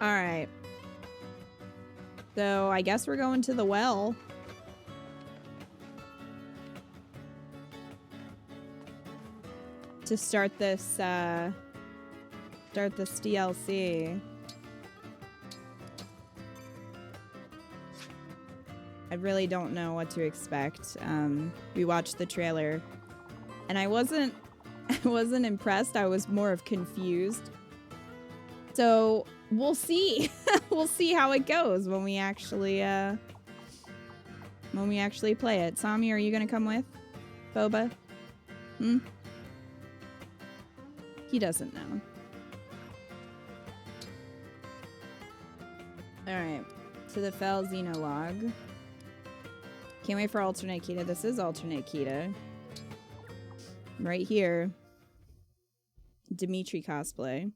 Alright. So, I guess we're going to the well. To start this, DLC. I really don't know what to expect. We watched the trailer, and I wasn't impressed. I was more of confused. So we'll see. We'll see how it goes when we actually play it. Sami, are you gonna come with? Boba? He doesn't know. Alright. To the Fel Xenologue. Can't wait for alternate Kita. This is alternate Kita. Right here. Dimitri cosplay.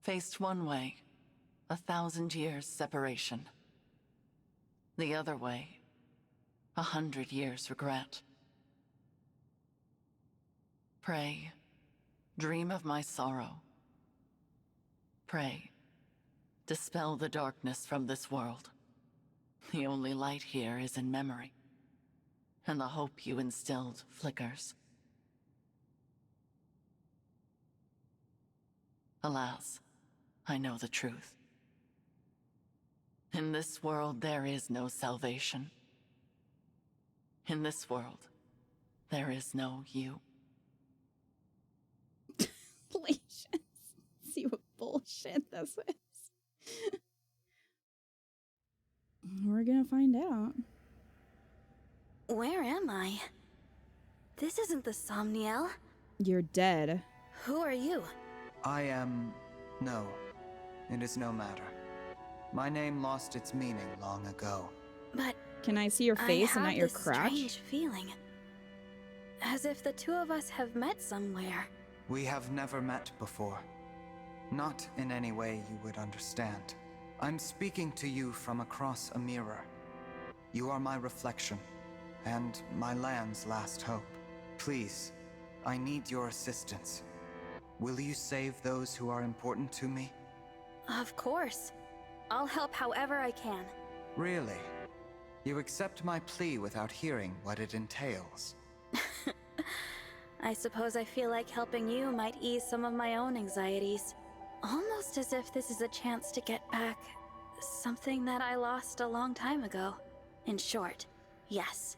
Faced one way, 1,000 years separation. The other way, 100 years regret. Pray, dream of my sorrow. Pray, dispel the darkness from this world. The only light here is in memory, and the hope you instilled flickers. Alas, I know the truth. In this world, there is no salvation. In this world, there is no you. Please see what bullshit this is. We're gonna find out. Where am I? This isn't the Somniel. You're dead. Who are you? I am... No. It is no matter. My name lost its meaning long ago. But can I see your face and not your crotch? I have this strange feeling. As if the two of us have met somewhere. We have never met before. Not in any way you would understand. I'm speaking to you from across a mirror. You are my reflection, and my land's last hope. Please, I need your assistance. Will you save those who are important to me? Of course. I'll help however I can. Really? You accept my plea without hearing what it entails? I suppose I feel like helping you might ease some of my own anxieties. Almost as if this is a chance to get back something that I lost a long time ago. In short, yes,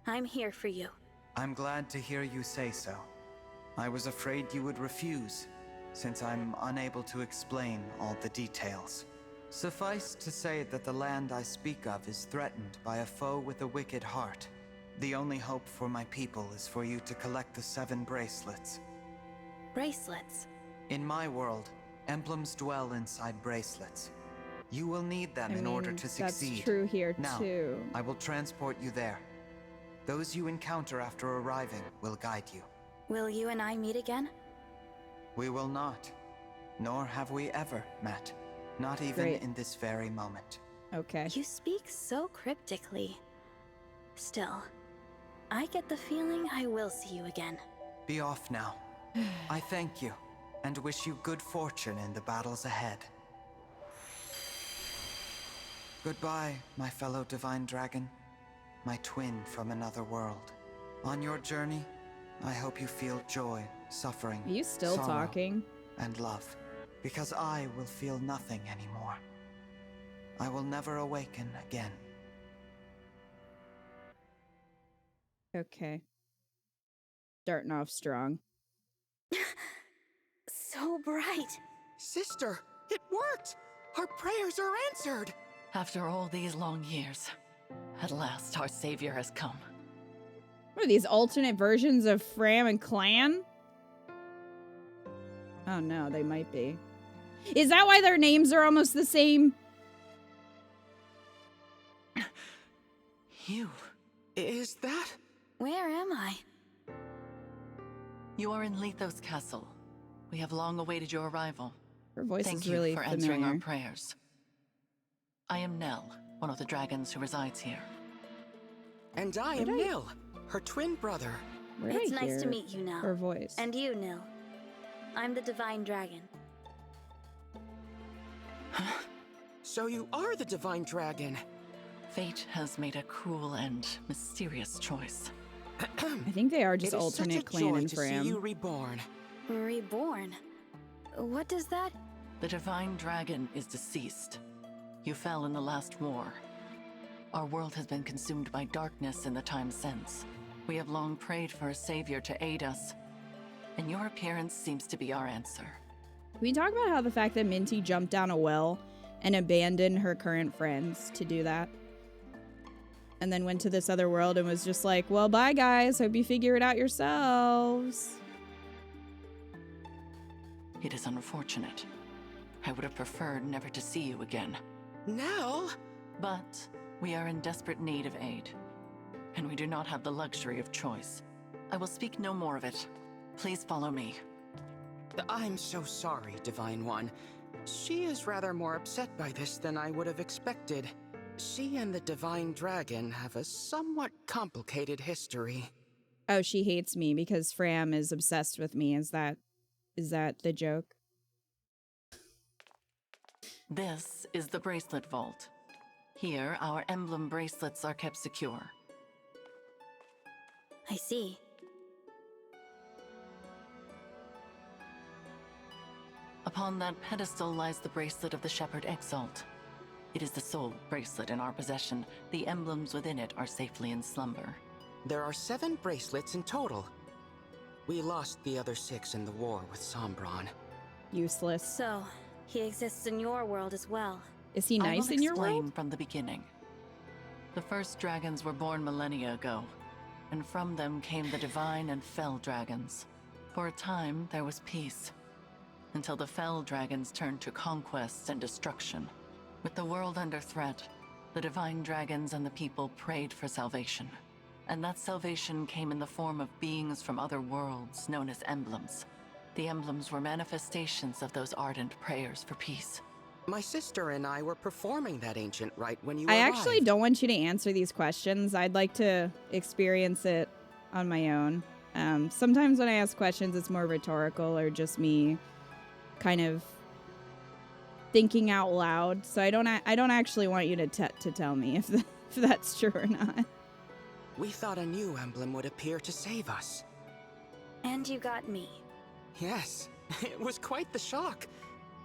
I'm here for you. I'm glad to hear you say so. I was afraid you would refuse, since I'm unable to explain all the details. Suffice to say that the land I speak of is threatened by a foe with a wicked heart. The only hope for my people is for you to collect the 7 bracelets. Bracelets? In my world, emblems dwell inside bracelets. You will need them in order to succeed. That's true here now, too. I will transport you there. Those you encounter after arriving will guide you. Will you and I meet again? We will not. Nor have we ever met. Not even in this very moment. Okay. You speak so cryptically. Still, I get the feeling I will see you again. Be off now. I thank you, and wish you good fortune in the battles ahead. Goodbye, my fellow divine dragon. My twin from another world. On your journey, I hope you feel joy, suffering, Are you still sorrow, talking? and love. Because I will feel nothing anymore. I will never awaken again. Okay. Starting off strong. So bright. Sister, it worked! Our prayers are answered! After all these long years, at last our savior has come. What are these alternate versions of Fram and Clan? Oh no, they might be. Is that why their names are almost the same? You. Is that? Where am I? You are in Lethos Castle. We have long awaited your arrival. Her voice Thank is really you for familiar. answering our prayers. I am Nell, one of the dragons who resides here. And I am Nil, Her twin brother. Where did It's I nice to hear meet you now. her voice? And you, Nil. I'm the Divine Dragon. So you are the Divine Dragon. Fate has made a cruel and mysterious choice. I think they are just It is such alternate a clan joy and to see Fram. you reborn. Reborn? What does that... The Divine Dragon is deceased. You fell in the last war. Our world has been consumed by darkness in the time since. We have long prayed for a savior to aid us, and your appearance seems to be our answer. Can we talk about how the fact that Minty jumped down a well and abandoned her current friends to do that? And then went to this other world and was just like, well, bye guys, hope you figure it out yourselves. It is unfortunate. I would have preferred never to see you again. Nell? But we are in desperate need of aid, and we do not have the luxury of choice. I will speak no more of it. Please follow me. I'm so sorry, Divine One. She is rather more upset by this than I would have expected. She and the Divine Dragon have a somewhat complicated history. Oh, she hates me because Fram is obsessed with me. Is that the joke? This is the bracelet vault. Here, our emblem bracelets are kept secure. I see. Upon that pedestal lies the bracelet of the Shepherd Exalt. It is the sole bracelet in our possession. The emblems within it are safely in slumber. There are 7 bracelets in total. We lost the other 6 in the war with Sombron. Useless. So, he exists in your world as well. Is he nice I in will your explain world? from the beginning. The first dragons were born millennia ago, and from them came the divine and fell dragons. For a time, there was peace, until the fell dragons turned to conquest and destruction. With the world under threat, the divine dragons and the people prayed for salvation. And that salvation came in the form of beings from other worlds known as emblems. The emblems were manifestations of those ardent prayers for peace. My sister and I were performing that ancient rite when you I arrived. actually don't want you to answer these questions. I'd like to experience it on my own. Sometimes when I ask questions, it's more rhetorical or just me kind of thinking out loud. So I don't actually want you to tell me if that's true or not. We thought a new emblem would appear to save us. And you got me. Yes, it was quite the shock.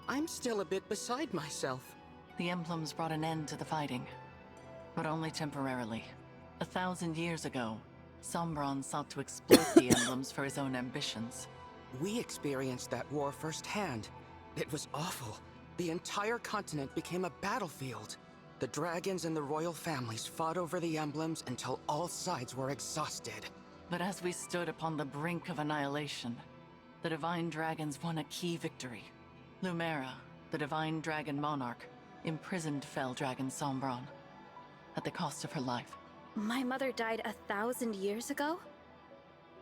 I'm still a bit beside myself. The emblems brought an end to the fighting, but only temporarily. 1,000 years ago, Sombron sought to exploit the emblems for his own ambitions. We experienced that war firsthand. It was awful. The entire continent became a battlefield. The dragons and the royal families fought over the emblems until all sides were exhausted. But as we stood upon the brink of annihilation, the Divine Dragons won a key victory. Lumera, the Divine Dragon Monarch, imprisoned fell dragon Sombron, at the cost of her life. My mother died 1,000 years ago?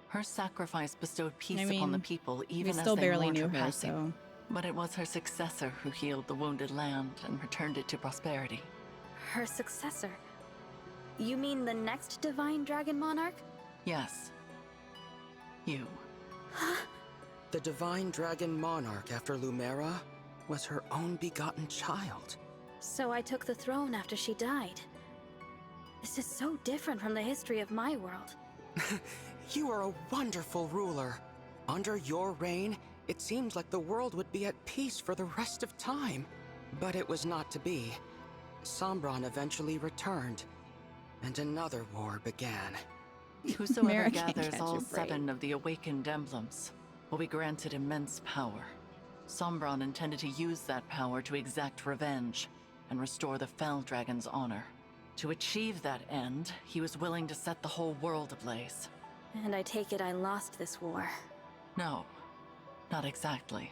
Her sacrifice bestowed peace I mean, upon the people, We even as still they barely mourned knew her her, passing. so... But it was her successor who healed the wounded land and returned it to prosperity. Her successor? You mean the next Divine Dragon Monarch? Yes. You. The Divine Dragon Monarch after Lumera was her own begotten child. So I took the throne after she died. This is so different from the history of my world. You are a wonderful ruler. Under your reign, it seems like the world would be at peace for the rest of time. But it was not to be. Sombron eventually returned, and another war began. Whosoever Mara can't gathers catch all a break. 7 of the awakened emblems will be granted immense power. Sombron intended to use that power to exact revenge and restore the Fell Dragon's honor. To achieve that end, he was willing to set the whole world ablaze. And I take it I lost this war. No, not exactly.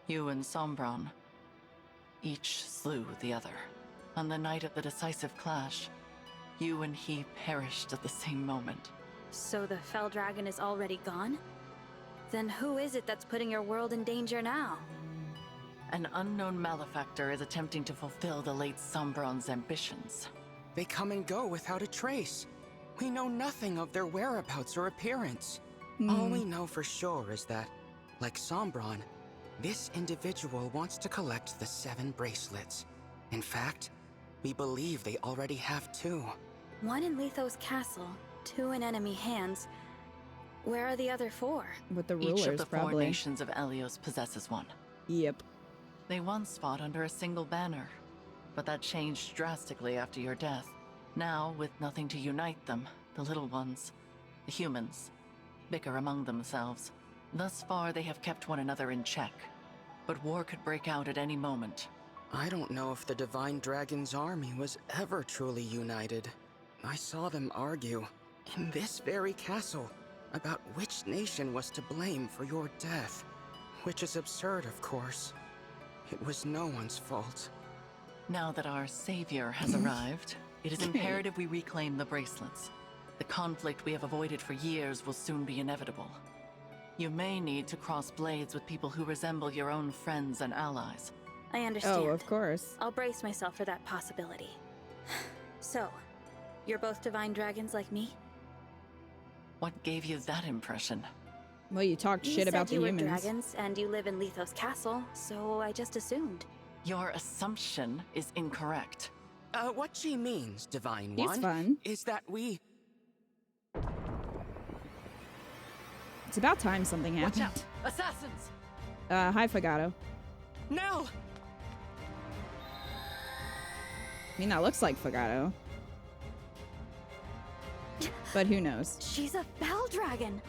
You and Sombron each slew the other. On the night of the decisive clash, you and he perished at the same moment. So the Fell Dragon is already gone? Then who is it that's putting your world in danger now? An unknown malefactor is attempting to fulfill the late Sombron's ambitions. They come and go without a trace. We know nothing of their whereabouts or appearance. All we know for sure is that, like Sombron, this individual wants to collect the 7 bracelets. In fact, we believe they already have 2. 1 in Lithos Castle, 2 in enemy hands. Where are the other 4? With the rulers, Each of the 4 probably. nations of Elyos possesses one. Yep. They once fought under a single banner, but that changed drastically after your death. Now, with nothing to unite them, the little ones, the humans, bicker among themselves. Thus far, they have kept one another in check, but war could break out at any moment. I don't know if the Divine Dragon's army was ever truly united. I saw them argue, in this very castle, about which nation was to blame for your death. Which is absurd, of course. It was no one's fault. Now that our savior has arrived, it is imperative we reclaim the bracelets. The conflict we have avoided for years will soon be inevitable. You may need to cross blades with people who resemble your own friends and allies. I understand. Oh, of course. I'll brace myself for that possibility. So, you're both divine dragons like me? What gave you that impression? Well, you talked You shit said about the you were humans. dragons, and you live in Lithos Castle, so I just assumed. Your assumption is incorrect. What she means, Divine He's One, fun. is that we... It's about time something Watch happened. out! Assassins! Hi, Fagato. Nell! I mean, that looks like Fagato. But who knows? She's a Fel dragon!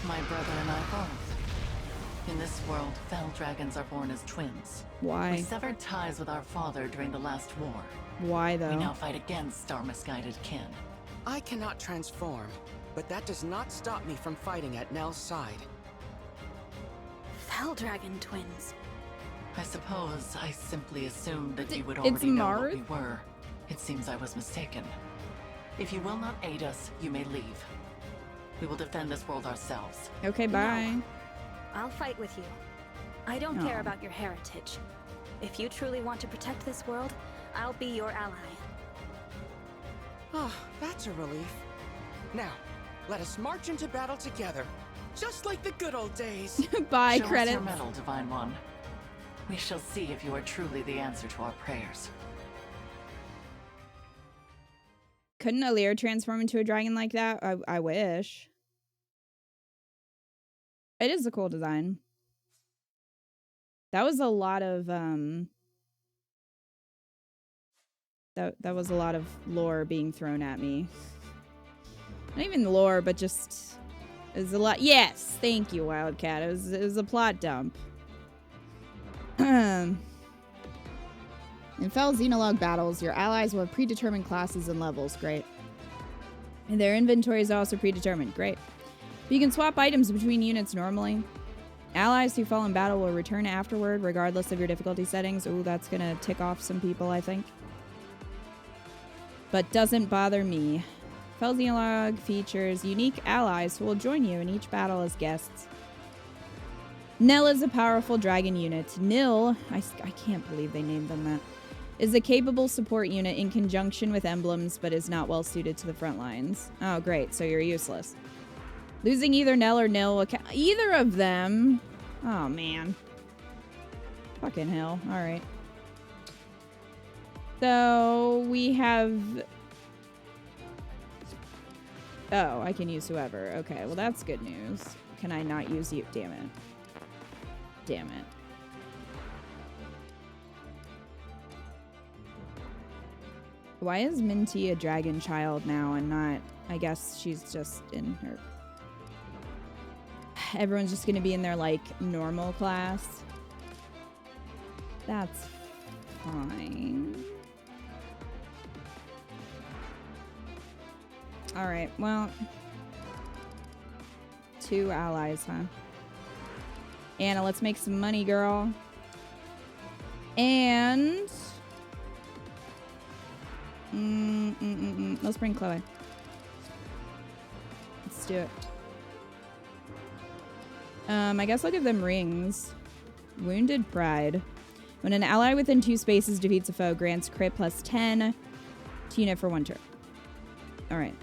My brother and I both. In this world, Fel dragons are born as twins. We Why? severed ties with our father during the last war. Why, We though? now fight against our misguided kin. I cannot transform, but that does not stop me from fighting at Nell's side. Fel dragon twins. I suppose I simply assumed that you would It's already know what Marth? we were. It seems I was mistaken. If you will not aid us, you may leave. We will defend this world ourselves. Okay, bye. I'll fight with you. I don't care Aw. about your heritage. If you truly want to protect this world, I'll be your ally. Oh, that's a relief. Now, let us march into battle together, just like the good old days. Bye, Show us credits. your medal, Divine One. We shall see if you are truly the answer to our prayers. Couldn't FAlear transform into a dragon like that? I wish. It is a cool design. That was a lot of that was a lot of lore being thrown at me. Not even lore, but just it was a lot. Yes, thank you, Wildcat. It was a plot dump. In Fel Xenologue battles, your allies will have predetermined classes and levels. Great. And their inventories are also predetermined. Great. But you can swap items between units normally. Allies who fall in battle will return afterward, regardless of your difficulty settings. Ooh, that's gonna tick off some people, I think. But doesn't bother me. Fel Xenologue features unique allies who will join you in each battle as guests. Nell is a powerful dragon unit. Nil, I can't believe they named them that, is a capable support unit in conjunction with emblems, but is not well suited to the front lines. Oh, great. So you're useless. Losing either Nell or Nil, either of them. Oh, man. Fucking hell. All right. So we have... Oh, I can use whoever. Okay, well, that's good news. Can I not use you? Damn it. Damn it. Why is Minty a dragon child now and not... I guess she's just in her... Everyone's just gonna be in their, like, normal class. That's fine. Alright, well... 2 allies, huh? Anna, let's make some money, girl. And... Let's bring Chloe. Let's do it. I guess I'll give them rings. Wounded Pride. When an ally within 2 spaces defeats a foe, grants crit plus 10 to unit for 1 turn. Alright.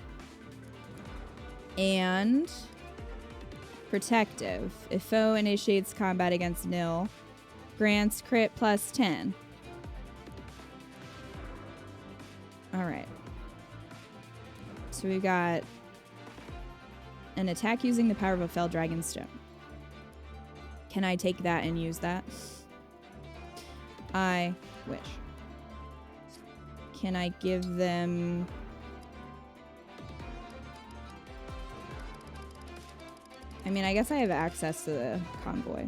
And protective. If foe initiates combat against nil, grants crit plus 10. Alright. So we got an attack using the power of a fell dragon stone. Can I take that and use that? I wish. Can I give them... I mean, I guess I have access to the convoy.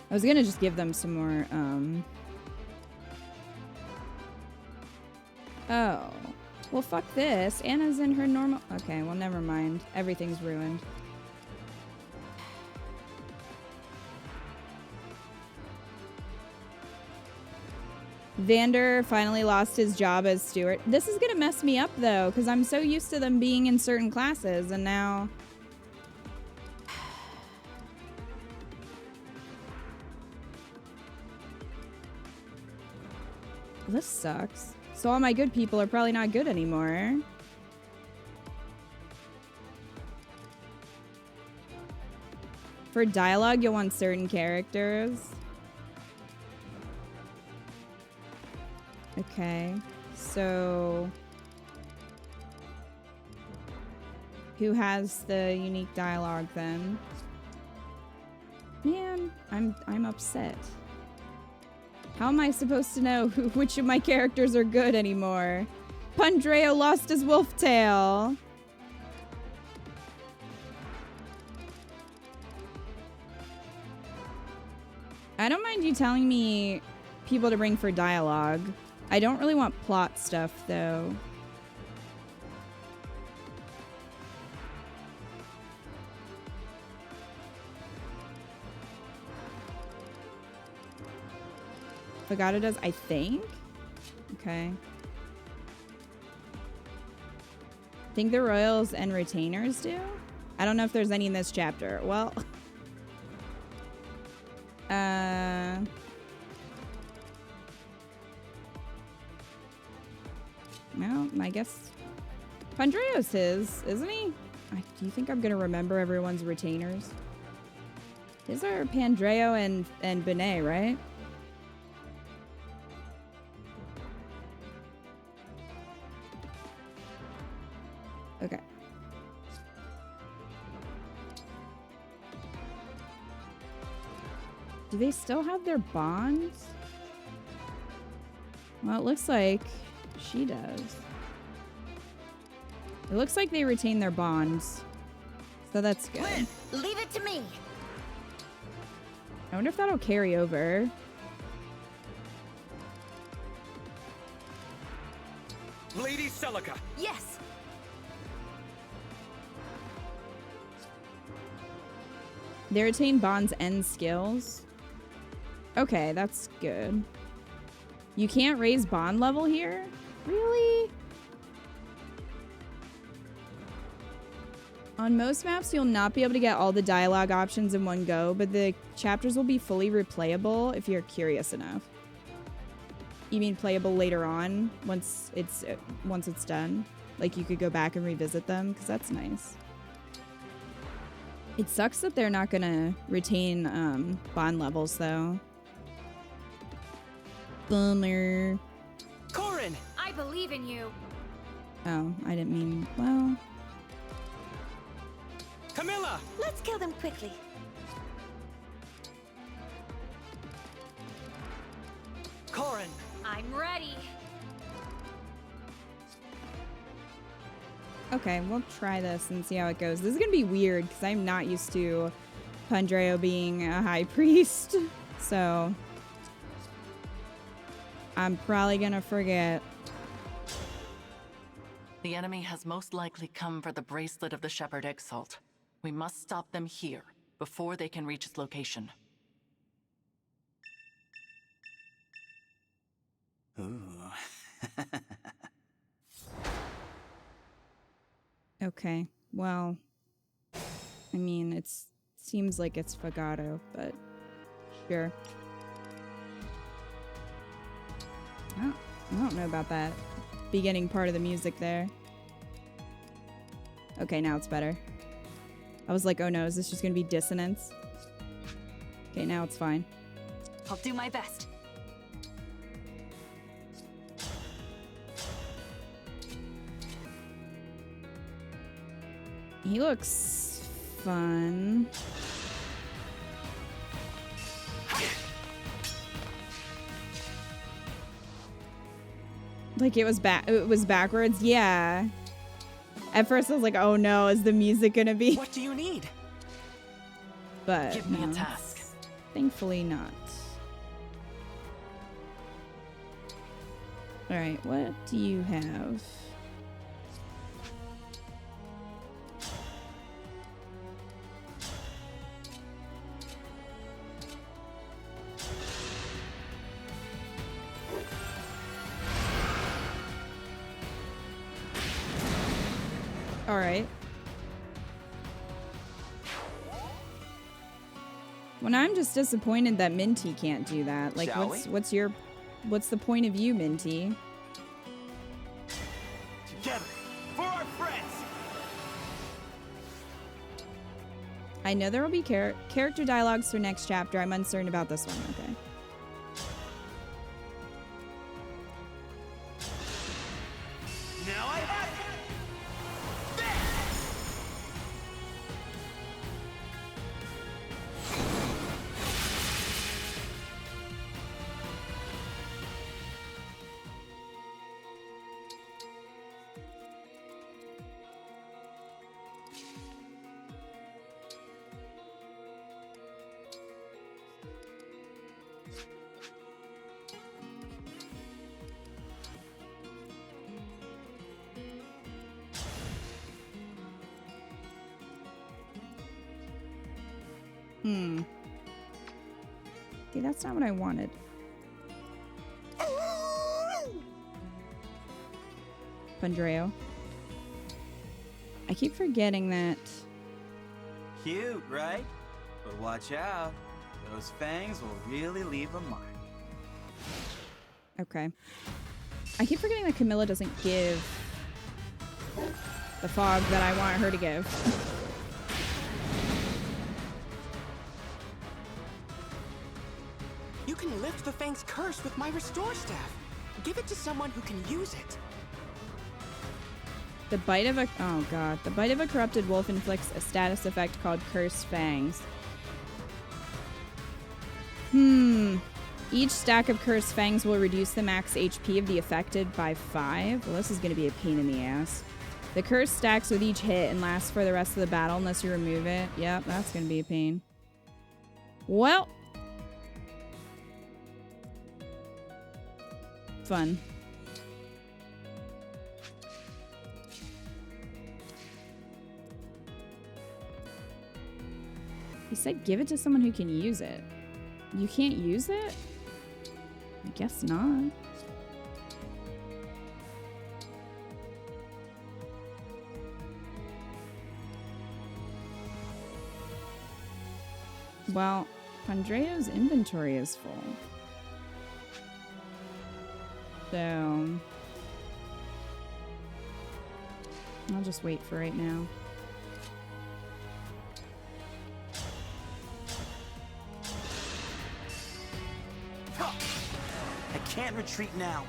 I was gonna just give them some more, Oh. Well, fuck this. Anna's in her normal... Okay, well, never mind. Everything's ruined. Vander finally lost his job as steward. This is gonna mess me up, though, because I'm so used to them being in certain classes, and now... This sucks. So all my good people are probably not good anymore. For dialogue, you'll want certain characters. Okay, so who has the unique dialogue then? Man, I'm upset. How am I supposed to know which of my characters are good anymore? Pandreo lost his wolf tail. I don't mind you telling me people to bring for dialogue. I don't really want plot stuff, though. Fagata does, I think? Okay. Think the royals and retainers do? I don't know if there's any in this chapter. Well... Well, I guess Pandreo's his, isn't he? Do you think I'm gonna remember everyone's retainers? His are Pandreo and Benet, right? Okay. Do they still have their bonds? Well, it looks like she does. It looks like they retain their bonds. So that's good. Lynn, leave it to me. I wonder if that'll carry over. Lady Celica. Yes. They retain bonds and skills. Okay, that's good. You can't raise bond level here? Really? On most maps, you'll not be able to get all the dialogue options in one go, but the chapters will be fully replayable if you're curious enough. You mean playable later on, once it's done? Like you could go back and revisit them, because that's nice. It sucks that they're not gonna retain bond levels, though. Bummer. Corin! I believe in you. Oh, I didn't mean... Well... Camilla! Let's kill them quickly. Corin! I'm ready. Okay, we'll try this and see how it goes. This is gonna be weird, because I'm not used to Pandreo being a high priest. So... I'm probably gonna forget. The enemy has most likely come for the bracelet of the Shepherd Exalt. We must stop them here, before they can reach its location. Ooh. Okay, well... I mean, it seems like it's Fagato, but... Sure. I don't know about that beginning part of the music there. Okay, now it's better. I was like, oh no, is this just gonna be dissonance? Okay, now it's fine. I'll do my best. He looks fun. Like it was backwards? Yeah. At first I was like, oh no, is the music gonna be? What do you need? But Give me a no, task. thankfully not. Alright, what do you have? Alright. Well, I'm just disappointed that Minty can't do that. Like, Shall what's the point of you, Minty? Together, for our friends! I know there will be character dialogues for next chapter. I'm uncertain about this one. Okay. Now I have it! Okay, that's not what I wanted. Pandreo. I keep forgetting that. Cute, right? But watch out. Those fangs will really leave a mark. Okay. I keep forgetting that Camilla doesn't give the fog that I want her to give. You can lift the Fang's curse with my restore staff. Give it to someone who can use it. The bite of a... Oh, God. The bite of a corrupted wolf inflicts a status effect called Cursed Fangs. Each stack of Cursed Fangs will reduce the max HP of the affected by 5. Well, this is going to be a pain in the ass. The curse stacks with each hit and lasts for the rest of the battle unless you remove it. Yep, that's going to be a pain. Well. Fun. He said give it to someone who can use it. You can't use it? I guess not. Well, Pandreo's inventory is full. So I'll just wait for right now. I can't retreat now.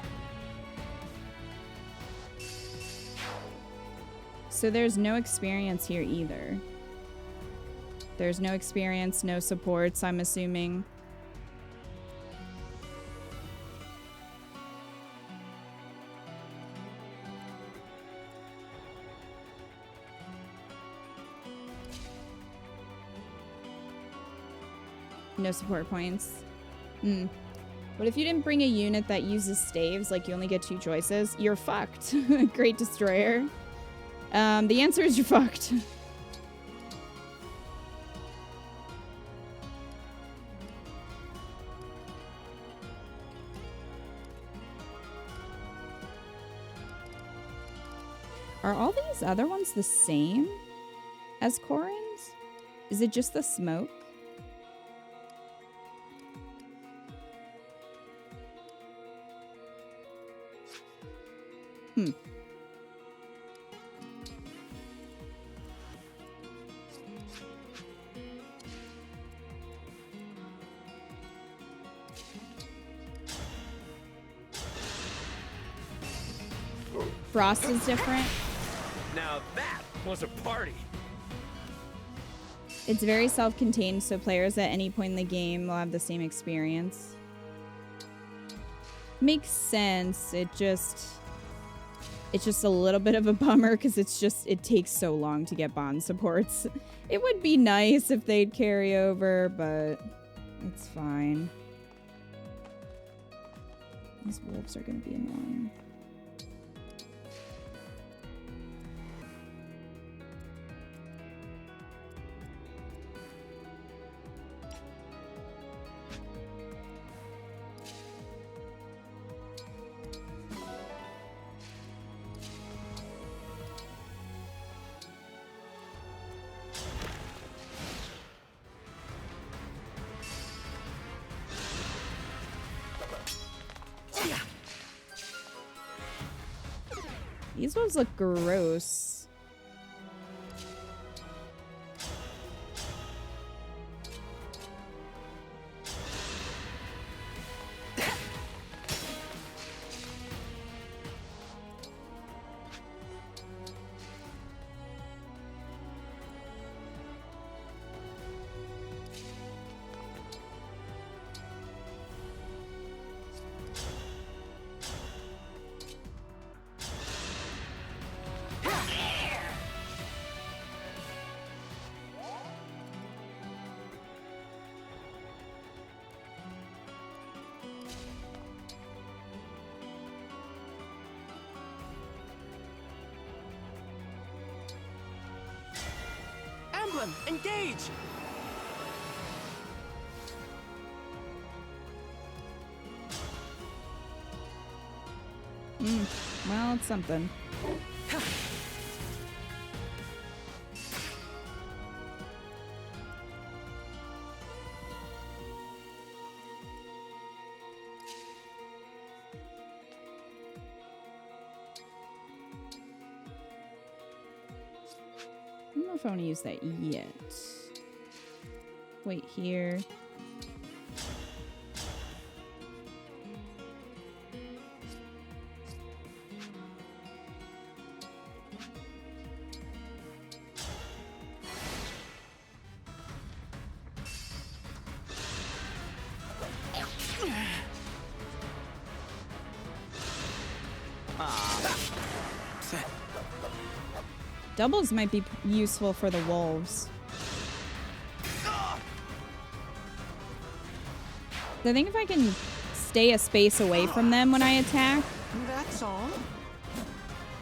So there's no experience here either. There's no experience, no supports, I'm assuming. No support points. What if you didn't bring a unit that uses staves? Like, you only get 2 choices? You're fucked. Great Destroyer. The answer is you're fucked. Are all these other ones the same as Corin's? Is it just the smoke? Frost is different. Now that was a party. It's very self-contained, so players at any point in the game will have the same experience. Makes sense. It's just a little bit of a bummer because it takes so long to get bond supports. It would be nice if they'd carry over, but it's fine. These wolves are going to be annoying. These ones look gross. Emblem, engage! Well, it's something. I don't know if I want to use that yet. Wait here. Doubles might be useful for the wolves. I think if I can stay a space away from them when I attack, That's all.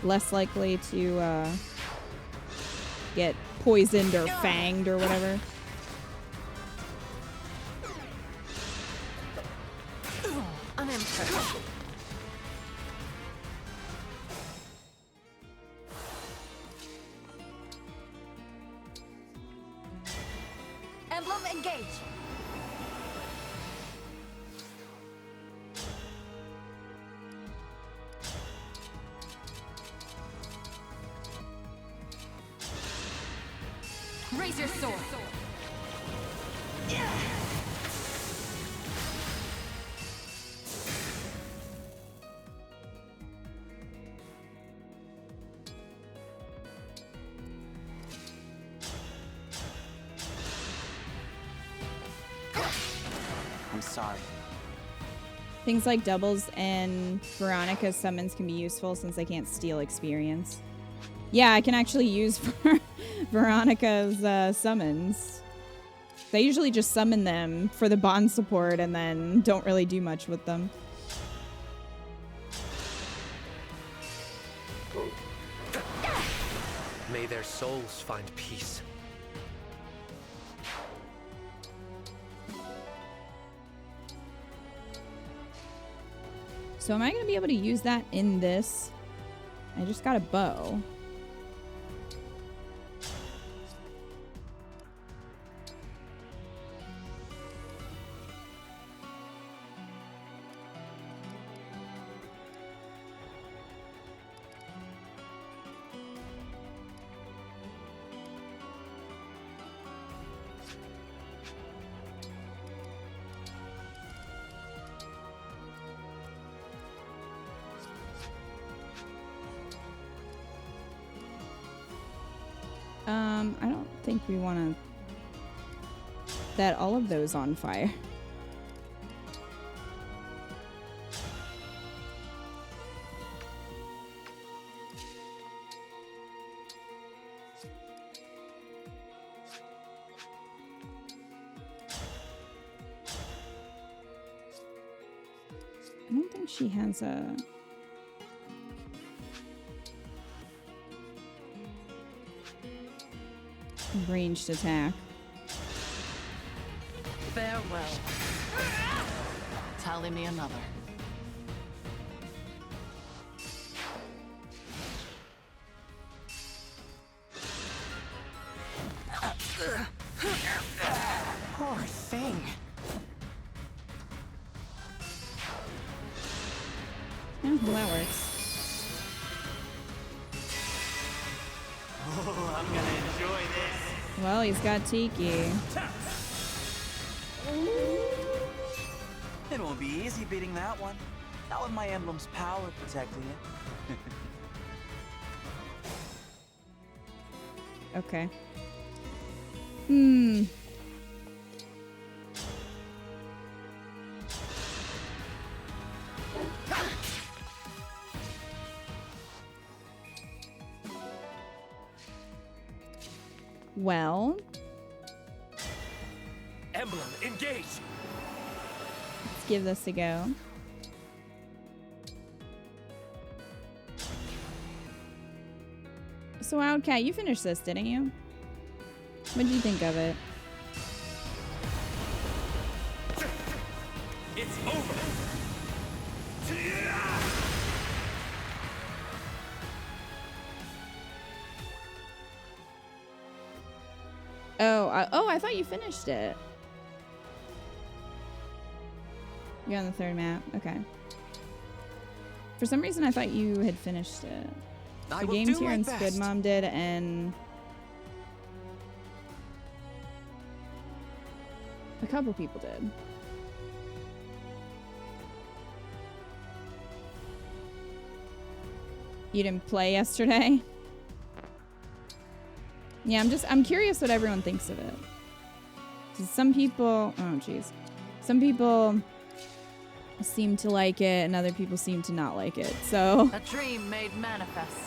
less likely to get poisoned or fanged or whatever. Unimpressed. Emblem, engage. Raise your sword. I'm sorry. Things like doubles and Veronica's summons can be useful since they can't steal experience. Yeah, I can actually use Veronica's summons. I usually just summon them for the bond support and then don't really do much with them. May their souls find peace. So am I going to be able to use that in this? I just got a bow. I don't think we want to set all of those on fire. I don't think she has a... ranged attack. Farewell. Tally me another. Poor thing. Yeah, well, that works. Oh, I'm gonna enjoy this. Well, he's got Tiki. It won't be easy beating that one. Not with my emblem's power protecting it. Okay. Well, Emblem, engage! let's give this a go. So, Wildcat, you finished this, didn't you? What did you think of it? It's over! Oh, I thought you finished it. You're on the third map. Okay. For some reason, I thought you had finished it. I The will games do here my and best. Squid Mom did, and a couple people did. You didn't play yesterday? Yeah, I'm curious what everyone thinks of it. 'Cause some people, oh jeez. Some people seem to like it and other people seem to not like it. So, A dream made manifest.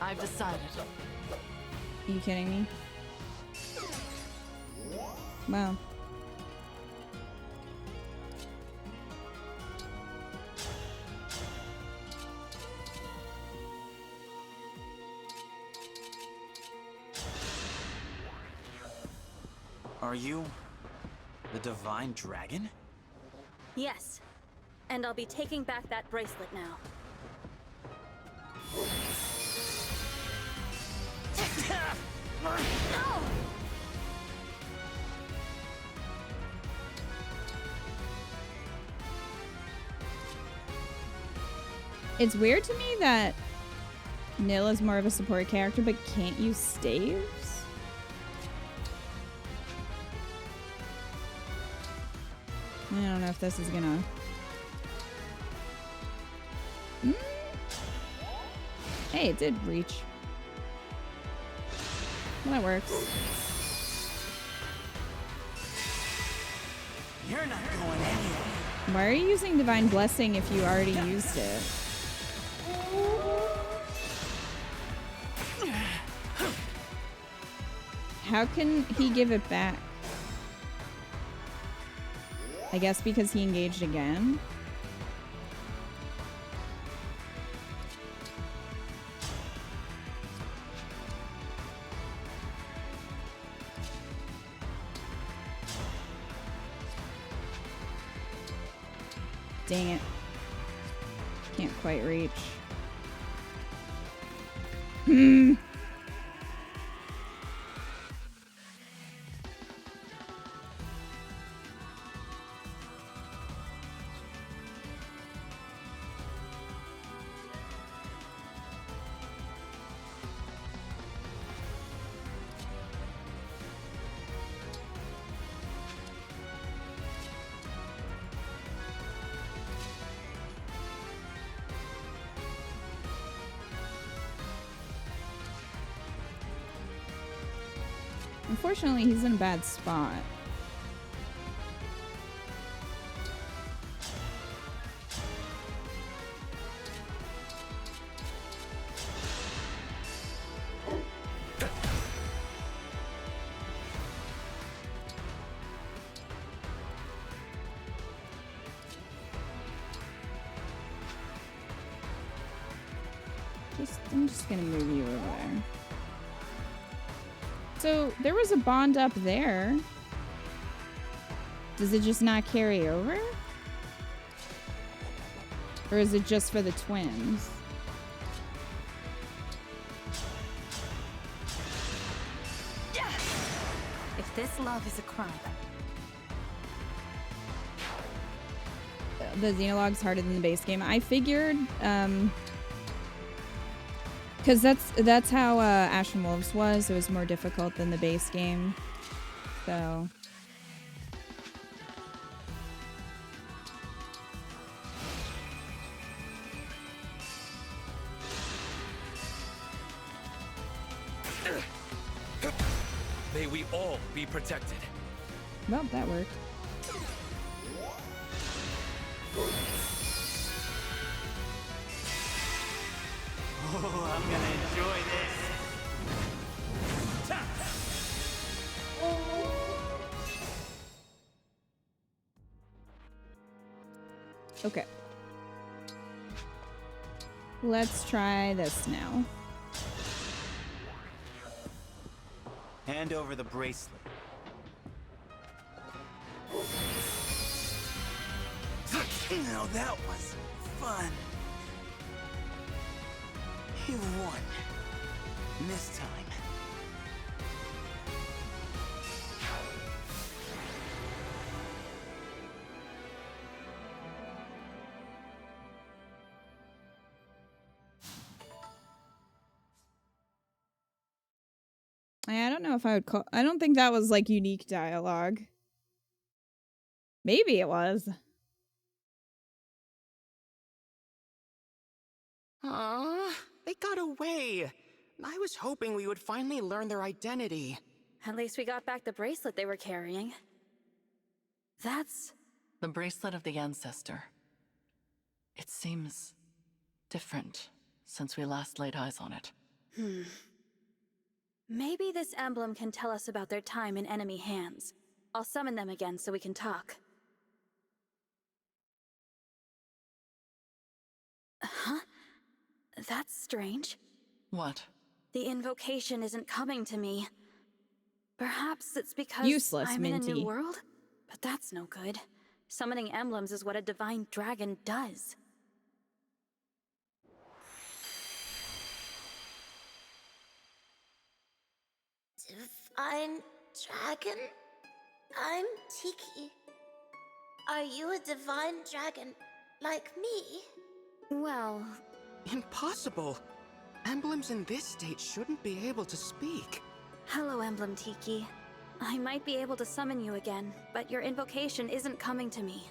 I've decided. are you kidding me? Wow. Are you the Divine Dragon? Yes. And I'll be taking back that bracelet now. It's weird to me that Nil is more of a support character but can't use staves. I don't know if this is gonna... Hey, it did reach. Well, that works. You're not going anywhere. Why are you using Divine Blessing if you already used it? How can he give it back? I guess because he engaged again? Dang it. Can't quite reach. unfortunately, he's in a bad spot. I'm just gonna move you over there. So there was a bond up there. Does it just not carry over? Or is it just for the twins? If this love is a crime. The Xenologue's harder than the base game. I figured, because that's how Ash and Wolves was. It was more difficult than the base game. So May we all be protected. well, that worked. Oh, I'm gonna enjoy this. Okay. Let's try this now. Hand over the bracelet. Now that was fun. You won. This time. I don't know if I would call... I don't think that was, like, unique dialogue. Maybe it was. They got away. I was hoping we would finally learn their identity. At least we got back the bracelet they were carrying. That's... The bracelet of the ancestor. It seems different since we last laid eyes on it. Maybe this emblem can tell us about their time in enemy hands. I'll summon them again so we can talk. Huh? That's strange. What? The invocation isn't coming to me. Perhaps it's because Useless, I'm in a Minty. new world? But that's no good. Summoning emblems is what a divine dragon does. Divine dragon? I'm Tiki. Are you a divine dragon like me? Well... Impossible. Emblems in this state shouldn't be able to speak. Hello, Emblem Tiki. I might be able to summon you again, but your invocation isn't coming to me.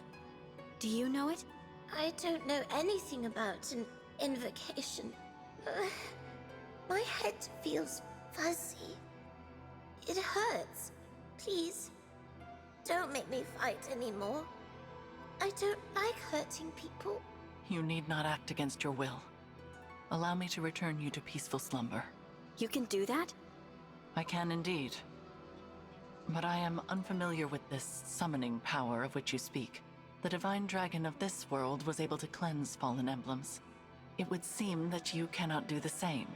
Do you know it? I don't know anything about an invocation. My head feels fuzzy. It hurts. Please, don't make me fight anymore. I don't like hurting people. You need not act against your will. Allow me to return you to peaceful slumber. You can do that? I can indeed. But I am unfamiliar with this summoning power of which you speak. The divine dragon of this world was able to cleanse fallen emblems. It would seem that you cannot do the same.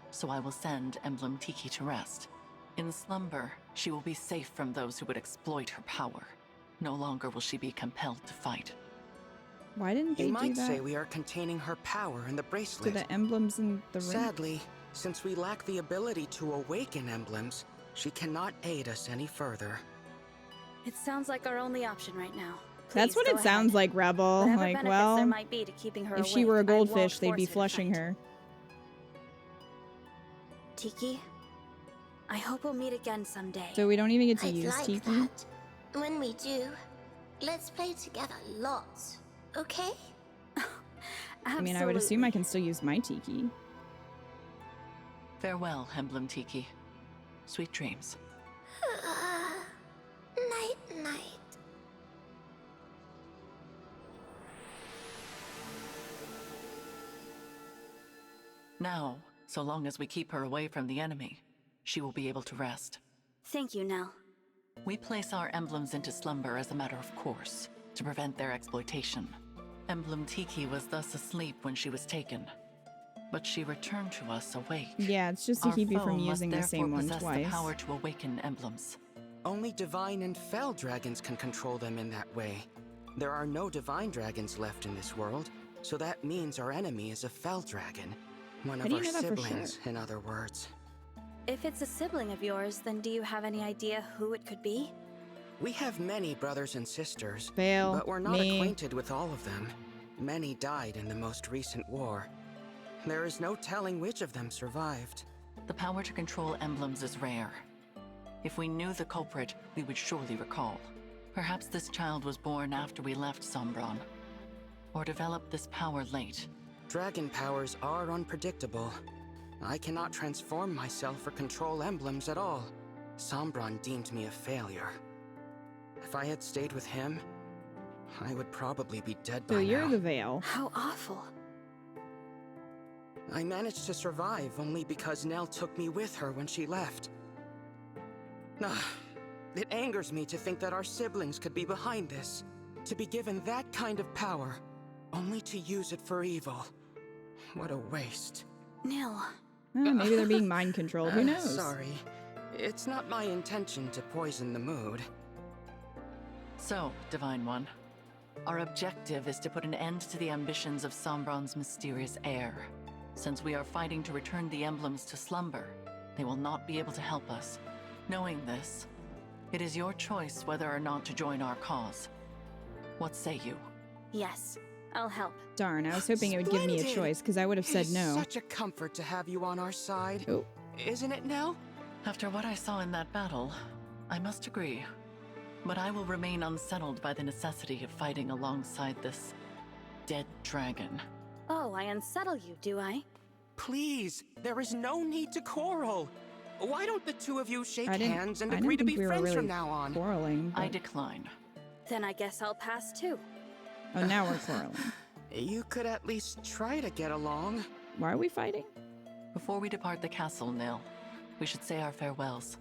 So I will send Emblem Tiki to rest. In slumber, she will be safe from those who would exploit her power. No longer will she be compelled to fight. Why didn't they You do might that say we are containing her power in the to bracelet. the emblems in the ring? Sadly, since we lack the ability to awaken emblems, she cannot aid us any further. It sounds like our only option right now. That's Please what go it ahead. sounds like, Rebel. Whatever Like, benefits well, there might be to keeping her if she were a awake, I won't goldfish, they'd be force her to flushing fight. her. Tiki, I hope we'll meet again someday. So we don't even get to I'd use like Tiki? that. When we do, let's play together lots, okay? I mean, I would assume I can still use my Tiki. Farewell, Emblem Tiki. Sweet dreams. Now, so long as we keep her away from the enemy, she will be able to rest. Thank you, Nell. We place our emblems into slumber as a matter of course, to prevent their exploitation. Emblem Tiki was thus asleep when she was taken, but she returned to us awake. Yeah, it's just to Our keep you foe from must using the therefore same one possess twice. the power to awaken emblems. Only divine and fell dragons can control them in that way. There are no divine dragons left in this world, so that means our enemy is a fell dragon. One How of do you our know that for siblings, sure? in other words. If it's a sibling of yours, then do you have any idea who it could be? We have many brothers and sisters, Fail. but we're not Me. acquainted with all of them. Many died in the most recent war. There is no telling which of them survived. The power to control emblems is rare. If we knew the culprit, we would surely recall. Perhaps this child was born after we left Sombron, or developed this power late. Dragon powers are unpredictable. I cannot transform myself or control emblems at all. Sombron deemed me a failure. If I had stayed with him, I would probably be dead by So you're now. the Veil. How awful. I managed to survive only because Nell took me with her when she left. It angers me to think that our siblings could be behind this. To be given that kind of power, only to use it for evil. What a waste. Nell. Maybe they're being mind controlled. Who knows? Sorry. It's not my intention to poison the mood. So, Divine One, our objective is to put an end to the ambitions of Sombron's mysterious heir. Since we are fighting to return the emblems to slumber, they will not be able to help us. Knowing this, it is your choice whether or not to join our cause. What say you? Yes, I'll help. Darn, I was hoping it would give me a Splendid! choice, because I would have said It is no. Such a comfort to have you on our side. Oh. Isn't it, Nell? After what I saw in that battle, I must agree. But I will remain unsettled by the necessity of fighting alongside this dead dragon. Oh, I unsettle you, do I? Please, there is no need to quarrel. Why don't the two of you shake I didn't- hands and I agree didn't to be think we were friends really from now on? quarreling. I but- decline. Then I guess I'll pass too. Oh, now we're quarreling. You could at least try to get along. Why are we fighting? Before we depart the castle, Nil, we should say our farewells.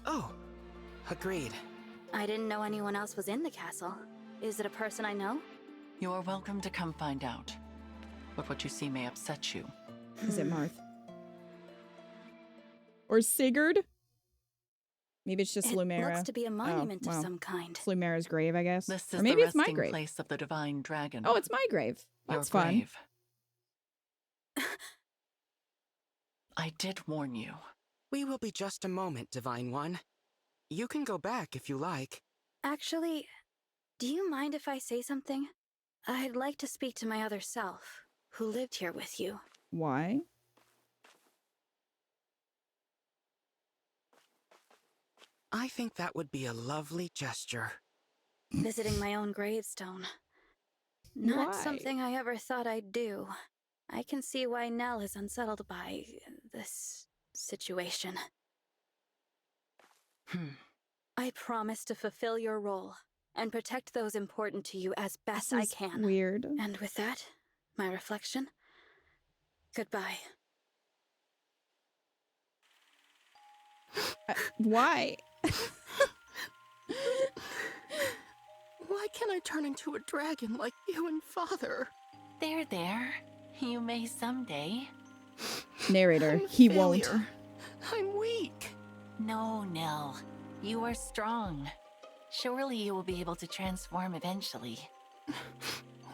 Oh, agreed. I didn't know anyone else was in the castle. Is it a person I know? You are welcome to come find out. But what you see may upset you. Is it Marth? Or Sigurd? Maybe it's just It Lumera. looks to be a monument well, of some kind. It's Lumera's grave, I guess. This Or is maybe the it's my resting grave. place of the divine dragon. Oh, it's my grave. Your That's fun. grave. I did warn you. We will be just a moment, Divine One. You can go back if you like. Actually, do you mind if I say something? I'd like to speak to my other self, who lived here with you. Why? I think that would be a lovely gesture. Visiting my own gravestone. Not Why? something I ever thought I'd do. I can see why Nell is unsettled by this situation. I promise to fulfill your role and protect those important to you as best This I is can. weird. And with that, my reflection. Goodbye. Why? Why can't I turn into a dragon like you and Father? There. You may someday. Narrator, I'm a he won't. failure. I'm weak. No, Nil. You are strong. Surely you will be able to transform eventually.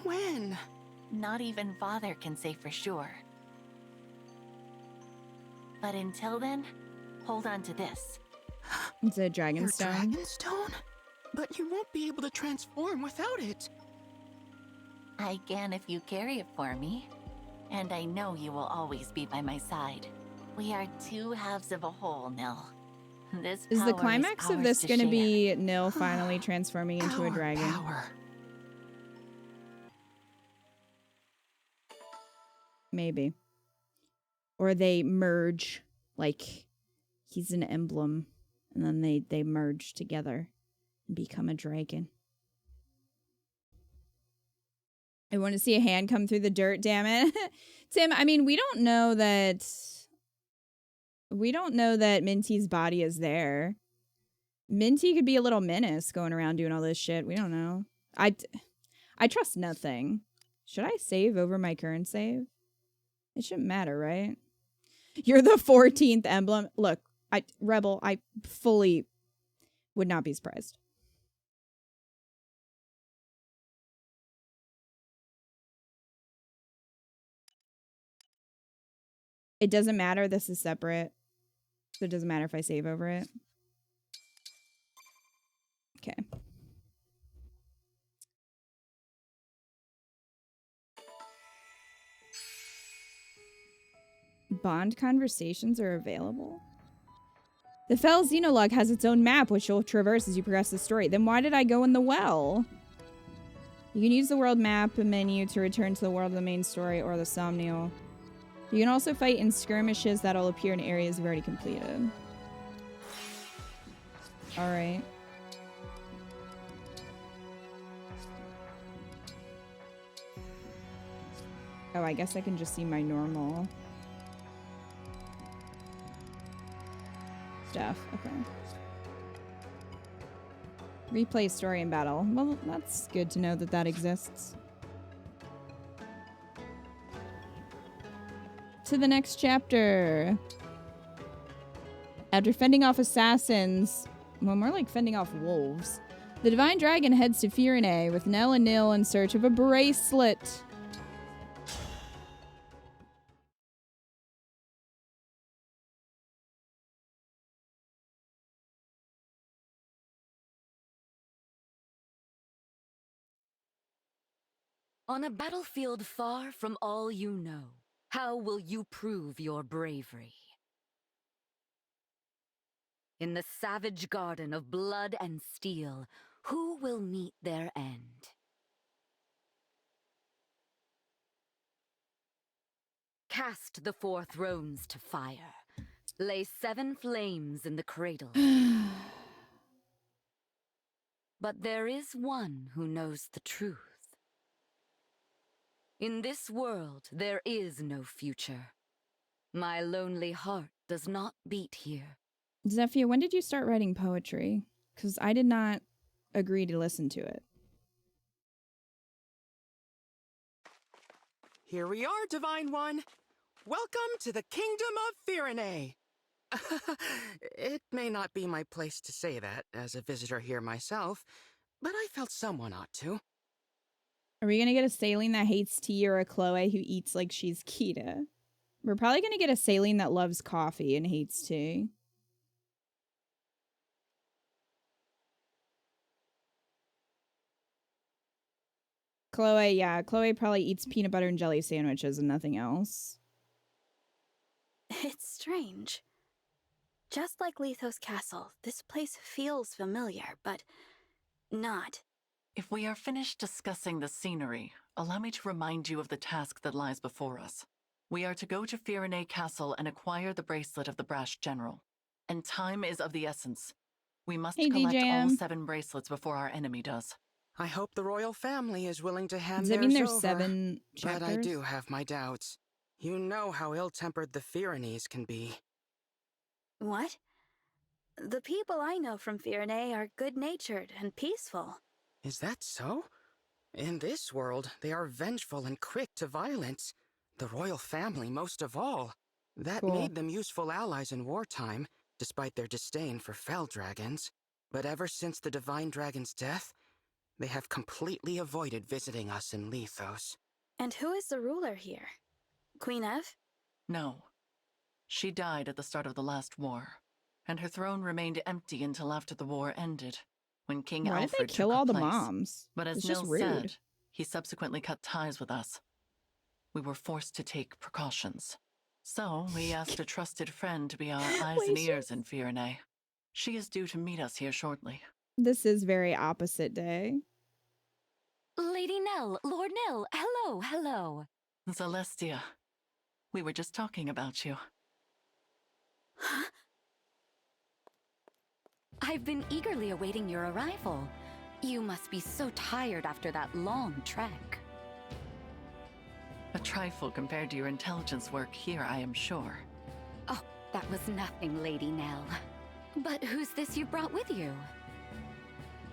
When? Not even Father can say for sure. But until then, hold on to this. It's a dragon Your stone. dragonstone? But you won't be able to transform without it. I can if you carry it for me. And I know you will always be by my side. We are two halves of a whole, Nil. This Is the power climax of ours this to going to share. be Nil finally transforming into a Our dragon? Power. Maybe. Or they merge, like he's an emblem, and then they merge together and become a dragon. I want to see a hand come through the dirt, damn it. Tim, I mean, we don't know that Minty's body is there. Minty could be a little menace going around doing all this shit. We don't know. I trust nothing. Should I save over my current save? It shouldn't matter, right? You're the 14th emblem. Look, Rebel, I fully would not be surprised. It doesn't matter. This is separate. So it doesn't matter if I save over it. Okay. Bond conversations are available. The Fel Xenologue has its own map, which you'll traverse as you progress the story. Then why did I go in the well? You can use the world map menu to return to the world of the main story or the Somnial. You can also fight in skirmishes that'll appear in areas you've already completed. Alright. Oh, I guess I can just see my normal stuff. Okay. Replay story and battle. Well, that's good to know that that exists. To the next chapter. After fending off assassins, well, more like fending off wolves, the Divine Dragon heads to Firene with Nell and Nil in search of a bracelet. On a battlefield far from all you know, how will you prove your bravery? In the savage garden of blood and steel, who will meet their end? Cast the 4 thrones to fire. Lay 7 flames in the cradle. But there is one who knows the truth. In this world, there is no future. My lonely heart does not beat here. Zephyr, when did you start writing poetry? Because I did not agree to listen to it. Here we are, Divine One. Welcome to the Kingdom of Firene. It may not be my place to say that, as a visitor here myself, but I felt someone ought to. Are we going to get a saline that hates tea or a Chloe who eats like she's Kita? We're probably going to get a saline that loves coffee and hates tea. Chloe, yeah. Chloe probably eats peanut butter and jelly sandwiches and nothing else. It's strange. Just like Lethos Castle, this place feels familiar, but not. If we are finished discussing the scenery, allow me to remind you of the task that lies before us. We are to go to Firene Castle and acquire the bracelet of the Brash General. And time is of the essence. We must collect all 7 bracelets before our enemy does. I hope the royal family is willing to hand Does that mean there's over, 7 chapters? But I do have my doubts. You know how ill-tempered the Firenes can be. What? The people I know from Firene are good-natured and peaceful. Is that so? In this world, they are vengeful and quick to violence. The royal family most of all. That made them useful allies in wartime, despite their disdain for fell dragons. But ever since the Divine Dragon's death, they have completely avoided visiting us in Lethos. And who is the ruler here? Queen Ev? No. She died at the start of the last war, and her throne remained empty until after the war ended, when King Why Alfred did they kill took her all the place. moms? But as It's Nil just rude. said, he subsequently cut ties with us. We were forced to take precautions. So we asked a trusted friend to be our eyes and ears in Firene. She is due to meet us here shortly. This is very opposite day. Lady Nell, Lord Nil, hello, hello. Celestia, we were just talking about you. I've been eagerly awaiting your arrival. You must be so tired after that long trek. trifle compared to your intelligence work here, I am sure. Oh, that was nothing, Lady Nell. But who's this you brought with you?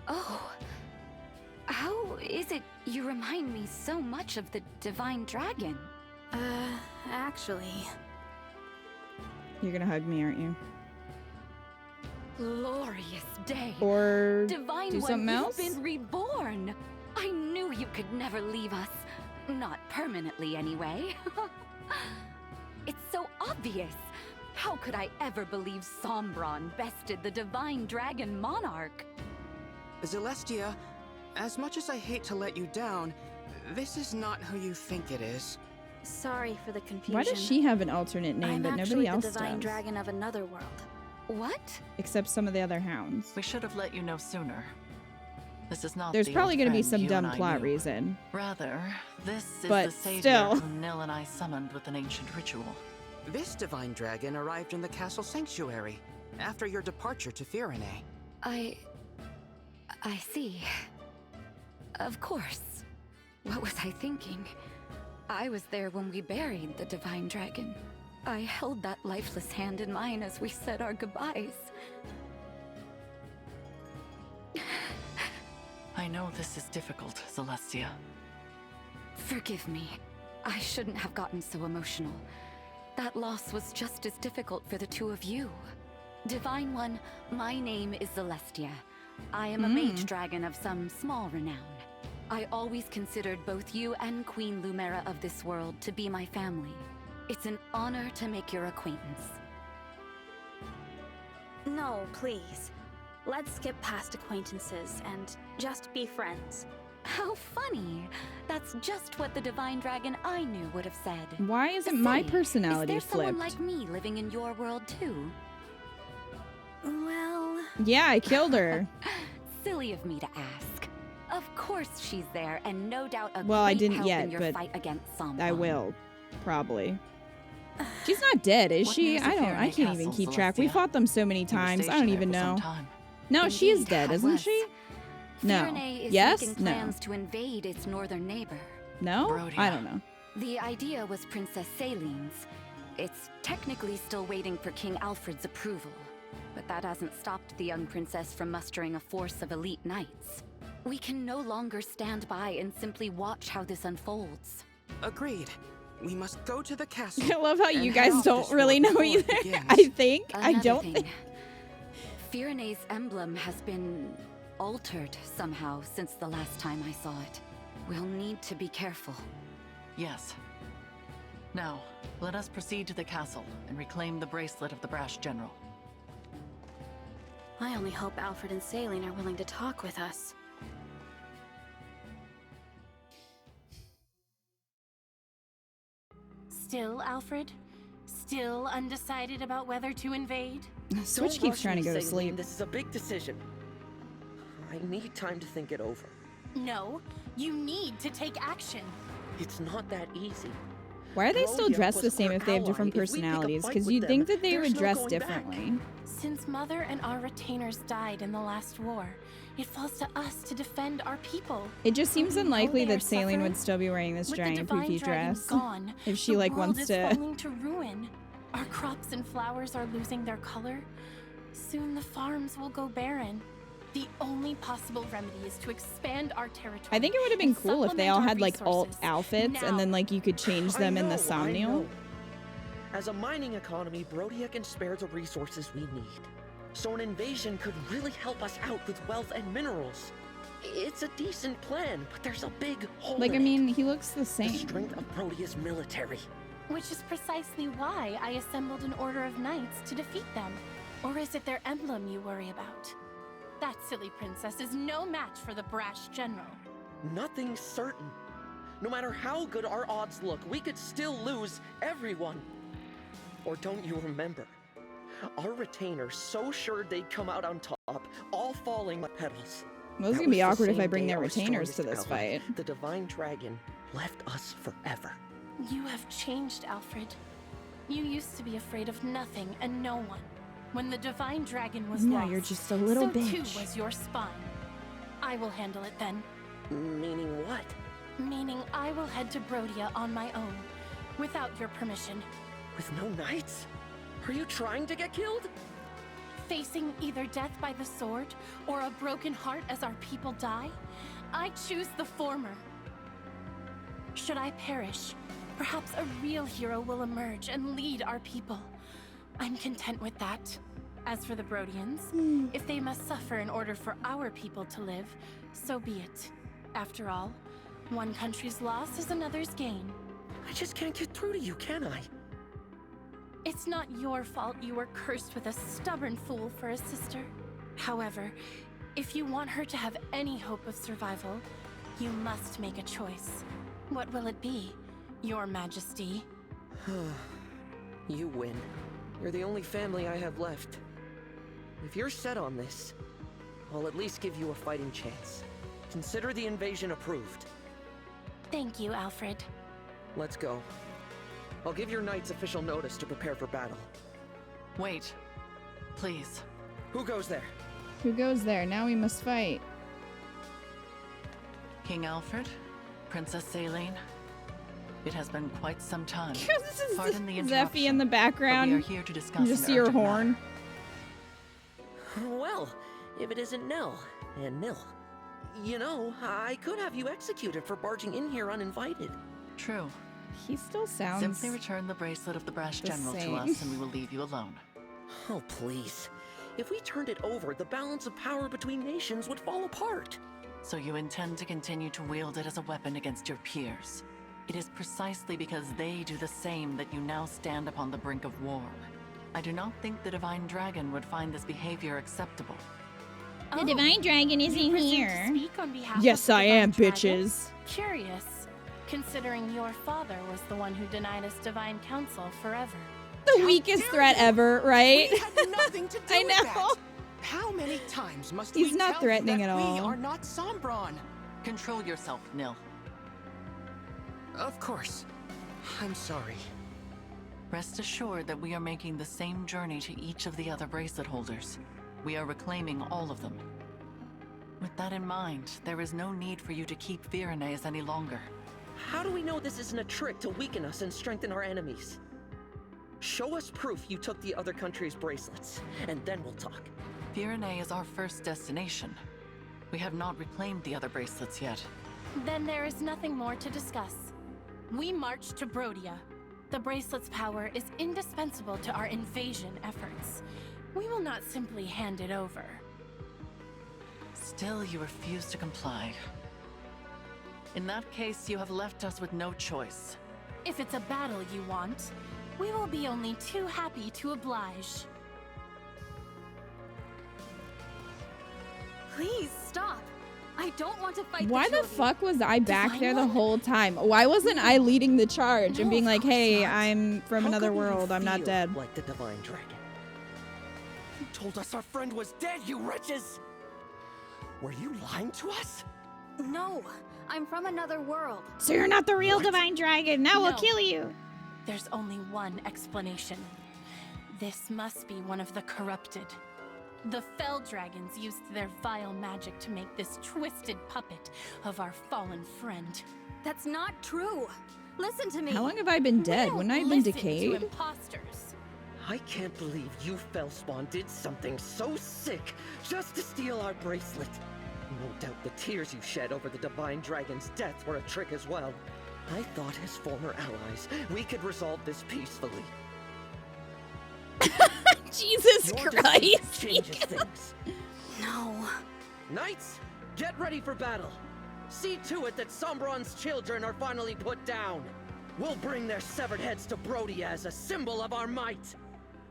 Oh, how is it you remind me so much of the Divine Dragon? Actually... You're gonna hug me, aren't you? Glorious day. Or Divine do One, something else? you've been reborn. I knew you could never leave us. Not permanently, anyway. It's so obvious. How could I ever believe Sombron bested the Divine Dragon Monarch? Celestia, as much as I hate to let you down, this is not who you think it is. Sorry for the confusion. Why does she have an alternate name but nobody else I'm actually the Divine does? Dragon of another world. What? Except some of the other hounds. We should have let you know sooner. This is not There's the probably old going to be friend some you dumb and I plot knew. reason. Rather, this is But the savior still. whom Nil and I summoned with an ancient ritual. This Divine Dragon arrived in the castle sanctuary after your departure to Firene. I see. Of course. What was I thinking? I was there when we buried the Divine Dragon. I held that lifeless hand in mine as we said our goodbyes. I know this is difficult, Celestia. Forgive me. I shouldn't have gotten so emotional. That loss was just as difficult for the two of you. Divine One, my name is Celestia. I am a mage dragon of some small renown. I always considered both you and Queen Lumera of this world to be my family. It's an honor to make your acquaintance. No, please. Let's skip past acquaintances and just be friends. How funny! That's just what the Divine Dragon I knew would have said. Why isn't my Say, personality is there someone flipped? like me living in your world too? Well... Yeah, I killed her. Silly of me to ask. Of course she's there, and no doubt a Well, I great didn't help yet, in your but fight against Sombron. I will. Probably. She's not dead, is What she? news of I Firene can't even Castle, keep track. We Celestia? fought them so many You were times. I stationed don't there even for some know. time. No, she is Indeed, dead, I isn't was. she? No. Firene is Yes? making No. plans to invade its northern neighbor. No? Brodia. I don't know. The idea was Princess Salene's. It's technically still waiting for King Alfred's approval, but that hasn't stopped the young princess from mustering a force of elite knights. We can no longer stand by and simply watch how this unfolds. Agreed. We must go to the castle. I love how and you head guys off don't this really road know before it either. begins. I think. I Another don't thing. think. Firene's emblem has been altered somehow since the last time I saw it. We'll need to be careful. Yes. Now, let us proceed to the castle and reclaim the bracelet of the brash general. I only hope Alfred and Salene are willing to talk with us. Still, Alfred? Still undecided about whether to invade? Switch Don't keeps rush trying to me, go to Salene. sleep. This is a big decision. I need time to think it over. No, you need to take action. It's not that easy. Why are they still Brodia dressed the was same our if they have ally. different If we pick a personalities? fight Because with you'd them, think that they there's would no dress going back. differently. Since Mother and our retainers died in the last war, it falls to us to defend our people. It just seems Don't you know unlikely they are that Salene suffering? would still be wearing this With giant the Divine poofy Dragon dress. gone, If she the like world wants is to. falling to ruin. Our crops and flowers are losing their color. Soon the farms will go barren. The only possible remedy is to expand our territory. I think it would have been and cool if they supplement all our had like alt resources. outfits and Now. then like you could change them in the I Somnial. know. As a mining economy, Brodia can spare the resources we need. So an invasion could really help us out with wealth and minerals. It's a decent plan, but there's a big hole Like, I in mean, he looks the it. same. The strength of Brodia's military. Which is precisely why I assembled an order of knights to defeat them. Or is it their emblem you worry about? That silly princess is no match for the brash general. Nothing's certain. No matter how good our odds look, we could still lose everyone. Or don't you remember? Our retainers so sure they'd come out on top, all falling like petals. Well, it's That gonna be was the awkward if I same bring day their our retainers to strongest this ally, fight. The Divine Dragon left us forever. You have changed, Alfred. You used to be afraid of nothing and no one. When the Divine Dragon was No, lost, you're just a little so bitch. too was your spine. I will handle it then. Meaning what? Meaning I will head to Brodia on my own, without your permission. With no knights? Are you trying to get killed? Facing either death by the sword, or a broken heart as our people die, I choose the former. Should I perish, perhaps a real hero will emerge and lead our people. I'm content with that. As for the Brodians, if they must suffer in order for our people to live, so be it. After all, one country's loss is another's gain. I just can't get through to you, can I? It's not your fault you were cursed with a stubborn fool for a sister. However, if you want her to have any hope of survival, you must make a choice. What will it be, Your Majesty? You win. You're the only family I have left. If you're set on this, I'll at least give you a fighting chance. Consider the invasion approved. Thank you, Alfred. Let's go. I'll give your knights official notice to prepare for battle. Wait. Please. Who goes there? Who goes there? Now we must fight. King Alfred? Princess Saline? It has been quite some time. This is Pardon the interruption. Zeffy in the background. We are here to discuss You just an see her urgent horn. matter. Well, if it isn't Nil, and Nil. You know, I could have you executed for barging in here uninvited. True. He still sounds Simply return the bracelet of the Brash the General same. to us and we will leave you alone. Oh, please. If we turned it over, the balance of power between nations would fall apart. So you intend to continue to wield it as a weapon against your peers. It is precisely because they do the same that you now stand upon the brink of war. I do not think the Divine Dragon would find this behavior acceptable. The Divine Dragon isn't you presume to here. speak on behalf Yes, of the I Divine am, Dragon? bitches. Curious, considering your father was the one who denied us Divine Counsel forever. The weakest threat ever, right? We had nothing to do I with know. that. How many times must He's we not tell threatening you that at all. we are not Sombron? Control yourself, Nil. Of course. I'm sorry. Rest assured that we are making the same journey to each of the other bracelet holders. We are reclaiming all of them. With that in mind, there is no need for you to keep Virenes any longer. How do we know this isn't a trick to weaken us and strengthen our enemies? Show us proof you took the other country's bracelets, and then we'll talk. Virenes is our first destination. We have not reclaimed the other bracelets yet. Then there is nothing more to discuss. We march to Brodia. The bracelet's power is indispensable to our invasion efforts. We will not simply hand it over. Still, you refuse to comply. In that case, you have left us with no choice. If it's a battle you want, we will be only too happy to oblige. Please stop. I don't want to fight. Why the two of you. fuck was I back Divine there the One? whole time? Why wasn't I leading the charge and No, being of like, course hey, not. I'm from How another come you world, I'm not feel dead. like the Divine Dragon? You told us our friend was dead, you wretches! Were you lying to us? No, I'm from another world. So you're not the real What? Divine Dragon, now we'll No. kill you. There's only one explanation. This must be one of the corrupted. The Fell Dragons used their vile magic to make this twisted puppet of our fallen friend. That's not true. Listen to me. How long have I been dead? We Wouldn't I have don't been listen to decayed? imposters. I can't believe you Fellspawn did something so sick just to steal our bracelet. No doubt the tears you shed over the Divine Dragon's death were a trick as well. I thought as former allies, we could resolve this peacefully. Jesus Your Christ. defeat changes things. No. Knights, get ready for battle. See to it that Sombron's children are finally put down. We'll bring their severed heads to Brodia as a symbol of our might.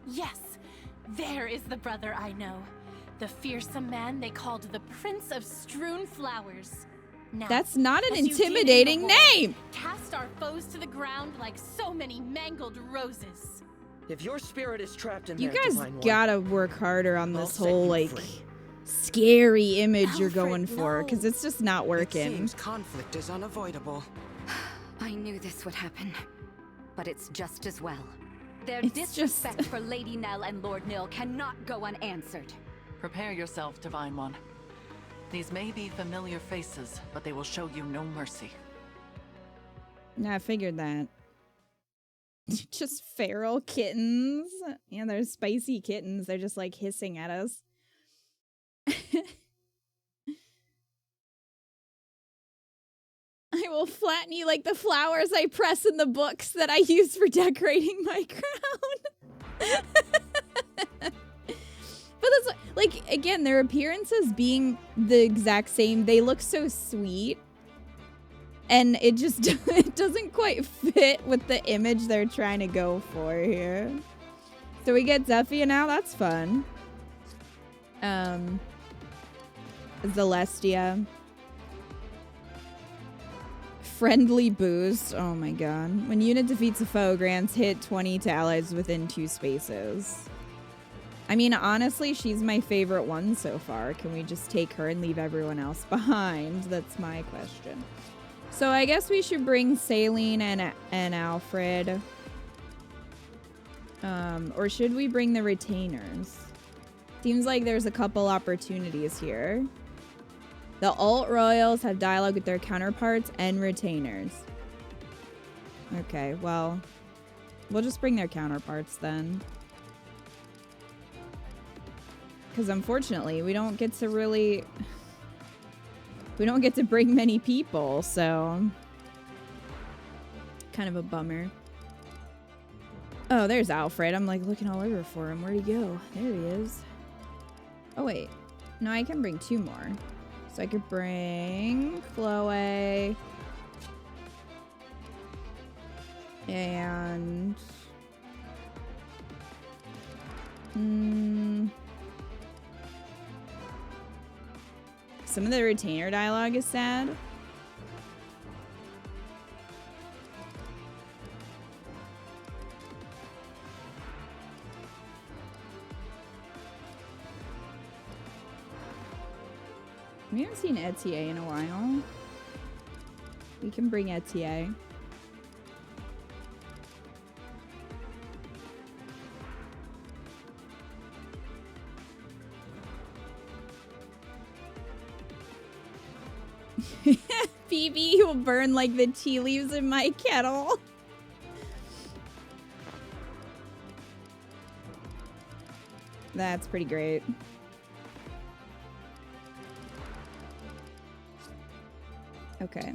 Yes, there is the brother I know. The fearsome man they called the Prince of Strewn Flowers. Now, That's not an as you did in the intimidating war, name. Cast our foes to the ground like so many mangled roses. If your spirit is trapped in You there, guys Divine One, gotta work harder on I'll this set whole, you like, free. scary image you're Alfred, going for, no. because it's just not It working. seems conflict is unavoidable. I knew this would happen. But it's just as well. Their It's just- disrespect for Lady Nell and Lord Nil cannot go unanswered. Prepare yourself, Divine One. These may be familiar faces, but they will show you no mercy. Yeah, I figured that. Just feral kittens. Yeah, they're spicy kittens. They're just like hissing at us. I will flatten you like the flowers I press in the books that I use for decorating my crown. But that's like, again, their appearances being the exact same, they look so sweet. And it just it doesn't quite fit with the image they're trying to go for here. So we get Zephyr now, that's fun. Celestia. Friendly boost. Oh my god. When unit defeats a foe, grants hit 20 to allies within 2 spaces. I mean, honestly, she's my favorite one so far. Can we just take her and leave everyone else behind? That's my question. So I guess we should bring Saline and Alfred. Or should we bring the retainers? Seems like there's a couple opportunities here. The alt royals have dialogue with their counterparts and retainers. Okay, well, we'll just bring their counterparts then. Because unfortunately, we don't get to really... We don't get to bring many people, so... Kind of a bummer. Oh, there's Alfred. I'm like looking all over for him. Where'd he go? There he is. Oh, wait. No, I can bring 2 more. So I could bring Chloe. And... Some of the retainer dialogue is sad. We haven't seen Etier in a while. We can bring Etier. Phoebe will burn like the tea leaves in my kettle. That's pretty great. Okay.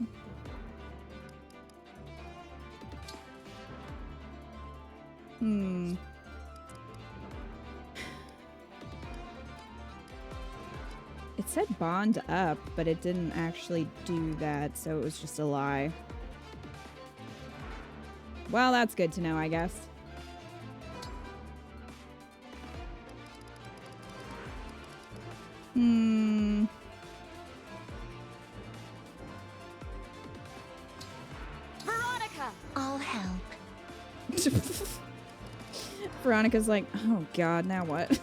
It said bond up, but it didn't actually do that, so it was just a lie. Well, that's good to know, I guess. Veronica! I'll help. Veronica's like, oh god, now what?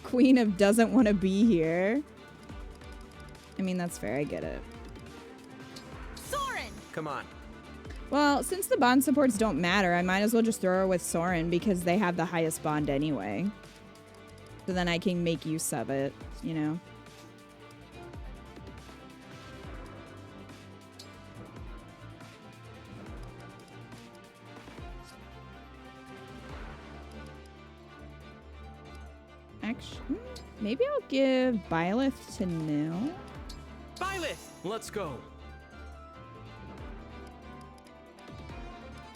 Queen of doesn't want to be here. I mean, that's fair, I get it. Soren! Come on. Well, since the bond supports don't matter, I might as well just throw her with Soren because they have the highest bond anyway. So then I can make use of it, you know? Actually, maybe I'll give Byleth to Nil. Byleth! Let's go.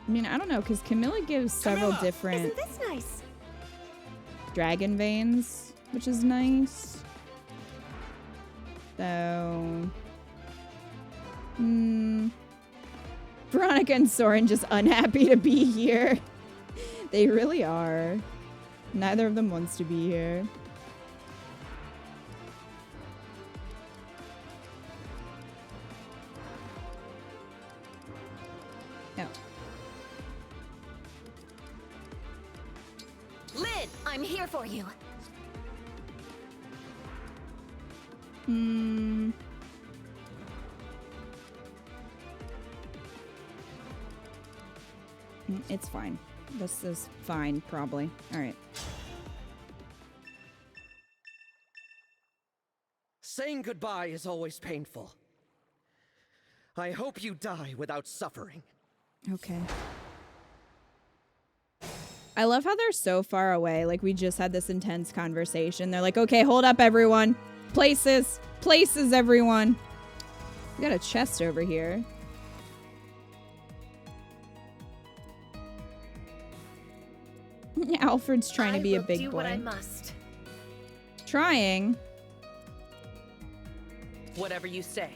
I mean, I don't know, because Camilla gives several different... Isn't this nice? Dragon veins, which is nice. So... Veronica and Soren just unhappy to be here. They really are. Neither of them wants to be here. No. Lid, I'm here for you. It's fine. This is fine, probably. All right. Saying goodbye is always painful. I hope you die without suffering. Okay. I love how they're so far away. Like, we just had this intense conversation. They're like, okay, hold up, everyone. Places. Places, everyone. We got a chest over here. Alfred's trying to be a big boy. I will do what I must. Trying. Whatever you say.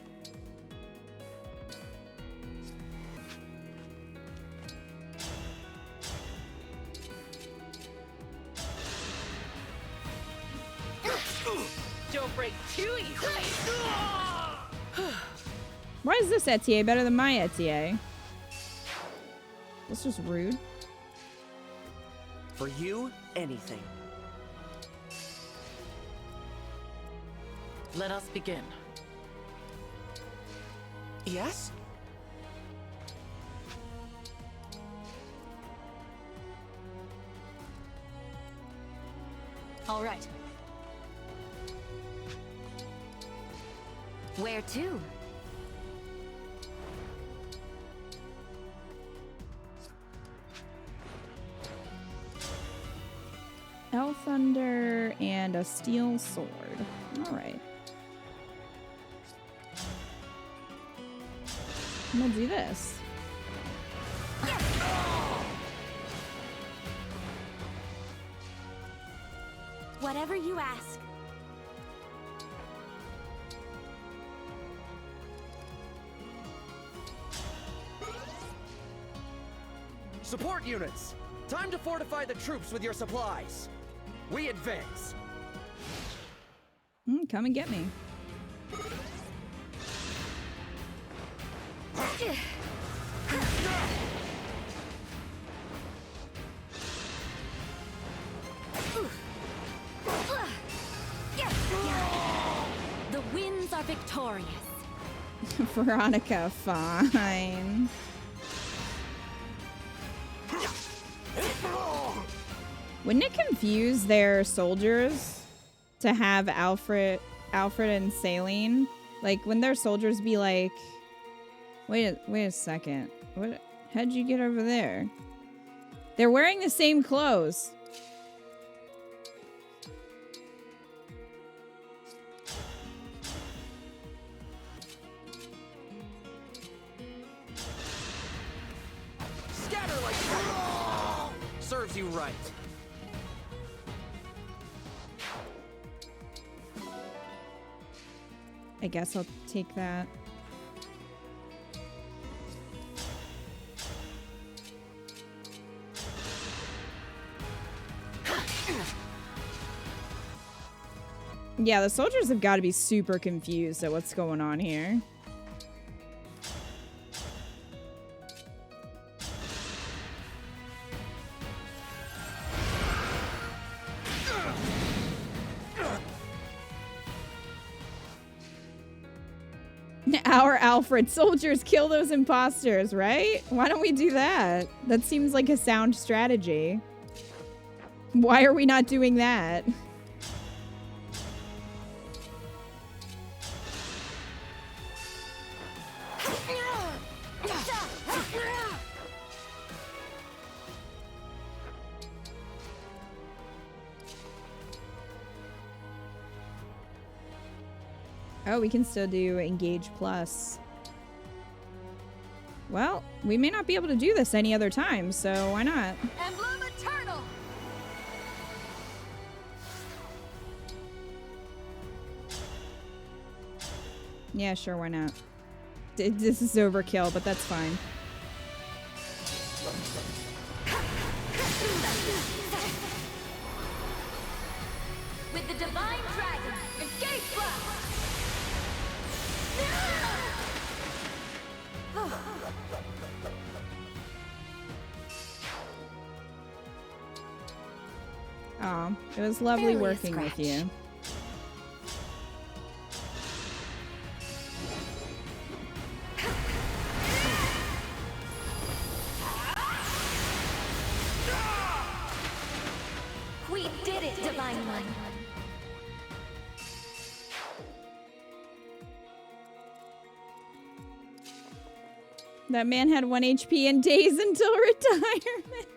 Don't break too easily. Why is this Etier better than my Etier? That's just rude. For you, anything. Let us begin. Yes? All right. Where to? Elf Thunder and a steel sword. All right. I'm gonna do this. Whatever you ask. Support units! Time to fortify the troops with your supplies. We advance. Come and get me. The winds are victorious. Veronica, fine. Wouldn't it confuse their soldiers to have Alfred and Saline? Like, wouldn't their soldiers be like, wait a second. How'd you get over there? They're wearing the same clothes. Scatter like serves you right. I guess I'll take that. Yeah, the soldiers have got to be super confused at what's going on here. Our Alfred soldiers kill those imposters, right? Why don't we do that? That seems like a sound strategy. Why are we not doing that? Oh, we can still do Engage Plus. Well, we may not be able to do this any other time, so why not? Emblem Eternal. Yeah, sure, why not? This is overkill, but that's fine. With the Divine Dragon, engage blast! Oh, it was lovely Barely a working with scratch. you. We did it, Divine One. That man had 1 HP and days until retirement.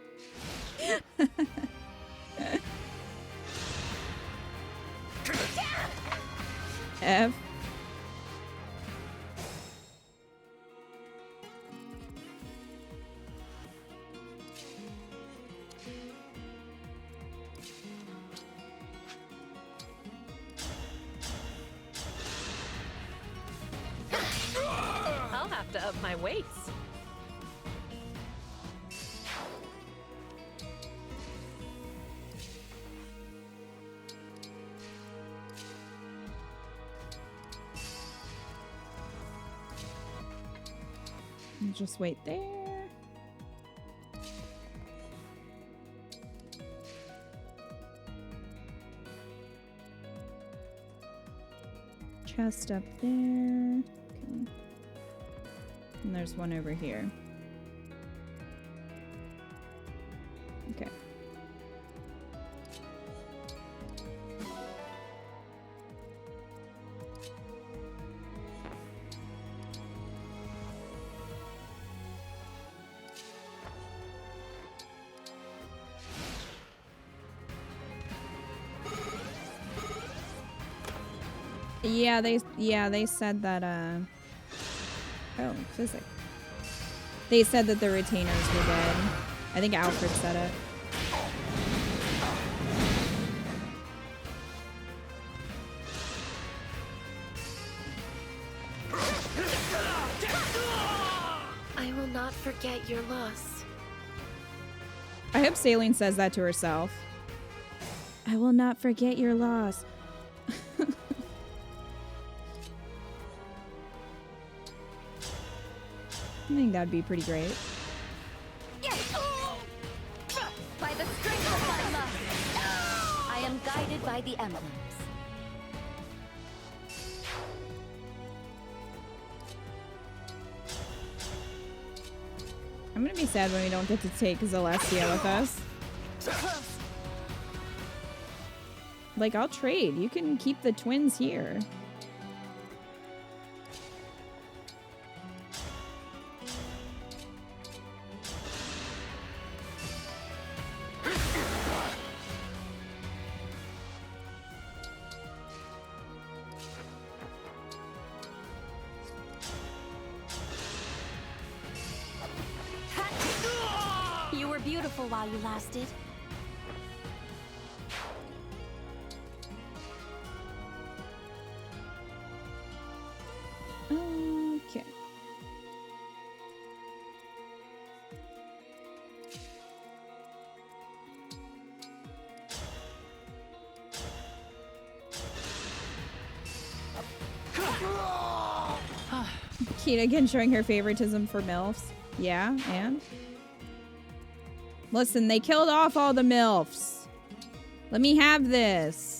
F. I'll have to up my weights. Just wait there. Chest up there. Okay. And there's one over here. Okay. Yeah, they said that oh, physics. They said that the retainers were dead. I think Alfred said it. I will not forget your loss. I hope Saline says that to herself. I will not forget your loss. I think that'd be pretty great. By the strength of my love, I am guided by the emblems. I'm gonna be sad when we don't get to take Celestia with us. Like, I'll trade. You can keep the twins here. While you lasted. Okay. Keena again showing her favoritism for MILFs. Yeah, and? Listen, they killed off all the MILFs. Let me have this.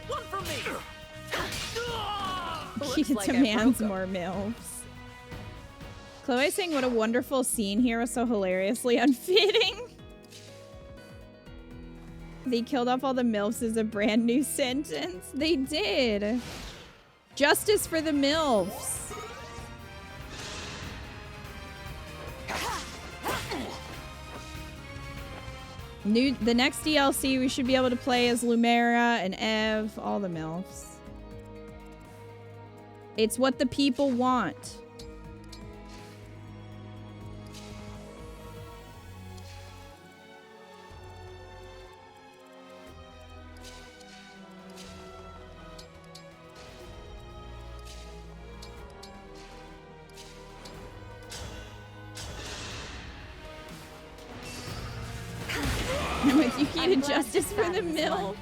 One from me. He Like demands more MILFs. Chloe saying what a wonderful scene here was so hilariously unfitting. They killed off all the MILFs is a brand new sentence. They did. Justice for the MILFs. The next DLC we should be able to play as Lumera and Ev, all the MILFs. It's what the people want. I'm with you, Keita. Justice for the MILFs.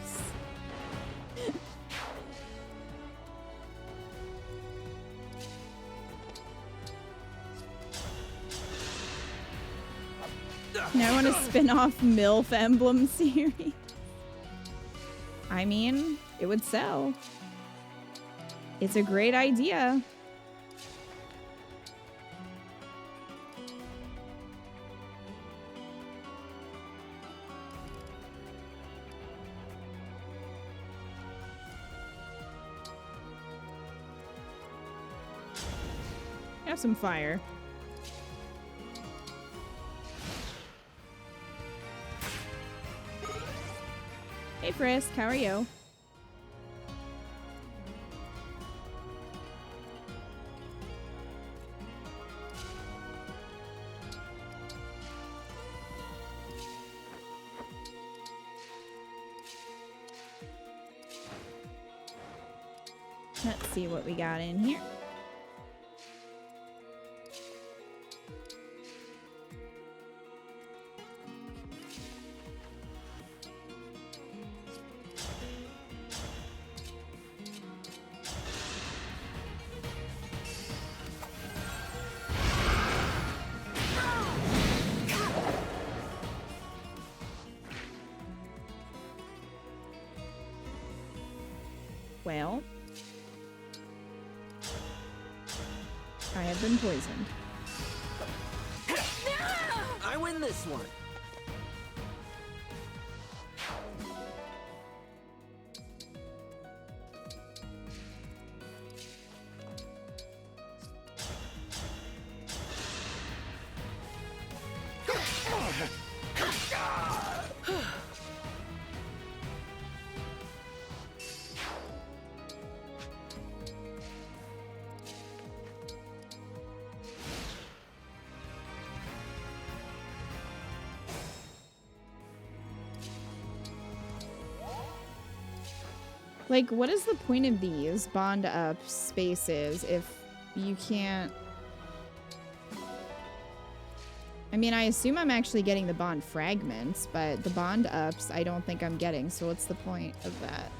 Now I want to spin off MILF Emblem series. I mean, it would sell. It's a great idea. Have some fire. Hey Frisk, how are you? Let's see what we got in here. Well, I have been poisoned. I win this one. Like, what is the point of these bond up spaces if you can't... I mean, I assume I'm actually getting the bond fragments, but the bond ups I don't think I'm getting, so what's the point of that?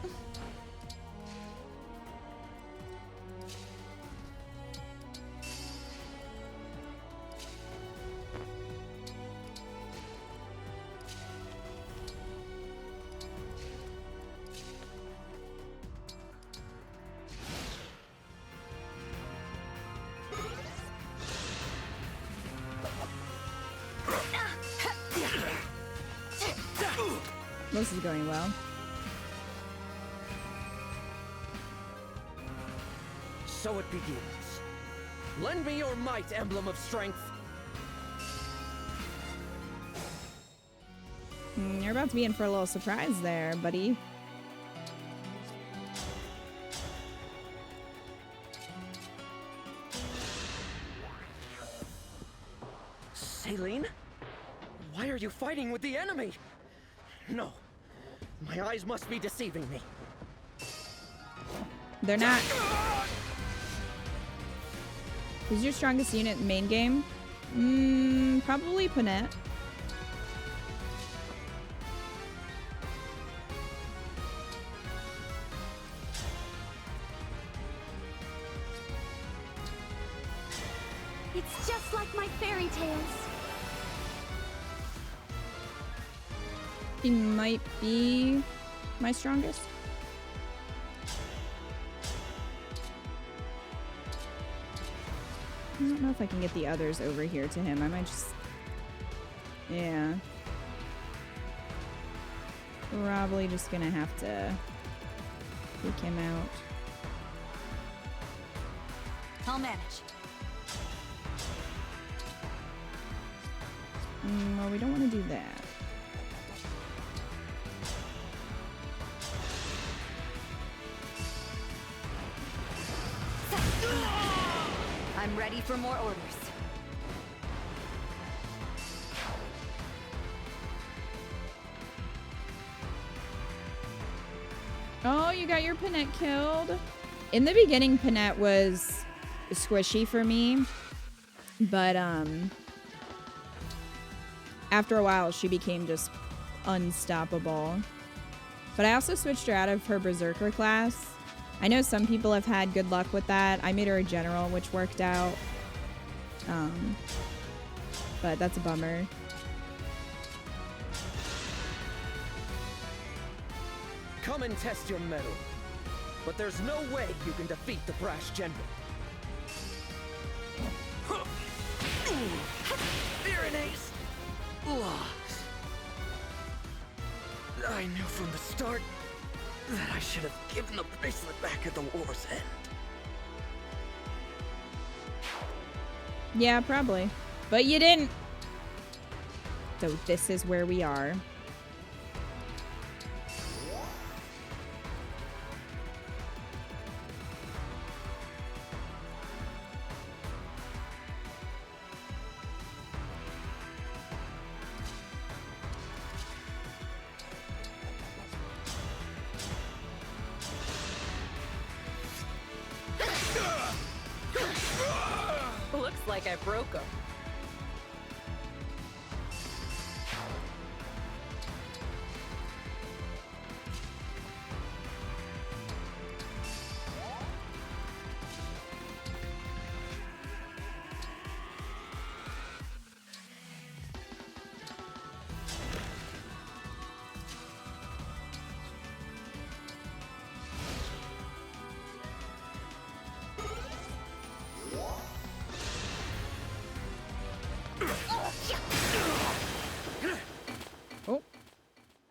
This is going well. So it begins. Lend me your might, Emblem of Strength. You're about to be in for a little surprise there, buddy. Celine? Why are you fighting with the enemy? No. My eyes must be deceiving me. They're not. Who's your strongest unit in the main game? Probably Panette. It's just like my fairy tales. He might be my strongest. I don't know if I can get the others over here to him. I might just... Yeah. Probably just gonna have to take him out. I'll manage. Well, we don't want to do that. I'm ready for more orders. Oh, you got your Panette killed. In the beginning, Panette was squishy for me, but after a while, she became just unstoppable. But I also switched her out of her Berserker class. I know some people have had good luck with that. I made her a general, which worked out. But that's a bummer. Come and test your mettle. But there's no way you can defeat the brash general. Pyrenees lost. I knew from the start that I should have given the bracelet back at the war's end. Yeah, probably. But you didn't. So this is where we are. Looks like I broke him.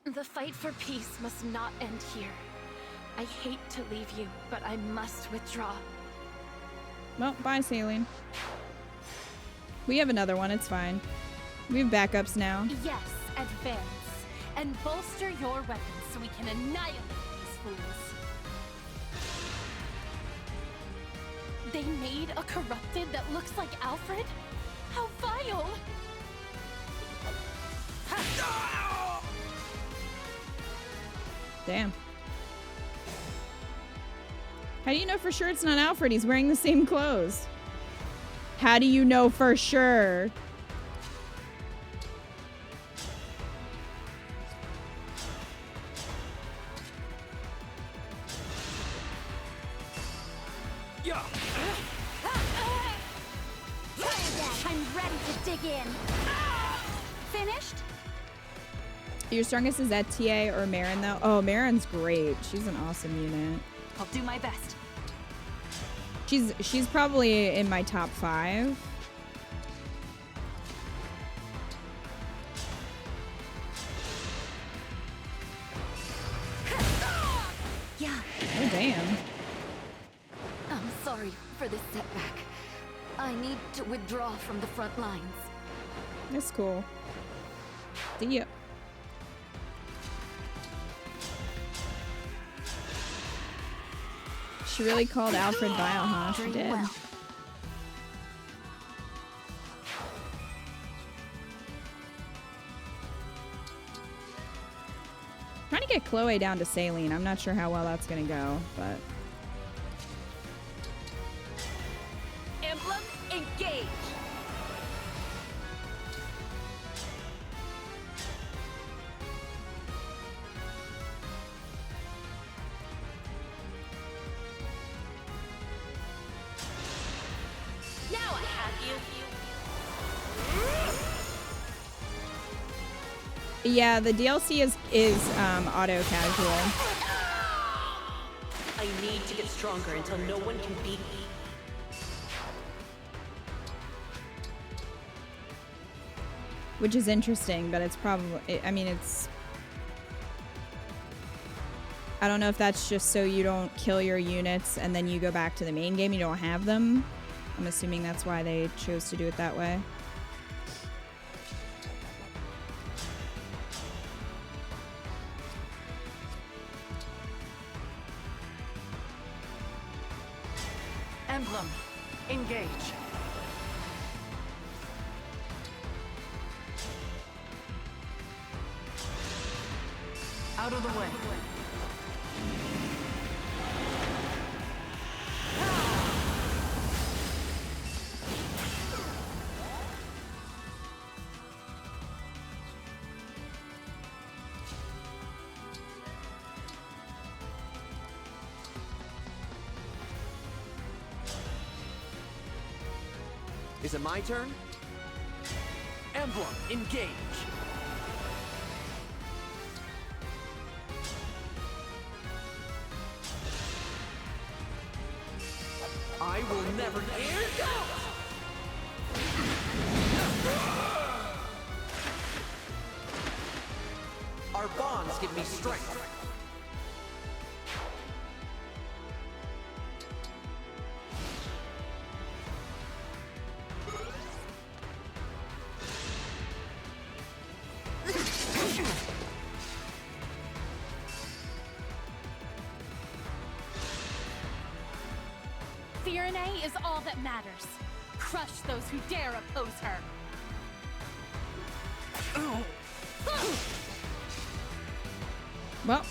The fight for peace must not end here. I hate to leave you, but I must withdraw. Well, bye, Saline. We have another one, it's fine. We have backups now. Yes, advance. And bolster your weapons so we can annihilate these fools. They made a corrupted that looks like Alfred? How vile! Damn. How do you know for sure it's not Alfred? He's wearing the same clothes. How do you know for sure? Yeah. I'm ready to dig in. Finished? Your strongest is Etier or Marin, though? Oh, Marin's great. She's an awesome unit. I'll do my best. She's probably in my top 5. Yeah. Oh, damn. I'm sorry for this setback. I need to withdraw from the front lines. That's cool. See ya. She really called Alfred vile, huh? She did. Well. Trying to get Chloe down to Saline. I'm not sure how well that's gonna go, but Emblem, engage. Now I have you. yeah, the DLC is auto casual. I need to get stronger until no one can beat me. Which is interesting, but it's probably, I mean, it's, I don't know if that's just so you don't kill your units and then you go back to the main game, you don't have them. I'm assuming that's why they chose to do it that way. Emblem, engage. Out of the way. Is it my turn? Emblem, engage. I will never here goes! Our bonds give me strength. Firenze is all that matters. Crush those who dare oppose her. Well.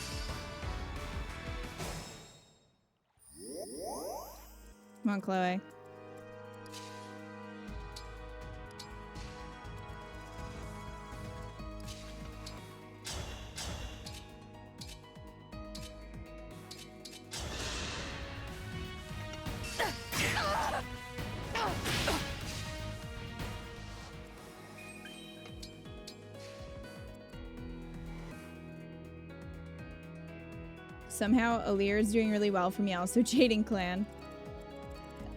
Come on, Chloe. Somehow, Alear's doing really well for me. Also, Jading Clan.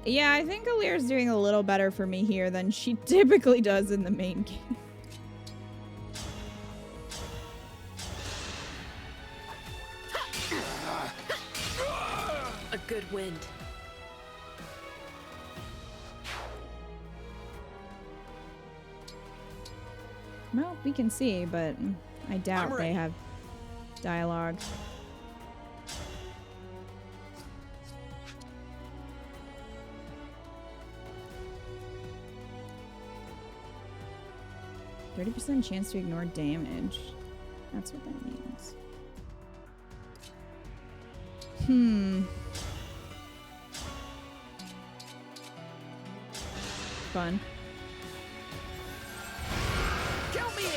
Yeah, I think Alear's doing a little better for me here than she typically does in the main game. A good wind. Well, we can see, but I doubt they have dialogue. %30 chance to ignore damage. That's what that means. Fun. Count me in!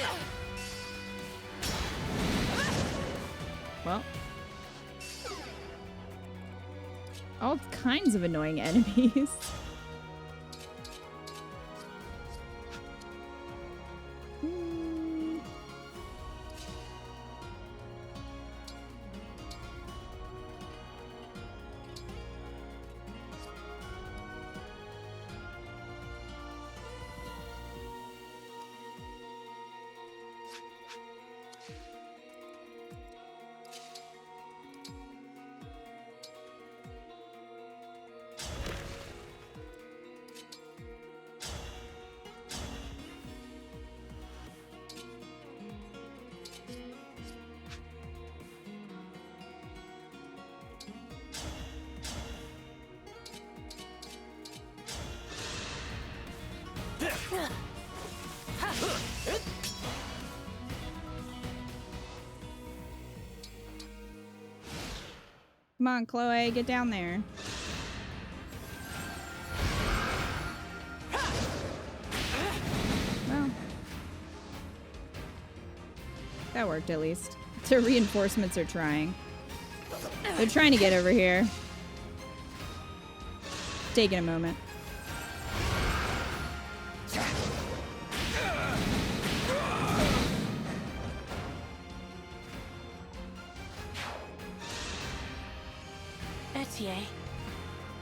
Well. All kinds of annoying enemies. Come on, Chloe, get down there. Well, that worked at least. The reinforcements are trying. They're trying to get over here. It's taking a moment.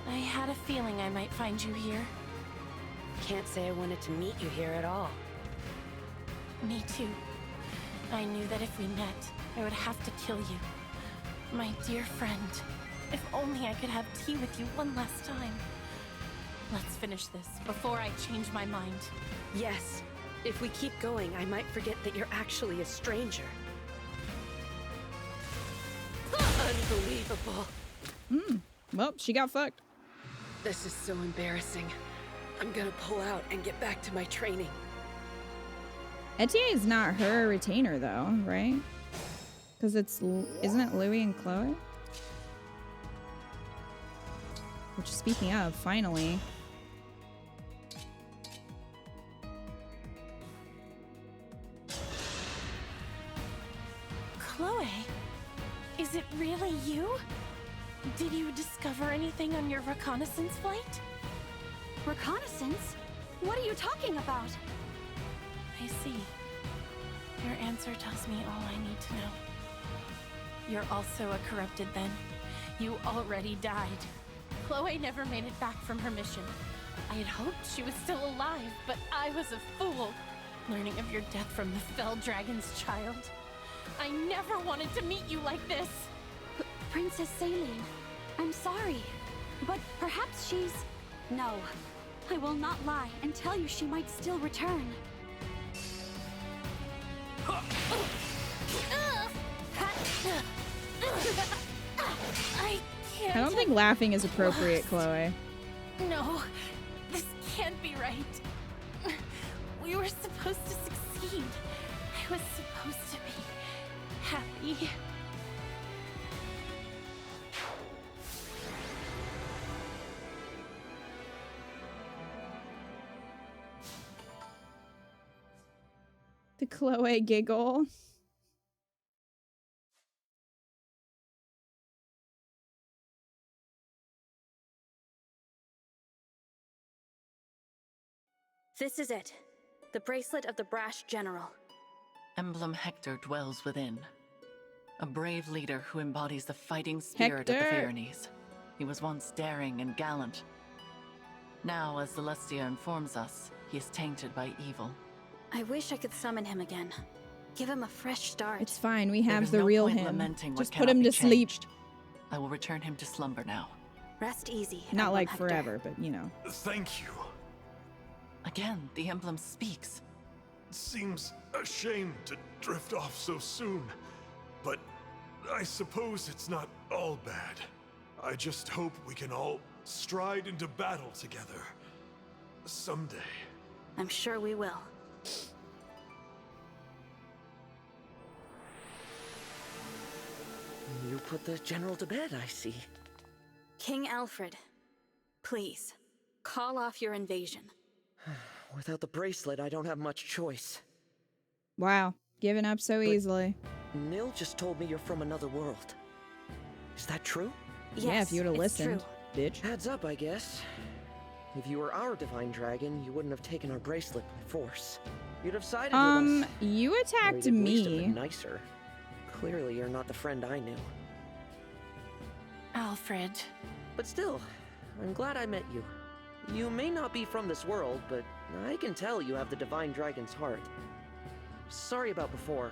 I had a feeling I might find you here. Can't say I wanted to meet you here at all. Me too. I knew that if we met, I would have to kill you. My dear friend, if only I could have tea with you one last time. Let's finish this before I change my mind. Yes. If we keep going, I might forget that you're actually a stranger. Unbelievable. Well, she got fucked. This is so embarrassing. I'm gonna pull out and get back to my training. Etienne is not her retainer, though, right? Because isn't it Louis and Chloe? Which, speaking of, finally. Chloe? Is it really you? Did you discover anything on your reconnaissance flight? Reconnaissance? What are you talking about? I see. Your answer tells me all I need to know. You're also a corrupted then. You already died. Chloe never made it back from her mission. I had hoped she was still alive, but I was a fool, learning of your death from the Fell Dragon's child. I never wanted to meet you like this! Princess Saline, I'm sorry, but perhaps she's... No, I will not lie and tell you she might still return. I can't... I don't think laughing is appropriate, Chloe. No, this can't be right. We were supposed to succeed. I was supposed to be happy. The Chloe giggle. This is it. The bracelet of the brash general. Emblem Hector dwells within. A brave leader who embodies the fighting spirit of the Hector. Pyrenees. He was once daring and gallant. Now, as Celestia informs us, he is tainted by evil. I wish I could summon him again. Give him a fresh start. It's fine, we There have is the no real point him. lamenting what Just put cannot him be to sleep. changed. I will return him to slumber now. Rest easy. Not Emblem like Hector. forever, but you know. Thank you. Again, the emblem speaks. It seems a shame to drift off so soon, but I suppose it's not all bad. I just hope we can all stride into battle together. Someday. I'm sure we will. You put the general to bed, I see. King Alfred, please, call off your invasion. Without the bracelet, I don't have much choice. Wow, giving up so easily. Nil just told me you're from another world. Is that true? Yeah, if you would have listened, bitch. Heads up, I guess. If you were our divine dragon, you wouldn't have taken our bracelet by force. You'd have sided with us. You Or attacked you'd at least have me. been nicer. Clearly, you're not the friend I knew. Alfred. But still, I'm glad I met you. You may not be from this world, but I can tell you have the divine dragon's heart. Sorry about before.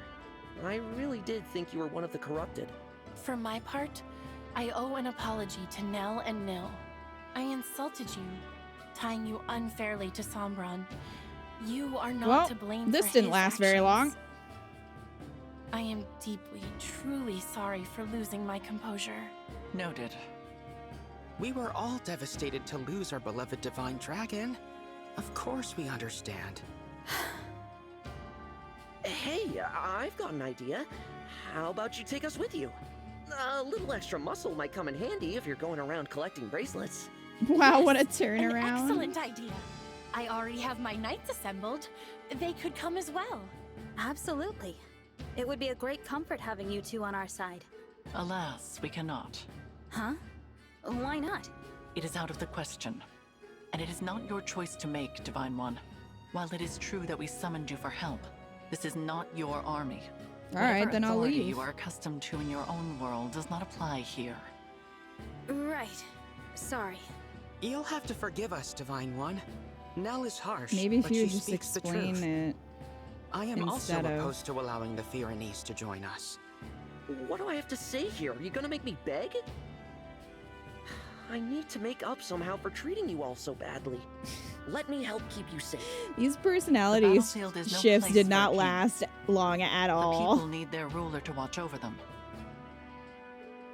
I really did think you were one of the corrupted. For my part, I owe an apology to Nell and Nil. I insulted you, tying you unfairly to Sombron. You are not Well, to blame this for didn't his last very long. actions. I am deeply, truly sorry for losing my composure. Noted. We were all devastated to lose our beloved divine dragon. Of course we understand. Hey, I've got an idea. How about you take us with you? A little extra muscle might come in handy if you're going around collecting bracelets. Wow, what a An turnaround. excellent idea. I already have my knights assembled. They could come as well. Absolutely. It would be a great comfort having you two on our side. Alas, we cannot. Huh? Why not? It is out of the question. And it is not your choice to make, Divine One. While it is true that we summoned you for help, this is not your army. Alright, then I'll authority leave. you are accustomed to in your own world does not apply here. Right. Sorry. You'll have to forgive us, Divine One. Nell is harsh, Maybe if but you she would just speaks the explain truth. it. I am also instead of- opposed to allowing the Pyrenees to join us. What do I have to say here? Are you gonna make me beg? I need to make up somehow for treating you all so badly. Let me help keep you safe. These personality battlefield is no shifts place did for not a king. last long at The all. people need their ruler to watch over them.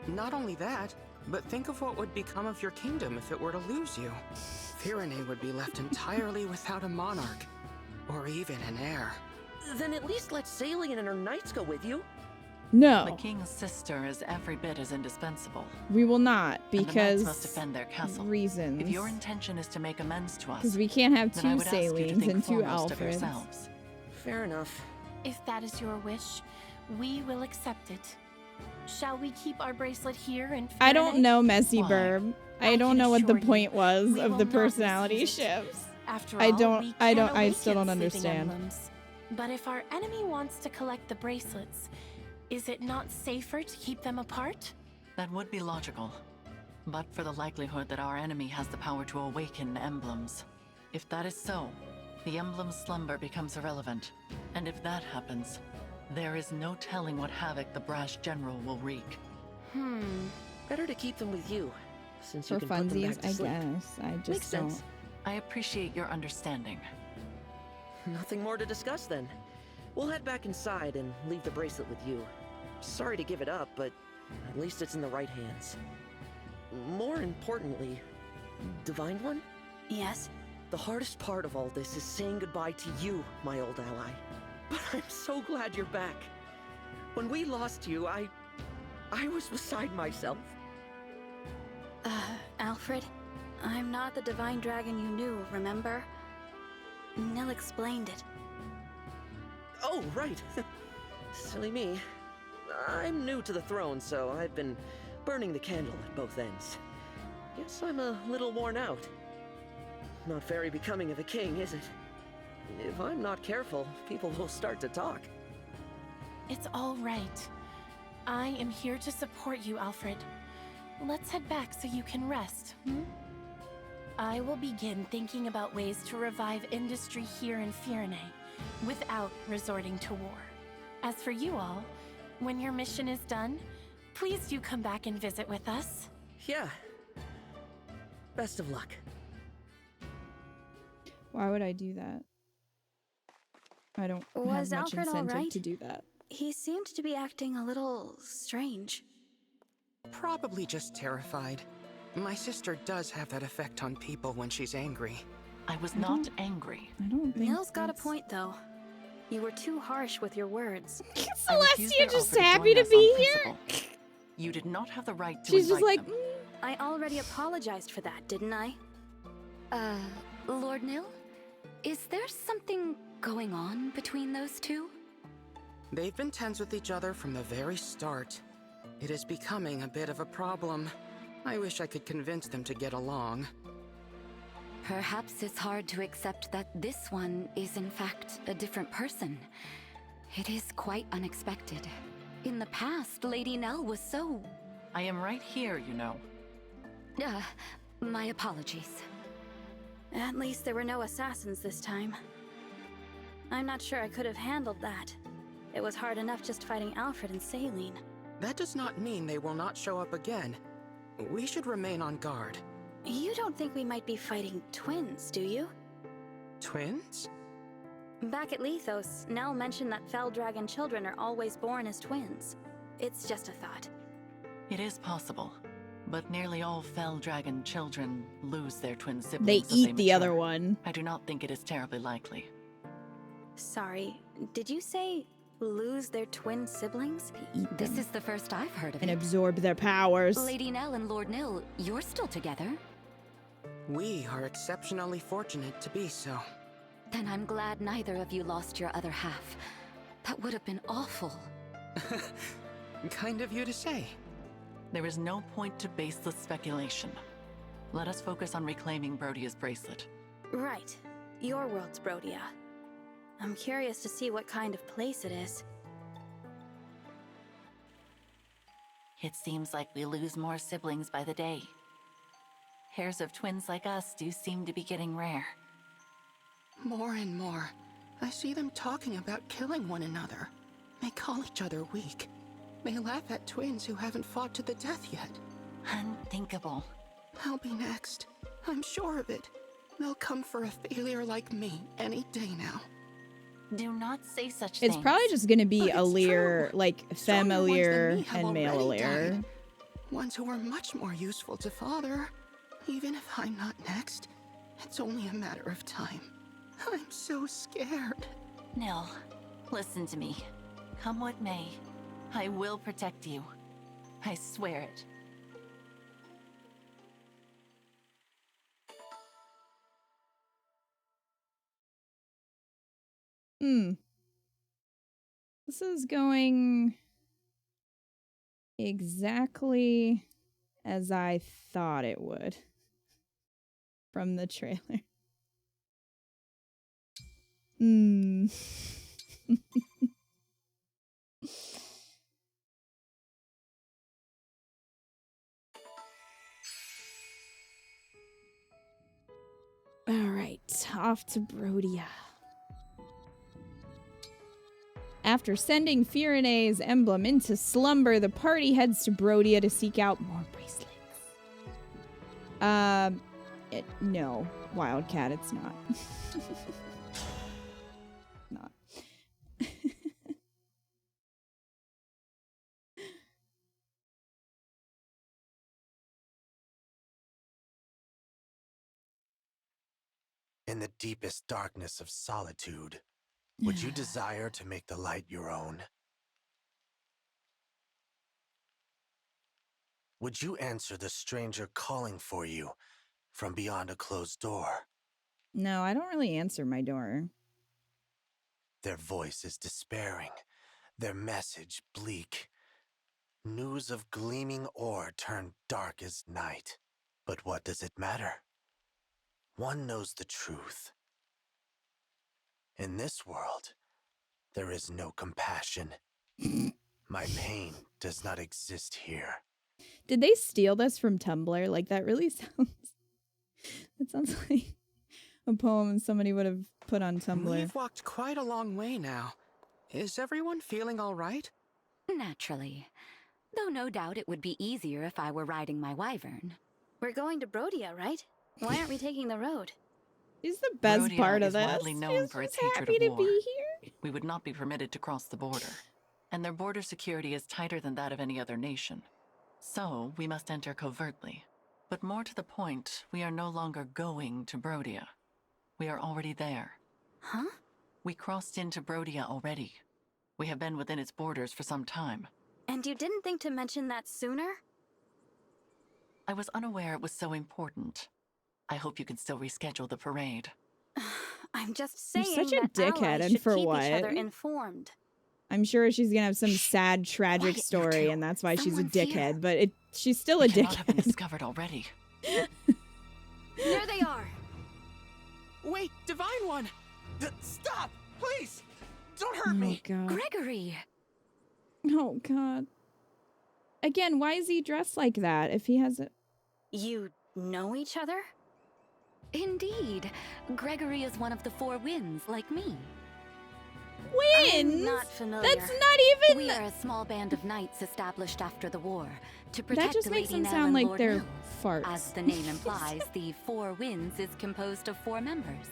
Not only that, but think of what would become of your kingdom if it were to lose you. Pyrenee would be left entirely without a monarch, or even an heir. Then at least let Salian and her knights go with you. No, The king's sister is every bit as indispensable. we will not And the knights because must defend their castle. reasons. If your intention is to make amends to us, Because we can't have then I two would ask you to Salines think and two foremost of Alfreds. yourselves. Fair enough. If that is your wish, we will accept it. Shall we keep our bracelet here and I don't Pyrenee? know, Messy Why? Burb. I I don't can know what the assure you, point was we of will the not personality misuse it. shifts. After I all, don't- we I can don't- I still awaken don't sleeping understand. emblems. But if our enemy wants to collect the bracelets, is it not safer to keep them apart? That would be logical. but for the likelihood that our enemy has the power to awaken emblems. If that is so, the emblem's slumber becomes irrelevant. And if that happens, there is no telling what havoc the brash general will wreak. Better to keep them with you, since For you can put them funsies, back to I sleep. guess. I just Makes don't. sense. I appreciate your understanding. Nothing more to discuss then. We'll head back inside and leave the bracelet with you. Sorry to give it up, but at least it's in the right hands. More importantly, Divine One? Yes? The hardest part of all this is saying goodbye to you, my old ally. But I'm so glad you're back. When we lost you, I was beside myself. Alfred, I'm not the divine dragon you knew, remember? Nil explained it. Oh, right. Silly me. I'm new to the throne, so I've been burning the candle at both ends. Guess I'm a little worn out. Not very becoming of a king, is it? If I'm not careful, people will start to talk. It's all right. I am here to support you, Alfred. Let's head back so you can rest, I will begin thinking about ways to revive industry here in Firene without resorting to war. As for you all, when your mission is done, please do come back and visit with us. Yeah. Best of luck. Why would I do that? I don't have Was much Alfred all incentive right? to do that. He seemed to be acting a little strange. Probably just terrified. My sister does have that effect on people when she's angry. I was not angry. I don't think Nil's got a point, though. You were too harsh with your words. Celestia just happy to be here. You did not have the right to She's just invite like, them. I already apologized for that, didn't I? Lord Nil? Is there something going on between those two? They've been tense with each other from the very start. It is becoming a bit of a problem. I wish I could convince them to get along. Perhaps it's hard to accept that this one is in fact a different person. It is quite unexpected. In the past, Lady Nell was so... I am right here, you know. My apologies. At least there were no assassins this time. I'm not sure I could have handled that. It was hard enough just fighting Alfred and Saline. That does not mean they will not show up again. We should remain on guard. You don't think we might be fighting twins, do you? Twins? Back at Lethos, Nell mentioned that fell dragon children are always born as twins. It's just a thought. It is possible, but nearly all fell dragon children lose their twin they siblings as eat the mature. other one. I do not think it is terribly likely. Sorry, did you say lose their twin siblings? Eat This them is the first I've heard of and it. absorb their powers. Lady Nell and Lord Nil, you're still together? We are exceptionally fortunate to be so. Then I'm glad neither of you lost your other half. That would have been awful. Kind of you to say. There is no point to baseless speculation. Let us focus on reclaiming Brodia's bracelet. Right. Your world's Brodia. I'm curious to see what kind of place it is. It seems like we lose more siblings by the day. Pairs of twins like us do seem to be getting rare. More and more, I see them talking about killing one another. They call each other weak. They laugh at twins who haven't fought to the death yet. Unthinkable. I'll be next. I'm sure of it. They'll come for a failure like me any day now. Do not say such It's things. probably just gonna be But it's Alear, true. like Stronger ones than FAlear me have and male already Alear. died. Ones who are much more useful to Father. Even if I'm not next, it's only a matter of time. I'm so scared. Nil, listen to me. Come what may, I will protect you. I swear it. This is going exactly as I thought it would from the trailer. right, off to Brodia. After sending Firene's emblem into slumber, the party heads to Brodia to seek out more bracelets. No, Wildcat, it's not. Not. In the deepest darkness of solitude, would you desire to make the light your own? Would you answer the stranger calling for you from beyond a closed door? No, I don't really answer my door. Their voice is despairing, their message bleak. News of gleaming ore turned dark as night. But what does it matter? One knows the truth. In this world, there is no compassion. My pain does not exist here. Did they steal this from Tumblr? Like, that really sounds... It sounds like a poem somebody would have put on Tumblr. We've walked quite a long way now. Is everyone feeling all right? Naturally. Though no doubt it would be easier if I were riding my wyvern. We're going to Brodia, right? Why aren't we taking the road? Is the best Brodia part of is this. widely known for its hatred Happy of to war. be here. We would not be permitted to cross the border, and their border security is tighter than that of any other nation. So, we must enter covertly. But more to the point, we are no longer going to Brodia. We are already there. Huh? We crossed into Brodia already. We have been within its borders for some time. And you didn't think to mention that sooner? I was unaware it was so important. I hope you can still reschedule the parade. I'm just saying You're such a that dickhead, allies and should for keep what? each other informed. I'm sure she's gonna have some sad, tragic Quiet, story, you two. and that's why she's a Someone's here. dickhead. But she's still a It cannot have been dickhead. discovered already. There they are! Wait, Divine One! Stop! Please! Don't hurt Oh me! god. Gregory! Oh god. Again, why is he dressed like that if he has a... You know each other? Indeed. Gregory is one of the Four Winds, like me. Winds? I'm not familiar. That's not even... We are a small band of knights established after the war to That protect just makes Lady them Nell sound and like Lord they're Mills. farts. As the name implies, the Four Winds is composed of 4 members.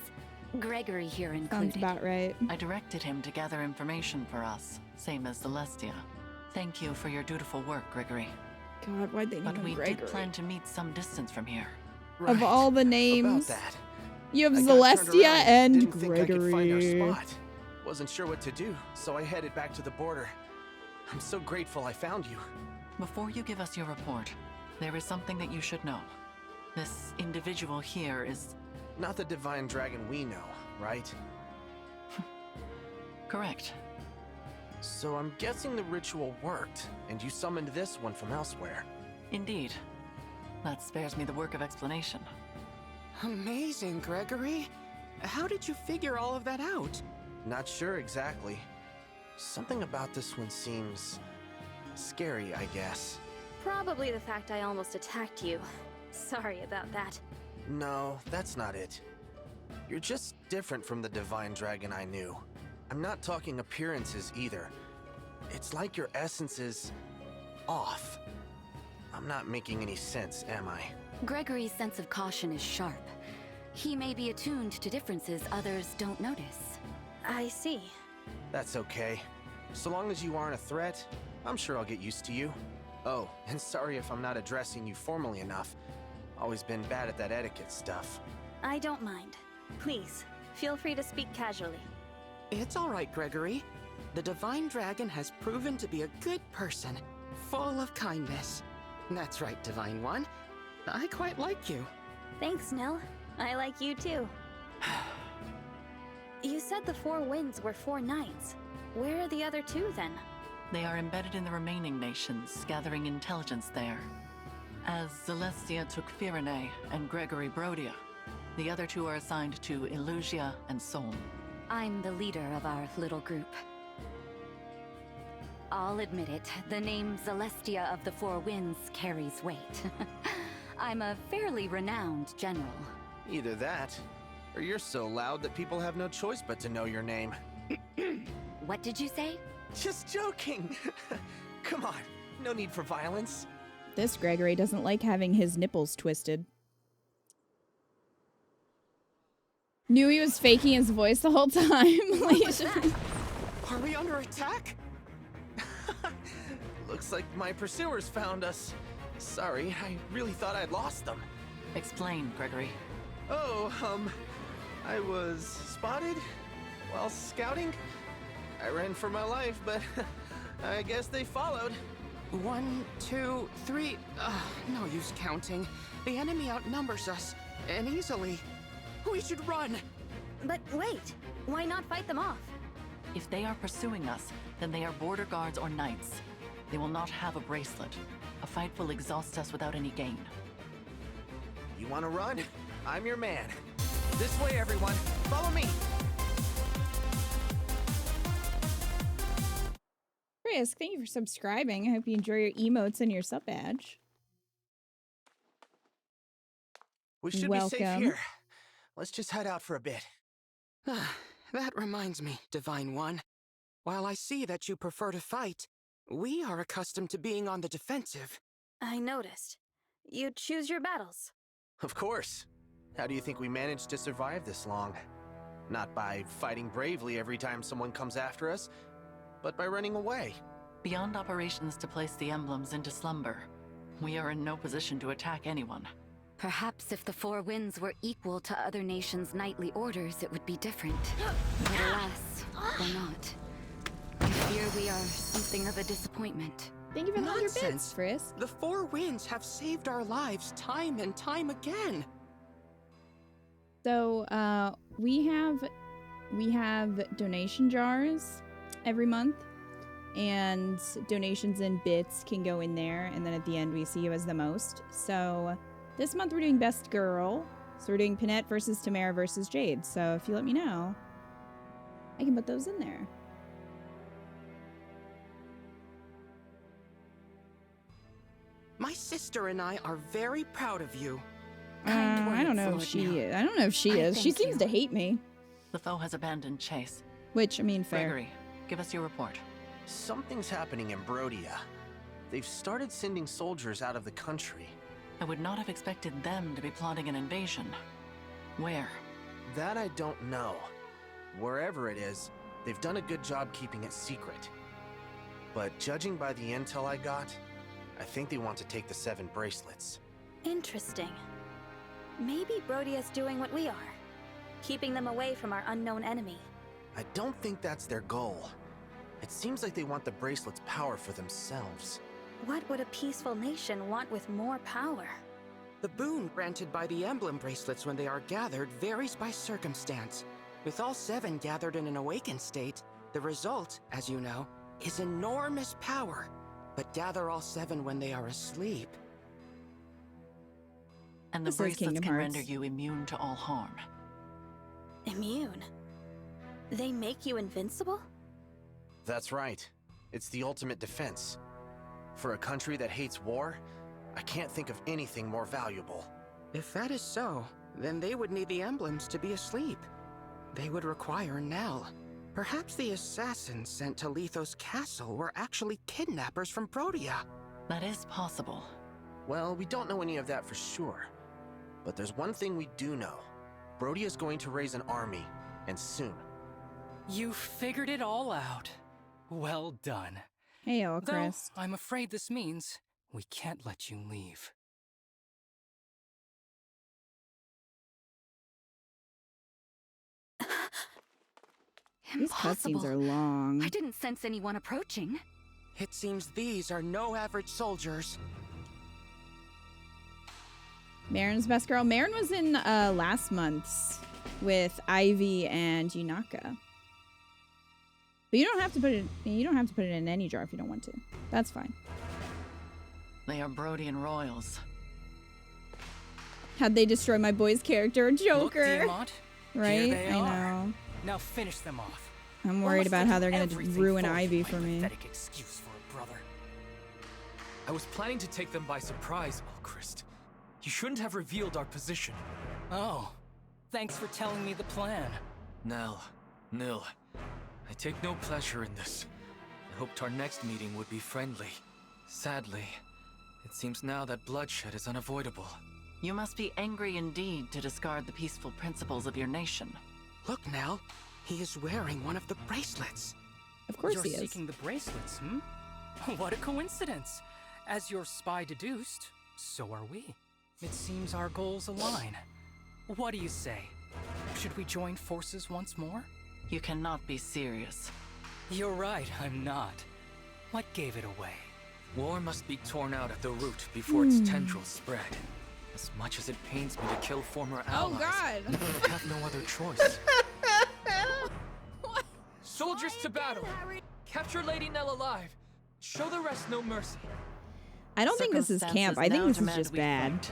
Gregory here Sounds included. about right. I directed him to gather information for us, same as Celestia. Thank you for your dutiful work, Gregory. God, why'd they name But him we Gregory? did plan to meet some distance from here. Of all the names, About that. you have I got turned Celestia around, and didn't think I could find our Gregory. spot. Wasn't sure what to do, so I headed back to the border. I'm so grateful I found you. Before you give us your report, there is something that you should know. This individual here is... Not the divine dragon we know, right? Correct. So I'm guessing the ritual worked, and you summoned this one from elsewhere. Indeed. That spares me the work of explanation. Amazing, Gregory. How did you figure all of that out? Not sure exactly. Something about this one seems... scary, I guess. Probably the fact I almost attacked you. Sorry about that. No, that's not it. You're just different from the divine dragon I knew. I'm not talking appearances either. It's like your essence is... off. I'm not making any sense, am I? Gregory's sense of caution is sharp. He may be attuned to differences others don't notice. I see. That's okay. So long as you aren't a threat, I'm sure I'll get used to you. Oh, and sorry if I'm not addressing you formally enough. Always been bad at that etiquette stuff. I don't mind. Please, feel free to speak casually. It's all right, Gregory. The Divine Dragon has proven to be a good person, full of kindness. That's right, Divine One. I quite like you. Thanks, Nell. I like you too. You said the 4 winds were 4 knights. Where are the other 2 then? They are embedded in the remaining nations, gathering intelligence there. As Celestia took Firene and Gregory Brodia, the other 2 are assigned to Illusia and Sol. I'm the leader of our little group. I'll admit it, the name Celestia of the Four Winds carries weight. I'm a fairly renowned general. Either that, Or you're so loud that people have no choice but to know your name. What did you say? Just joking! Come on, no need for violence. This Gregory doesn't like having his nipples twisted. Knew he was faking his voice the whole time. Are we under attack? Looks like my pursuers found us. Sorry, I really thought I'd lost them. Explain, Gregory. Oh, I was spotted while scouting. I ran for my life, but I guess they followed. 1, 2, 3. No use counting. The enemy outnumbers us, and easily. We should run. But wait, why not fight them off? If they are pursuing us, then they are border guards or knights. They will not have a bracelet. A fight will exhaust us without any gain. You want to run? I'm your man. This way, everyone. Follow me. Chris, thank you for subscribing. I hope you enjoy your emotes and your sub badge. We should be safe here. Let's just head out for a bit. That reminds me, Divine One. While I see that you prefer to fight, we are accustomed to being on the defensive. I noticed. You choose your battles. Of course. How do you think we managed to survive this long? Not by fighting bravely every time someone comes after us, but by running away. Beyond operations to place the emblems into slumber, we are in no position to attack anyone. Perhaps if the Four Winds were equal to other nations' knightly orders, it would be different. But alas, we're not. I fear we are something of a disappointment. Thank you for the 100 bits, Frisk. The Four Winds have saved our lives time and time again. So, we have donation jars every month, and donations in bits can go in there, and then at the end we see who has the most. So this month we're doing Best Girl. So we're doing Panette versus Tamara versus Jade. So if you let me know, I can put those in there. My sister and I are very proud of you. I don't know if she is. I don't know if she is. She seems to hate me. The foe has abandoned chase. Which, I mean, fair. Gregory, give us your report. Something's happening in Brodia. They've started sending soldiers out of the country. I would not have expected them to be plotting an invasion. Where? That I don't know. Wherever it is, they've done a good job keeping it secret. But judging by the intel I got, I think they want to take the 7 bracelets. Interesting. Maybe Brodia's doing what we are, keeping them away from our unknown enemy. I don't think that's their goal. It seems like they want the bracelet's power for themselves. What would a peaceful nation want with more power? The boon granted by the emblem bracelets when they are gathered varies by circumstance. With all 7 gathered in an awakened state, the result, as you know, is enormous power. But gather all 7 when they are asleep. And the bracelets can render you immune to all harm. Immune? They make you invincible? That's right. It's the ultimate defense. For a country that hates war, I can't think of anything more valuable. If that is so, then they would need the emblems to be asleep. They would require Nell. Perhaps the assassins sent to Lethos Castle were actually kidnappers from Brodia. That is possible. Well, we don't know any of that for sure. But there's one thing we do know. Brodia's going to raise an army, and soon. You figured it all out. Well done. Hey, Chris. Though, I'm afraid this means we can't let you leave. These cutscenes are long. I didn't sense anyone approaching. It seems these are no average soldiers. Marin's Best Girl. Marin was in last month's with Ivy and Yunaka. But you don't have to put it. You don't have to put it in any jar if you don't want to. That's fine. They are Brodian royals. How'd they destroy my boy's character, Joker? Look, Diamant, right? Here they I are. know. Now finish them off. I'm worried about how they're gonna ruin Ivy for me. Excuse for a brother. I was planning to take them by surprise, Alchrist. You shouldn't have revealed our position. Oh, Thanks for telling me the plan. Nil. I take no pleasure in this. I hoped our next meeting would be friendly. Sadly, it seems now that bloodshed is unavoidable. You must be angry indeed to discard the peaceful principles of your nation. Look, Nell. He is wearing one of the bracelets. Of course You're he is. seeking the bracelets, hmm? What a coincidence. As your spy deduced, so are we. It seems our goals align. What do you say? Should we join forces once more? You cannot be serious. You're right, I'm not. What gave it away? War must be torn out at the root before its tendrils spread. As much as it pains me to kill former allies, God. I have no other choice. Soldiers to battle! Capture Lady Nell alive! Show the rest no mercy. I don't think this is camp. I think this is just bad.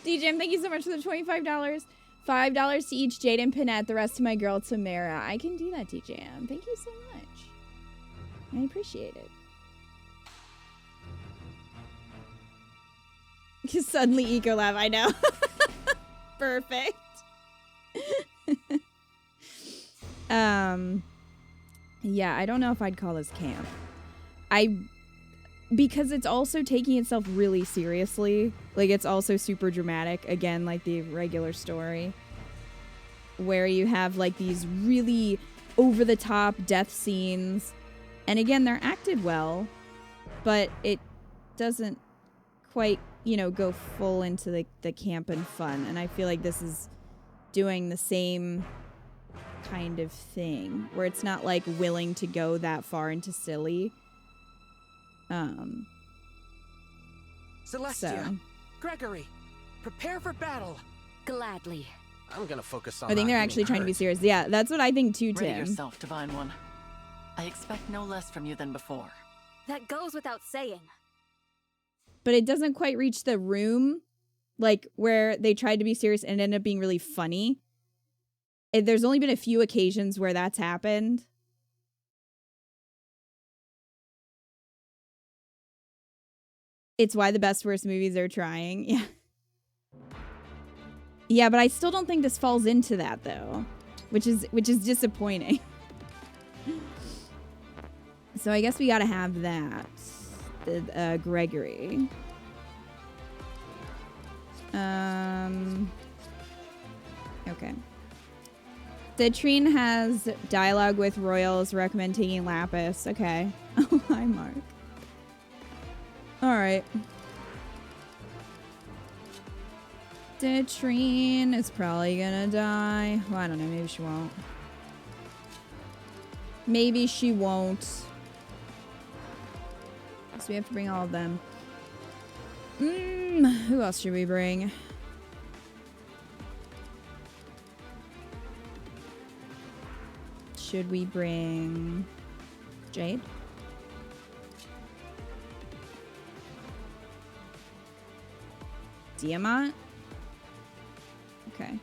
DJM, thank you so much for the $25. $5 to each Jade and Pinette, the rest to my girl Tamara. I can do that, DJM. Thank you so much. I appreciate it. Suddenly eco laugh, I know. Perfect. Yeah, I don't know if I'd call this camp. Because it's also taking itself really seriously. Like, it's also super dramatic, again, like the regular story. Where you have, like, these really over-the-top death scenes. And again, they're acted well, but it doesn't quite, you know, go full into the camp and fun. And I feel like this is doing the same kind of thing, where it's not, like, willing to go that far into silly. Celestia, So. Gregory, prepare for battle. Gladly. I'm gonna focus on. I think they're actually trying to be serious. Yeah, that's what I think too, Ready Tim. yourself, Divine One. I expect no less from you than before. That goes without saying. But it doesn't quite reach the room, like, where they tried to be serious and it ended up being really funny. There's only been a few occasions where that's happened. It's why the best worst movies are trying. Yeah. Yeah, but I still don't think this falls into that though, which is disappointing. So I guess we gotta have that. The Gregory. Okay. Citrine has dialogue with royals, recommend taking Lapis. Okay. Oh, hi, Mark. Alright. Citrine is probably gonna die. Well, I don't know. Maybe she won't. Maybe she won't. So we have to bring all of them. Who else should we bring? Should we bring Jade? Diamant? Okay.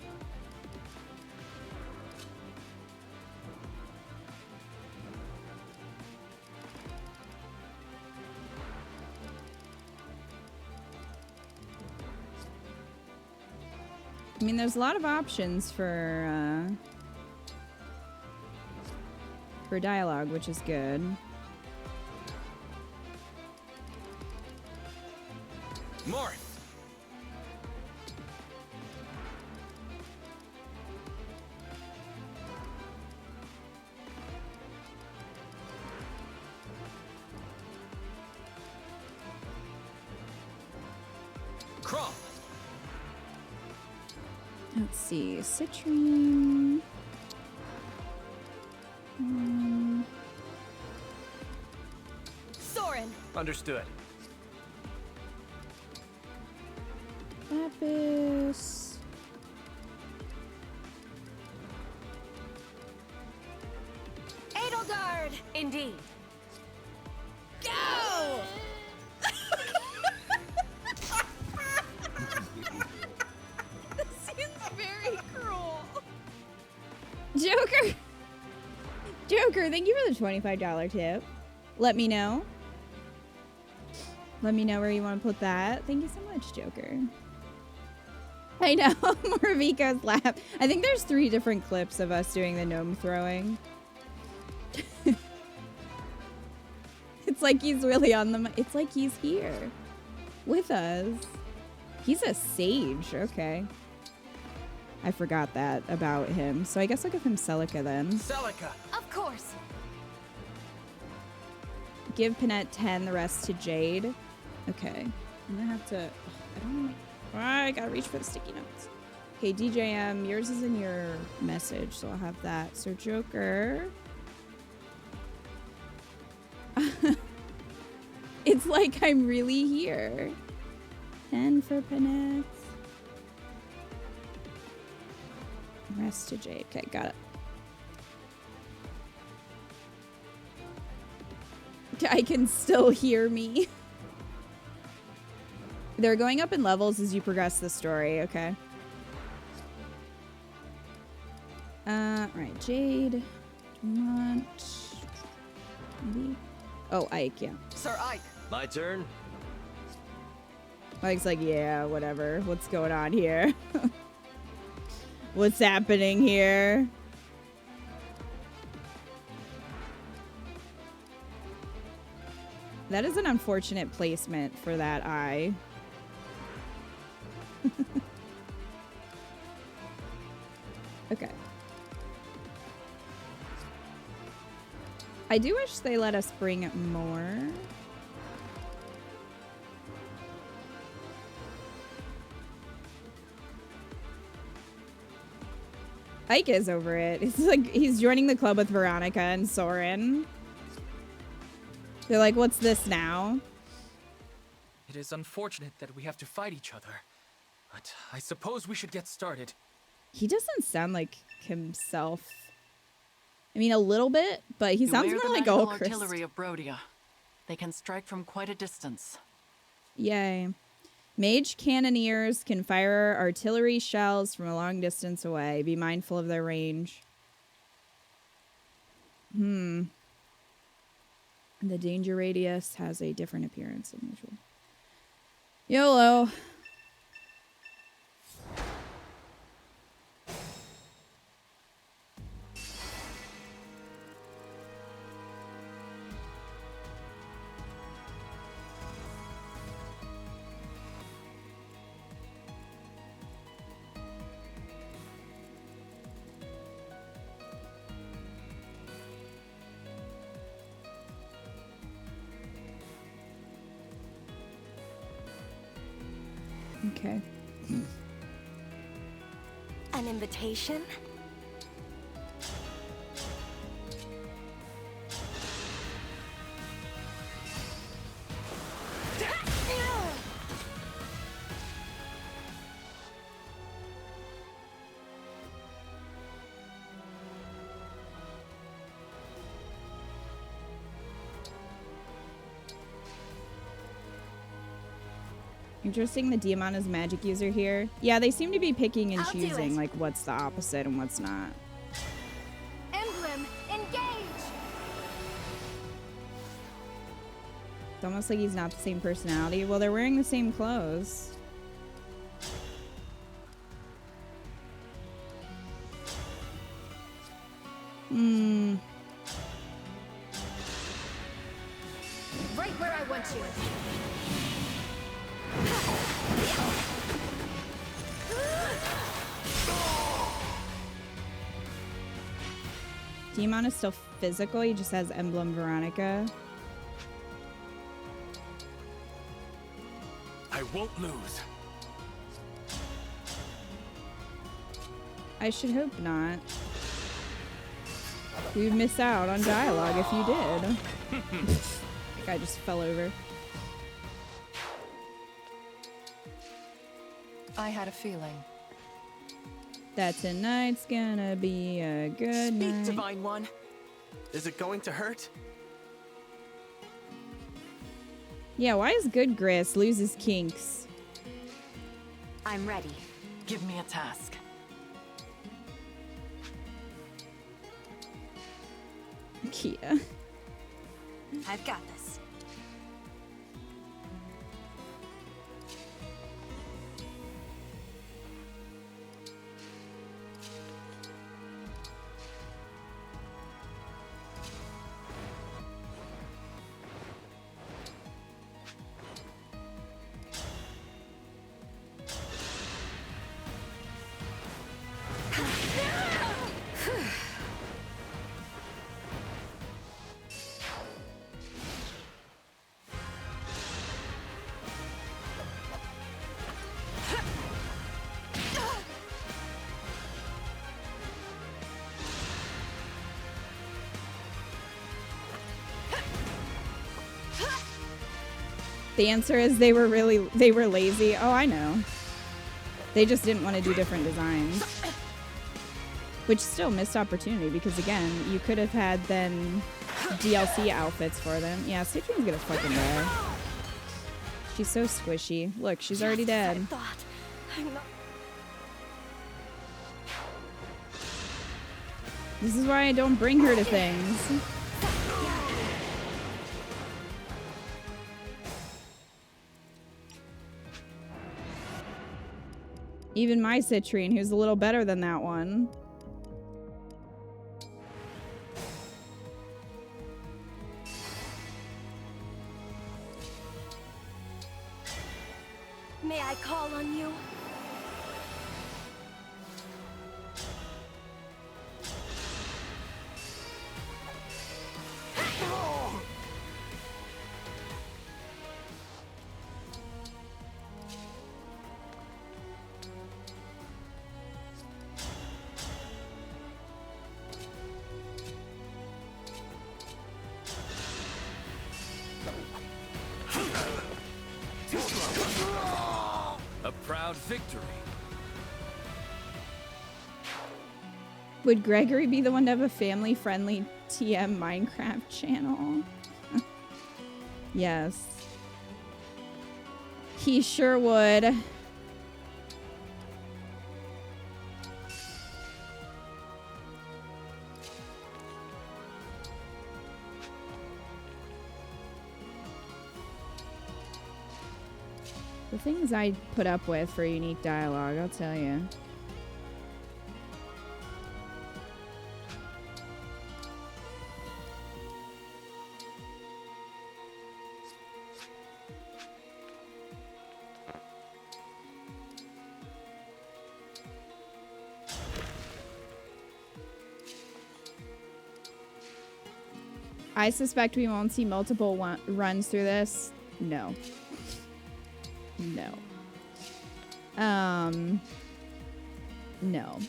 I mean, there's a lot of options for dialogue, which is good. Marth! Crawl! Let's see, Citrine. Soren! Understood. Lapis. Edelgard! Indeed. Go! This seems very cruel. Joker! Joker, thank you for the $25 tip. Let me know. Let me know where you want to put that. Thank you so much, Joker. I know, Morvico's laugh. I think there's 3 different clips of us doing the gnome throwing. It's like he's really on the... It's like he's here with us. He's a sage. Okay. I forgot that about him. So I guess I'll give him Celica then. Celica! Of course! Give Panette 10, the rest to Jade. Okay. I'm gonna have to... I don't know. I gotta reach for the sticky notes. Okay, DJM, yours is in your message, so I'll have that. So Joker... It's like I'm really here. 10 for Panette. Rest to Jade. Okay, got it. I can still hear me. They're going up in levels as you progress the story, okay. Right, Jade. Dumont. Maybe? Oh, Ike, yeah. Sir Ike! My turn. Ike's like, yeah, whatever. What's going on here? What's happening here? That is an unfortunate placement for that eye. Okay. I do wish they let us bring more. Ike is over it. It's like he's joining the club with Veronica and Soren. They're like, what's this now? It is unfortunate that we have to fight each other, but I suppose we should get started. He doesn't sound like himself. I mean, a little bit, but he sounds more like Old Ulchrist. artillery of Brodia. They can strike from quite a distance. Yay. Mage cannoneers can fire artillery shells from a long distance away. Be mindful of their range. The danger radius has a different appearance than usual. YOLO. Okay. An invitation? Interesting, the Diamond is magic user here. Yeah, they seem to be picking and choosing, like, what's the opposite and what's not. Emblem, engage! It's almost like he's not the same personality. Well, they're wearing the same clothes. Right where I want you. Demon is still physical, he just has Emblem Veronica. I won't lose. I should hope not. You'd miss out on dialogue if you did. That guy just fell over. I had a feeling. That tonight's gonna be a good Speak, night. Divine One. Is it going to hurt? Yeah, why is Good Gris lose his kinks? I'm ready. Give me a task. Kia. I've got this. The answer is they were lazy. Oh, I know. They just didn't want to do different designs. Which still missed opportunity because again, you could have had then DLC outfits for them. Yeah, Citrine's gonna fucking die. She's so squishy. Look, she's already dead. This is why I don't bring her to things. Even my Citrine, who's a little better than that one. May I call on you? A proud victory. Would Gregory be the one to have a family-friendly TM Minecraft channel? Yes. He sure would. The things I put up with for unique dialogue, I'll tell you. I suspect we won't see multiple runs through this. No. No. No.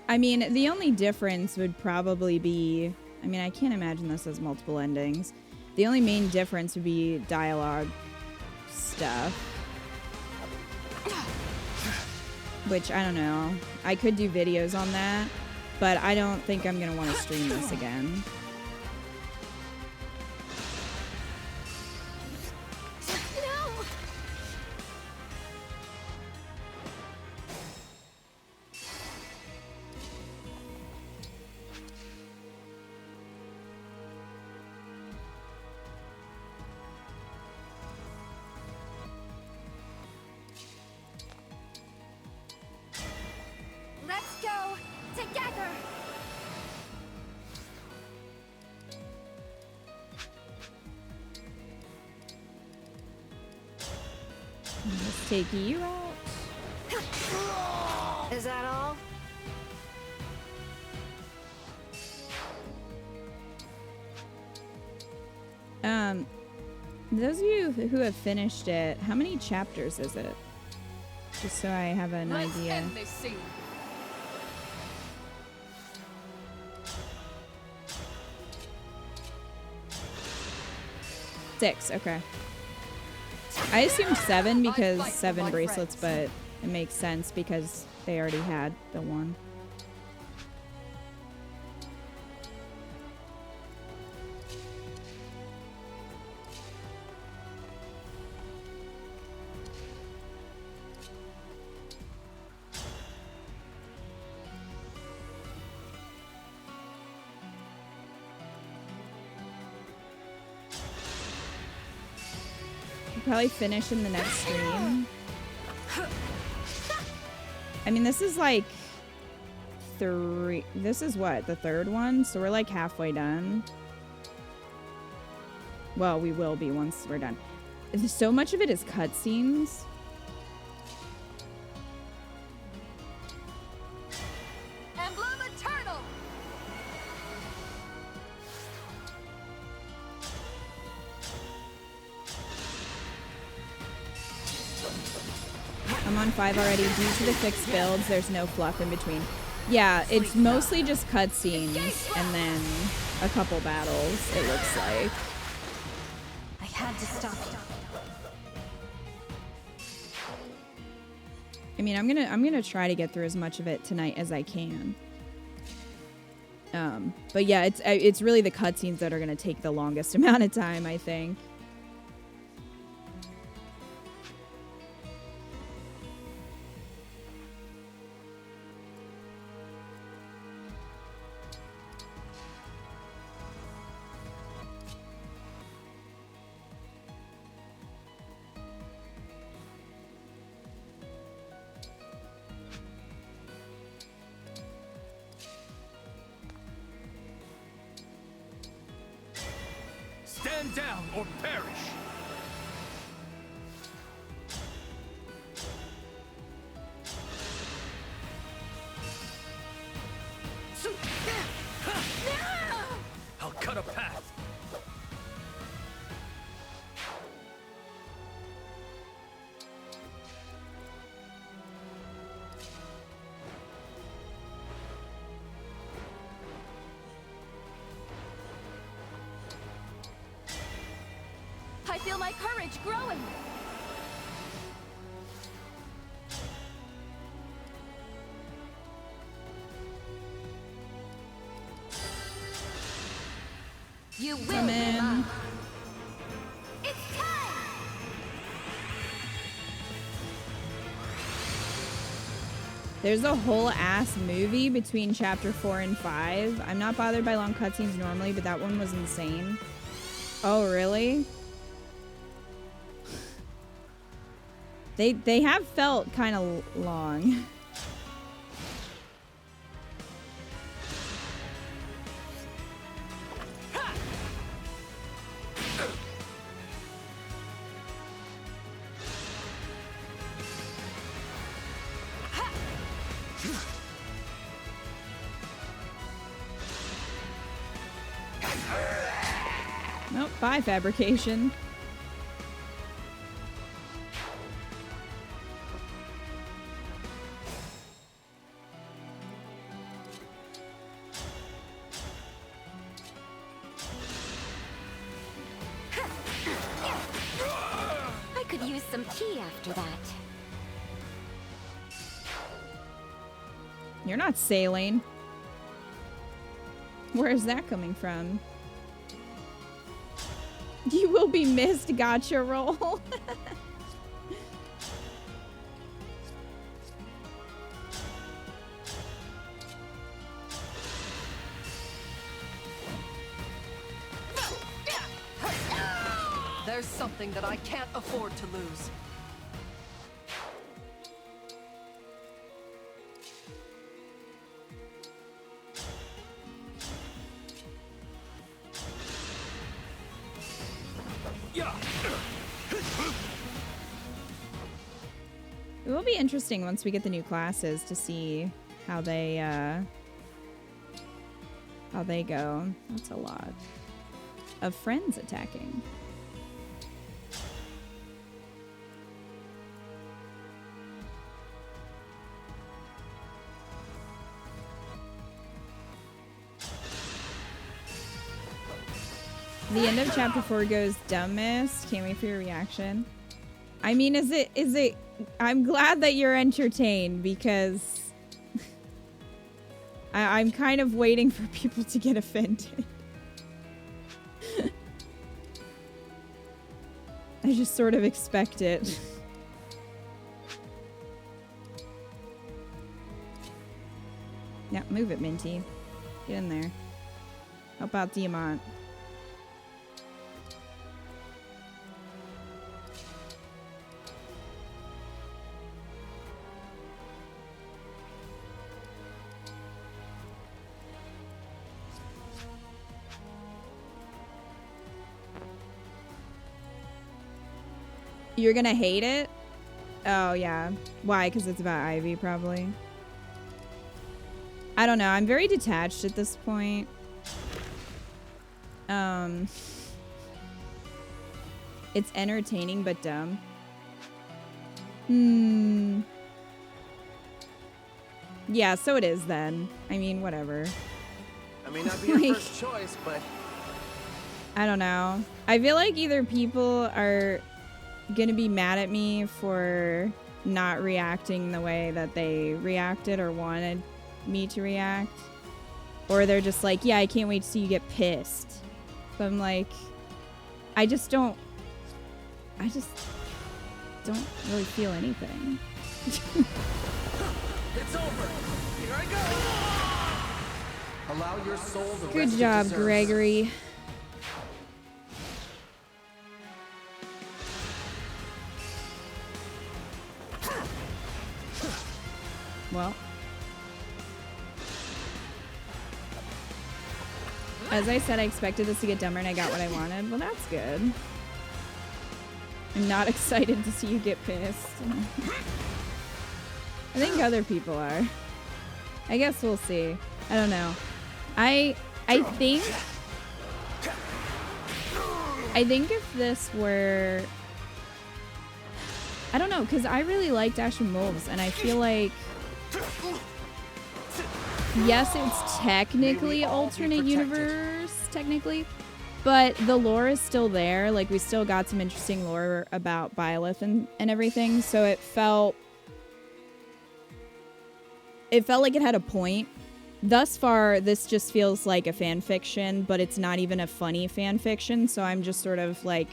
I mean, the only difference would probably be... I mean, I can't imagine this has multiple endings. The only main difference would be dialogue stuff. Which, I don't know. I could do videos on that, but I don't think I'm going to want to stream this again. Let's go together. Let's take you out. Is that all? Those of you who have finished it, how many chapters is it? Just so I have an idea. End this scene. 6, okay. I assumed 7 because 7 bracelets, but it makes sense because they already had the one. Probably finish in the next stream. I mean, this is like 3. This is what, the 3rd one? So we're like halfway done. Well, we will be once we're done. So much of it is cutscenes. Emblem Eternal. I'm on 5 already. Due to the fixed builds, there's no fluff in between. Yeah, it's mostly just cutscenes and then a couple battles, it looks like. I had to stop you. I mean, I'm gonna try to get through as much of it tonight as I can. But yeah, it's really the cutscenes that are gonna take the longest amount of time, I think. Stand down or perish! I'll cut a path. I feel my courage growing. You will Come in. It's time. There's a whole ass movie between chapter 4 and 5. I'm not bothered by long cutscenes normally, but that one was insane. Oh, really? They have felt kind of long. Nope, bye fabrication. I could use some tea after that. You're not sailing. Where is that coming from? You will be missed, gotcha roll. There's something that I can't afford to lose. It will be interesting once we get the new classes to see how they go. That's a lot of friends attacking. The end of chapter 4 goes dumbest. Can't wait for your reaction. I mean, is it I'm glad that you're entertained because I'm kind of waiting for people to get offended. I just sort of expect it. Yeah, move it, Minty. Get in there. Help out Diamant. You're gonna hate it? Oh, yeah. Why? Because it's about Ivy, probably. I don't know. I'm very detached at this point. It's entertaining, but dumb. Yeah, so it is then. I mean, whatever. I may not be your first choice, but... I don't know. I feel like either people are gonna be mad at me for not reacting the way that they reacted or wanted me to react. Or they're just like, yeah, I can't wait to see you get pissed. So I'm like, I just don't really feel anything. It's over. Here I go. Allow your soul to Good rest job, it deserves. Gregory. Well, as I said, I expected this to get dumber and I got what I wanted. Well, that's good. I'm not excited to see you get pissed. I think other people are. I guess we'll see. I don't know. I think if this were, I don't know, because I really liked Ashton Wolves, and I feel like, yes, it's technically alternate universe, technically, but the lore is still there. Like, we still got some interesting lore about Byleth and everything, so it felt like it had a point. Thus far, this just feels like a fan fiction, but it's not even a funny fan fiction, so I'm just sort of like,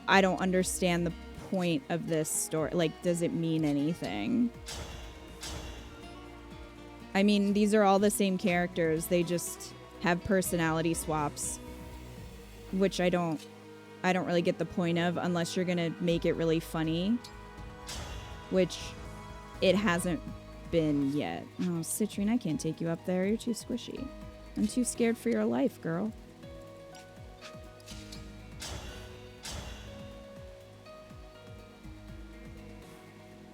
I don't understand the point of this story. Like, does it mean anything? I mean, these are all the same characters. They just have personality swaps, which I don't really get the point of unless you're gonna make it really funny, which it hasn't been yet. Oh, Citrine, I can't take you up there. You're too squishy. I'm too scared for your life, girl.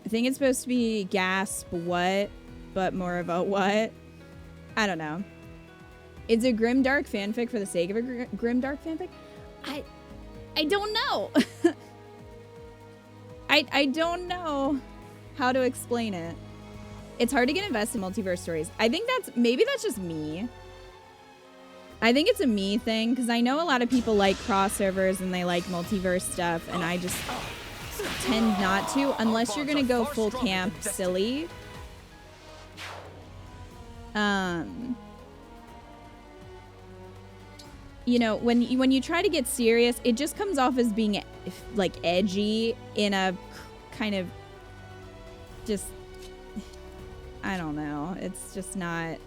I think it's supposed to be gasp what, but more of a what? I don't know. It's a grimdark fanfic for the sake of a grimdark fanfic? I don't know. I don't know how to explain it. It's hard to get invested in multiverse stories. I think maybe that's just me. I think it's a me thing, because I know a lot of people like crossovers and they like multiverse stuff, and I just tend not to, unless you're gonna go full camp silly. You know, when you try to get serious, it just comes off as being like edgy in a kind of just, I don't know. It's just not,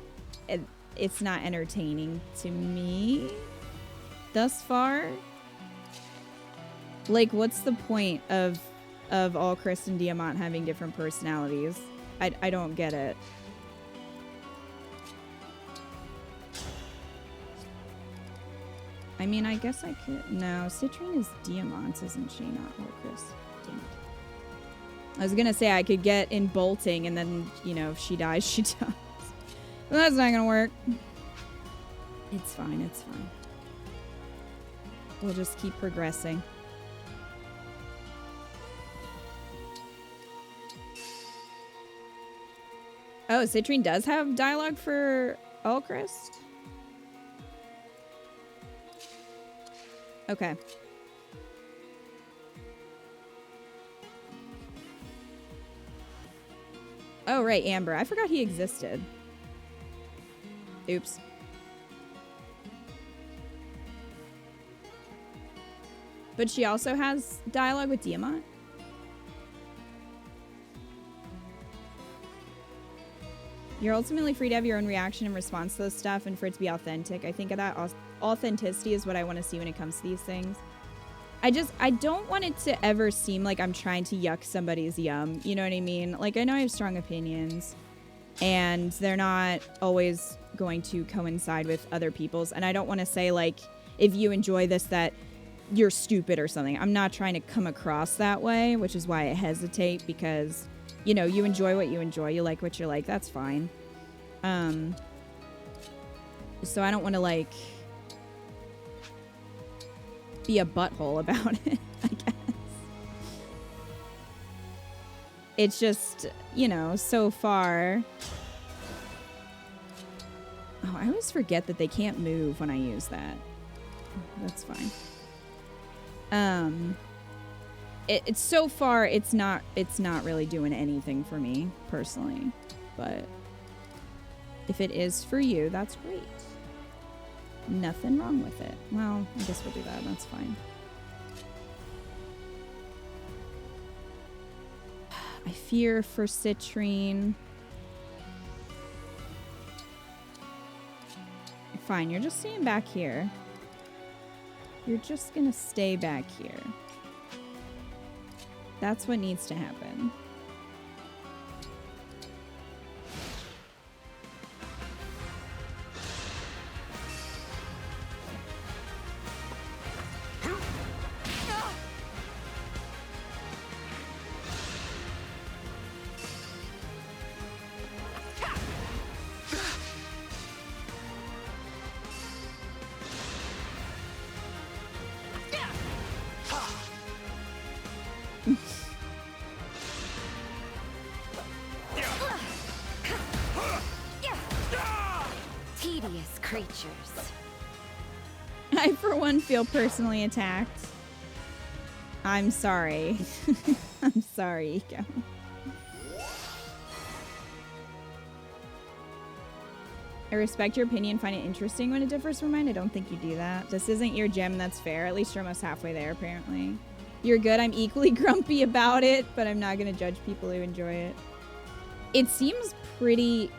it's not entertaining to me thus far. Like, what's the point of all Chris and Diamant having different personalities? I don't get it. I mean, I guess I could. No, Citrine is Diamant's, isn't she? Not all Chris. Damn it. I was gonna say I could get in bolting, and then, you know, if she dies, she dies. But that's not gonna work. It's fine, it's fine. We'll just keep progressing. Oh, Citrine does have dialogue for Alchrist? Okay. Oh, right, Amber. I forgot he existed. Oops. But she also has dialogue with Diamant? You're ultimately free to have your own reaction in response to this stuff and for it to be authentic. I think that authenticity is what I want to see when it comes to these things. I don't want it to ever seem like I'm trying to yuck somebody's yum. You know what I mean? Like, I know I have strong opinions, and they're not always going to coincide with other people's. And I don't want to say, like, if you enjoy this, that you're stupid or something. I'm not trying to come across that way, which is why I hesitate, because, you know, you enjoy what you enjoy. You like what you like. That's fine. So I don't want to, like, be a butthole about it, I guess. It's just, you know, so far. Oh, I always forget that they can't move when I use that. That's fine. it's so far it's not really doing anything for me personally, but if it is for you, that's great. Nothing wrong with it. Well, I guess we'll do that. That's fine. I fear for citrine. Fine, you're just staying back here. You're just gonna stay back here. That's what needs to happen. Tedious creatures. I, for one, feel personally attacked. I'm sorry. I'm sorry, Eco. I respect your opinion, find it interesting when it differs from mine. I don't think you do that. This isn't your gym, that's fair. At least you're almost halfway there, apparently. You're good, I'm equally grumpy about it, but I'm not gonna judge people who enjoy it. It seems pretty,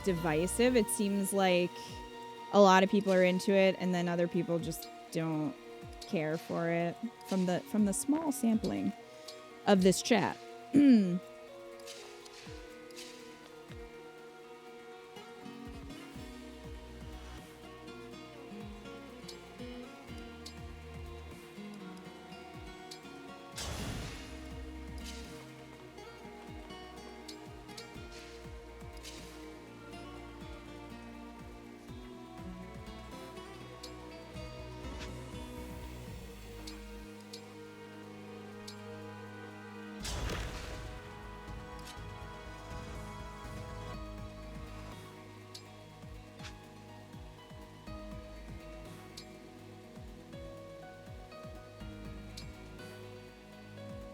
divisive. It seems like a lot of people are into it, and then other people just don't care for it from the small sampling of this chat.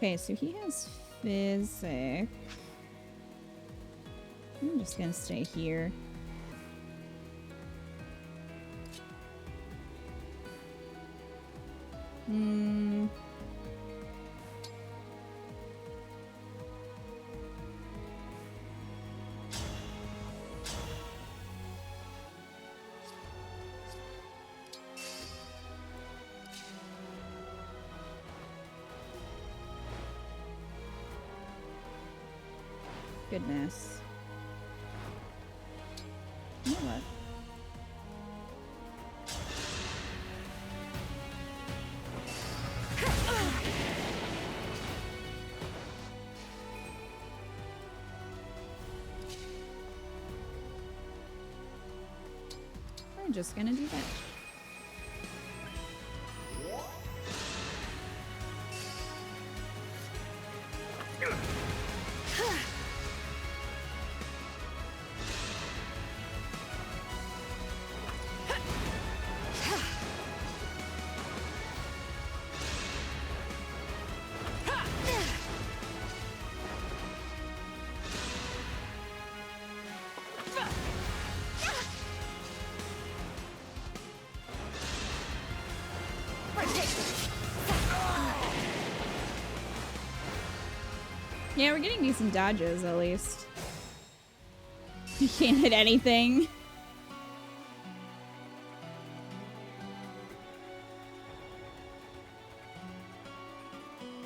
Okay, so he has physics. I'm just gonna stay here. Goodness. You know what? We're just gonna do that. Yeah, we're getting decent dodges, at least. You can't hit anything.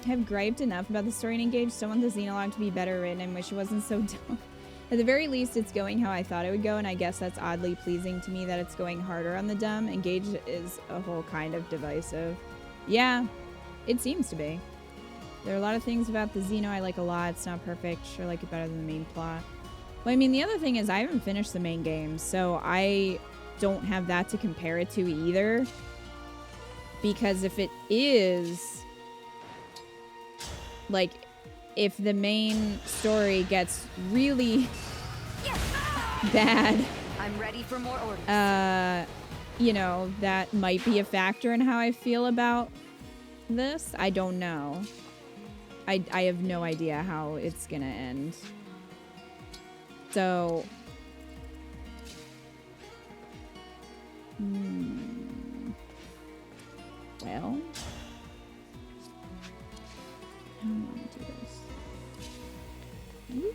I have griped enough about the story and Engage. Still want the Xenologue to be better written and wish it wasn't so dumb. At the very least, it's going how I thought it would go, and I guess that's oddly pleasing to me that it's going harder on the dumb. Engage is a whole kind of divisive. Yeah, it seems to be. There are a lot of things about the Xeno I like a lot. It's not perfect. Sure like it better than the main plot. Well, I mean, the other thing is I haven't finished the main game, so I don't have that to compare it to either. Because if it is... like, if the main story gets really bad... I'm ready for more orders. You know, that might be a factor in how I feel about this. I don't know. I have no idea how it's gonna end. So... Well... How do I want to do this? Maybe?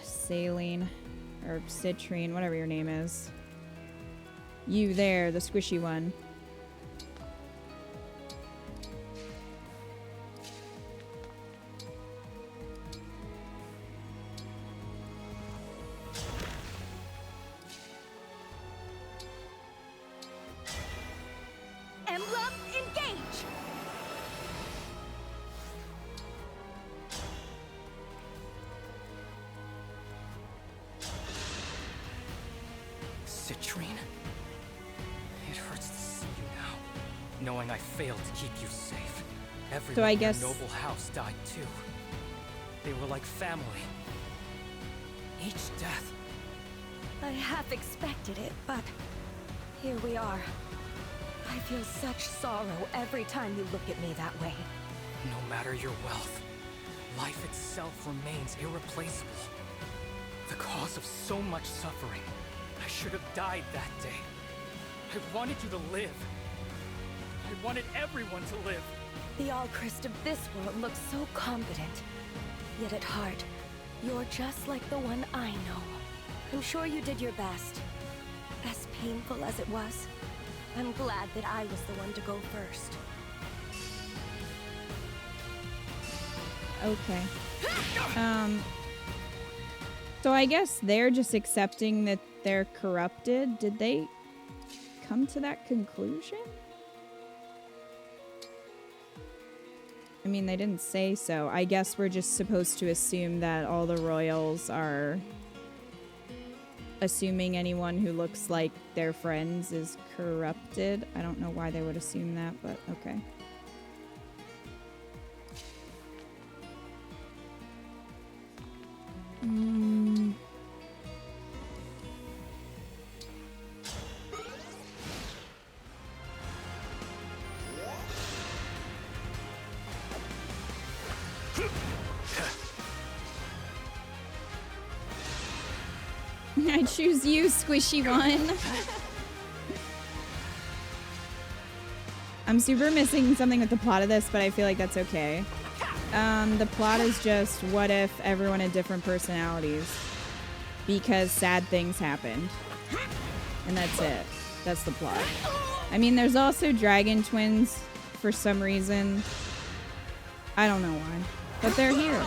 Saline. Or citrine, whatever your name is. You there, the squishy one. Emblem, engage! Citrine? It hurts to see you now, knowing I failed to keep you safe. Everyone So I in guess... your noble house died too. They were like family. Each death. I half expected it, but here we are. I feel such sorrow every time you look at me that way. No matter your wealth, life itself remains irreplaceable. The cause of so much suffering. I should have died that day. I wanted you to live. I wanted everyone to live. The Allchrist of this world looks so confident. Yet at heart, you're just like the one I know. I'm sure you did your best. As painful as it was, I'm glad that I was the one to go first. Okay. So I guess they're just accepting that they're corrupted. Did they come to that conclusion? I mean, they didn't say so. I guess we're just supposed to assume that all the royals are assuming anyone who looks like their friends is corrupted. I don't know why they would assume that, but okay. I choose you, squishy one. I'm super missing something with the plot of this, but I feel like that's okay. The plot is just, what if everyone had different personalities? Because sad things happened. And that's it. That's the plot. I mean, there's also dragon twins for some reason. I don't know why. But they're here.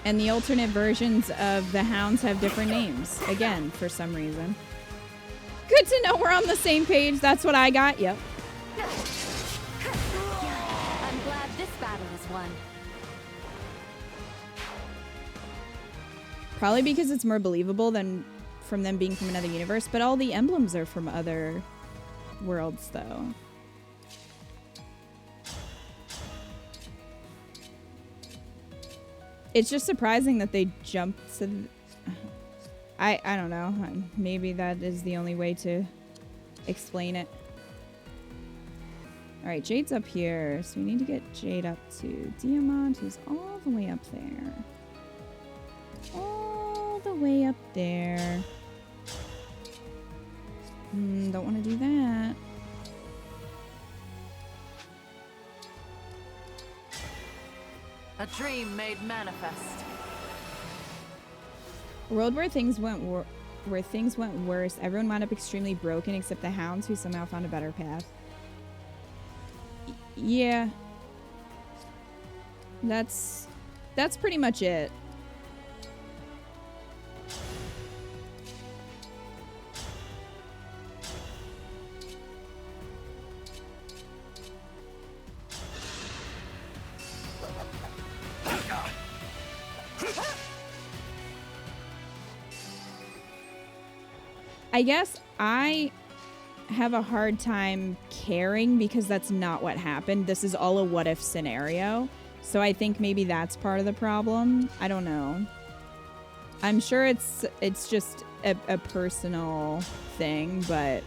And the alternate versions of the hounds have different names. Again, for some reason. Good to know we're on the same page. That's what I got. Yep. I'm glad this battle is won. Probably because it's more believable than from them being from another universe. But all the emblems are from other worlds, though. It's just surprising that they jumped to... I don't know. Maybe that is the only way to explain it. Alright, Jade's up here. So we need to get Jade up to Diamond, who's all the way up there. All the way up there. Don't want to do that. A dream made manifest. A world where things went worse. Everyone wound up extremely broken except the hounds, who somehow found a better path. Yeah. That's pretty much it. I guess I have a hard time caring because that's not what happened. This is all a what if scenario. So I think maybe that's part of the problem. I don't know. I'm sure it's just a personal thing, but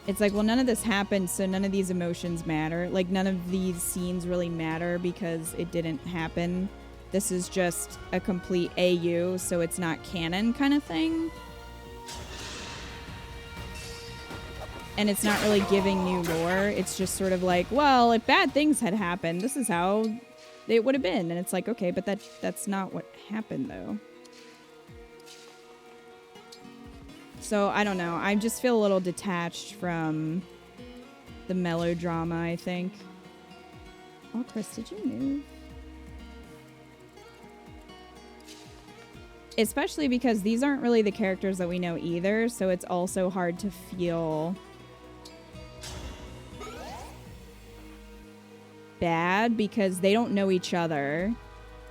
it's like, well, none of this happened, so none of these emotions matter. Like, none of these scenes really matter because it didn't happen. This is just a complete AU, so it's not canon kind of thing. And it's not really giving new lore. It's just sort of like, well, if bad things had happened, this is how it would have been. And it's like, okay, but that's not what happened, though. So, I don't know. I just feel a little detached from the melodrama, I think. Oh, Chris, did you move? Especially because these aren't really the characters that we know either, so it's also hard to feel bad because they don't know each other.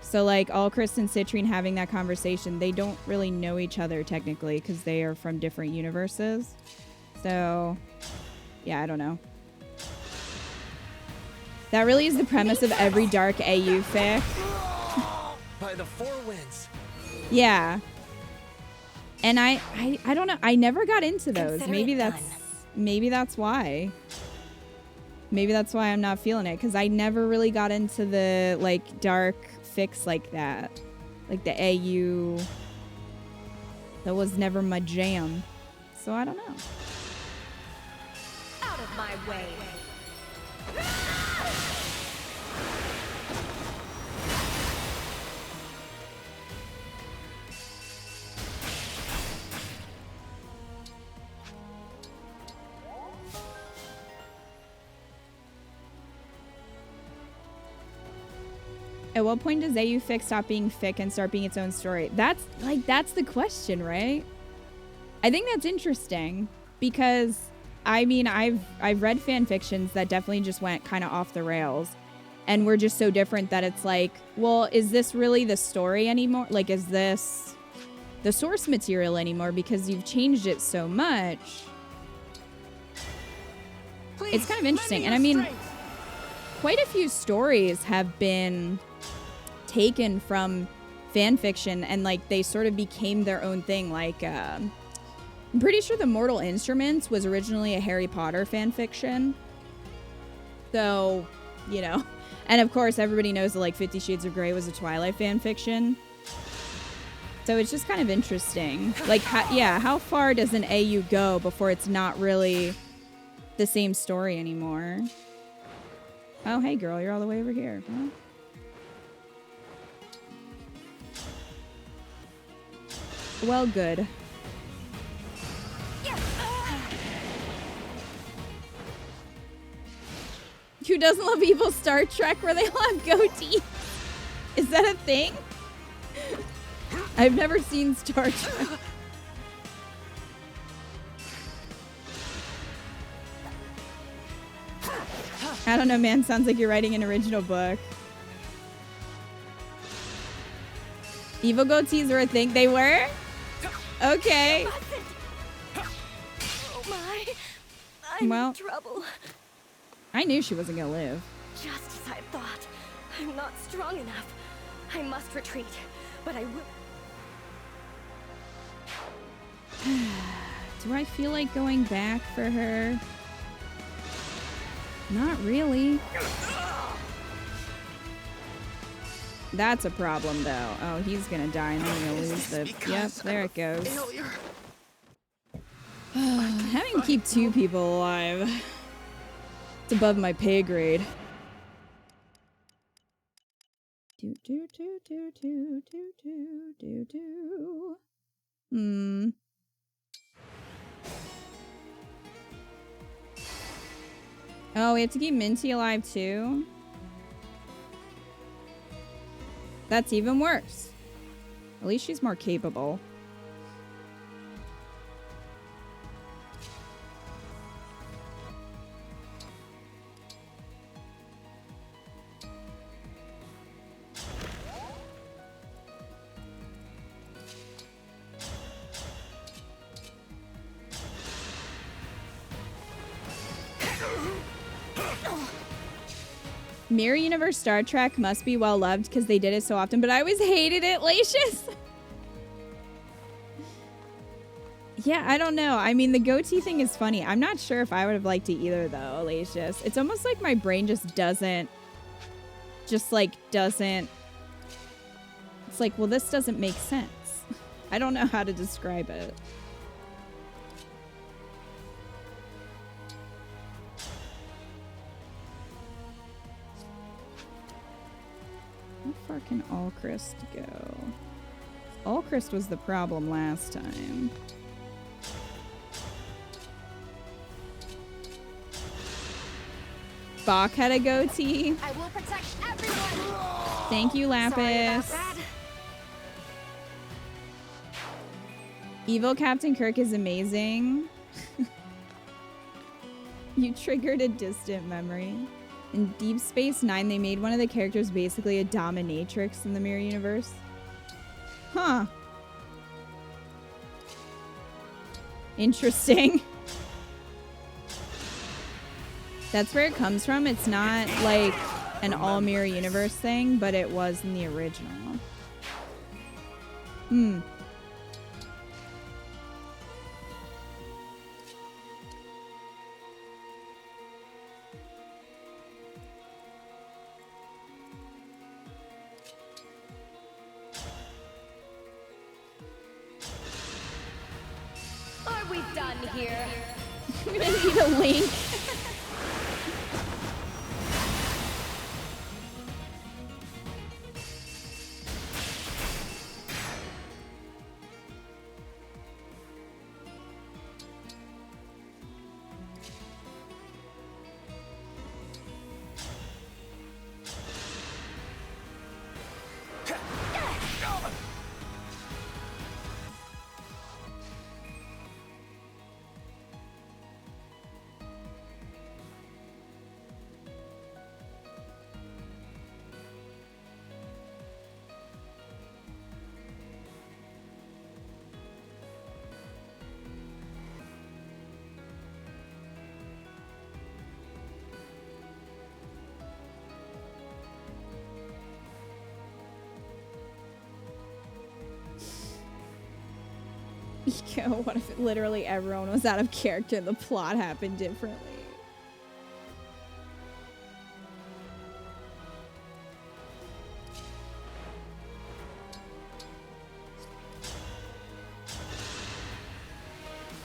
So, like, all Chris and Citrine having that conversation, they don't really know each other technically because they are from different universes. So, yeah, I don't know. That really is the premise of every dark AU fic. By the four winds. Yeah. And I don't know. I never got into those. Maybe that's why. Maybe that's why I'm not feeling it, because I never really got into the, like, dark fics like that. Like the AU. That was never my jam. So I don't know. Out of my way. At what point does AU fic stop being fic and start being its own story? That's the question, right? I think that's interesting because, I mean, I've read fan fictions that definitely just went kind of off the rails and were just so different that it's like, well, is this really the story anymore? Like, is this the source material anymore because you've changed it so much? Please, it's kind of interesting. And I mean, quite a few stories have been taken from fan fiction and like they sort of became their own thing. Like I'm pretty sure the Mortal Instruments was originally a Harry Potter fan fiction, so you know, and of course everybody knows that like 50 Shades of Grey was a Twilight fan fiction, so it's just kind of interesting. Like how far does an AU go before it's not really the same story anymore? Oh, hey girl, you're all the way over here. Huh? Well, good. Who doesn't love evil Star Trek where they all have goatees? Is that a thing? I've never seen Star Trek. I don't know, man. Sounds like you're writing an original book. Evil goatees were a thing. They were? Okay. Oh my. I'm in trouble. I knew she wasn't gonna live. Just as I thought. I'm not strong enough. I must retreat, but I will. Do I feel like going back for her? Not really. That's a problem, though. Oh, he's gonna die, and I'm gonna lose the... Yep, there it goes. Having to keep two people alive. It's above my pay grade. Oh, we have to keep Minty alive, too? That's even worse. At least she's more capable. Mirror Universe Star Trek must be well loved because they did it so often, but I always hated it, Lacious. Yeah, I don't know. I mean, the goatee thing is funny. I'm not sure if I would have liked it either, though, Lacious. It's almost like my brain just doesn't. It's like, well, this doesn't make sense. I don't know how to describe it. How far can Allchrist go? Allchrist was the problem last time. Bach had a goatee. I will protect everyone. Thank you, Lapis. Evil Captain Kirk is amazing. You triggered a distant memory. In Deep Space Nine, they made one of the characters basically a dominatrix in the Mirror Universe. Huh. Interesting. That's where it comes from. It's not like an all Mirror Universe thing, but it was in the original. Hmm. Are we done here? I'm gonna need a link. Eco, what if literally everyone was out of character and the plot happened differently?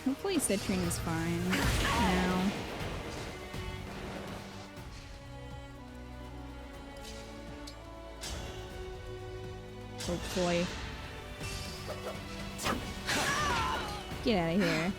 Hopefully Citrine is fine now. Hopefully. Get out of here.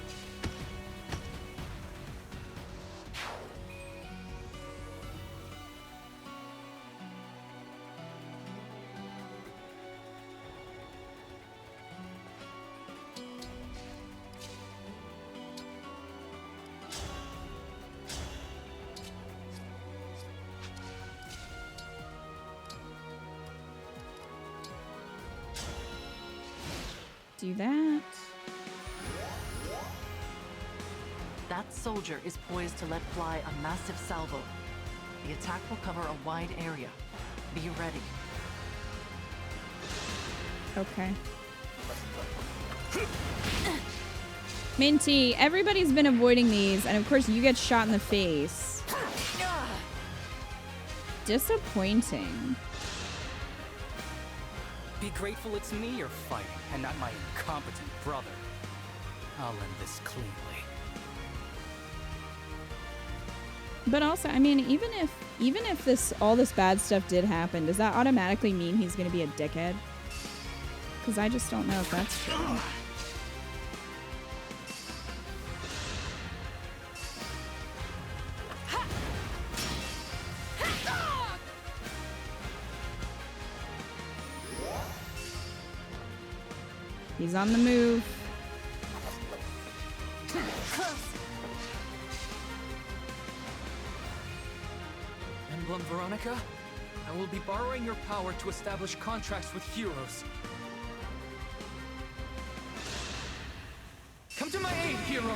Do that. That soldier is poised to let fly a massive salvo. The attack will cover a wide area. Be ready. Okay. Minty, everybody's been avoiding these, and of course you get shot in the face. Disappointing. Be grateful it's me you're fighting, and not my incompetent brother. I'll end this cleanly. But also, I mean, even if all this bad stuff did happen, does that automatically mean he's gonna be a dickhead? Because I just don't know if that's true. He's on the move. Emblem Veronica, I will be borrowing your power to establish contracts with heroes. Come to my aid, hero!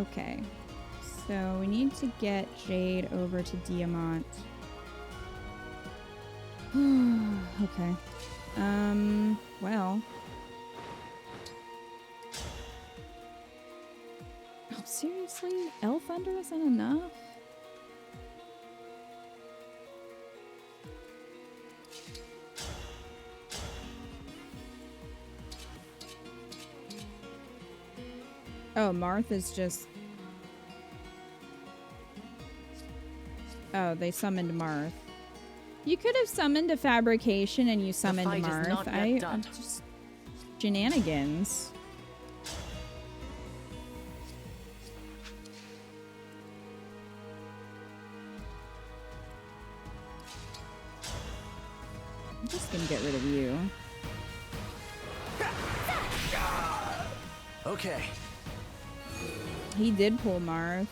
Okay. So we need to get Jade over to Diamant. Okay. Well. Oh, seriously? Elf Thunder isn't enough? Oh, Martha's just... Oh, they summoned Marth. You could have summoned a Fabrication and you summoned Marth. I'm just... Shenanigans. I'm just gonna get rid of you. Okay. He did pull Marth.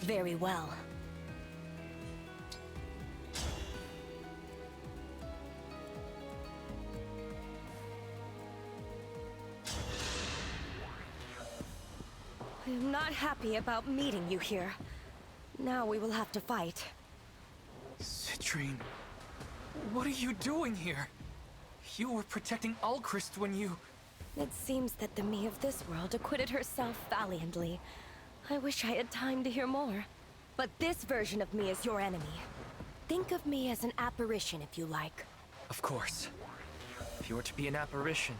Very well. I am not happy about meeting you here. Now we will have to fight. Citrine, what are you doing here? You were protecting Alchrist when you... It seems that the me of this world acquitted herself valiantly. I wish I had time to hear more. But this version of me is your enemy. Think of me as an apparition if you like. Of course. If you are to be an apparition,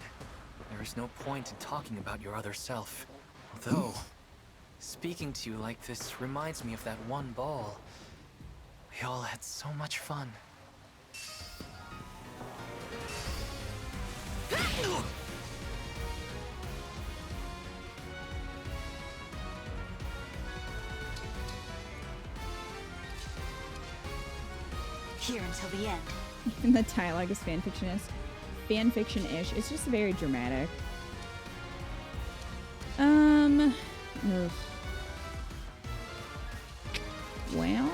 there is no point in talking about your other self. Although, speaking to you like this reminds me of that one ball. We all had so much fun. Here until the end. Even the dialogue is fanfiction-ish. It's just very dramatic. Ugh. Well.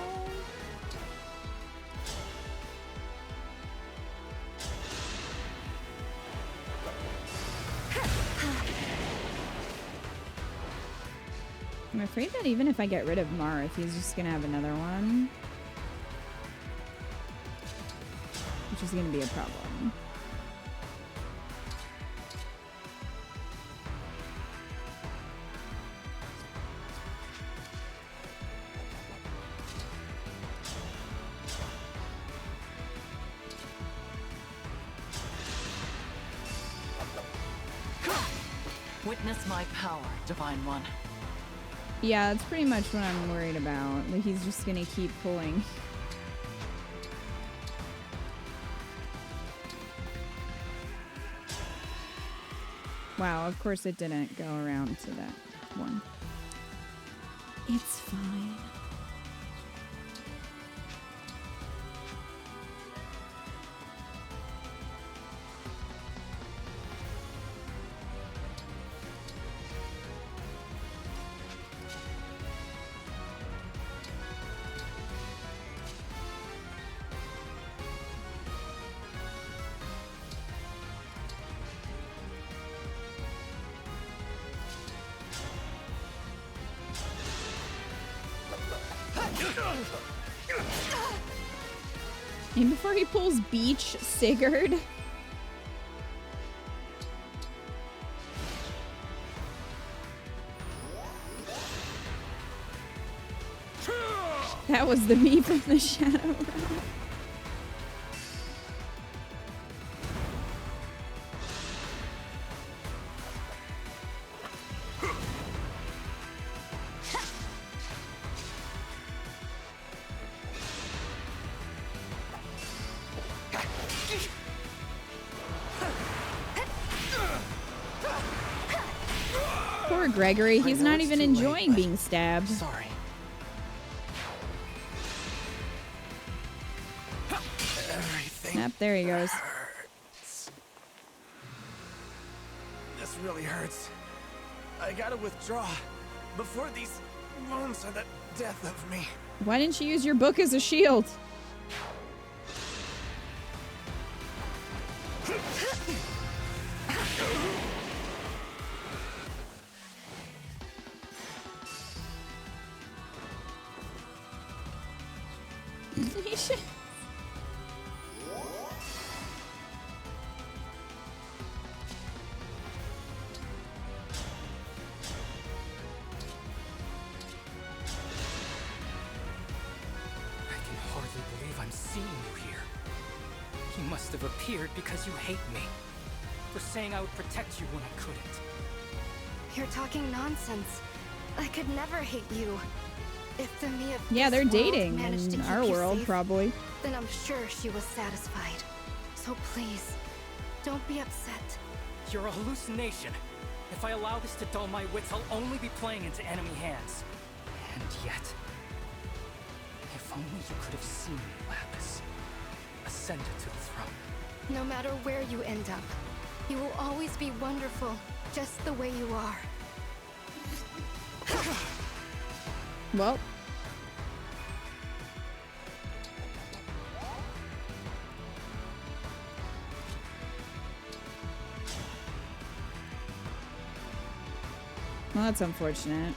I'm afraid that even if I get rid of Marth, he's just gonna have another one. Which is gonna be a problem. Witness my power, Divine One. Yeah, that's pretty much what I'm worried about. That he's just gonna keep pulling. Wow, of course it didn't go around to that one. It's fine. And before he pulls Beach, Sigurd. That was the me from the Shadow Realm. Poor Gregory, he's not even enjoying being stabbed. Sorry. Yep, there he goes. This really hurts. I gotta withdraw before these wounds are the death of me. Why didn't you use your book as a shield? Appeared because you hate me. For saying I would protect you when I couldn't. You're talking nonsense. I could never hate you. If the me of yeah, they're this world dating managed to in keep our you world, safe, probably. then I'm sure she was satisfied. So please, don't be upset. You're a hallucination. If I allow this to dull my wits, I'll only be playing into enemy hands. And yet, if only you could have seen me, Lapis. Ascended to the throne. No matter where you end up, you will always be wonderful, just the way you are. Well. Well, that's unfortunate.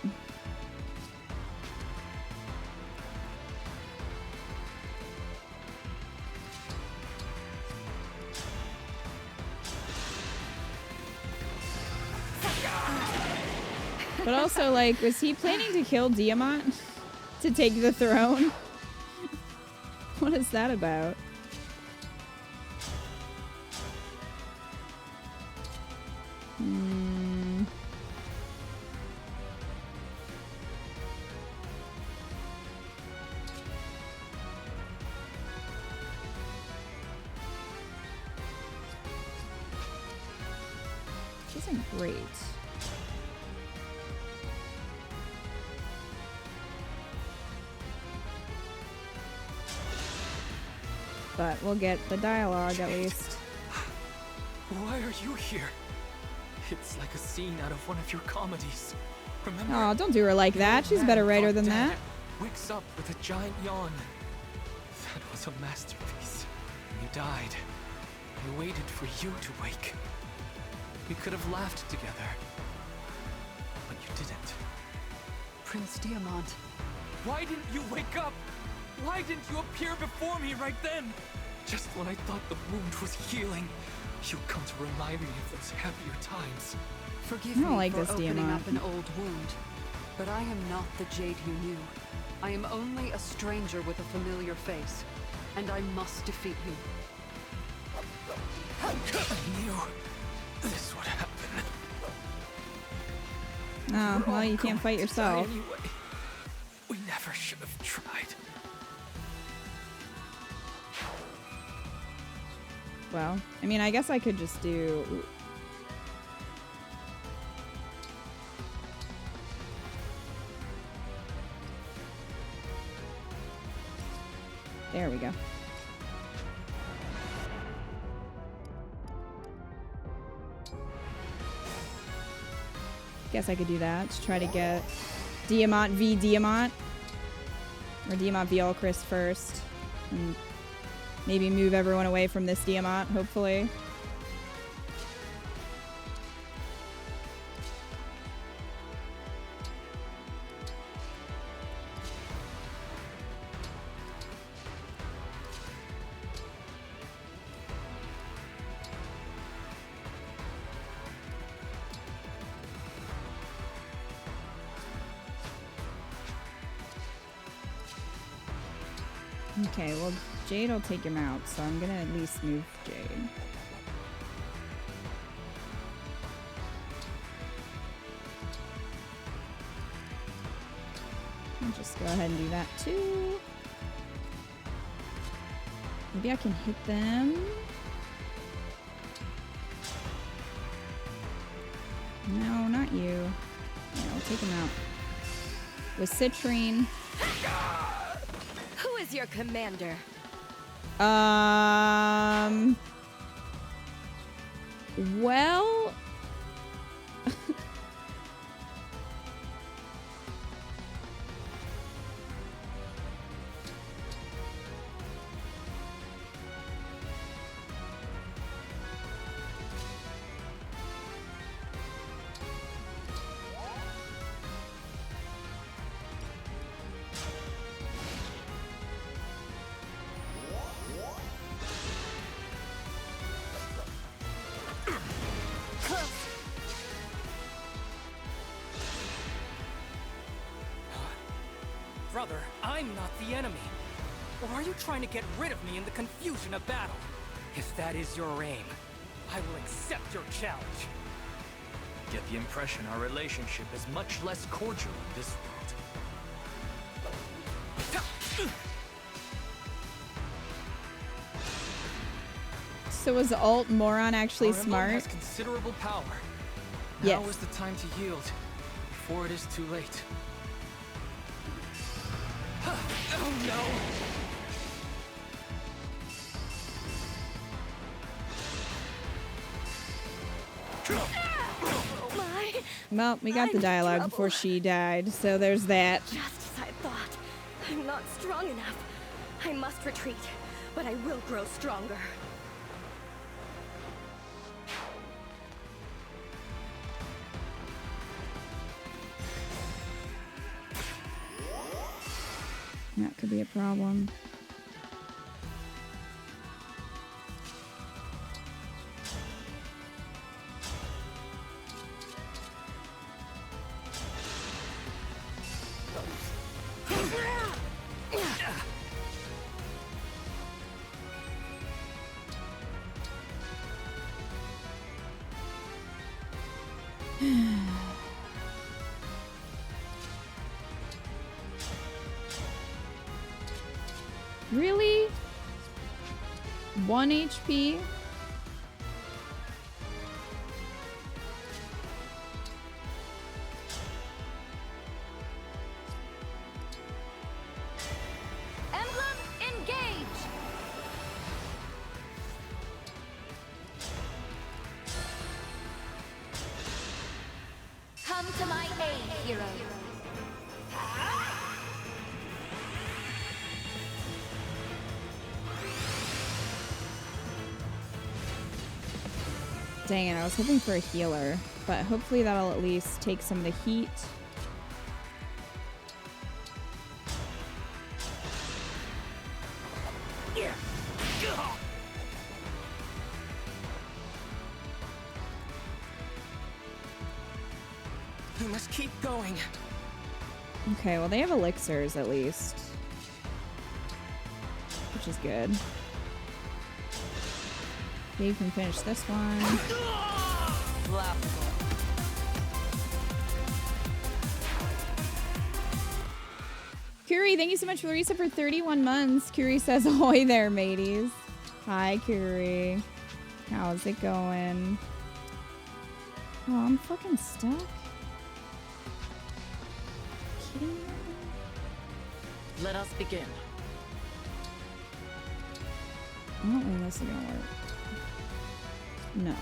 But also, like, was he planning to kill Diamant to take the throne? What is that about? This isn't great. But we'll get the dialogue at least. Why are you here? It's like a scene out of one of your comedies. Remember? Oh, don't do her like that. She's a better writer than that. Wakes up with a giant yawn. That was a masterpiece. You died. I waited for you to wake. We could have laughed together. But you didn't. Prince Diamant. Why didn't you wake up? Why didn't you appear before me right then? Just when I thought the wound was healing, you come to remind me of those happier times. Forgive me for opening up an old wound, but I am not the Jade you knew. I am only a stranger with a familiar face, and I must defeat you. I knew this would happen. Oh, well, you can't fight yourself. Anyway, we never should have tried. Well, I mean, I guess I could just do... There we go. Guess I could do that to try to get Diamant v Diamant. Or Diamant v Alchrist first. And maybe move everyone away from this Diamant, hopefully. Okay, well, Jade will take him out, so I'm gonna at least move Jade. I'll just go ahead and do that too. Maybe I can hit them. No, not you. Yeah, I'll take him out. With Citrine. Who is your commander? Well... brother, I'm not the enemy. Or are you trying to get rid of me in the confusion of battle? If that is your aim, I will accept your challenge. Get the impression our relationship is much less cordial in this world. So was Alt Moron actually Our Emblem smart? has considerable power. Now Yes. is the time to yield, before it is too late. Oh no! Well, we got the dialogue before she died, so there's that. Just as I thought. I'm not strong enough. I must retreat, but I will grow stronger. That could be a problem. Really? 1 HP? Emblem, engage! Come to my aid, hero. Dang it, I was hoping for a healer, but hopefully that'll at least take some of the heat. We must keep going. Okay, well they have elixirs at least, which is good. You can finish this one. Curie, thank you so much for the reset for 31 months. Curie says, ahoy there, mateys. Hi, Curie. How's it going? Oh, I'm fucking stuck. Kidding me? Let us begin. I don't think this is gonna work. No.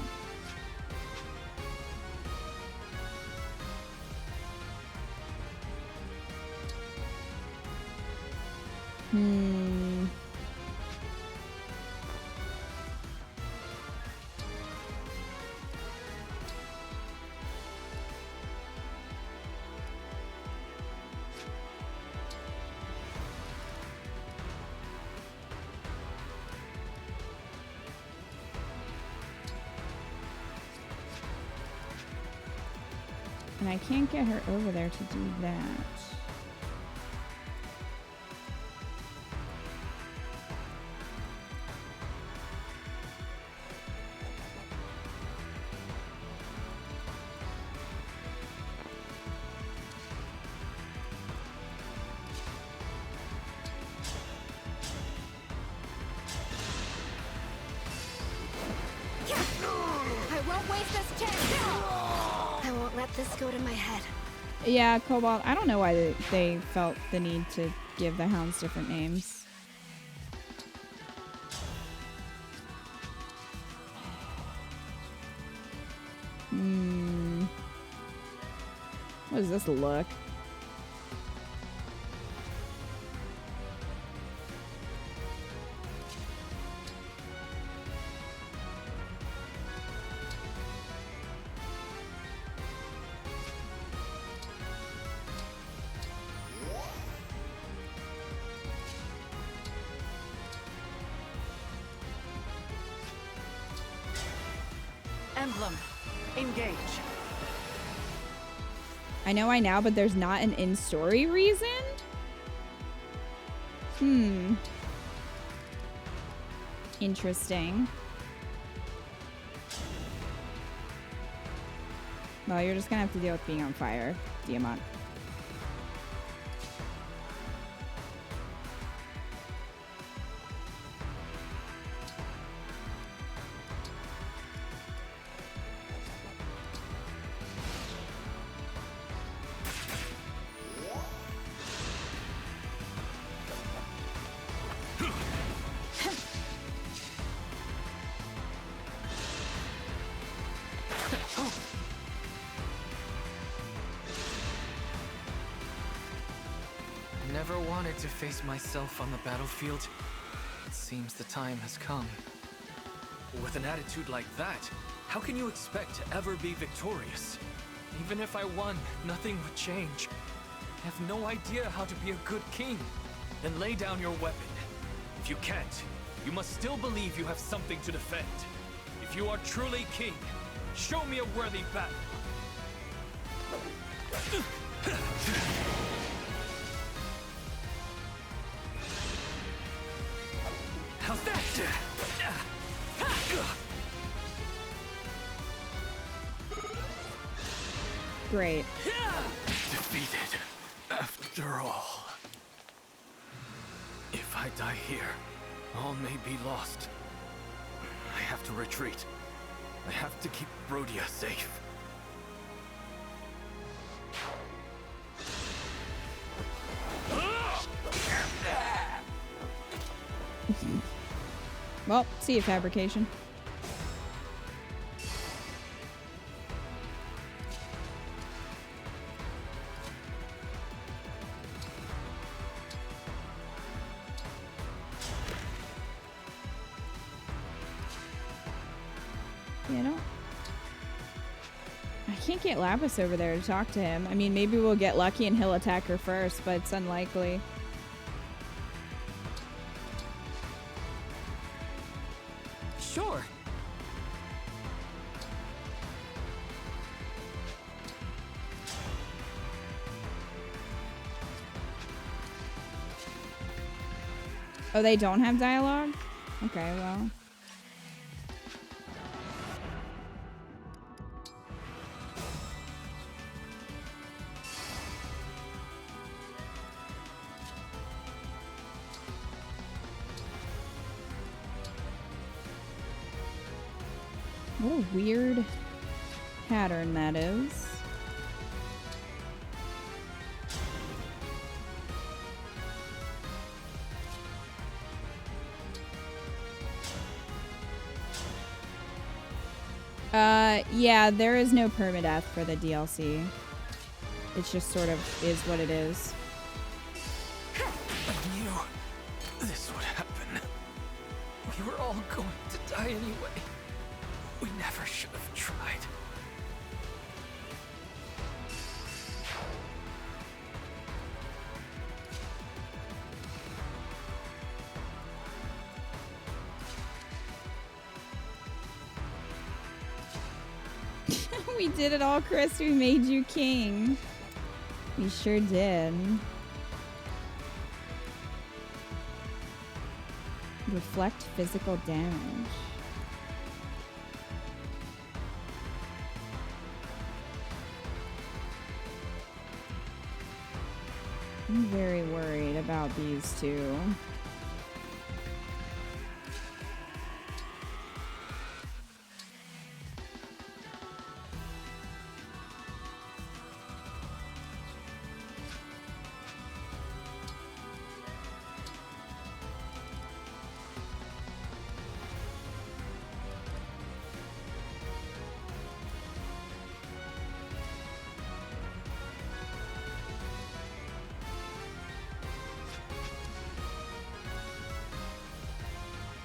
And I can't get her over there to do that. I won't waste this chance. I won't let this go to my head. Yeah, Cobalt, I don't know why they felt the need to give the hounds different names. What does this look? Emblem, engage. I know I now, but there's not an in-story reason? Interesting. Well, you're just gonna have to deal with being on fire, Diamant. Never wanted to face myself on the battlefield. It seems the time has come. With an attitude like that, how can you expect to ever be victorious? Even if I won, nothing would change. I have no idea how to be a good king. Then lay down your weapon. If you can't, you must still believe you have something to defend. If you are truly king, show me a worthy battle. How's that? Great. Defeated, after all. If I die here, all may be lost. I have to retreat. I have to keep Rhodia safe. Well, see you, Fabrication. You know, I can't get Lapis over there to talk to him. I mean, maybe we'll get lucky and he'll attack her first, but it's unlikely. Sure. Oh, they don't have dialogue? Okay, well. What a weird pattern that is. Yeah, there is no permadeath for the DLC. It's just sort of is what it is. I knew this would happen. We were all going to die anyway. We never should have tried. We did it all, Chris. We made you king. We sure did. Reflect physical damage. I'm very worried about these two.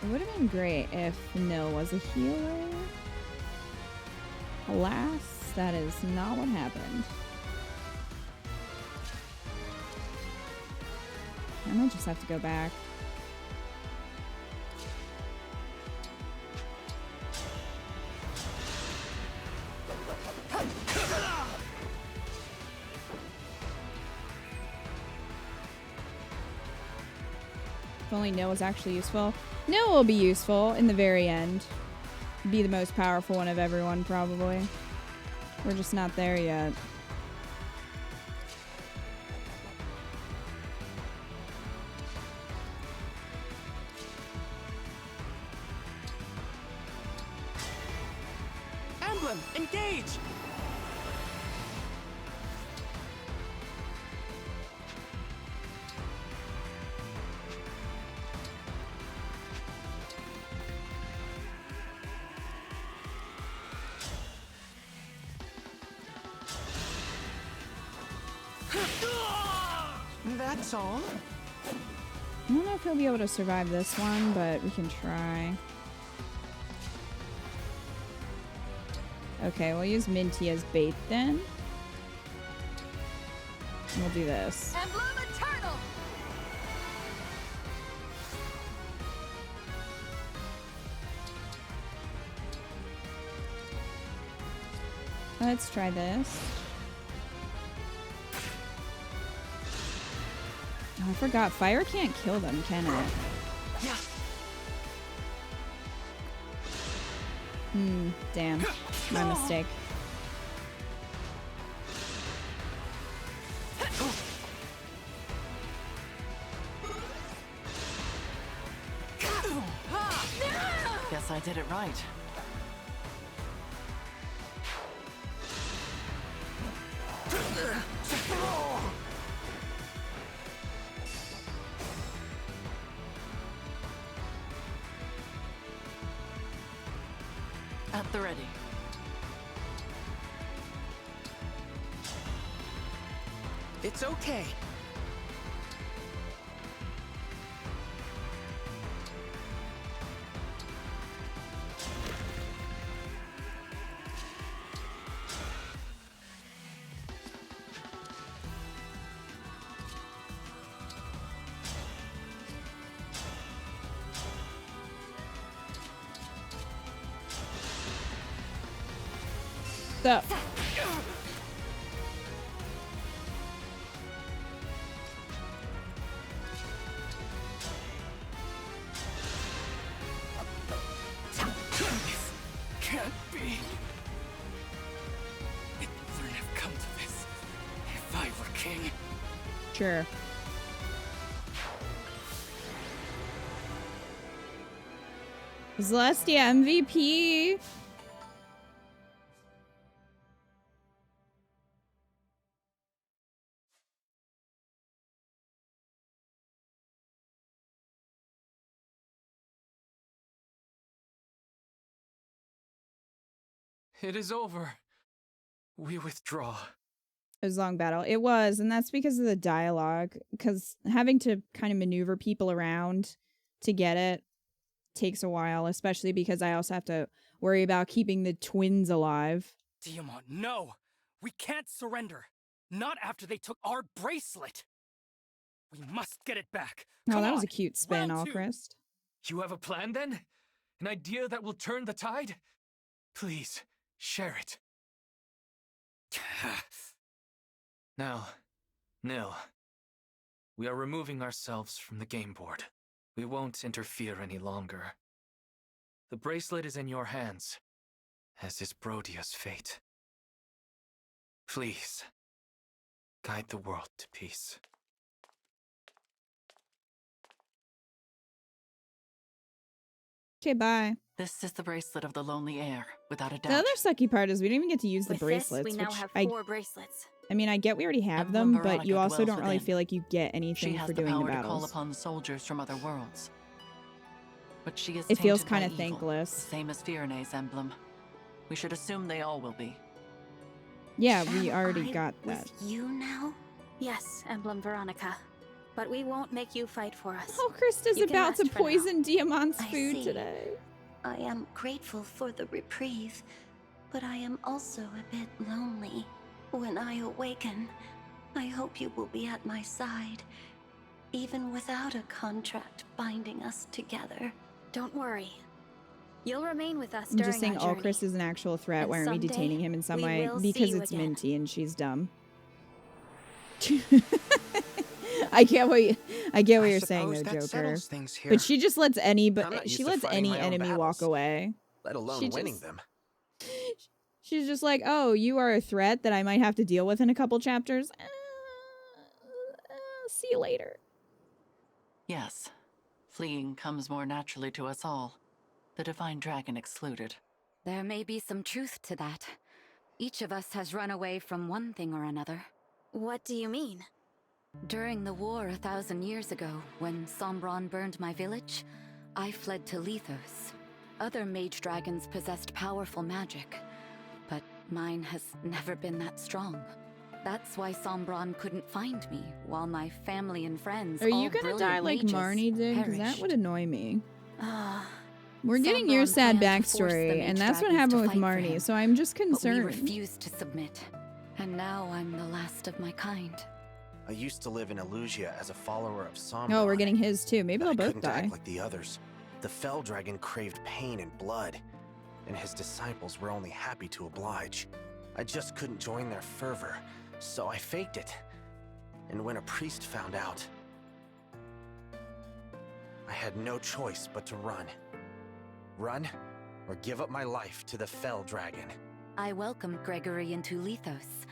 It would have been great if Nil was a healer. Alas, that is not what happened. I might just have to go back. If only Nil was actually useful. Nil will be useful in the very end. Be the most powerful one of everyone, probably. We're just not there yet. Emblem, engage! That's all. I don't know if he'll be able to survive this one, but we can try. Okay, we'll use Minty as bait then. And we'll do this. Emblem Eternal! Let's try this. Oh, I forgot. Fire can't kill them, can it? Yeah. Damn. My mistake. Guess I did it right. At the ready. It's okay. Stop. Can't be. It wouldn't have come to this if I were king. Sure. Celestia MVP. It is over. We withdraw. It was a long battle. It was, and that's because of the dialogue. Because having to kind of maneuver people around to get it takes a while, especially because I also have to worry about keeping the twins alive. Diamond, no! We can't surrender! Not after they took our bracelet! We must get it back! Oh, that was a cute spin, Round two. Alchrist. You have a plan then? An idea that will turn the tide? Please, share it. Now, Nil, we are removing ourselves from the game board. We won't interfere any longer. The bracelet is in your hands, as is Brodia's fate. Please, guide the world to peace. Okay, bye. This is the bracelet of the lonely heir, without a doubt. The other sucky part is we didn't even get to use the With bracelets. this, we now which have I 4 bracelets. I mean, I get we already have Emblem them, but you Veronica also dwells don't really within. feel like you get She anything has for the doing the power to call battles. upon soldiers from other worlds. But she is It feels tainted by kind of evil, thankless. Same as Firene's emblem. We should assume they all will be. Yeah, we Am already I got that. with you now? Yes, Emblem Veronica. But we won't make you fight for us. Oh, Krista's You can about to rest for now. poison Diamant's I food see. today. I am grateful for the reprieve, but I am also a bit lonely. When I awaken, I hope you will be at my side, even without a contract binding us together. Don't worry. You'll remain with us I'm during just saying our journey. Alchrist is an actual threat. And Why aren't we someday, detaining him in some we way? will see Because you it's again. Minty and she's dumb. I get what you're saying, suppose though, that Joker. settles things here. But she just lets I'm not used she to lets fighting any my own enemy walk battles, away. let alone She winning just- them. She's just like, oh, you are a threat that I might have to deal with in a couple chapters. See you later. Yes. Fleeing comes more naturally to us all. The Divine Dragon excluded. There may be some truth to that. Each of us has run away from one thing or another. What do you mean? During the war 1,000 years ago, when Sombron burned my village, I fled to Lethos. Other mage dragons possessed powerful magic, but mine has never been that strong. That's why Sombron couldn't find me, while my family and friends, Are all you gonna brilliant die like mages, Marnie did? Because that perished. would annoy me. We're Sombron getting your sad planned to force the backstory, mage and that's what dragons happened to with fight for Marnie, him. so I'm just But we concerned. refused to submit, and now I'm the last of my kind. I used to live in Illusia as a follower of Sombron. Oh, we're getting his too. Maybe they'll I both couldn't die. act like the others. The Fell Dragon craved pain and blood, and his disciples were only happy to oblige. I just couldn't join their fervor, so I faked it. And when a priest found out, I had no choice but to run. Run, or give up my life to the Fell Dragon. I welcomed Gregory into Lethos.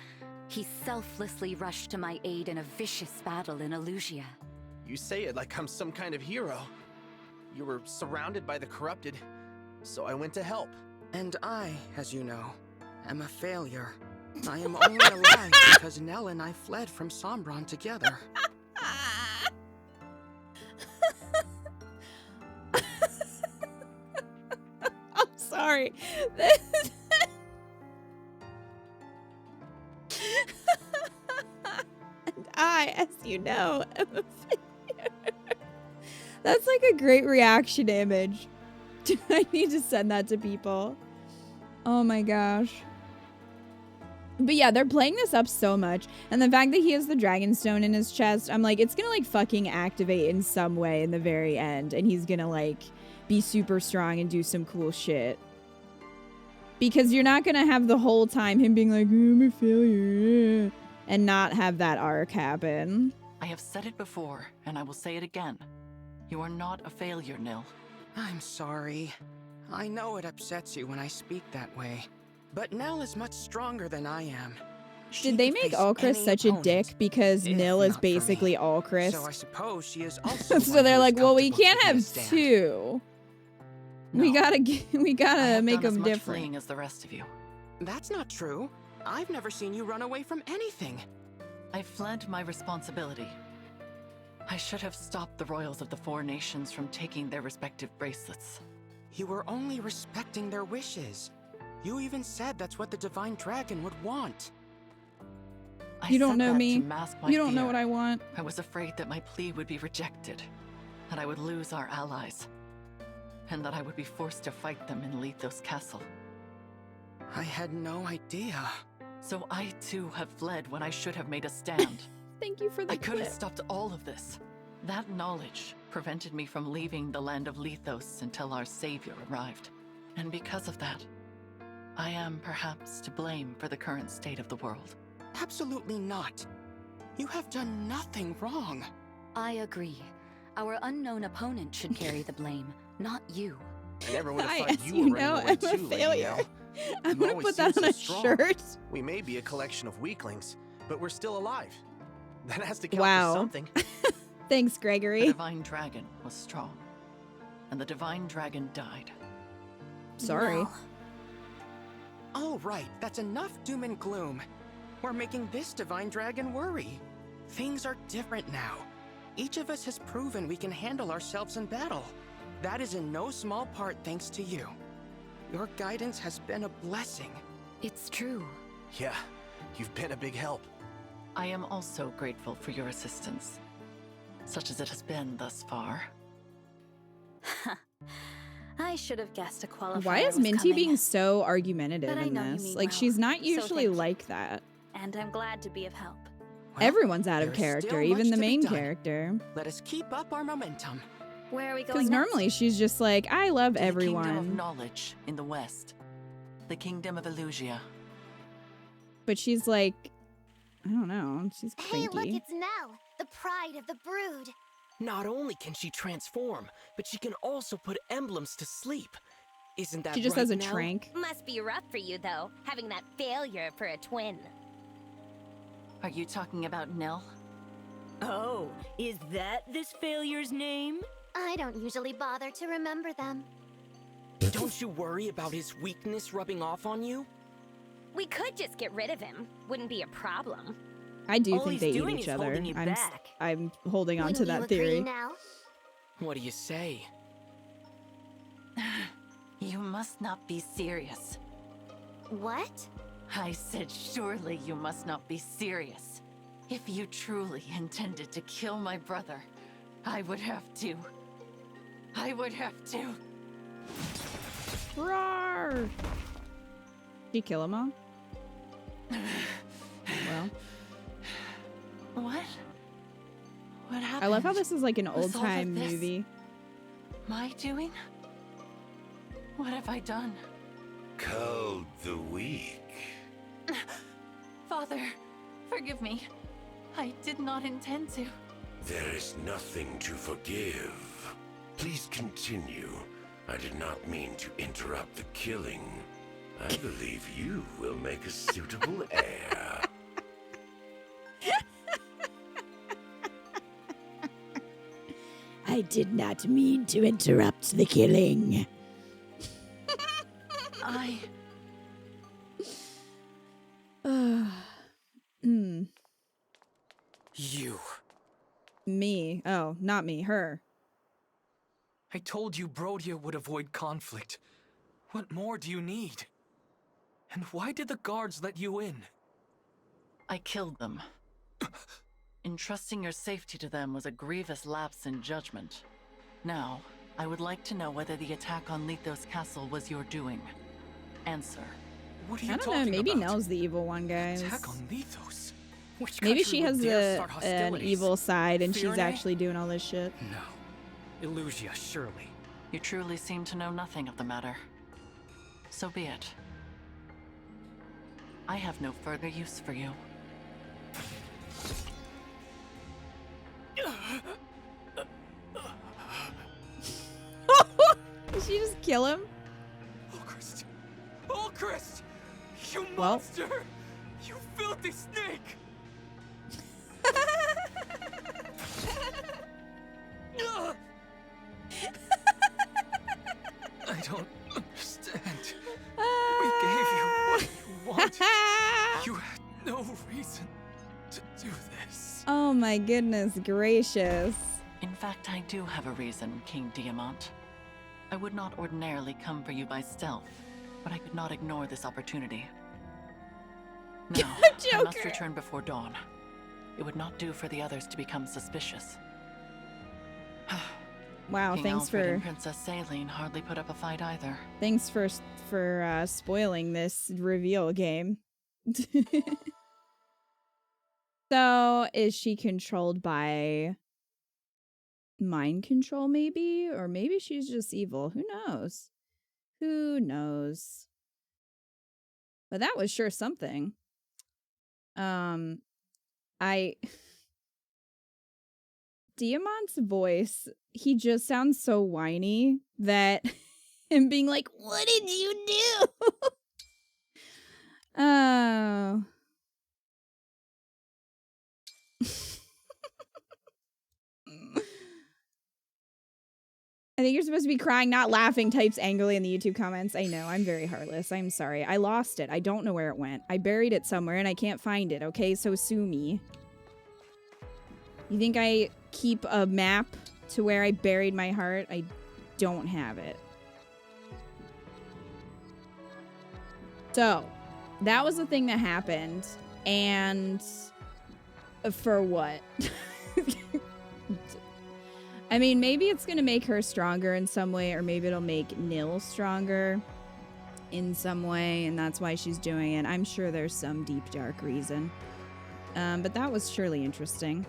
He selflessly rushed to my aid in a vicious battle in Illusia. You say it like I'm some kind of hero. You were surrounded by the corrupted, so I went to help. And I, as you know, am a failure. I am only alive because Nell and I fled from Sombron together. I'm sorry. And I, as you know, am a failure. That's like a great reaction image. I need to send that to people. Oh my gosh. But yeah, they're playing this up so much. And the fact that he has the Dragonstone in his chest, I'm like, it's gonna like fucking activate in some way in the very end. And he's gonna like be super strong and do some cool shit. Because you're not gonna have the whole time him being like, I'm a failure. And not have that arc happen. I have said it before, and I will say it again. You are not a failure, Nil. I'm sorry. I know it upsets you when I speak that way. But Nell is much stronger than I am. She Did they could make face Ulcris any such a opponent, dick because if Nil is not for me. basically Ulcris? So I suppose she is also So one they're who is like, well, we comfortable can't taking a have stand. two. We gotta I have make done as them much different. fleeing as the rest of you. That's not true. I've never seen you run away from anything. I fled my responsibility. I should have stopped the royals of the four nations from taking their respective bracelets. You were only respecting their wishes. You even said that's what the Divine Dragon would want. You don't said know that me. to mask my You don't know fear. what I want. I was afraid that my plea would be rejected, that I would lose our allies, and that I would be forced to fight them in Lethos Castle. I had no idea. So I too have fled when I should have made a stand. Thank you for the I could have clip. stopped all of this. That knowledge prevented me from leaving the land of Lethos until our savior arrived. And because of that, I am perhaps to blame for the current state of the world. Absolutely not. You have done nothing wrong. I agree. Our unknown opponent should carry the blame, not you. I never would I, have as thought you you were know, running away am a too, Lady failure. Nell. I'm You gonna always put that seem on so a strong. shirt. We may be a collection of weaklings, but we're still alive. That has to count Wow. for something. Thanks, The Gregory. Divine Dragon was strong, and the Divine Dragon died. Sorry. No. All right, that's enough doom and gloom. We're making this Divine Dragon worry. Things are different now. Each of us has proven we can handle ourselves in battle. That is in no small part thanks to you. Your guidance has been a blessing. It's true. Yeah, you've been a big help. I am also grateful for your assistance, such as it has been thus far. I should have guessed a qualifier. Why is was Minty coming. being so argugentative But I in know you this? mean Like, well, she's not so usually thank you. like that. And I'm glad to be of help. Everyone's out of there is character, still even much the to be main done. character. Let us keep up our momentum. Where are we going Because next? normally she's just like, I love To the Kingdom of everyone. Knowledge in the West, the Kingdom of Illusia. But she's like, I don't know. She's Hey, cranky. look, it's Nell. the pride of the brood. Not only can she transform, but she can also put emblems to sleep. Isn't that She just right, has a Nell? trank. Must be rough for you, though, having that failure for a twin. Are you talking about Nell? Oh, is that this failures name? I don't usually bother to remember them. Don't you worry about his weakness rubbing off on you? We could just get rid of him. Wouldn't be a problem. I do All think he's they eat doing each is other. holding you back. I'm holding on to Wouldn't that you agree, theory. Nell? What do you say? You must not be serious. What? I said surely you must not be serious. If you truly intended to kill my brother, I would have to. I would have to. Roar! Did you kill them all? Well. What? What happened? I love how this is like an Was all of old-time this movie. my doing? What have I done? Culled the weak. Father, forgive me. I did not intend to. There is nothing to forgive. Please continue. I did not mean to interrupt the killing. I believe you will make a suitable heir. I did not mean to interrupt the killing. I... You. Me. Oh, not me. Her. I told you Brodia would avoid conflict. What more do you need? And why did the guards let you in? I killed them. Entrusting your safety to them was a grievous lapse in judgment. Now, I would like to know whether the attack on Lithos Castle was your doing. Answer. What are you I don't know. talking Maybe about? Nell's the evil one, guys. Attack on Lithos? Which Maybe country she would has dare an start hostilities? evil side and she's Fiorne? actually doing all this shit. No. Illusia, surely. You truly seem to know nothing of the matter. So be it. I have no further use for you. Did she just kill him? Ulchrist! Ulchrist! You Well. monster! You filthy snake! I don't understand. We gave you what you wanted. You had no reason to do this. Oh my goodness gracious. In fact, I do have a reason, King Diamant. I would not ordinarily come for you by stealth, but I could not ignore this opportunity. Now, I must return before dawn. It would not do for the others to become suspicious. Wow, King thanks Alfred for and Princess Saline hardly put up a fight either. thanks for spoiling this reveal game. So, is she controlled by mind control maybe? Or maybe she's just evil. Who knows? Who knows? But that was sure something. Diamant's voice, he just sounds so whiny that him being like, "What did you do?" Oh. I think you're supposed to be crying, not laughing, types angrily in the YouTube comments. I know, I'm very heartless. I'm sorry. I lost it. I don't know where it went. I buried it somewhere and I can't find it, okay? So sue me. You think I keep a map to where I buried my heart? I don't have it. So, that was the thing that happened. And for what? I mean, maybe it's going to make her stronger in some way, or maybe it'll make Nil stronger in some way, and that's why she's doing it. I'm sure there's some deep, dark reason. But that was surely interesting.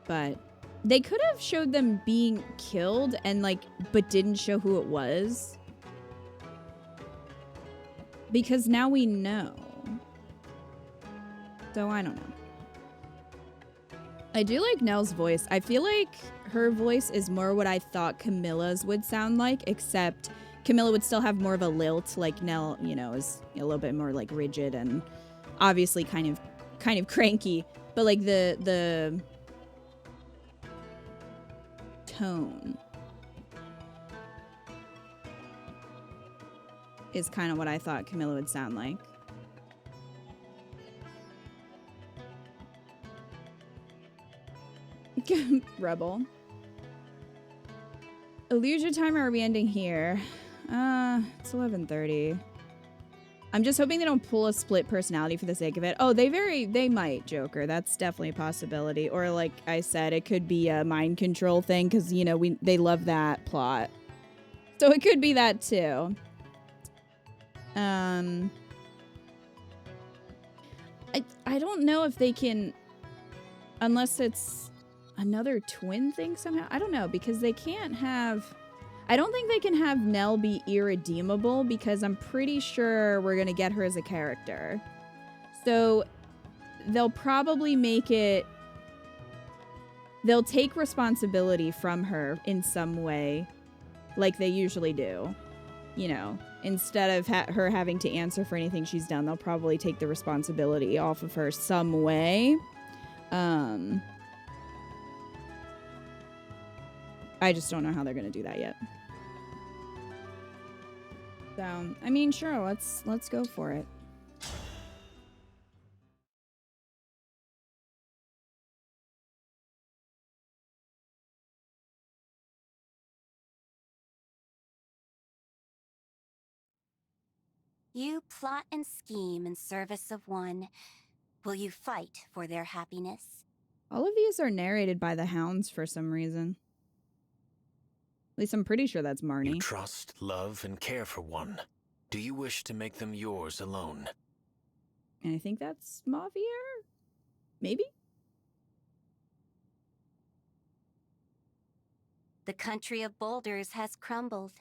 But they could have showed them being killed and, like, but didn't show who it was. Because now we know. So I don't know. I do like Nell's voice. I feel like her voice is more what I thought Camilla's would sound like, except Camilla would still have more of a lilt, like Nell, you know, is a little bit more like rigid and obviously kind of cranky, but like the tone is kind of what I thought Camilla would sound like. Rebel. Illusion time, or are we ending here? It's 11:30. I'm just hoping they don't pull a split personality for the sake of it. Oh, they might, Joker. That's definitely a possibility. Or like I said, it could be a mind control thing because, you know, they love that plot. So it could be that too. I don't know if they can, unless it's another twin thing somehow. I don't know, because they can't have, I don't think they can have Nell be irredeemable, because I'm pretty sure we're going to get her as a character. So they'll probably make it, they'll take responsibility from her in some way, like they usually do. You know, instead of her having to answer for anything she's done, they'll probably take the responsibility off of her some way. I just don't know how they're going to do that yet. So, I mean, sure, let's go for it. You plot and scheme in service of one. Will you fight for their happiness? All of these are narrated by the hounds for some reason. At least I'm pretty sure that's Marnie. You trust, love, and care for one. Do you wish to make them yours alone? And I think that's Mavier? Maybe? The country of boulders has crumbled.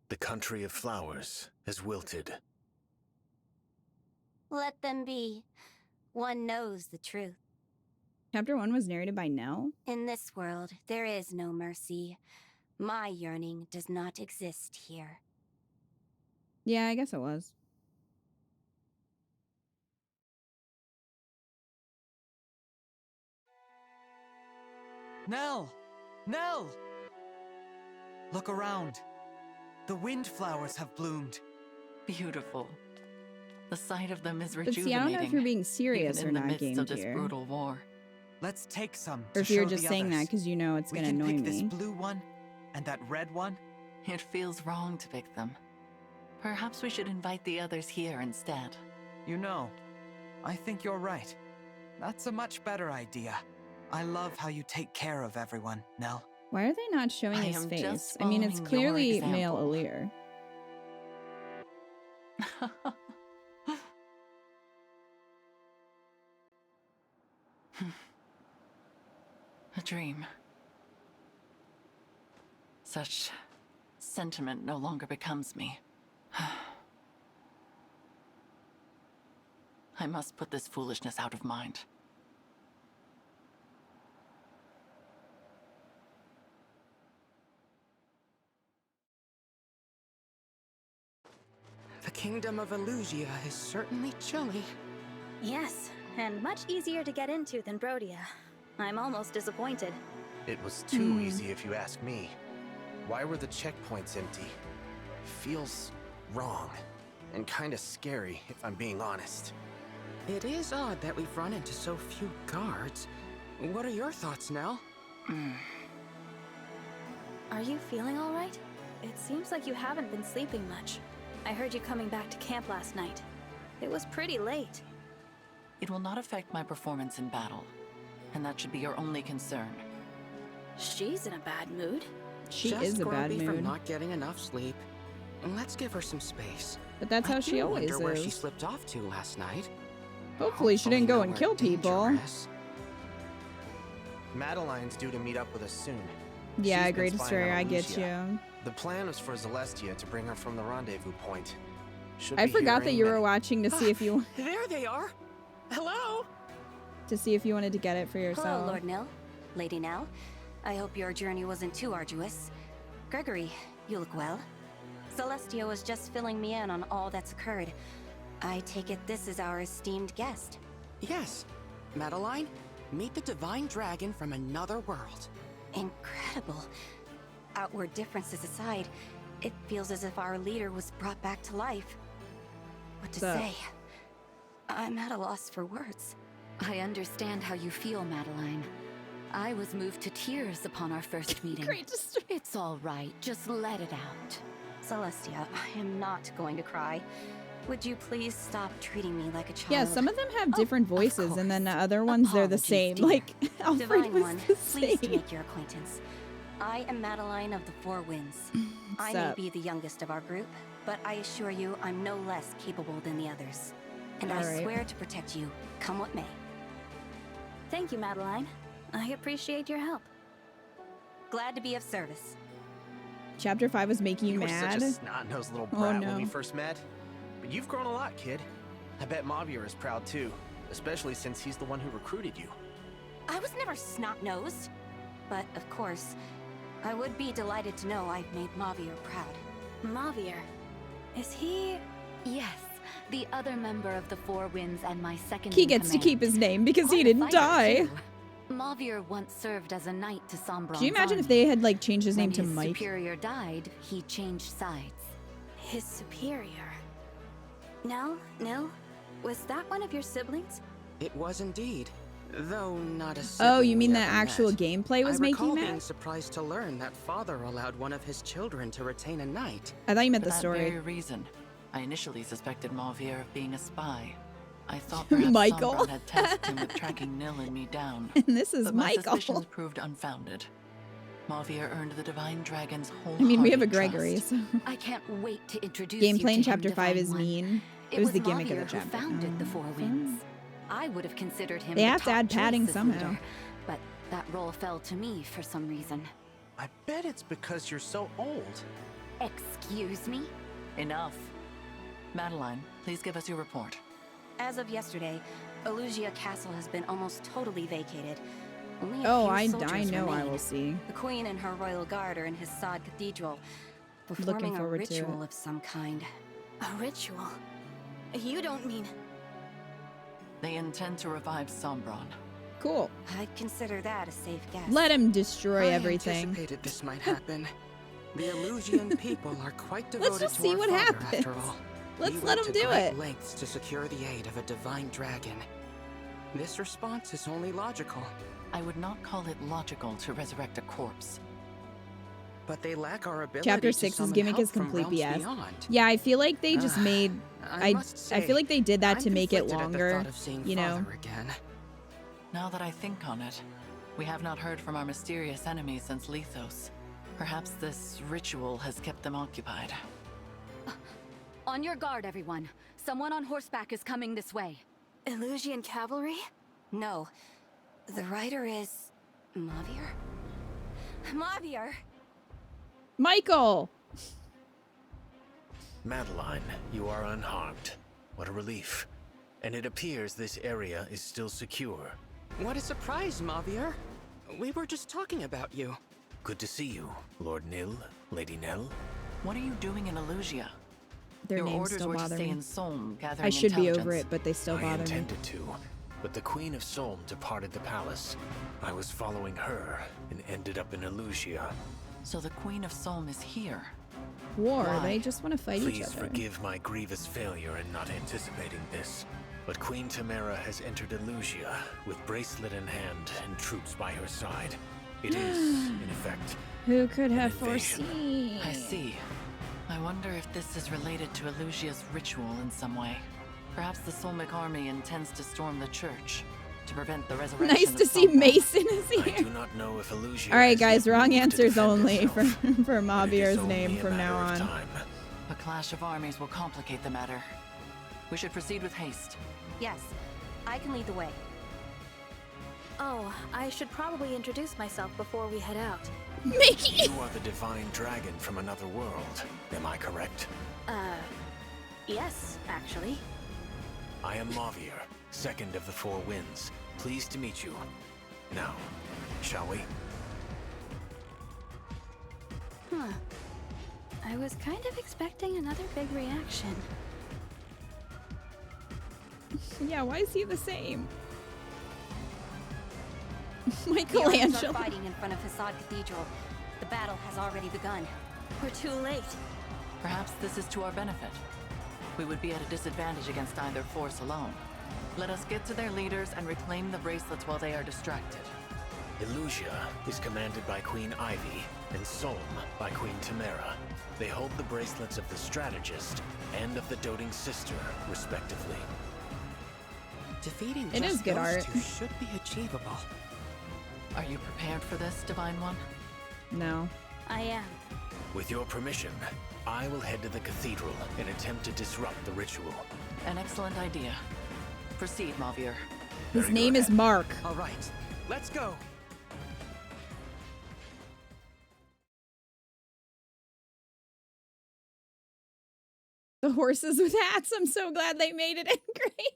The country of flowers has wilted. Let them be. One knows the truth. Chapter 1 was narrated by Nell? In this world, there is no mercy. My yearning does not exist here. Yeah, I guess it was. Nell! Nell! Look around. The windflowers have bloomed. Beautiful. The sight of them is But rejuvenating. see, I don't know if you're being serious or even in not, the midst game of this tier. brutal war. Let's take some. Or if you're just saying that because you know it's going to annoy We can pick me. this blue one and that red one. It feels wrong to pick them. Perhaps we should invite the others here instead. You know, I think you're right. That's a much better idea. I love how you take care of everyone, Nell. Why are they not showing I his am face? just I mean, it's following clearly your male example. Heir. A dream. Such sentiment no longer becomes me. I must put this foolishness out of mind. The kingdom of Illusia is certainly chilly. Yes, and much easier to get into than Brodia. I'm almost disappointed. It was too easy if you ask me. Why were the checkpoints empty? Feels wrong. And kinda scary, if I'm being honest. It is odd that we've run into so few guards. What are your thoughts, Nell? Are you feeling all right? It seems like you haven't been sleeping much. I heard you coming back to camp last night. It was pretty late. It will not affect my performance in battle, and that should be your only concern. She's in a bad mood. She Just is a bad grumpy from mood. not getting enough sleep. And let's give her some space. But that's how I she do always wonder where she is. slipped off to last night. Hopefully she didn't go and kill Hopefully people. dangerous. Madeline's due to meet up with us soon. Yeah, She's been great spying story. on I get Illusia. you. The plan was for Celestia to bring her from the rendezvous point. Should I be forgot that here any you were minute. watching to see if you There they are. Hello. to see if you wanted to get it for yourself. Hello, Lord Nil. Lady Nell. I hope your journey wasn't too arduous. Gregory, you look well. Celestia was just filling me in on all that's occurred. I take it this is our esteemed guest. Yes. Madeline, meet the divine dragon from another world. Incredible. Outward differences aside, it feels as if our leader was brought back to life. What to say? I'm at a loss for words. I understand how you feel, Madeline. I was moved to tears upon our first meeting. It's all right. Just let it out. Celestia, I am not going to cry. Would you please stop treating me like a child? Yeah, some of them have different voices, and then the other ones they're the same. Like Alfred Divine was One, the pleased to same. make your acquaintance. I am Madeline of the Four Winds. I may up? be the youngest of our group, but I assure you I'm no less capable than the others. And I Alright. swear to protect you, come what may. Thank you, Madeline. I appreciate your help. Glad to be of service. Chapter 5 was making you You were mad. such a snot-nosed little Oh, brat no. when we first met. But you've grown a lot, kid. I bet Mavier is proud too, especially since he's the one who recruited you. I was never snot-nosed. But, of course, I would be delighted to know I've made Mavier proud. Mavier. Is he... Yes, the other member of the Four Winds and my second He in gets to command. keep his name because he Quite a didn't fighter, die. too. Mavier once served as a knight to Sombron's Can you imagine if army. they had like changed his name to When his Mike? superior died, he changed sides. his superior? Nell? Was that one of your siblings? It was indeed, though not a Oh, sibling you mean we the ever actual met. gameplay was I making recall you being mad? surprised to learn that father allowed one of his children to retain a knight. I thought you meant For the that story. very reason, I initially suspected Mavier of being a spy. I thought perhaps Michael. Sombron had tasked him with tracking Nil and me down. And this is but my Michael. suspicions proved unfounded. Mavier earned the Divine Dragon's I mean, we have a wholehearted Gregory, trust. so I can't wait to introduce you gameplay in to him, chapter 5 Divine is One. mean. It It was the gimmick of Mavier the chapter. who founded the Four Winds. I would have considered him They the have to top add padding choice as somehow. leader, but that role fell to me for some reason. I bet it's because you're so old. Excuse me? Enough. Madeline, please give us your report. As of yesterday, Elugia Castle has been almost totally vacated. Only a Oh, few I soldiers know I remain. will see. The Queen and her royal guard are in Hissad Cathedral, performing a forward to ritual it. of some kind. A ritual? You don't mean... They intend to revive Sombron. Cool. I'd consider that a safe guess. Let him destroy I everything. anticipated this might happen. The Elusian people are quite devoted Let's just to see our what father, happens. after all. Let's We let went him to do great it. lengths to secure the aid of a divine dragon. This response is only logical. I would not call it logical to resurrect a corpse. But they lack our ability Chapter to 6's summon gimmick help is from complete realms BS. beyond. Yeah, I feel like they just made. I must I say, feel like they did that I'm to make it conflicted at the longer. thought of seeing You know. father again. Now that I think on it, we have not heard from our mysterious enemy since Lethos. Perhaps this ritual has kept them occupied. On your guard, everyone. Someone on horseback is coming this way. Elusian cavalry? No. The rider is... Mavier? Mavier! Michael! Madeline, you are unharmed. What a relief. And it appears this area is still secure. What a surprise, Mavier. We were just talking about you. Good to see you, Lord Nil, Lady Nell. What are you doing in Elusia? Their Your names orders still were to bother stay me. in Solm, gathering I should be over intelligence. it, but they still I bother me. intended to, but the Queen of Solm departed the palace. I was following her and ended up in Elusia. So the Queen of Solm is here. War. Why? They just want to fight each Please other. forgive my grievous failure in not anticipating this. But Queen Tamara has entered Elusia with bracelet in hand and troops by her side. It is, in effect, Who could have invasion. foreseen? I see. I wonder if this is related to Elusia's ritual in some way. Perhaps the Solmic army intends to storm the church to prevent the resurrection Nice of to see Sombron. Mason is I here. do not know if Elusia All right, has guys, yet wrong moved to answers defend only itself, for but it is Mavier's only name a from matter now of on. time. A clash of armies will complicate the matter. We should proceed with haste. Yes, I can lead the way. Oh, I should probably introduce myself before we head out. Mickey! You are the divine dragon from another world. Am I correct? Yes, actually. I am Mavier, second of the Four Winds. Pleased to meet you. Now, shall we? Huh. I was kind of expecting another big reaction. Yeah, why is he the same? The Arabs Michelangelo. are fighting in front of Facade Cathedral. The battle has already begun. We're too late. Perhaps this is to our benefit. We would be at a disadvantage against either force alone. Let us get to their leaders and reclaim the bracelets while they are distracted. Illusia is commanded by Queen Ivy, and Solm by Queen Tamara. They hold the bracelets of the Strategist and of the Doting Sister, respectively. Defeating It just is good those art. two should be achievable. Are you prepared for this, Divine One? No. I am. With your permission, I will head to the cathedral and attempt to disrupt the ritual. An excellent idea. Proceed, Mavier. His name is Mark. All right, let's go. The horses with hats. I'm so glad they made it in green.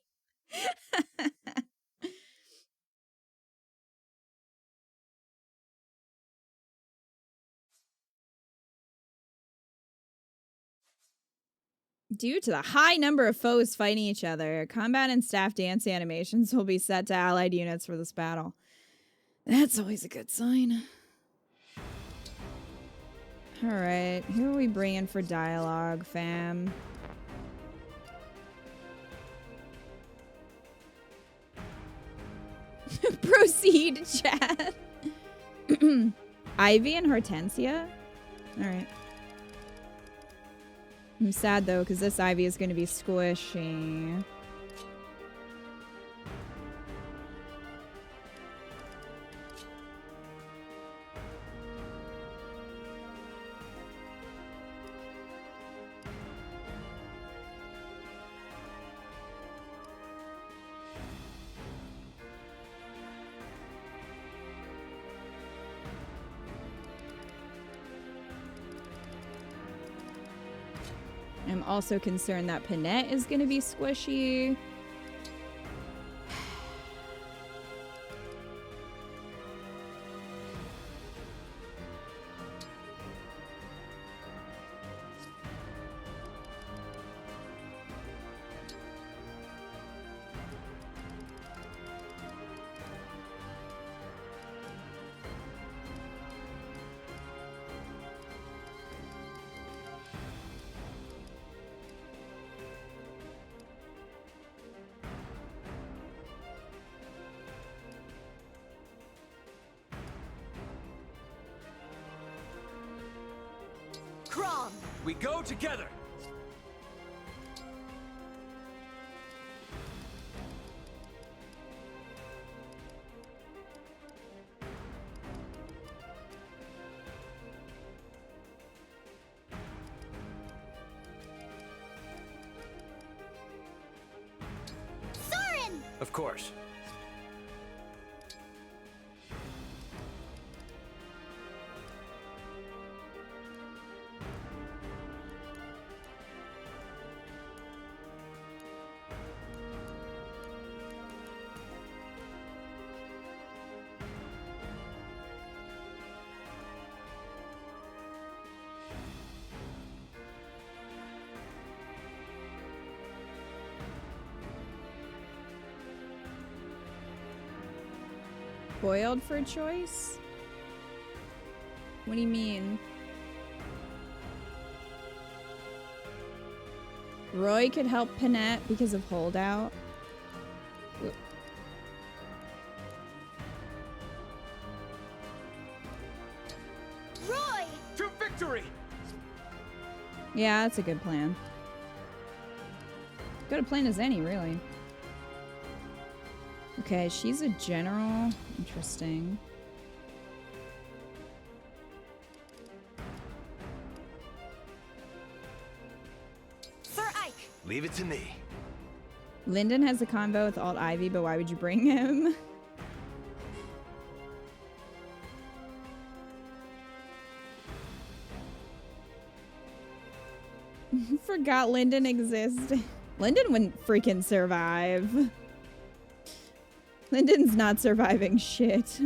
Due to the high number of foes fighting each other, combat and staff dance animations will be set to allied units for this battle. That's always a good sign. Alright, who are we bringing for dialogue, fam? Proceed, chat. Ivy and Hortensia? Alright. I'm sad though, because this Ivy is going to be squishy. I'm also concerned that Panette is going to be squishy. Krom! We go together! Soren! Of course. Boiled for choice? What do you mean? Roy could help Panette because of holdout. Oop. Roy! To victory! Yeah, that's a good plan. Good a plan as any, really. Okay, she's a general. Interesting. Sir Ike! Leave it to me. Lyndon has a convo with Alt Ivy, but why would you bring him? Forgot Lyndon exists. Lyndon wouldn't freaking survive. Lyndon's not surviving shit.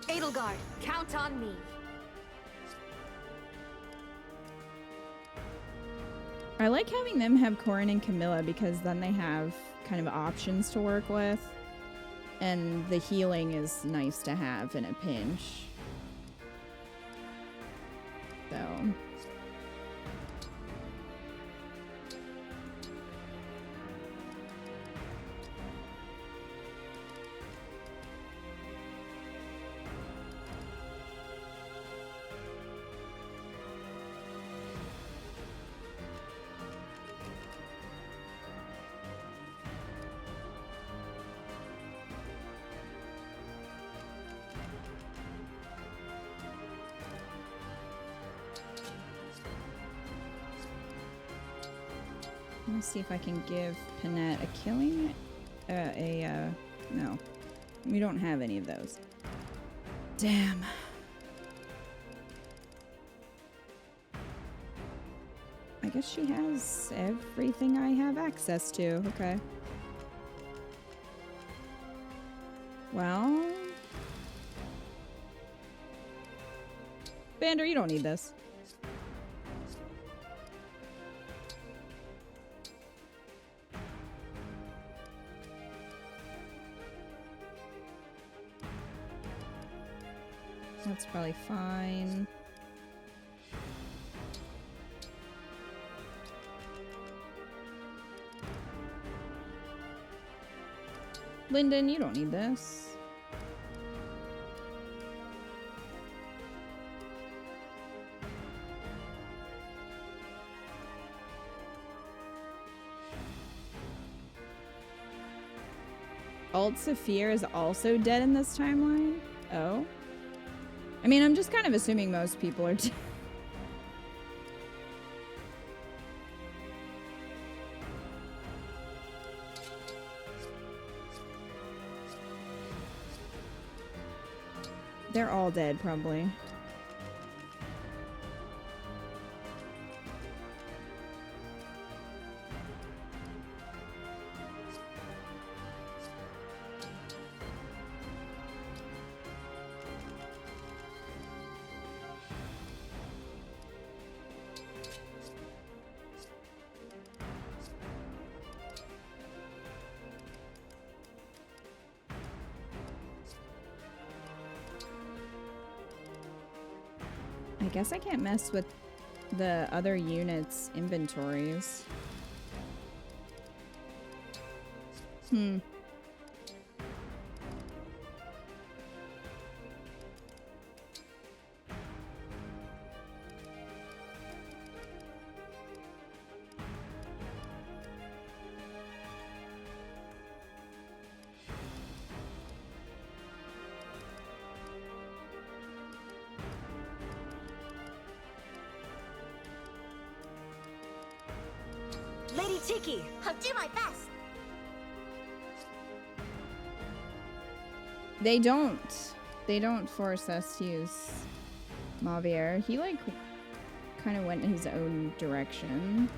Edelgard, count on me. I like having them have Corin and Camilla because then they have kind of options to work with. And the healing is nice to have in a pinch. So... Let me see if I can give Panette a killing. No. We don't have any of those. Damn. I guess she has everything I have access to. Okay. Well... Vander, you don't need this. That's probably fine. Lyndon, you don't need this. Alt Saphir is also dead in this timeline? Oh. I mean, I'm just kind of assuming most people are dead. They're all dead, probably. I guess I can't mess with the other units' inventories. Lady Tiki, I'll do my best. They don't force us to use Mavier. He like kind of went in his own direction.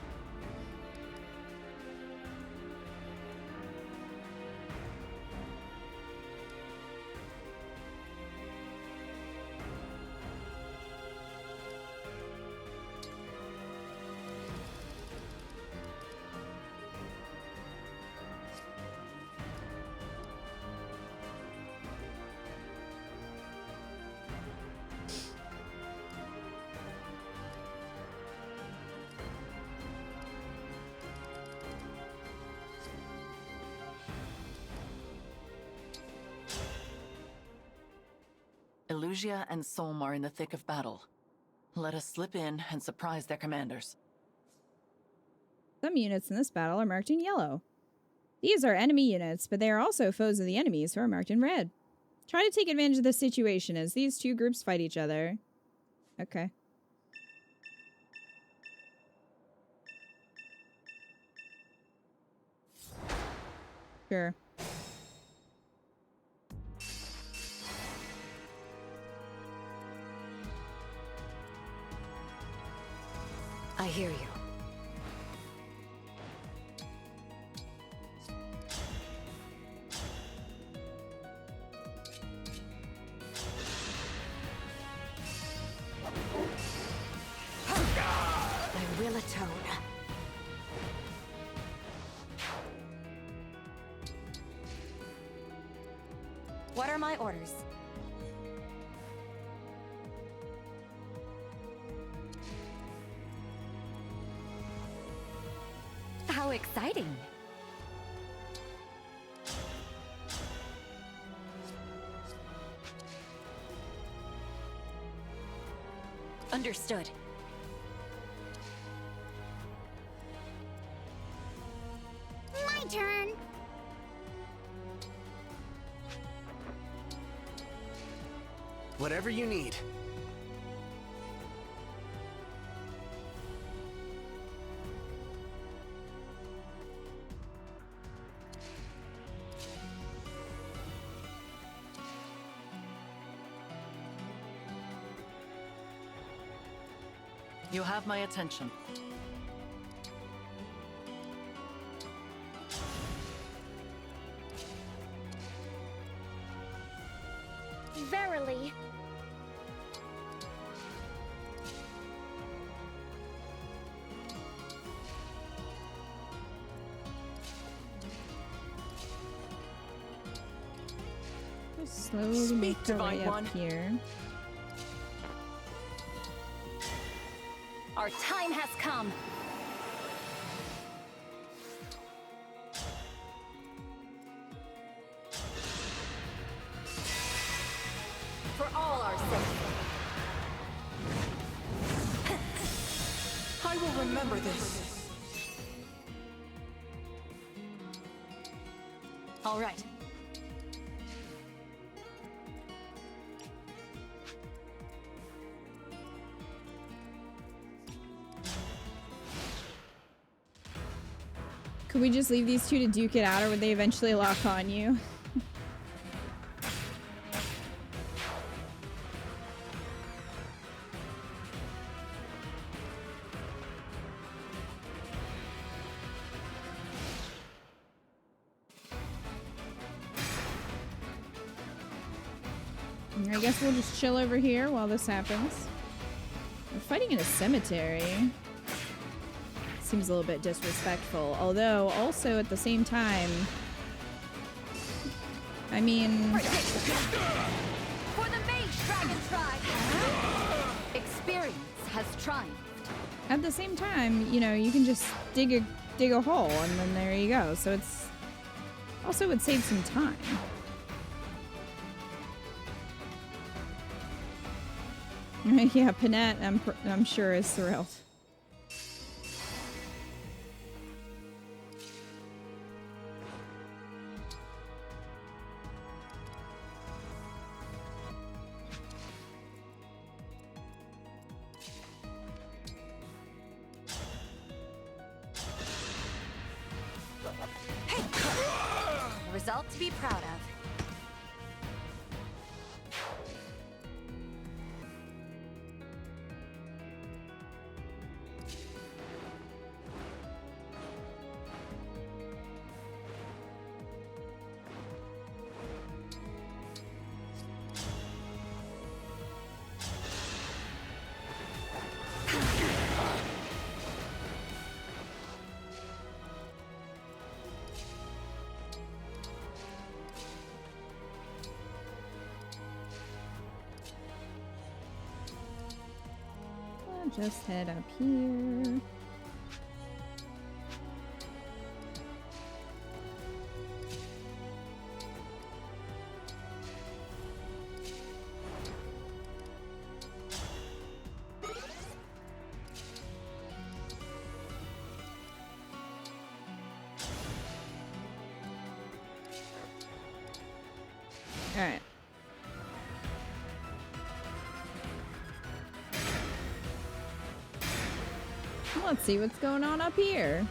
Elusia and Solm are in the thick of battle. Let us slip in and surprise their commanders. Some units in this battle are marked in yellow. These are enemy units, but they are also foes of the enemies who are marked in red. Try to take advantage of the situation as these two groups fight each other. Okay. Sure. I hear you. I will atone. What are my orders? How exciting! Understood. My turn. Whatever you need. You have my attention. Verily. Just slowly Speak, make our Divine way One. up here. Our time has come. For all our sake. I will remember this. All right. Could we just leave these two to duke it out, or would they eventually lock on you? I guess we'll just chill over here while this happens. We're fighting in a cemetery. Seems a little bit disrespectful, although also at the same time, I mean, For the Mage Dragon Tribe! Experience has triumphed. at the same time, you know, you can just dig a hole and then there you go. So it's also would save some time. Yeah, Panette, I'm sure is thrilled. A result to be proud of. I'll just head up here. All right. Let's see what's going on up here.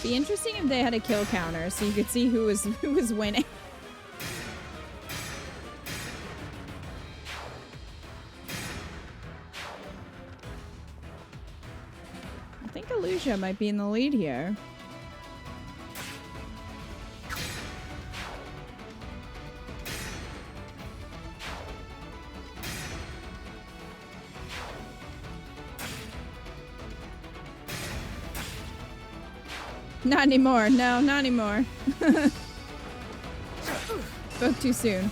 Be interesting if they had a kill counter so you could see who was winning. I think Alucia might be in the lead here. Not anymore. No, not anymore. Spoke too soon.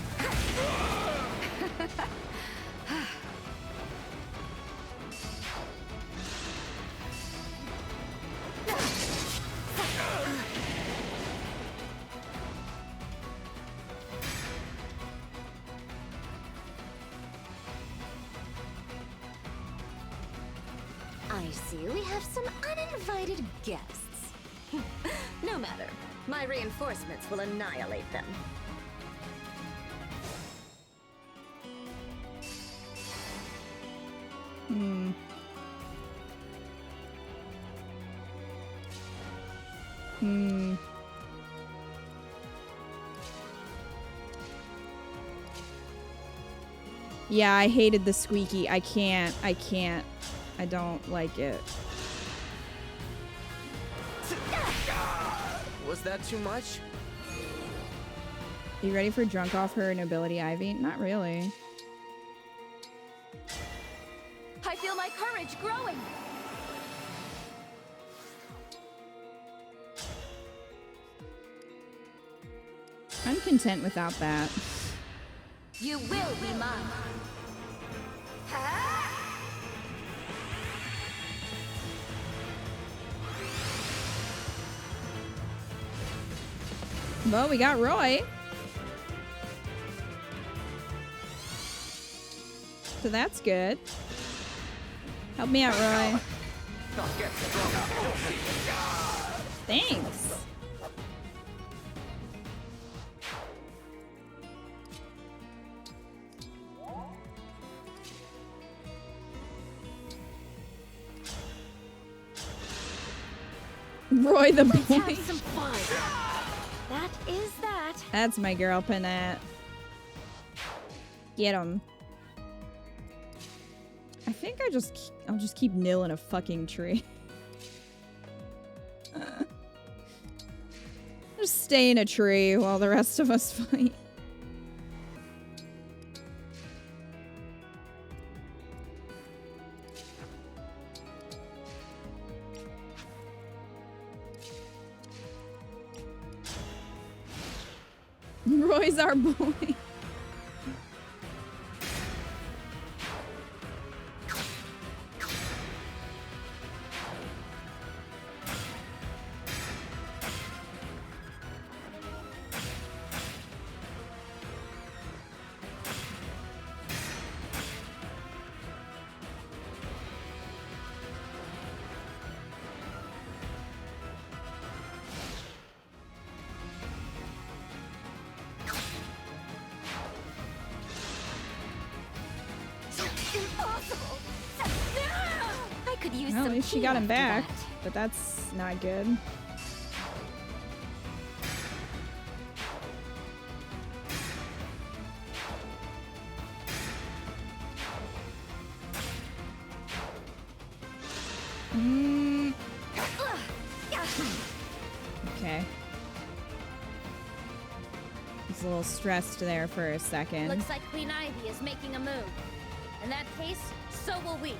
I see we have some uninvited guests. No matter. My reinforcements will annihilate them. Yeah, I hated the squeaky. I can't. I don't like it. Was that too much? You ready for drunk off her nobility Ivy? Not really. I feel my courage growing. I'm content without that. You will be mine. Well, we got Roy. So that's good. Help me out, Roy. Thanks. Roy the boy. Have some fun. That is that. That's my girl, Panette. Get him. I think I'll just keep Nil in a fucking tree. Just stay in a tree while the rest of us fight. Roy's our boy. Well, at least she got him back, but that's not good. Okay. He's a little stressed there for a second. Looks like Queen Ivy is making a move. In that case, so will we.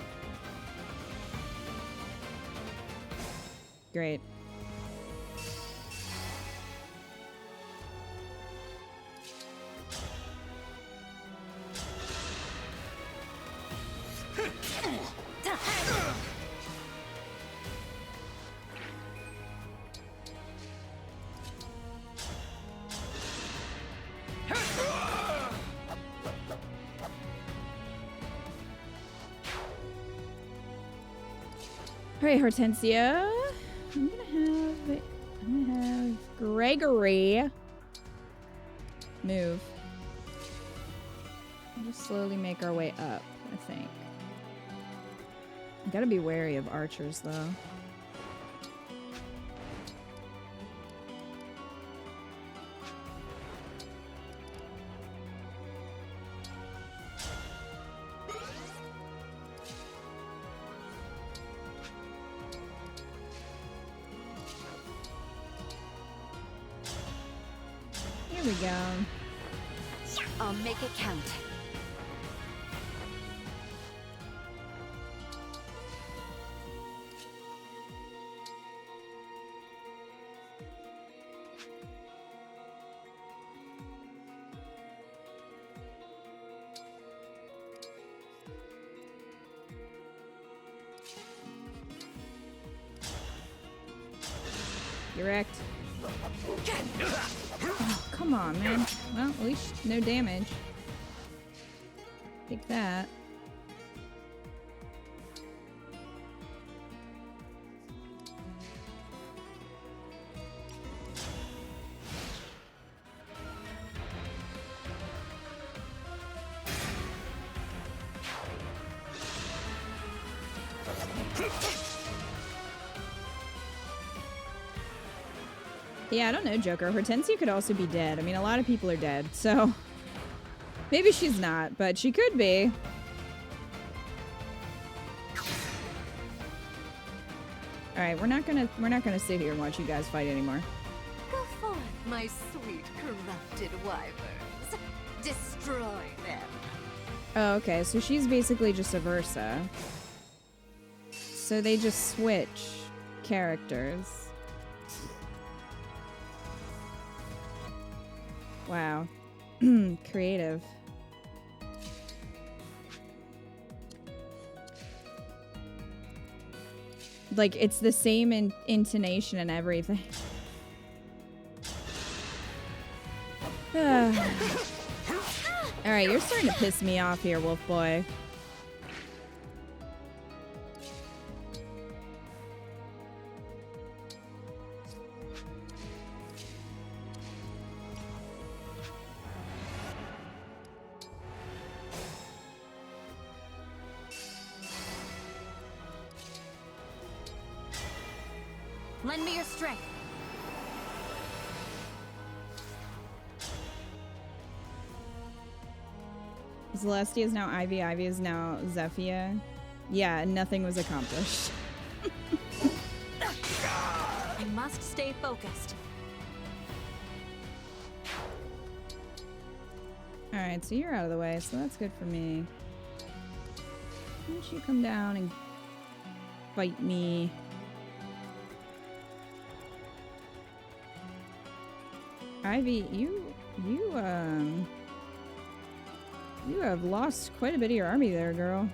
Great. All right, Hortensia. I'm gonna have Gregory move. We'll just slowly make our way up, I think. I gotta be wary of archers, though. Here we go. I'll make it count. You're wrecked. Oh, come on, man. Well, at least no damage. Take that. Yeah, I don't know, Joker. Hortensia could also be dead. I mean, a lot of people are dead, so maybe she's not, but she could be. All right, we're not gonna sit here and watch you guys fight anymore. Go forth, my sweet corrupted wyverns. Destroy them. Oh, okay, so she's basically just a Versa. So they just switch characters. Wow. Creative. Like, it's the same intonation and everything. Alright, you're starting to piss me off here, Wolf Boy. Lend me your strength. Celestia is now Ivy. Ivy is now Zephyia. Yeah, nothing was accomplished. I must stay focused. Alright, so you're out of the way, so that's good for me. Why don't you come down and fight me? Ivy, you have lost quite a bit of your army there, girl.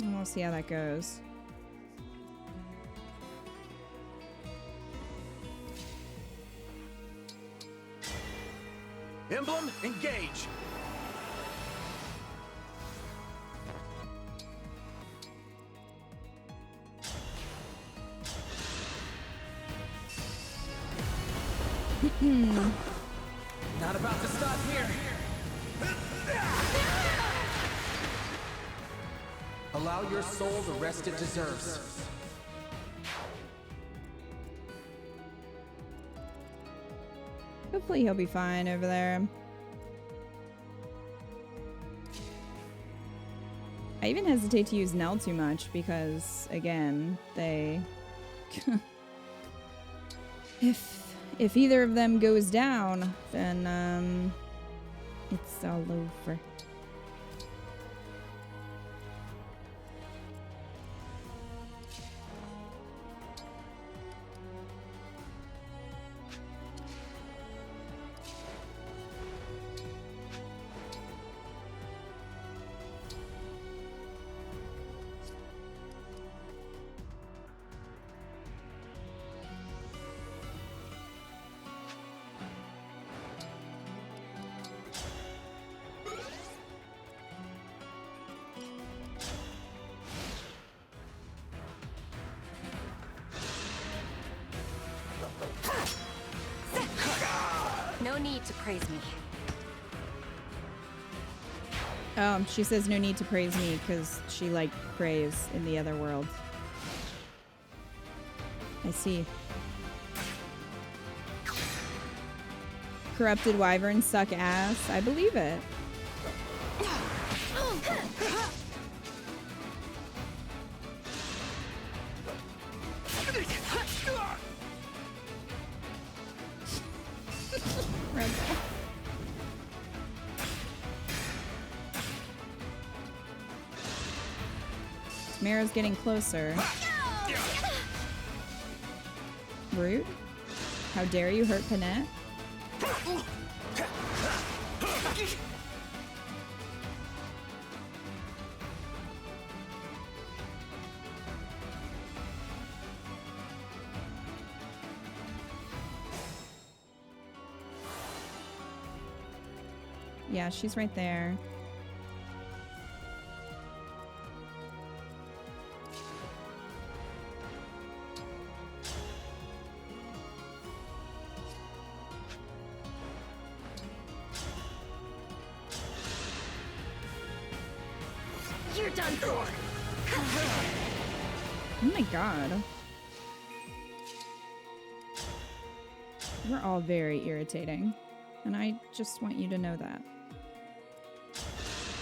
We'll see how that goes. Emblem, engage! Not about to stop here. Allow your soul the rest it deserves. Hopefully he'll be fine over there. I even hesitate to use Nell too much because, again, they... if either of them goes down, then, it's all over. need to praise me. She says no need to praise me because she, like, prays in the other world. I see. Corrupted wyverns suck ass. I believe it. Mara's getting closer. Rude. How dare you hurt Panette? Yeah, she's right there. You're done for. Oh my god. We're all very irritating. And I just want you to know that.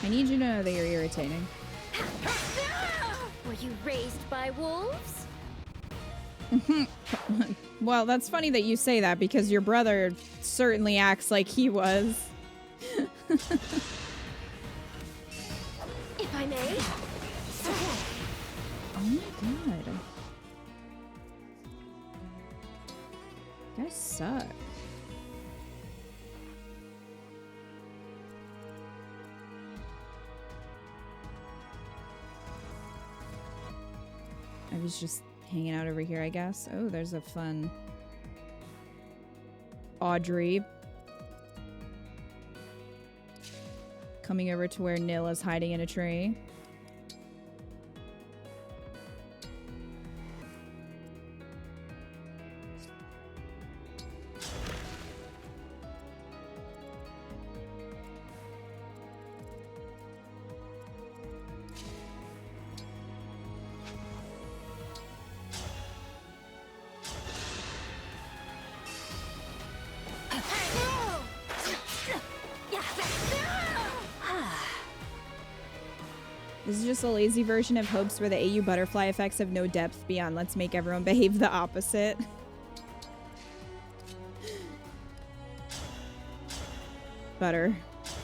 I need you to know that you're irritating. Were you raised by wolves? Well, that's funny that you say that because your brother certainly acts like he was. If I may. Oh my god. You guys suck. I was just hanging out over here, I guess. Oh, there's a fun Audrey coming over to where Nil is hiding in a tree. This is just a lazy version of Hopes where the AU butterfly effects have no depth beyond let's make everyone behave the opposite. Butter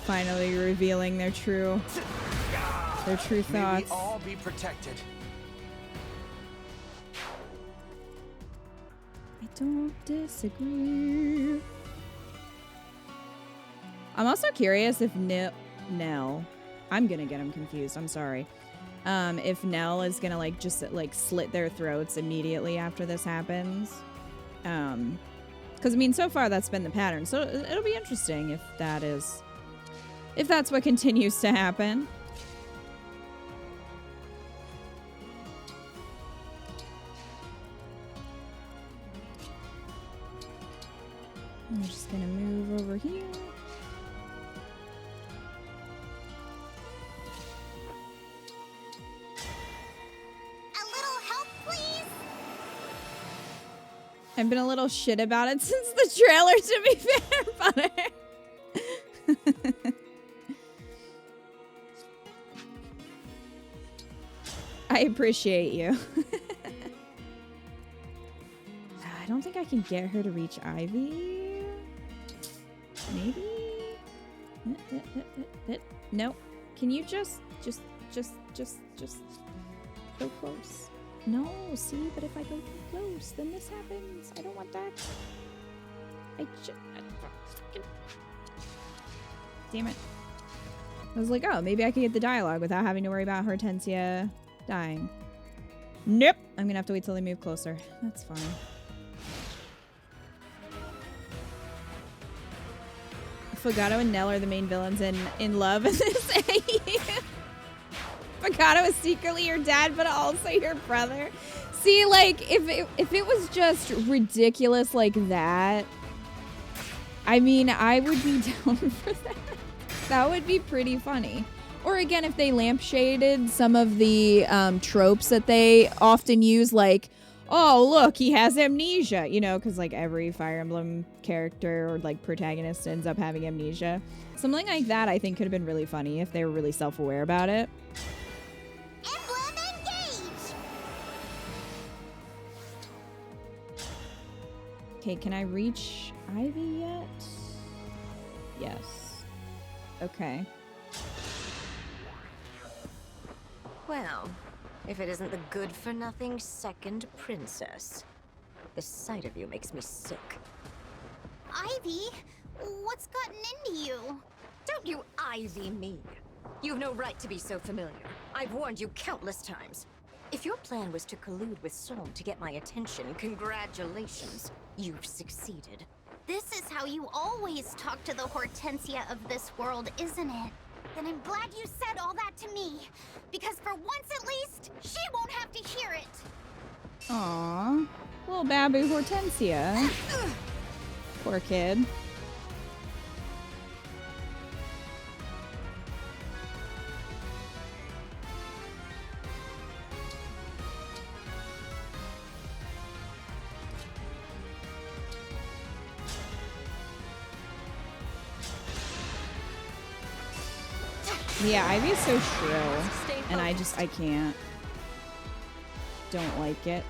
finally revealing their true thoughts. May we all be protected. I don't disagree. I'm also curious if Nell, I'm gonna get them confused, I'm sorry. If Nell is gonna like just like slit their throats immediately after this happens. Because I mean, so far that's been the pattern. So it'll be interesting if that's what continues to happen. I'm just gonna move over here. I've been a little shit about it since the trailer, to be fair, Butter. I appreciate you. I don't think I can get her to reach Ivy. Maybe? Nope. Can you just go close? No, see, but if I go too close, then this happens. I don't want that. Damn it. I was like, oh, maybe I could get the dialogue without having to worry about Hortensia dying. Nope. I'm gonna have to wait till they move closer. That's fine. Fogado and Nell are the main villains in Love in this AU. Fogado is secretly your dad, but also your brother. See, like, if it was just ridiculous like that, I mean, I would be down for that. That would be pretty funny. Or again, if they lampshaded some of the tropes that they often use, like, oh, look, he has amnesia, you know, because like every Fire Emblem character or like protagonist ends up having amnesia. Something like that I think could have been really funny if they were really self-aware about it. Emblem engage! Okay, can I reach Ivy yet? Yes. Okay. Well, if it isn't the good-for-nothing second princess. The sight of you makes me sick. Ivy, what's gotten into you? Don't you Ivy me. You've no right to be so familiar. I've warned you countless times. If your plan was to collude with Sol to get my attention, congratulations. You've succeeded. This is how you always talk to the Hortensia of this world, isn't it? Then I'm glad you said all that to me. Because for once at least, she won't have to hear it. Aww. Little Babu Hortensia. Poor kid. Yeah, Ivy's so shrill, and I can't. Don't like it.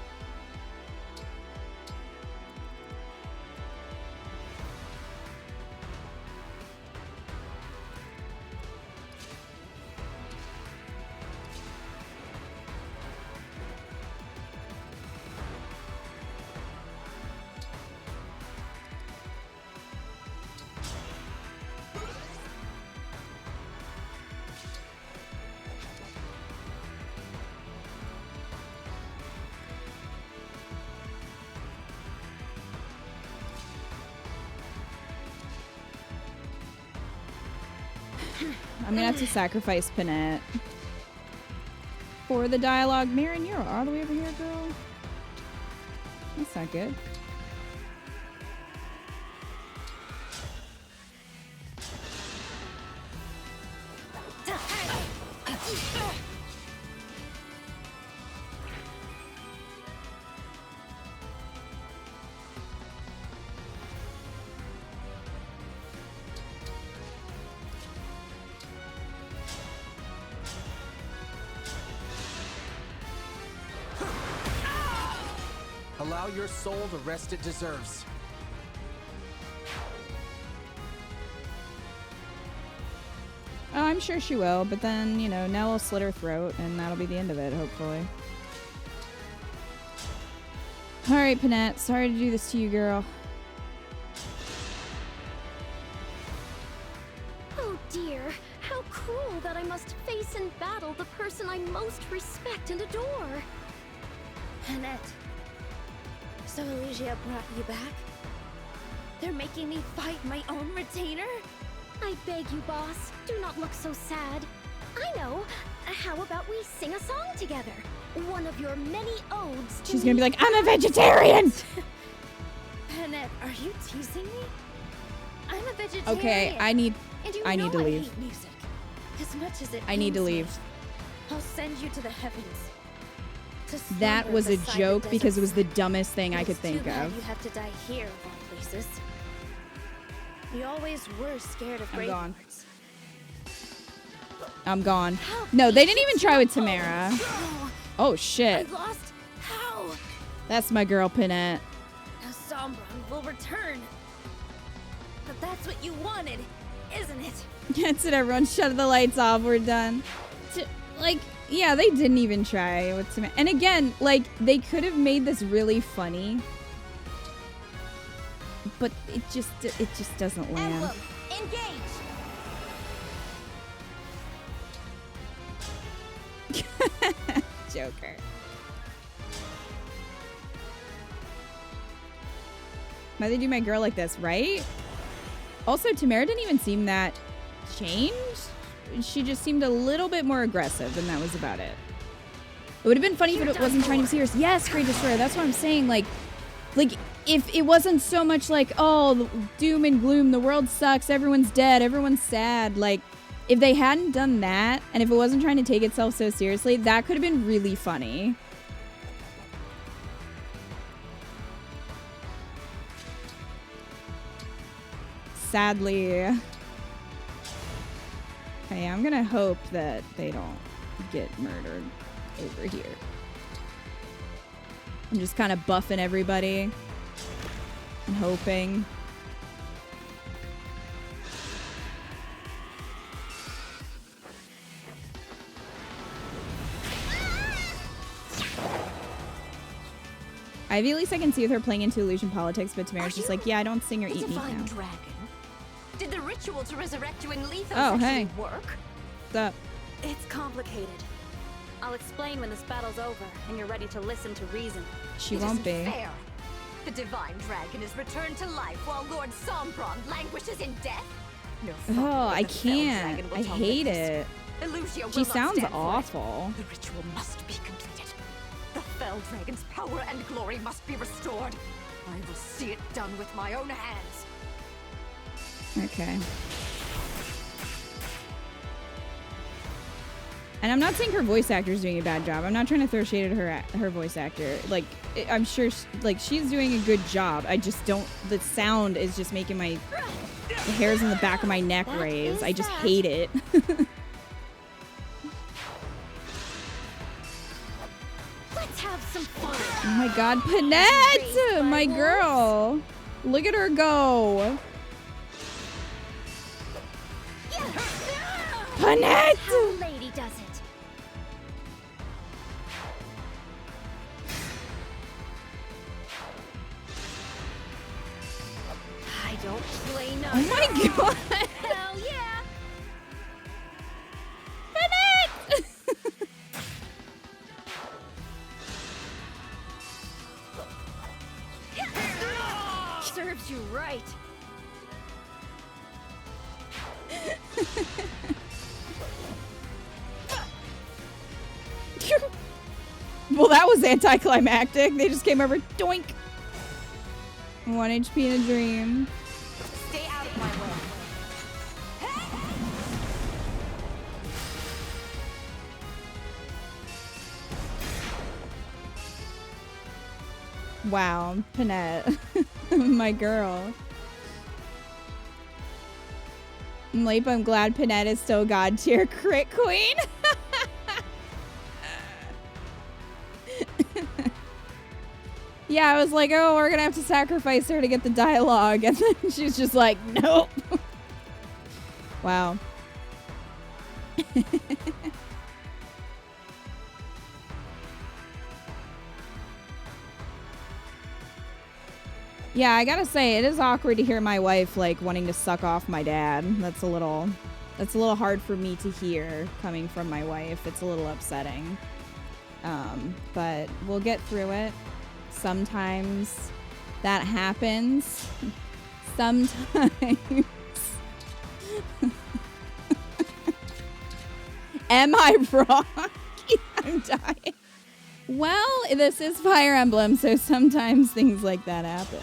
I'm gonna have to sacrifice Panette for the dialogue. Marin, you're all the way over here, girl. That's not good. Allow your soul the rest it deserves. Oh, I'm sure she will, but then, you know, Nell will slit her throat, and that'll be the end of it, hopefully. Alright, Panette, sorry to do this to you, girl. Oh dear, how cruel that I must face in battle the person I most respect and adore. Panette. So Elysia brought you back? They're making me fight my own retainer? I beg you, boss, do not look so sad. I know. How about we sing a song together? One of your many odes to She's gonna be like, I'm a vegetarian! Panette, are you teasing me? I'm a vegetarian. Okay, I need and you to know I leave. hate music. As much as it I need to pains me. leave. I'll send you to the heavens. That was a joke because it was the dumbest thing I could think Too bad of. you have to die here of all places. You always were scared of I'm gone. Bravehearts. I'm gone. No, they didn't even try with Tamara. Oh, shit. I lost. How? That's my girl, Panette. Now Sombron will return. But that's what you wanted, isn't it? That's it, everyone. Shut the lights off. We're done. Like, yeah, they didn't even try with Tamara. And again, like, they could have made this really funny. But it just doesn't land. Emblem, engage! Joker. Why they do my girl like this, right? Also, Tamara didn't even seem that changed. She just seemed a little bit more aggressive, and that was about it. It would have been funny if it wasn't trying to be serious. Yes, Great Destroyer. That's what I'm saying. Like, if it wasn't so much like, oh, doom and gloom, the world sucks, everyone's dead, everyone's sad, like, if they hadn't done that, and if it wasn't trying to take itself so seriously, that could have been really funny. Sadly. Okay, I'm gonna hope that they don't get murdered over here. I'm just kind of buffing everybody and hoping. Ivy, at least I can see with her playing into illusion politics, but Tamara's just like, yeah, I don't sing or eat meat now. Dragon? Did the ritual to resurrect you in lethal hey. work? What's up? It's complicated. I'll explain when this battle's over and you're ready to listen to reason. She won't be. Fair. The divine dragon is returned to life while Lord Sombron languishes in death. No. Oh, I can't. I hate it. She sounds awful. The ritual must be completed. The fell dragon's power and glory must be restored. I will see it done with my own hands. Okay. And I'm not saying her voice actor's doing a bad job. I'm not trying to throw shade at her voice actor. Like, I'm sure she's doing a good job. I just don't. The sound is just making the hairs on the back of my neck raise. I just hate it. Let's have some fun. Oh my God, Panette, my girl. Look at her go. Panette! How a lady does it. I don't play no. Oh my God. Hell yeah! Panette! Serves you right. Well, that was anticlimactic. They just came over, doink. 1 HP in a dream. Stay out of my way. Wow, Panette. My girl. Leap, I'm glad Panette is still god tier crit queen. Yeah, I was like, oh, we're gonna have to sacrifice her to get the dialogue. And then she's just like, nope. Wow. Yeah, I gotta say, it is awkward to hear my wife, like, wanting to suck off my dad. That's a little hard for me to hear coming from my wife. It's a little upsetting. But we'll get through it. Sometimes that happens. Sometimes. Am I wrong? I'm dying. Well, this is Fire Emblem, so sometimes things like that happen.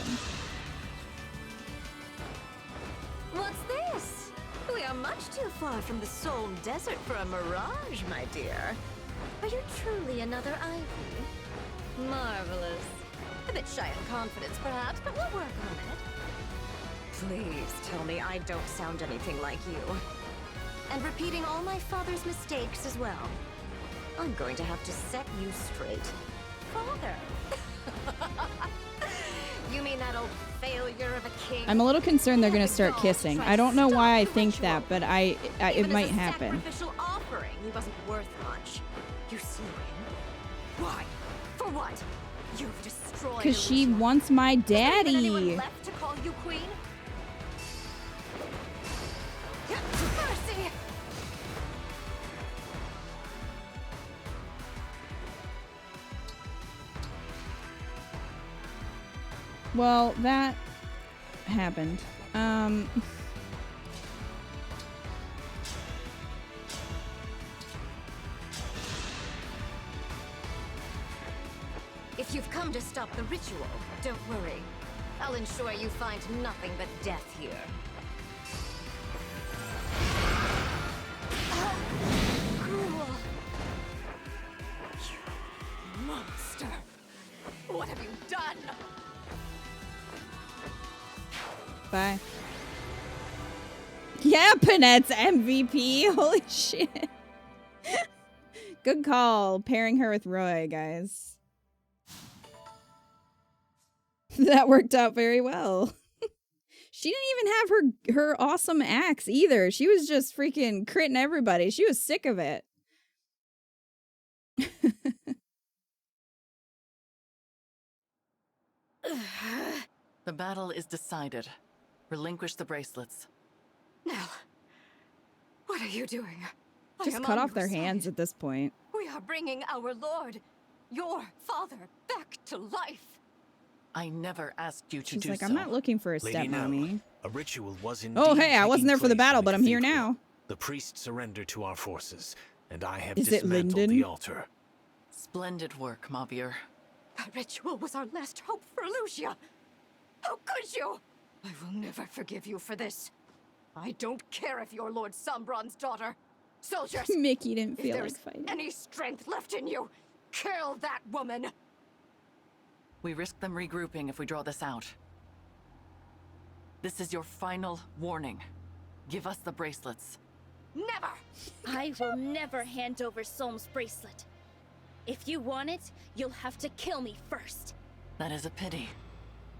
What's this? We are much too far from the Soul Desert for a mirage, my dear. Are you truly another Ivy? Marvelous. A bit shy in confidence, perhaps, but we'll work on it. Please tell me I don't sound anything like you. And repeating all my father's mistakes as well. I'm going to have to set you straight. Father! You mean that old failure of a king? I'm a little concerned they're gonna start kissing. I don't know why I think that, but it might happen. Sacrificial offering, he wasn't worth much. You slew him. Why? For what? You've destroyed. Because she wants my daddy. Anyone left to call you queen? Mercy! Well, that happened. If you've come to stop the ritual, don't worry. I'll ensure you find nothing but death here. How cruel! You monster! What have you done? Bye. Yeah, Panette's MVP. Holy shit. Good call. Pairing her with Roy, guys. That worked out very well. She didn't even have her awesome axe either. She was just freaking critting everybody. She was sick of it. The battle is decided. Relinquish the bracelets. Nell, what are you doing? Just cut off their hands at this point. We are bringing our lord, your father, back to life. I never asked you to She's do like, so. I'm not looking for a Lady Nell, stepmommy. a ritual was indeed Oh, hey, I wasn't taking there for the place battle, in but I'm here cathedral. now. The priest surrendered to our forces, and I have Is it dismantled Lyndon? the altar. Splendid work, Mavier. That ritual was our last hope for Lucia. How could you? I will never forgive you for this. I don't care if you're Lord Sombron's daughter. Soldiers, Mickey didn't if feel there's like fighting. any strength left in you, kill that woman. We risk them regrouping if we draw this out. This is your final warning. Give us the bracelets. Never! I will never hand over Solm's bracelet. If you want it, you'll have to kill me first. That is a pity.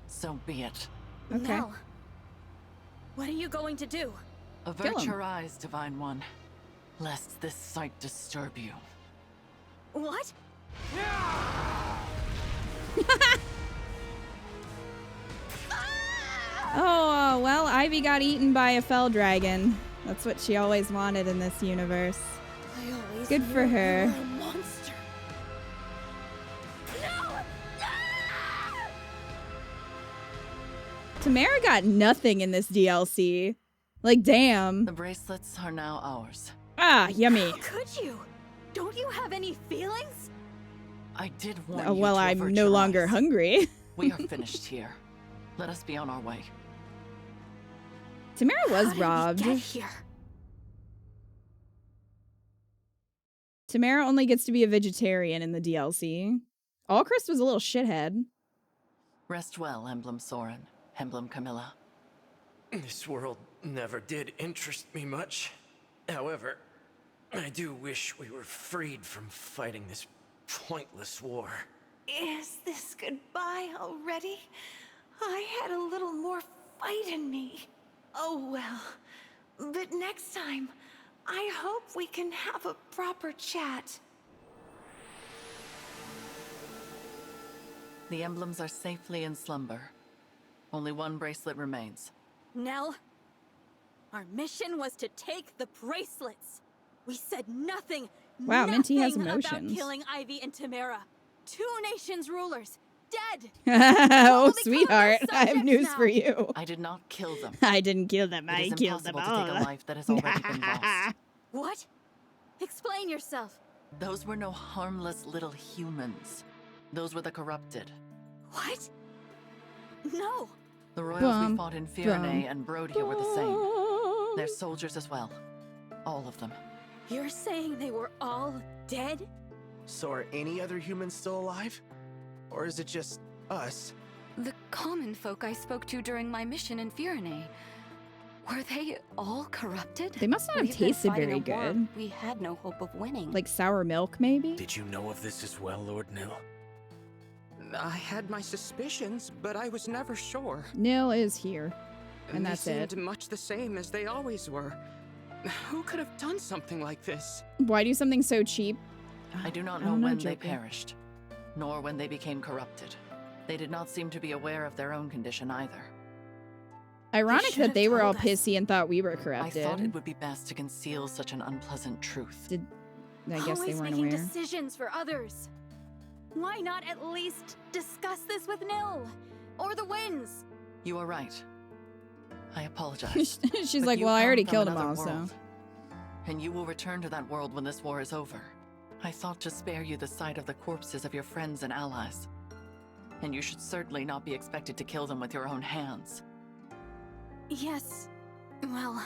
So be it. Okay. Nell, what are you going to do? Avert your eyes, Divine One, lest this sight disturb you. What? Oh, well, Ivy got eaten by a fell dragon. That's what she always wanted in this universe. Good for her. You were a monster. Tamara got nothing in this DLC. Like, damn. The bracelets are now ours. Ah, yummy. How could you? Don't you have any feelings? I did warn Oh, you well, to I'm avert no your longer eyes. hungry. We are finished here. Let us be on our way. Tamara was How did we robbed. get here? Tamara only gets to be a vegetarian in the DLC. Allchrist was a little shithead. Rest well, Emblem Soren, Emblem Camilla. This world never did interest me much. However, I do wish we were freed from fighting this pointless war. Is this goodbye already? I had a little more fight in me. Oh well. But next time, I hope we can have a proper chat. The emblems are safely in slumber. Only one bracelet remains. Nell, our mission was to take the bracelets. We said nothing. Wow, Minty has nothing about emotions. killing Ivy and Tamara. 2 nations' rulers, dead. Oh, sweetheart, I have news for you. I did not kill them. I didn't kill them. It I is killed them impossible all. to take a life that has already been lost. What? Explain yourself. Those were no harmless little humans. Those were the corrupted. What? No. The royals we fought in Firenze and Brodia were the same. They're soldiers as well. All of them. You're saying they were all dead? So are any other humans still alive? Or is it just us? The common folk I spoke to during my mission in Firenze. Were they all corrupted? They must not have We've been tasted fighting very a war good. We had no hope of winning. Like sour milk, maybe? Did you know of this as well, Lord Nil? I had my suspicions, but I was never sure. Nil is here. And that's they it. seemed much the same as they always were. Who could have done something like this? Why do something so cheap? I do not I know don't know, when they Joker. perished, nor when they became corrupted. They did not seem to be aware of their own condition either. Ironic should that they have were all told us. pissy and thought we were I corrupted. thought it would be best to conceal such an unpleasant truth. I guess they Always weren't making aware. decisions for others. Why not at least discuss this with Nil? Or the Winds? You are right. I apologize. She's But like, you well, I come already from killed them another all, so. world, and you will return to that world when this war is over. I thought to spare you the sight of the corpses of your friends and allies. and you should certainly not be expected to kill them with your own hands. Yes. Well...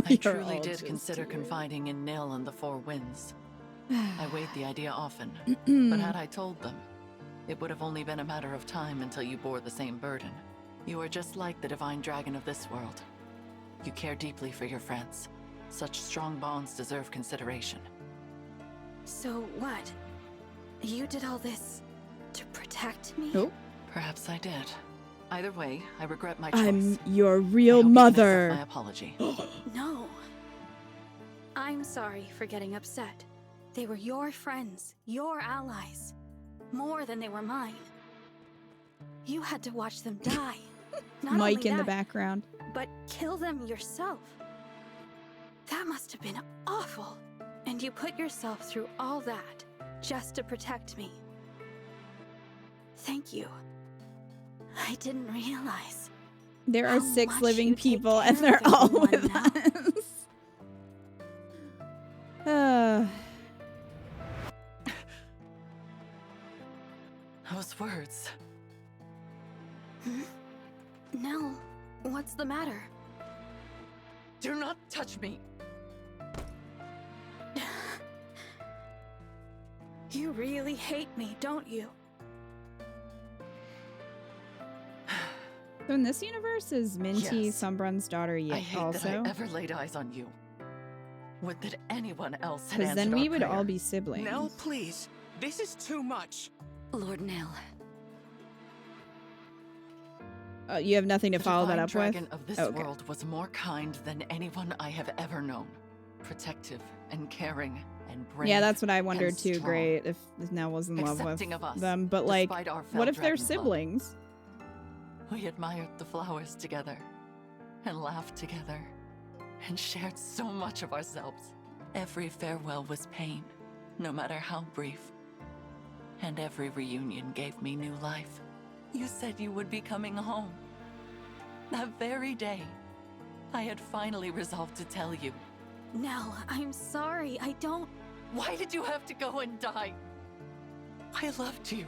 I truly did consider confiding in Nil and the Four Winds. I weighed the idea often, but had I told them, it would have only been a matter of time until you bore the same burden. You are just like the divine dragon of this world. You care deeply for your friends. Such strong bonds deserve consideration. So what? You did all this to protect me? Nope. Perhaps I did. Either way, I regret my choice. I'm your real mother. My apology. No. I'm sorry for getting upset. They were your friends, your allies. More than they were mine. You had to watch them die. Not Mike only in the that, background. but kill them yourself. That must have been awful. And you put yourself through all that just to protect me. Thank you. I didn't realize. There are how 6 much living you take people, and care they're of all everyone with now. us. Those words. Nell, what's the matter? Do not touch me! You really hate me, don't you? So in this universe, is Minty Yes. Sombron's daughter I yet hate also? that I ever laid eyes on you. Would that anyone else had Because answered then we our would prayer. all be siblings. Nell, please. This is too much. Lord Nell. You have nothing to The follow that divine up dragon with? of this Okay. world was more kind than anyone I have ever known. Protective and caring and brave. Yeah, that's what I and wondered too. strong. Great if Nell was in love with Accepting of us, them, but like, despite our what fell if they're dragon blood. siblings? We admired the flowers together, and laughed together, and shared so much of ourselves. Every farewell was pain, no matter how brief. And every reunion gave me new life. You said you would be coming home. That very day, I had finally resolved to tell you. Nell, I'm sorry, I don't... Why did you have to go and die? I loved you.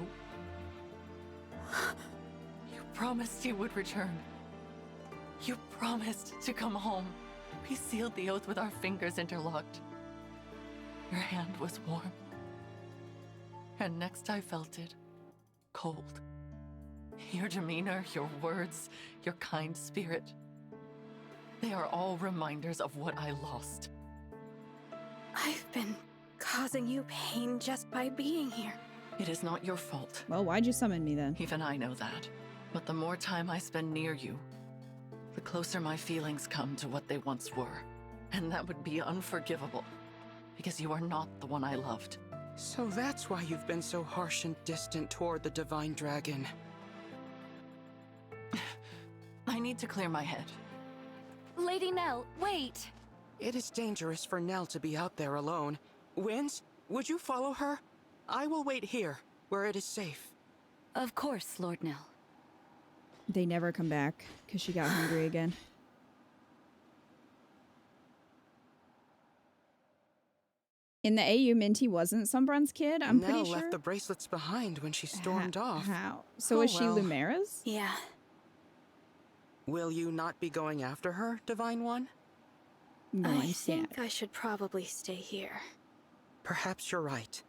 You promised you would return. You promised to come home. We sealed the oath with our fingers interlocked. Your hand was warm. And next I felt it, cold. Your demeanor, your words, your kind spirit. They are all reminders of what I lost. I've been causing you pain just by being here. It is not your fault. Well, why'd you summon me then? Even I know that. But the more time I spend near you, the closer my feelings come to what they once were. And that would be unforgivable. Because you are not the one I loved. So that's why you've been so harsh and distant toward the Divine Dragon. I need to clear my head. Lady Nell, wait! It is dangerous for Nell to be out there alone. Winds, would you follow her? I will wait here, where it is safe. Of course, Lord Nell. They never come back, because she got hungry again. In the AU, Minty wasn't Sombron's kid, I'm Nell pretty sure. left the bracelets behind when she stormed off. How? So Oh, was she well. Lumera's? Yeah. Will you not be going after her, Divine One? No, I think I should probably stay here. Perhaps you're right.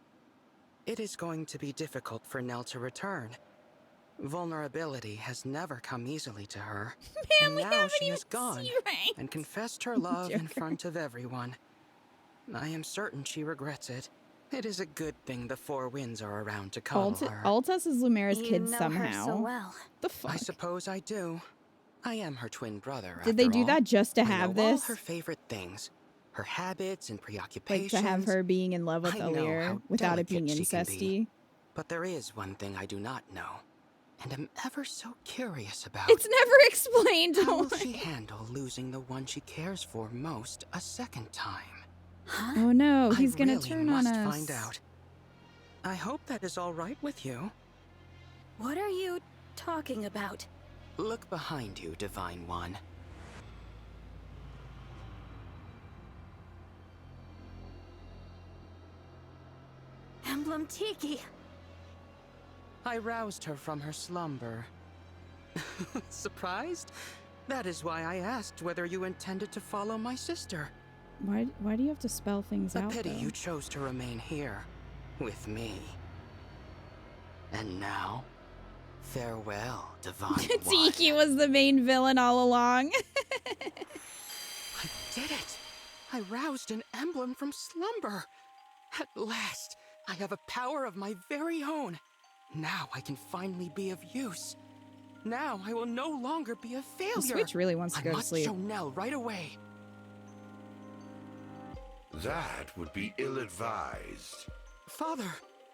It is going to be difficult for Nell to return. Vulnerability has never come easily to her. Man, and we now haven't she even is gone C-ranked. and confessed her love in Joker. front of everyone. I am certain she regrets it. It is a good thing the Four Winds are around to cuddle her. Altus is Lumera's You kid know somehow. her so well. The fuck? I suppose I do. I am her twin brother. Did they after do all. that just to I have know all this? her favorite things, her habits and Like preoccupations. to have her being in love with I know Heir how without it being delicate she can be. incesty? But there is one thing I do not know, and am ever so curious about. It's never explained. How will she handle losing the one she cares for most a second time? Oh no, he's I gonna really turn must on us. find out. I hope that is all right with you. What are you talking about? Look behind you, Divine One. Emblem Tiki. I roused her from her slumber. Surprised? That is why I asked whether you intended to follow my sister. Why do you have to spell things out, A pity though? you chose to remain here, with me. And now, farewell, Divine One. Tiki was the main villain all along. I did it! I roused an emblem from slumber. At last, I have a power of my very own. Now I can finally be of use. Now I will no longer be a failure. The Switch really wants to go to sleep. I must show Nell right away. That would be ill-advised. Father!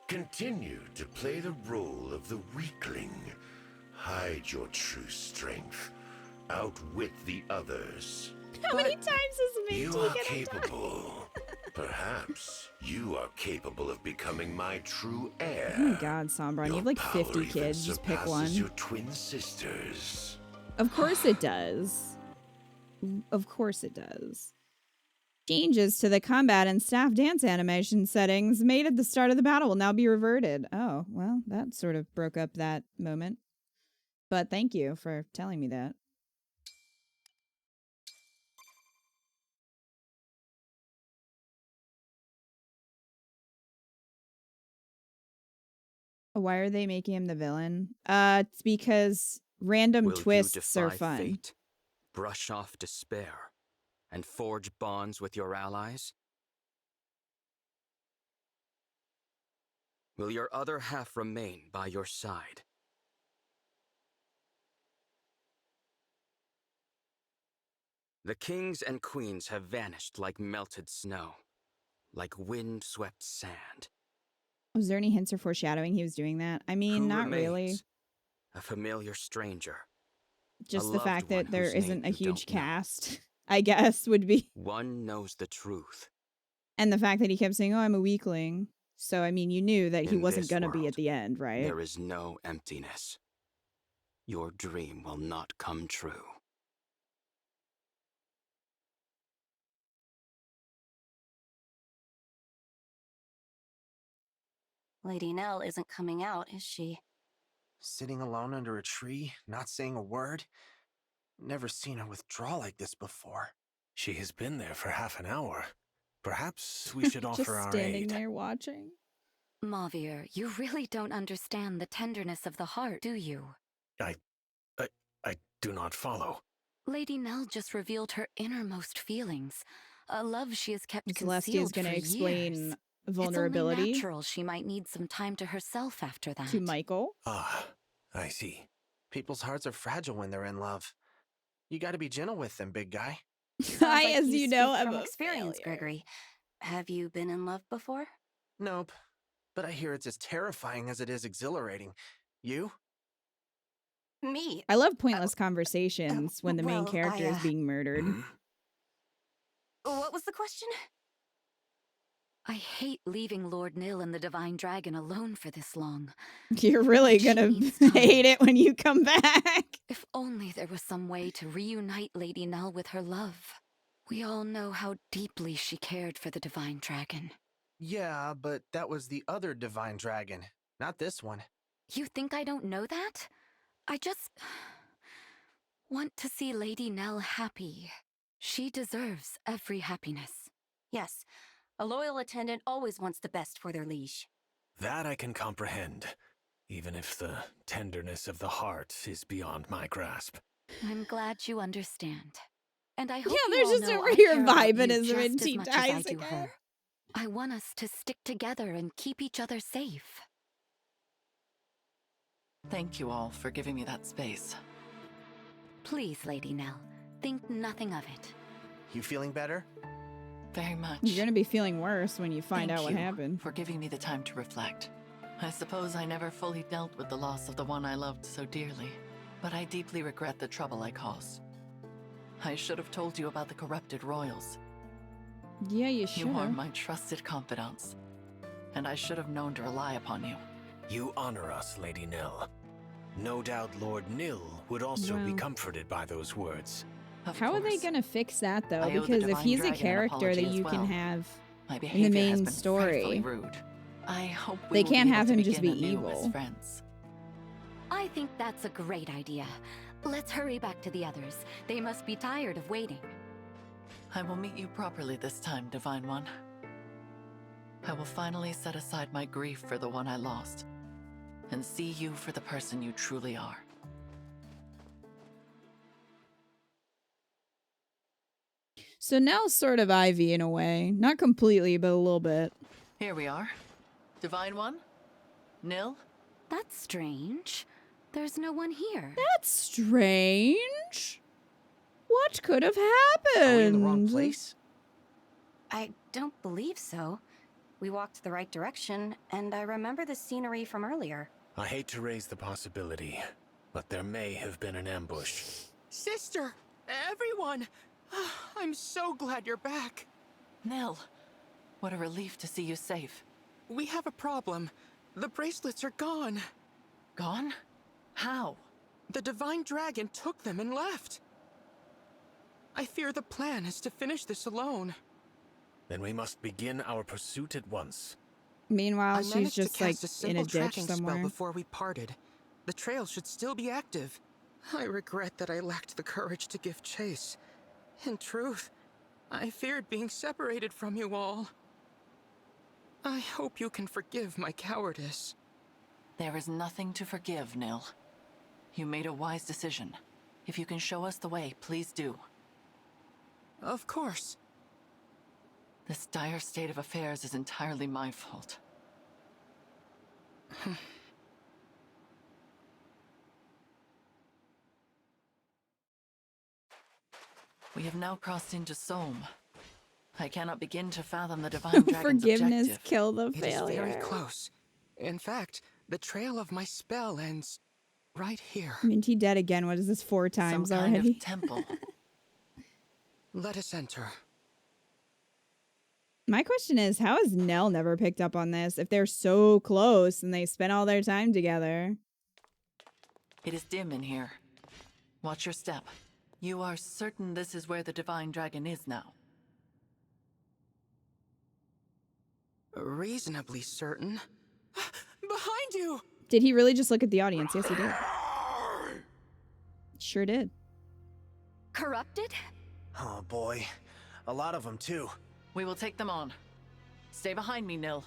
Continue to play the role of the weakling. Hide your true strength. Outwit the others. How many times has You Minty are gonna capable. Perhaps you are capable of becoming my true heir. Oh my god, Sombron, you have like 50 kids. Just pick one. Your twin sisters. Of course it does. Of course it does. Changes to the combat and staff dance animation settings made at the start of the battle will now be reverted. Oh, well, that sort of broke up that moment. But thank you for telling me that. Why are they making him the villain? It's because random twists are fun. Fate, brush off despair, and forge bonds with your allies? Will your other half remain by your side? The kings and queens have vanished like melted snow, like wind-swept sand. Was there any hints or foreshadowing he was doing that? I mean, Who not remains? really. A familiar stranger. Just A the fact loved one that there whose name isn't a you huge don't know. cast, I guess, would be. One knows the truth. And the fact that he kept saying, oh, I'm a weakling. So, I mean, you knew that he In wasn't this going to be world, at the end, right? There is no emptiness. Your dream will not come true. Lady Nell isn't coming out, is she? Sitting alone under a tree, not saying a word? Never seen her withdraw like this before. She has been there for half an hour. Perhaps we should offer our Just standing aid. there watching. Mavier, you really don't understand the tenderness of the heart, do you? I do not follow. Lady Nell just revealed her innermost feelings, a love she has kept Celestia is concealed going for to explain years. vulnerability. It's only natural she might need some time to herself after that. To Michael. Ah, I see. People's hearts are fragile when they're in love. You gotta be gentle with them, big guy. I, as you know, speak am from a experience, failure. Gregory. Have you been in love before? Nope. But I hear it's as terrifying as it is exhilarating. You? Me? I love pointless conversations when the main well, character is being murdered. What was the question? I hate leaving Lord Nil and the Divine Dragon alone for this long. You're really going to hate it when you come back. If only there was some way to reunite Lady Nell with her love. We all know how deeply she cared for the Divine Dragon. Yeah, but that was the other divine dragon, not this one. You think I don't know that? I just want to see Lady Nell happy. She deserves every happiness. Yes, a loyal attendant always wants the best for their liege. That I can comprehend, even if the tenderness of the heart is beyond my grasp. I'm glad you understand. And I hope Yeah, you they're all just know over I here care about vibing you as just Minty much as I dies do again. her. I want us to stick together and keep each other safe. Thank you all for giving me that space. Please, Lady Nell, think nothing of it. You feeling better? Very much. You're going to be feeling worse when you find Thank out what you happened. for giving me the time to reflect. I suppose I never fully dealt with the loss of the one I loved so dearly, but I deeply regret the trouble I caused. I should have told you about the corrupted royals. Yeah, you should You are have. my trusted confidants, and I should have known to rely upon you. You honor us, Lady Nell. No doubt Lord Nil would also be Well. comforted by those words. How are they going to fix that, though? I owe the Because if Divine he's a Dragon an character that apology as you well. can have My in the behavior has main been story, frightfully rude. I hope we they will can't be able have to him just begin be anew as evil. friends. I think that's a great idea. Let's hurry back to the others. They must be tired of waiting. I will meet you properly this time, Divine One. I will finally set aside my grief for the one I lost, and see you for the person you truly are. So Nell's sort of Ivy in a way. Not completely, but a little bit. Here we are. Divine One? Nil? That's strange. There's no one here. That's strange. What could have happened? Are we in the wrong place? I don't believe so. We walked the right direction, and I remember the scenery from earlier. I hate to raise the possibility, but there may have been an ambush. Sister! Everyone! I'm so glad you're back. Nil, what a relief to see you safe. We have a problem. The bracelets are gone. Gone? How? The Divine Dragon took them and left. I fear the plan is to finish this alone. Then we must begin our pursuit at once. Meanwhile, I she's managed just to like cast a in simple a ditch tracking somewhere. spell before we parted. The trail should still be active. I regret that I lacked the courage to give chase. In truth, I feared being separated from you all. I hope you can forgive my cowardice. There is nothing to forgive, Nil. You made a wise decision. If you can show us the way, please do. Of course. This dire state of affairs is entirely my fault. We have now crossed into Sohm. I cannot begin to fathom the Divine Dragon's Forgiveness objective. kill the It is failure. very close. In fact, the trail of my spell ends right here. I mean, he dead again. What is this, 4 times Some kind already? of temple. Let us enter. My question is, how has Nell never picked up on this if they're so close and they spent all their time together? It is dim in here. Watch your step. You are certain this is where the Divine Dragon is now? Reasonably certain. Behind you! Did he really just look at the audience? Yes, he did. Sure did. Corrupted? Oh boy, a lot of them too. We will take them on. Stay behind me, Nil.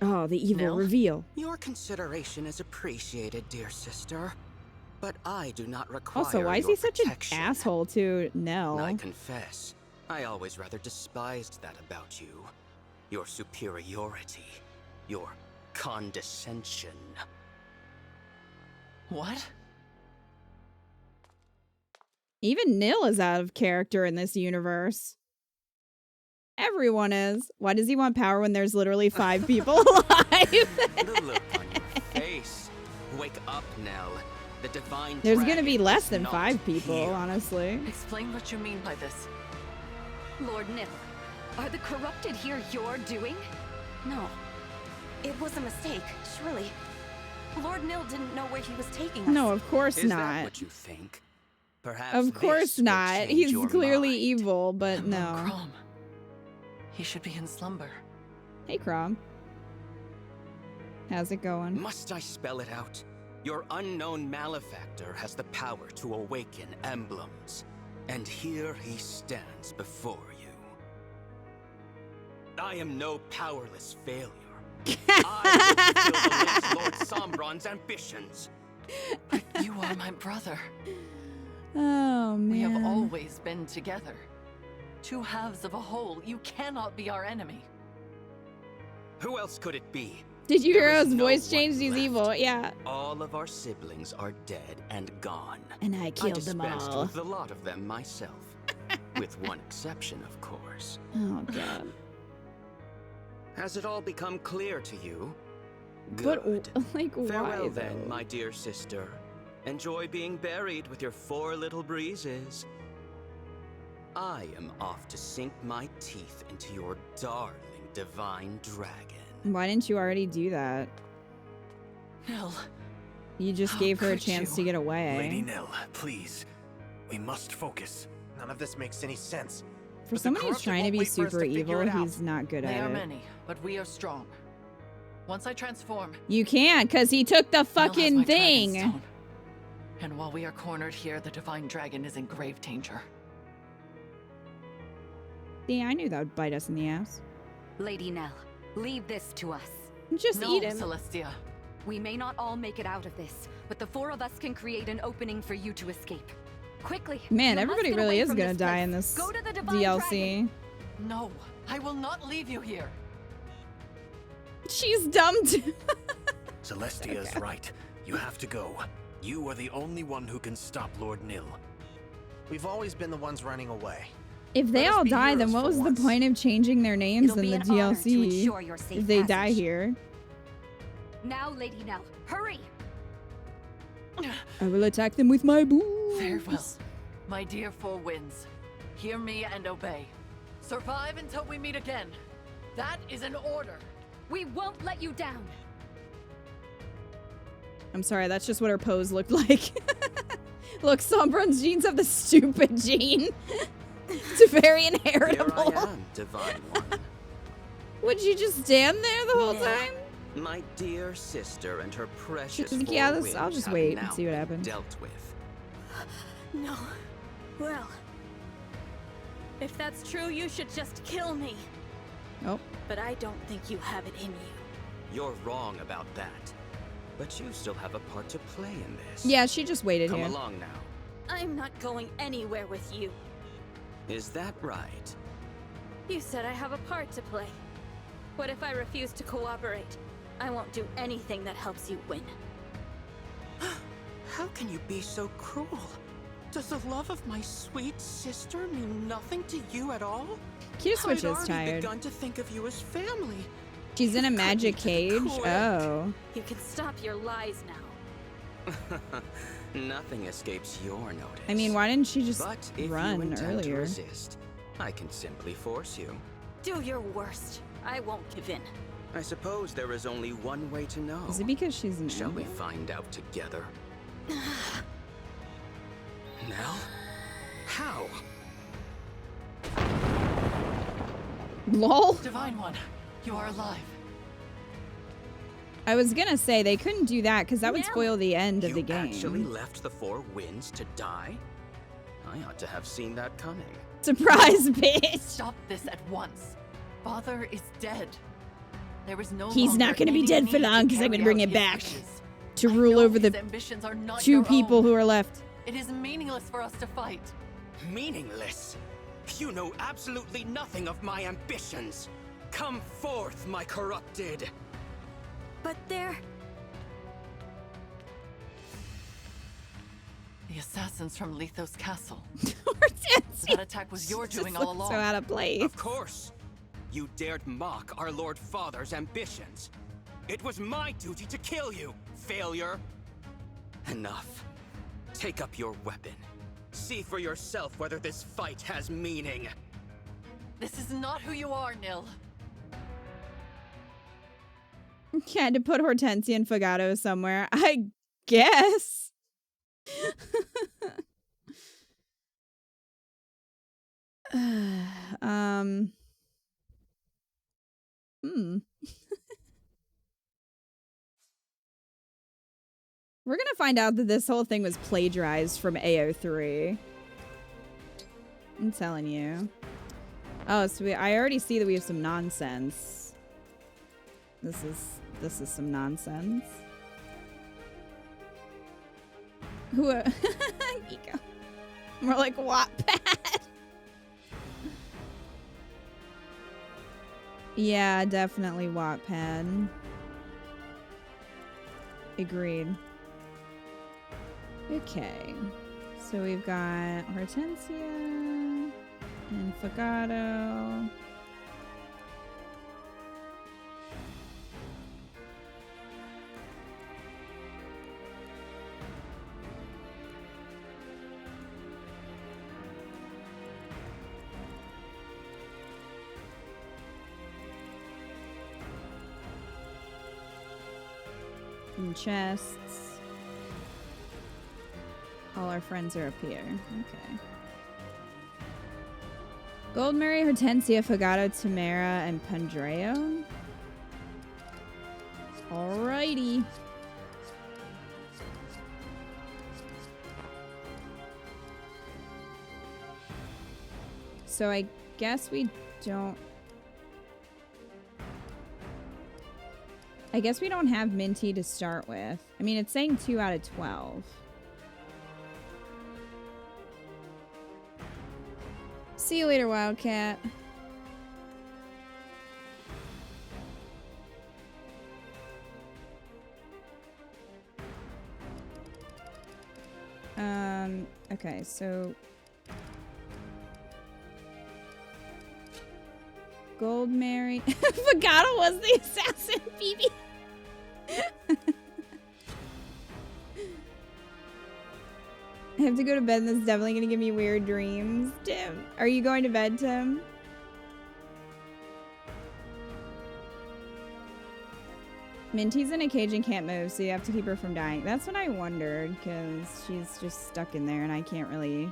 Oh, the evil Nell? reveal. Your consideration is appreciated, dear sister. But I do not require Also, why is your he such an protection. asshole to Nell? I confess, I always rather despised that about you. Your superiority. Your condescension. What? Even Nil is out of character in this universe. Everyone is. Why does he want power when there's literally 5 people alive? The look on your face. Wake up, Nell. The divine There's gonna dragon be less is than not 5 people, here. honestly. Explain what you mean by this. Lord Nil, are the corrupted here your doing? No. It was a mistake, surely. Lord Nil didn't know where he was taking us. No, of course Is not. that what you think? Perhaps Of course this will not. change He's your clearly mind. evil, but no. Crom. He should be in slumber. Hey, Crom. How's it going? Must I spell it out? Your unknown malefactor has the power to awaken emblems. And here he stands before you. I am no powerless failure. I will fulfill the late Lord Sombron's ambitions. But you are my brother. Oh, man. We have always been together. 2 halves of a whole. You cannot be our enemy. Who else could it be? Did you hear There how is his no voice one changed? He's left. evil. Yeah. All of our siblings are dead and gone. And I killed them dispensed all. with a lot of them myself. With one exception, of course. Oh, God. Has it all become clear to you? But, Good. like, why, Farewell then, though? my dear sister. Enjoy being buried with your 4 little breezes. I am off to sink my teeth into your darling divine dragon. Why didn't you already do that? Nil. You just How gave her a could chance you? to get away. Lady Nil, please. We must focus. None of this makes any sense. For But the someone who's corrupted trying to won't be wait for us super to figure evil, it out. he's not good They at are it. many, but we are strong. Once I transform, You can't, because he took the Nil has my fucking dragon thing. stone. And while we are cornered here, the divine dragon is in grave danger. See, I knew that would bite us in the ass. Lady Nell, leave this to us. Just No, eat him. Celestia. We may not all make it out of this, but the four of us can create an opening for you to escape. Quickly. Man, you everybody must get really away is from gonna this die place. in this Go to the divine DLC. dragon. No, I will not leave you here. She's dumb too. Celestia's right. You have to go. You are the only one who can stop Lord Nil. We've always been the ones running away. If they Let us all be die, then heroes what for was the once. point of changing their names It'll in be the an honor to DLC ensure your safe if they die passage. here? Now, Lady Nell, hurry! I will attack them with my boobs. Very well. My dear Four Winds, hear me and obey. Survive until we meet again. That is an order. We won't let you down. I'm sorry, that's just what her pose looked like. Look, Sombron's genes have the stupid gene. It's very inheritable. Here I am, Divine One. Would you just stand there the whole Yeah. time? My dear sister and her precious She's like, yeah, four this- I'll winds just have wait and now see what been happens. Dealt with. No. Well, if that's true, you should just kill me. Nope. But I don't think you have it in you. You're wrong about that. But you still have a part to play in this. Yeah, she just waited Come here. along now. I'm not going anywhere with you. Is that right? You said I have a part to play. What if I refuse to cooperate? I won't do anything that helps you win. How can you be so cruel? Does the love of my sweet sister mean nothing to you at all? Q-Switch I'd is already tired. begun to think of you as family. She's in a magic cage? quick. Oh. You can stop your lies now. Nothing escapes your notice. I mean, why didn't she just But if you run intend to earlier? resist, I can simply force you. Do your worst. I won't give in. I suppose there is only one way to know. Is it because she's an Shall we Emblem? find out together? Nell? How? LOL? Divine One, you are alive. I was gonna say they couldn't do that because that would Nell. spoil the end of the You game. actually left the Four Winds to die? I ought to have seen that coming. Surprise, bitch! Stop this at once. Father is dead. There is no He's longer not gonna be any dead need for to long because I'm carry gonna bring out him his back wishes. to I rule know over his the ambitions are not 2 your people own. who are left. It is meaningless for us to fight. Meaningless? You know absolutely nothing of my ambitions. Come forth, my corrupted. But they're... The assassins from Lithos Castle. Hortensia That attack was your just doing all looks along. so out of place. Of course. You dared mock our Lord Father's ambitions. It was my duty to kill you, failure. Enough. Take up your weapon. See for yourself whether this fight has meaning. This is not who you are, Nil. You had to put Hortensia and Fagato somewhere. I guess. We're gonna find out that this whole thing was plagiarized from AO3. I'm telling you. Oh, so I already see that we have some nonsense. This is some nonsense. Who? Ego. More like Wattpad. Yeah, definitely Wattpad. Agreed. Okay, so we've got Hortensia and Fagato. And chests. All our friends are up here. Okay. Goldmary, Hortensia, Fagato, Tamara, and Pandreo. Alrighty. So I guess we don't... I guess we don't have Minty to start with. I mean, it's saying 2 out of 12. See you later, Wildcat. Okay, so... Gold Mary. Fagata was the assassin, BB. I have to go to bed and this is definitely gonna give me weird dreams. Tim, are you going to bed, Tim? Minty's in a cage and can't move, so you have to keep her from dying. That's what I wondered, because she's just stuck in there and I can't really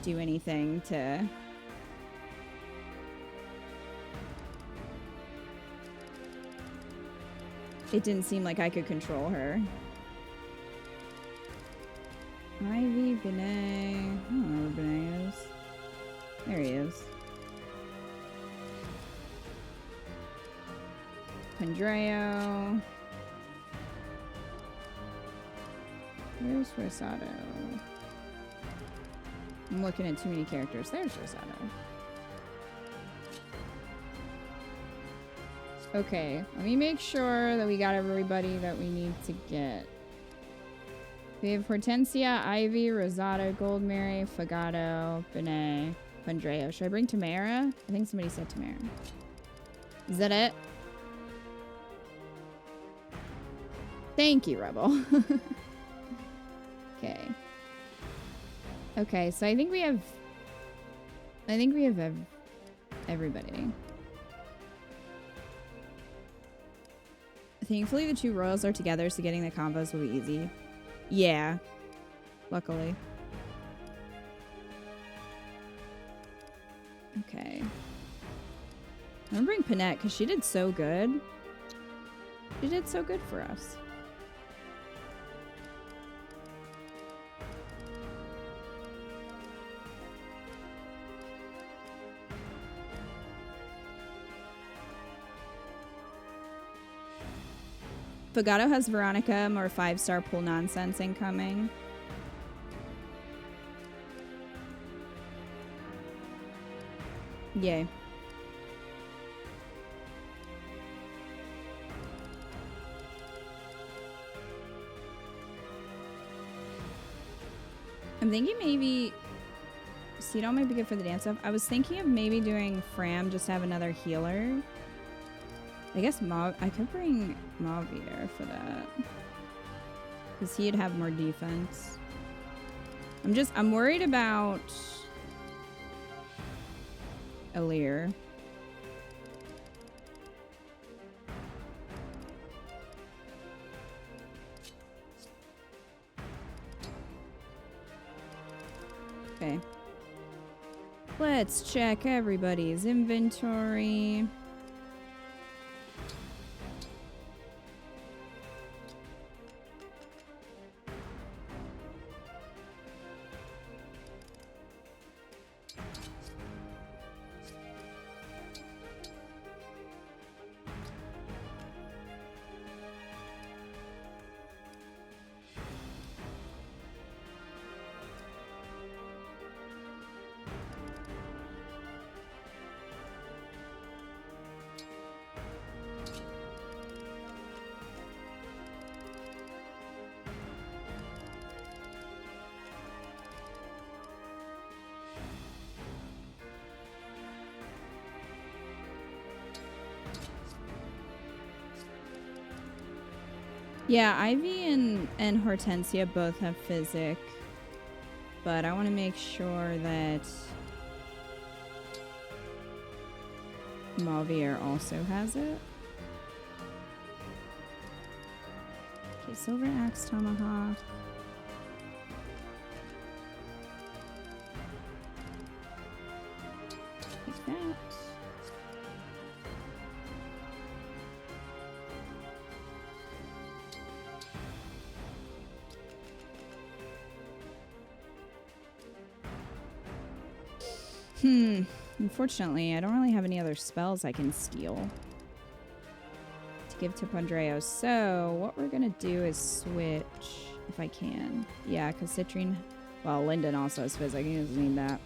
do anything to... It didn't seem like I could control her. Ivy, Benet. I don't know where Benet is. There he is. Pandreo. Where's Rosado? I'm looking at too many characters. There's Rosado. Okay, let me make sure that we got everybody that we need to get. We have Hortensia, Ivy, Rosado, Goldmary, Fagado, Benet, Pandreo. Should I bring Tamara? I think somebody said Tamara. Is that it? Thank you, Rebel. Okay. Okay, so I think we have everybody. Thankfully, the two royals are together, so getting the combos will be easy. Yeah. Luckily. Okay. I'm gonna bring Panette, because she did so good. She did so good for us. Fagado has Veronica, more 5-star pool nonsense incoming. Yay. I'm thinking maybe Cedo might be good for the dance off. I was thinking of maybe doing Fram, just have another healer. I guess I could bring Mavier for that. Because he'd have more defense. I'm worried about FAlear. Okay. Let's check everybody's inventory. Yeah, Ivy and Hortensia both have Physic, but I want to make sure that Mavier also has it. Okay, Silver Axe, Tomahawk. Take that. Unfortunately, I don't really have any other spells I can steal to give to Pandreo. So what we're gonna do is switch, if I can. Yeah, because Citrine... Well, Lyndon also has Physic. He doesn't need that.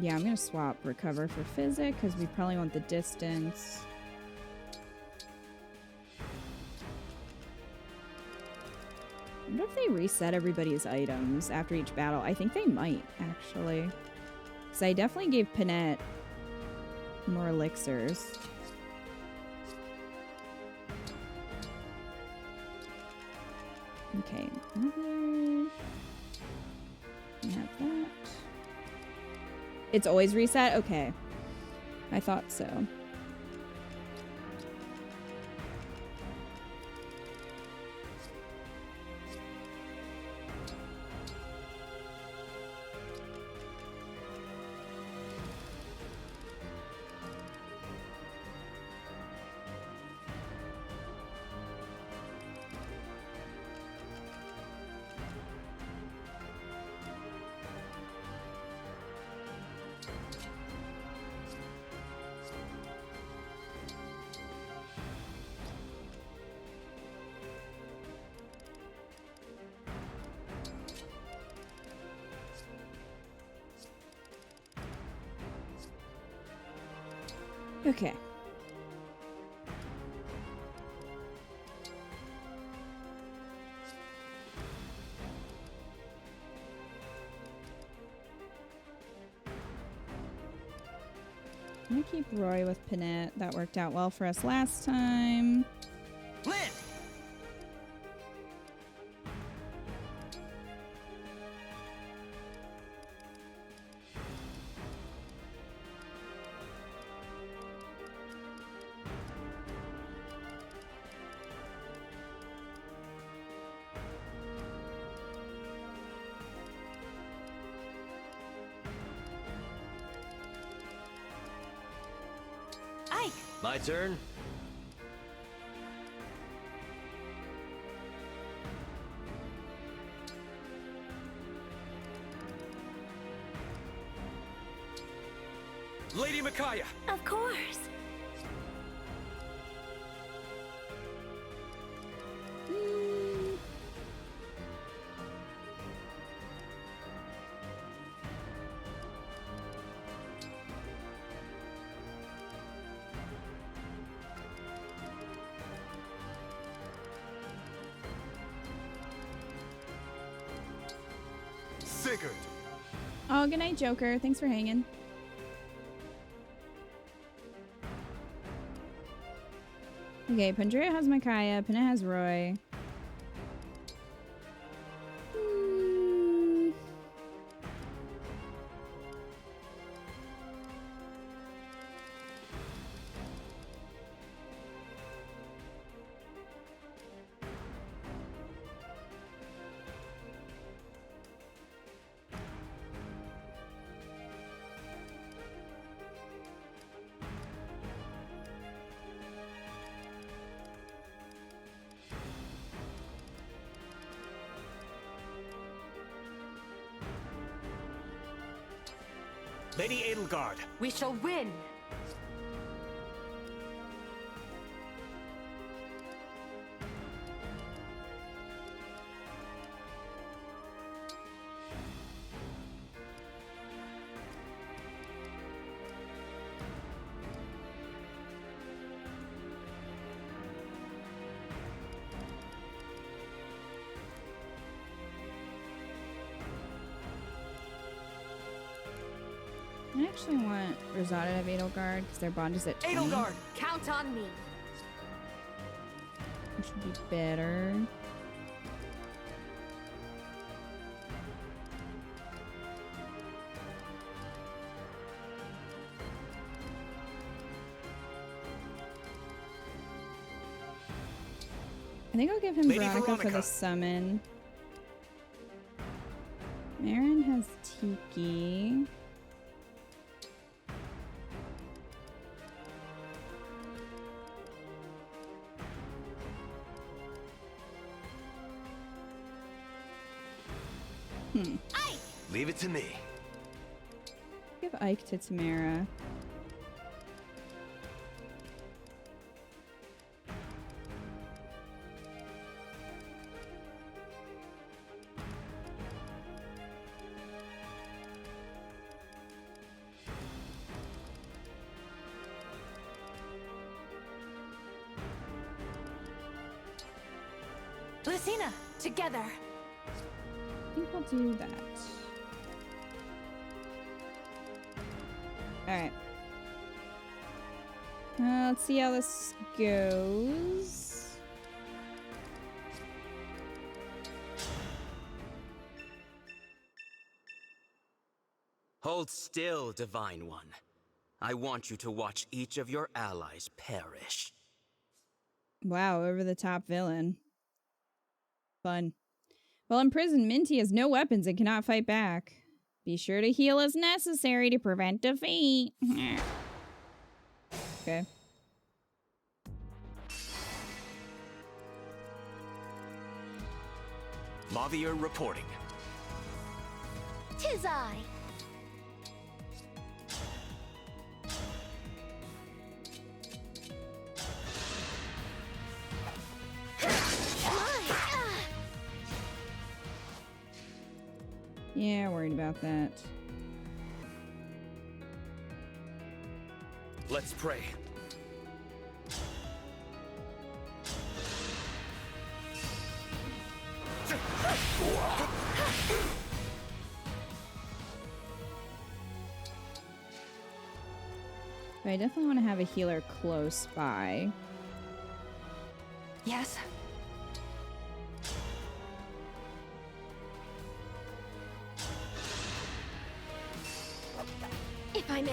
Yeah, I'm gonna swap Recover for Physic because we probably want the distance. I wonder if they reset everybody's items after each battle. I think they might, actually. Because I definitely gave Panette more elixirs. Okay, Mother. I have that. It's always reset? Okay. I thought so. Okay. I'm gonna keep Roy with Panette. That worked out well for us last time. Lynn! My turn. Lady Micaiah. Of course. Sigurd. Oh, good night, Joker. Thanks for hanging. Okay, Pandrea has Micaiah. Panette has Roy. Lady Edelgard. We shall win. I actually want Rosada to have Edelgard because their bond is at 20. Edelgard, count on me. Which would be better. I think I'll give him Veronica for the summon. Marin has Tiki. Leave it to me. Give Ike to Tamara. Lucina, together. I think I'll do that. Alright. Let's see how this goes. Hold still, Divine One. I want you to watch each of your allies perish. Wow, over the top villain. Fun. While in prison, Minty has no weapons and cannot fight back. Be sure to heal as necessary to prevent defeat. Okay. Mavier reporting. 'Tis I. Yeah, worried about that. Let's pray. But I definitely want to have a healer close by. Yes? If I may.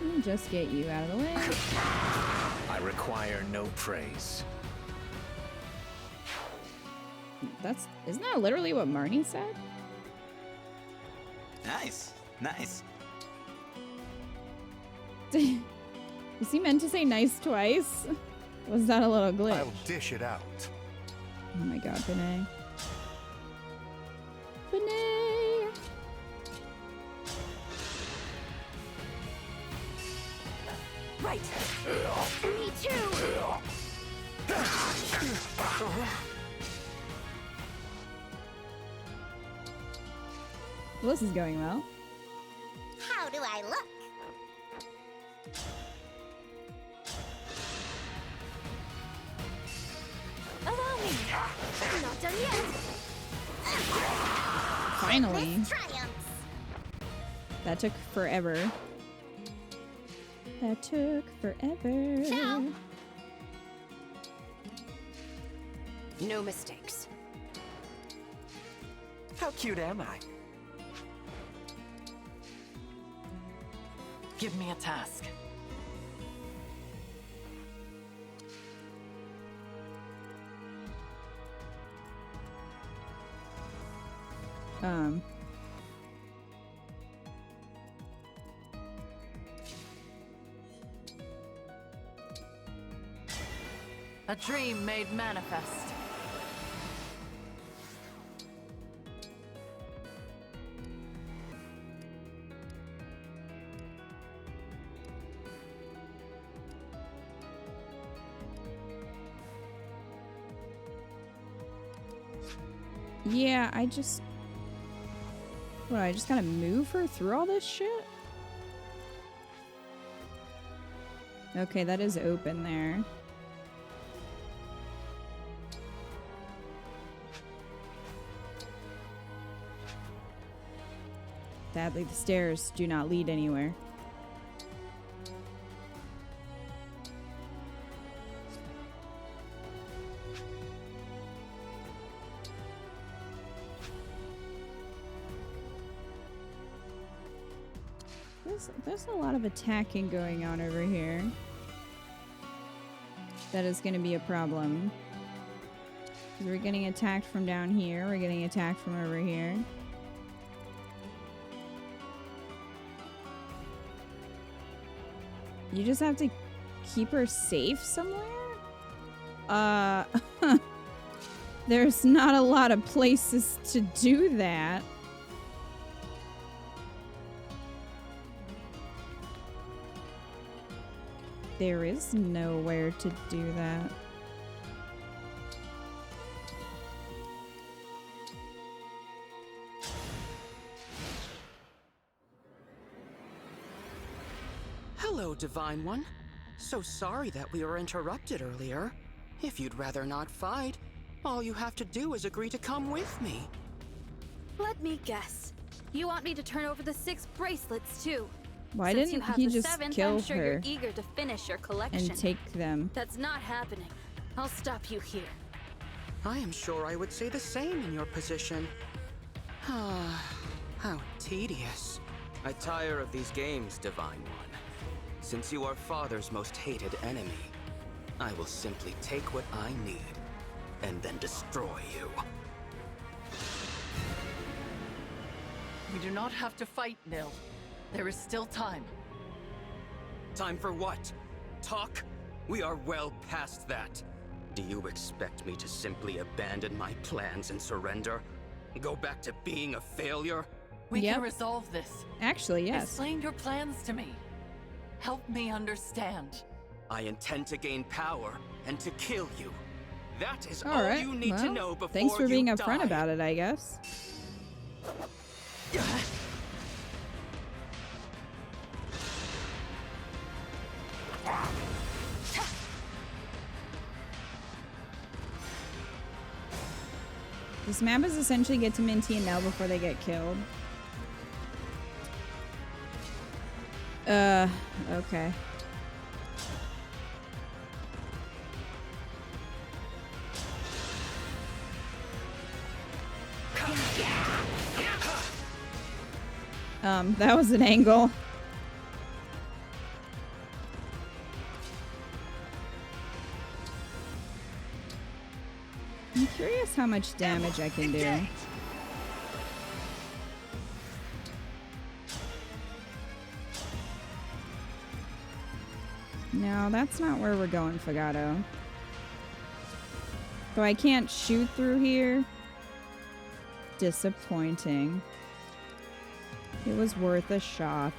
Let me just get you out of the way. I require no praise. Isn't that literally what Marnie said? Nice. Nice. Was he meant to say nice twice? Was that a little glitch? I'll dish it out. Oh my god, Benet. Benet! Right. Me too. Well, this is going well. How do I look? Allow me. Not done yet. Finally. This triumphs. That took forever. That took forever. Ciao. No mistakes. How cute am I? Give me a task. A dream made manifest. Yeah, I just gotta move her through all this shit? Okay, that is open there. Sadly, the stairs do not lead anywhere. There's a lot of attacking going on over here. That is going to be a problem. 'Cause we're getting attacked from down here. We're getting attacked from over here. You just have to keep her safe somewhere? There's not a lot of places to do that. There is nowhere to do that. Hello, Divine One. So sorry that we were interrupted earlier. If you'd rather not fight, all you have to do is agree to come with me. Let me guess. You want me to turn over the 6 bracelets too? Why Since didn't you have he the just 7th, kill I'm sure her you're eager to finish your collection. and take them? That's not happening. I'll stop you here. I am sure I would say the same in your position. How tedious. I tire of these games, Divine One. Since you are Father's most hated enemy, I will simply take what I need and then destroy you. We do not have to fight, Nil. There is still time. Time for what? Talk? We are well past that. Do you expect me to simply abandon my plans and surrender? Go back to being a failure? We can resolve this. Actually, yes. Explain your plans to me. Help me understand. I intend to gain power and to kill you. That is All right. you need to know before thanks for you being die. upfront about it, I guess. This map is essentially get to Minty and Nell before they get killed. Okay. That was an angle. I'm curious how much damage I can do. No, that's not where we're going, Fagato. So I can't shoot through here. Disappointing. It was worth a shot.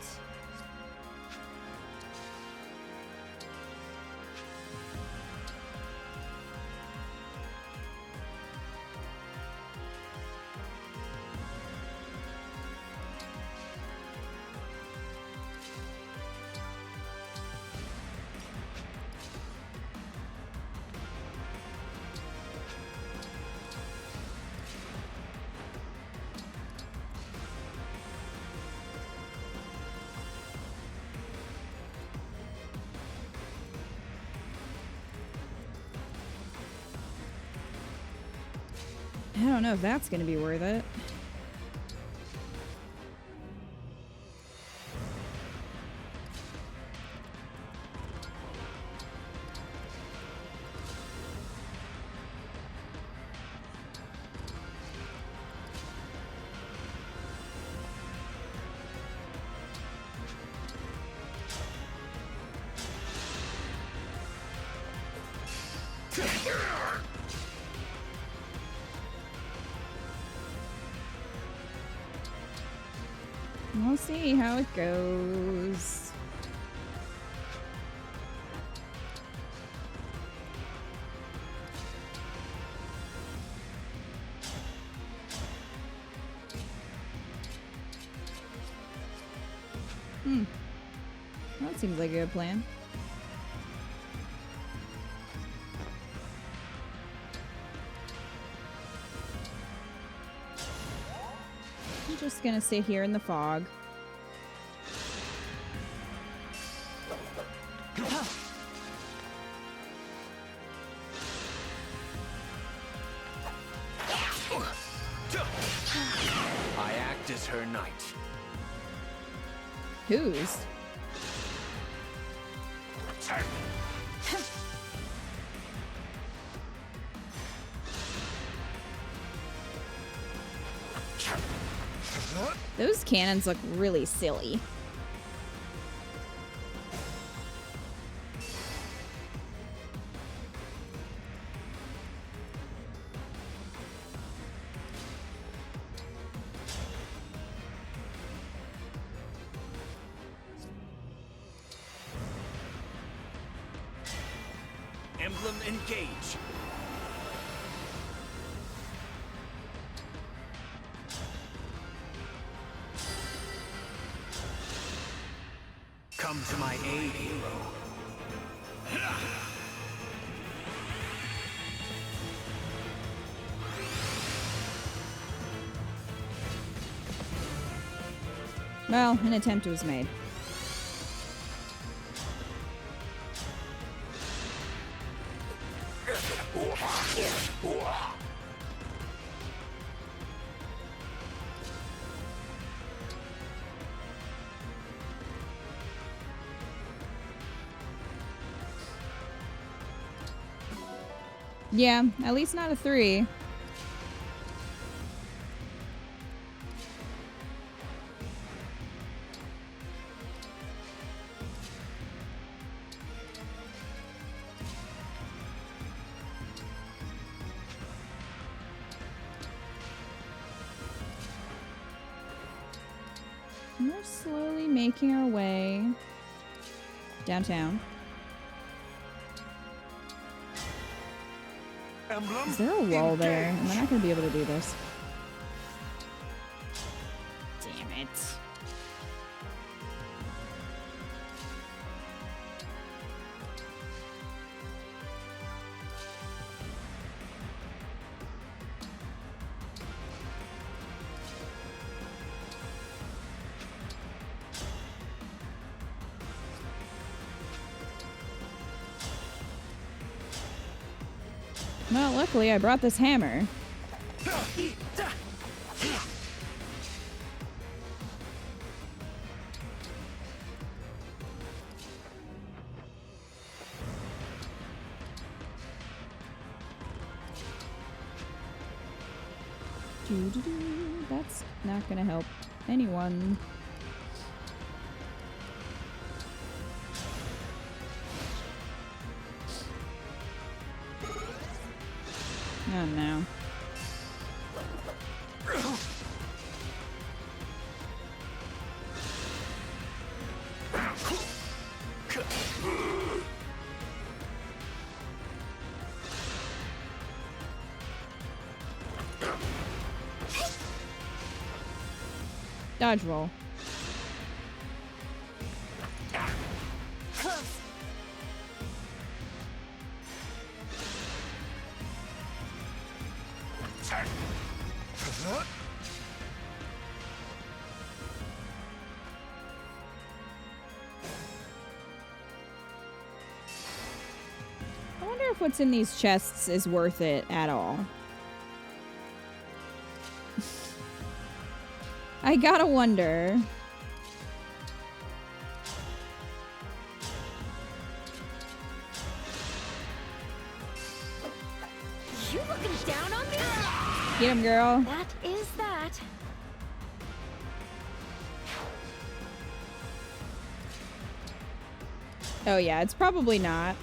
I don't know if that's gonna be worth it. We'll see how it goes. That seems like a good plan. I'm just gonna sit here in the fog. I act as her knight. Whose? Those cannons look really silly. Emblem engage. Come to my aid, hero. Well, an attempt was made. Yeah, at least not a 3. We're slowly making our way downtown. Emblem? Is there a wall there? Am I not going to be able to do this? Damn it. Well, luckily I brought this hammer. That's not gonna help anyone. Oh no. Dodge roll. I wonder if what's in these chests is worth it at all. I gotta wonder. You looking down on me? Get him, girl. That is that. Oh yeah, it's probably not.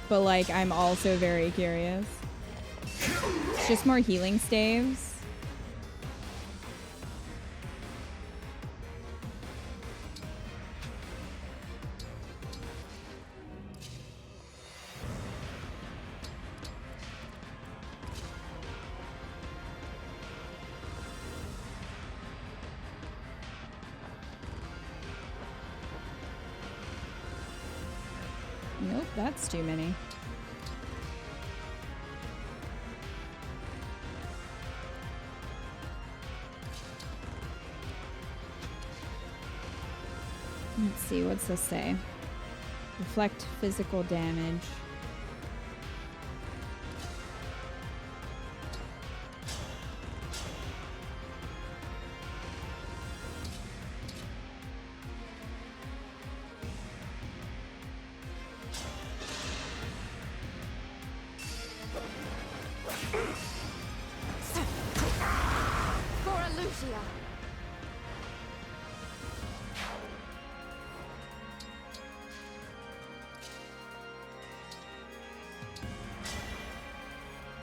But like, I'm also very curious. It's just more healing staves. Nope, that's too many. Let's see, what's this say? Reflect physical damage. For Lucia.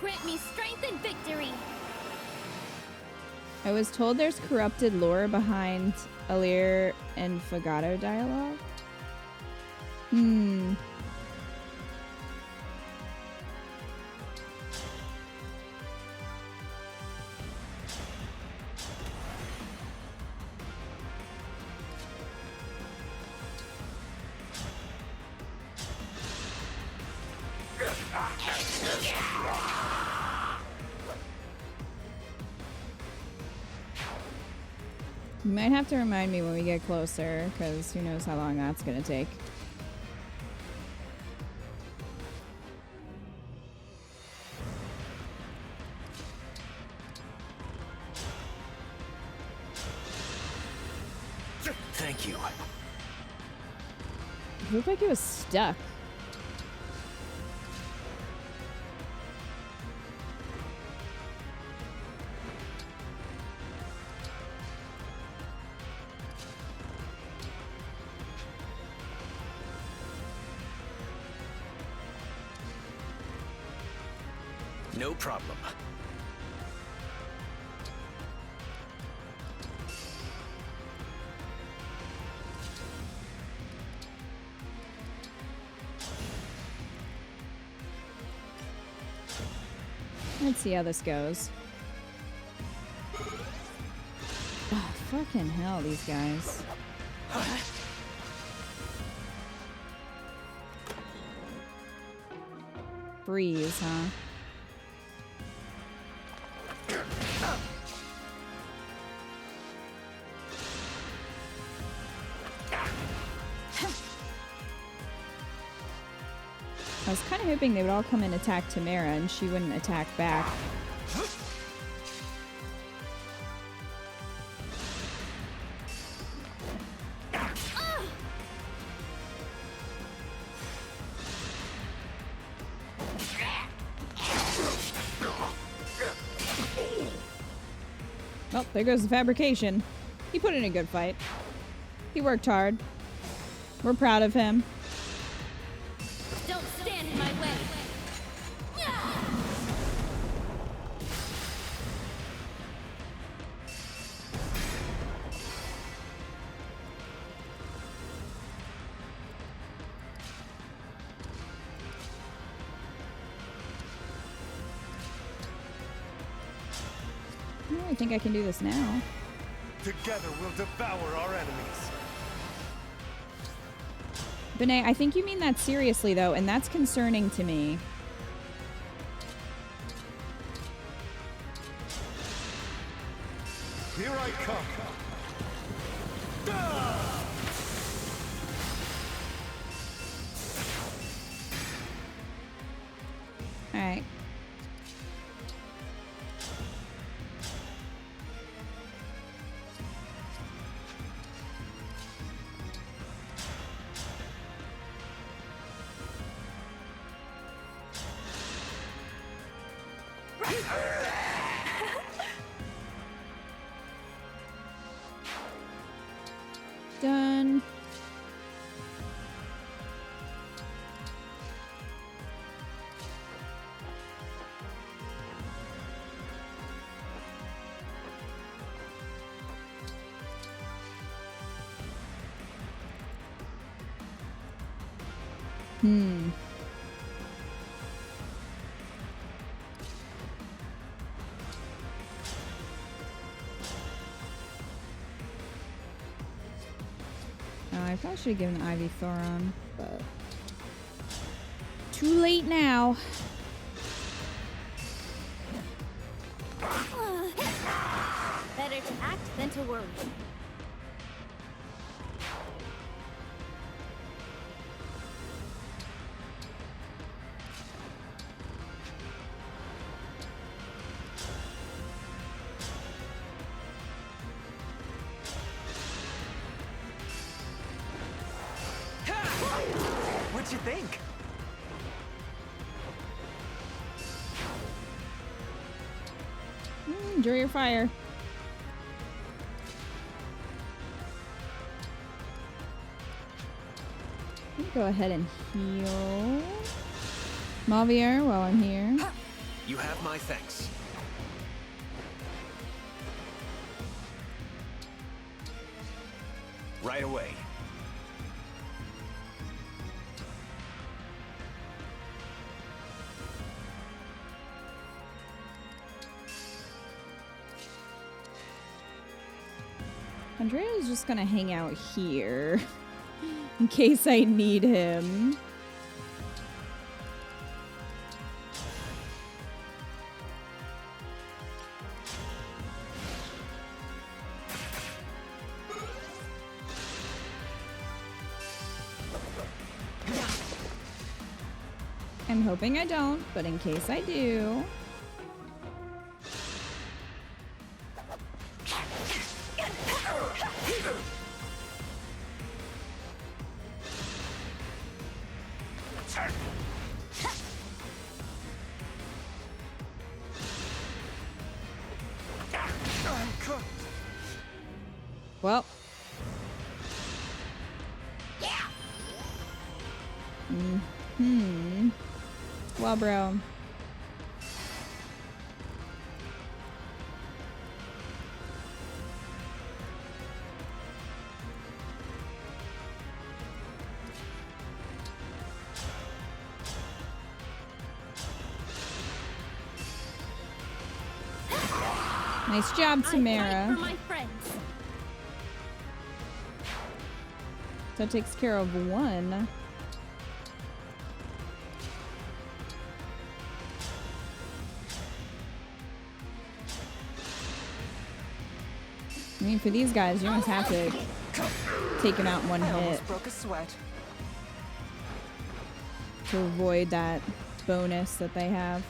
Grant me strength and victory. I was told there's corrupted lore behind FAlear and Fagato dialogue. You might have to remind me when we get closer, because who knows how long that's gonna take. Thank you. It looked like he was stuck. No problem. Let's see how this goes. Oh, fucking hell, these guys. Freeze, huh? I was kind of hoping they would all come and attack Tamara and she wouldn't attack back. Well, there goes the fabrication. He put in a good fight. He worked hard. We're proud of him. Don't stand in my way. Oh, I think I can do this now. Together we'll devour our enemies. Benet, I think you mean that seriously, though, and that's concerning to me. Here I come. All right. Done. I probably should have given Ivy Thoron, but too late now. Better to act than to worry. What'd you think? Enjoy your fire. Let me go ahead and heal Mavier while I'm here. You have my thanks. Right away. Andrea is just gonna hang out here in case I need him. I'm hoping I don't, but in case I do. Well. Well, bro. Nice job, Tamara. That takes care of one. I mean, for these guys, you almost have to take them out in one hit Broke a sweat. to avoid that bonus that they have.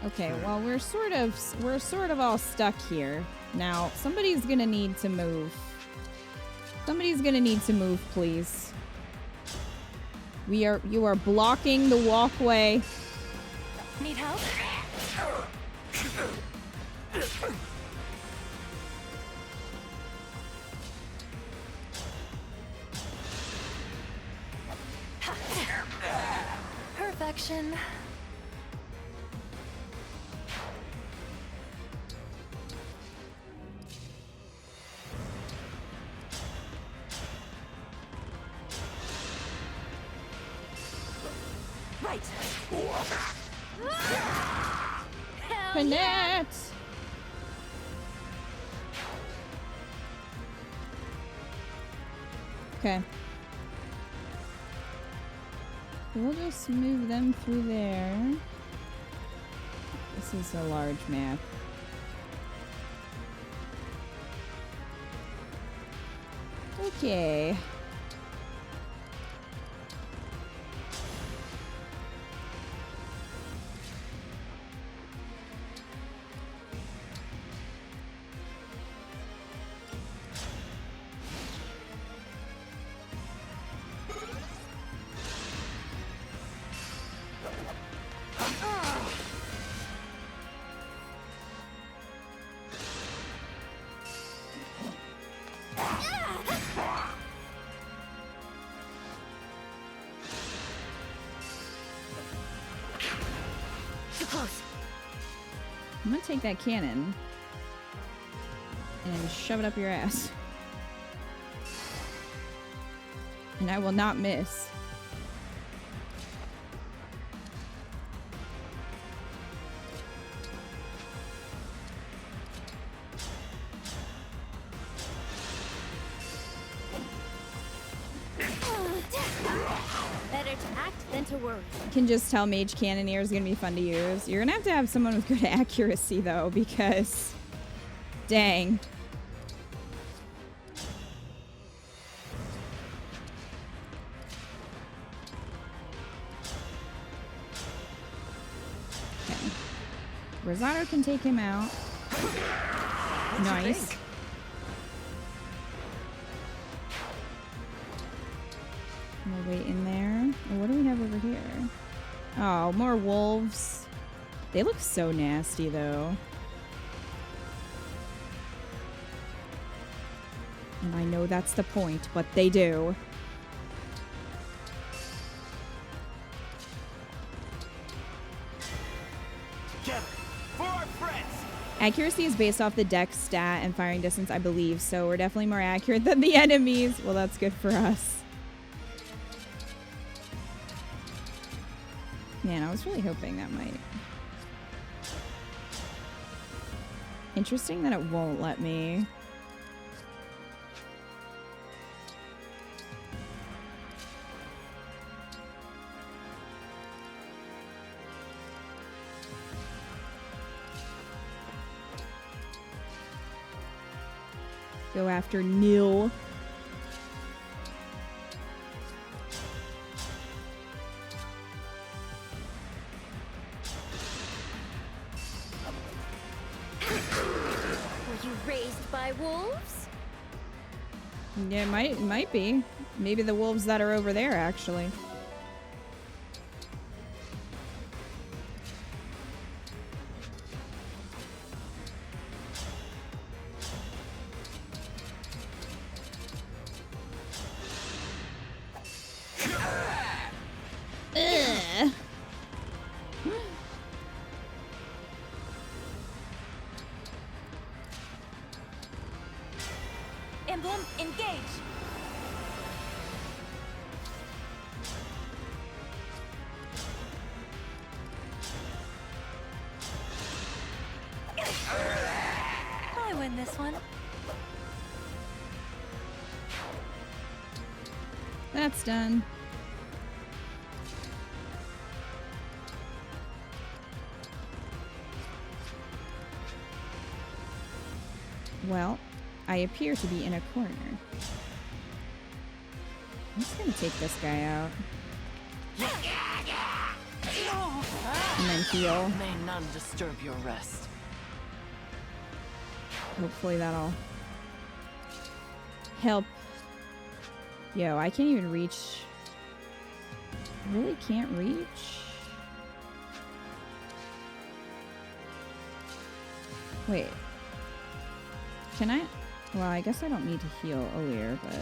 Okay, well, we're sort of all stuck here. Now, somebody's gonna need to move. Somebody's gonna need to move, please. You are blocking the walkway. Need help? Perfection. Right. Connect. Okay. We'll just move them through there. This is a large map. Okay. I'm gonna take that cannon and shove it up your ass. And I will not miss. Better to act than to worry. You can just tell Mage Cannoneer is going to be fun to use. You're going to have someone with good accuracy, though, because... Dang. Okay. Rosado can take him out. Nice. We'll wait in there. Oh, what do we have over here? Oh, more wolves. They look so nasty, though. And I know that's the point, but they do. Together, for our friends. Accuracy is based off the dex stat and firing distance, I believe, so we're definitely more accurate than the enemies. Well, that's good for us. Man, I was really hoping that might. Interesting that it won't let me. Go after Nil. Were you raised by wolves? Yeah, it might be. Maybe the wolves that are over there, actually. Ugh. Emblem, engage! I win this one. That's done. Well, I appear to be in a corner. I'm just gonna take this guy out. And then heal. May none disturb your rest. Hopefully that'll help. Yo, I can't even reach. I really can't reach. Wait. Can I? Well, I guess I don't need to heal Alear, but...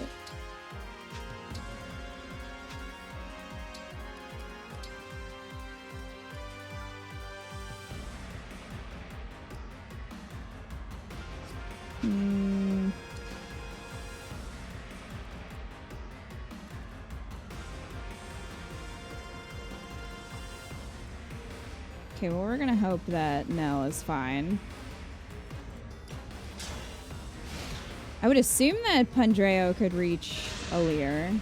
Okay, well, we're gonna hope that Nell is fine. I would assume that Pandreo could reach Alear.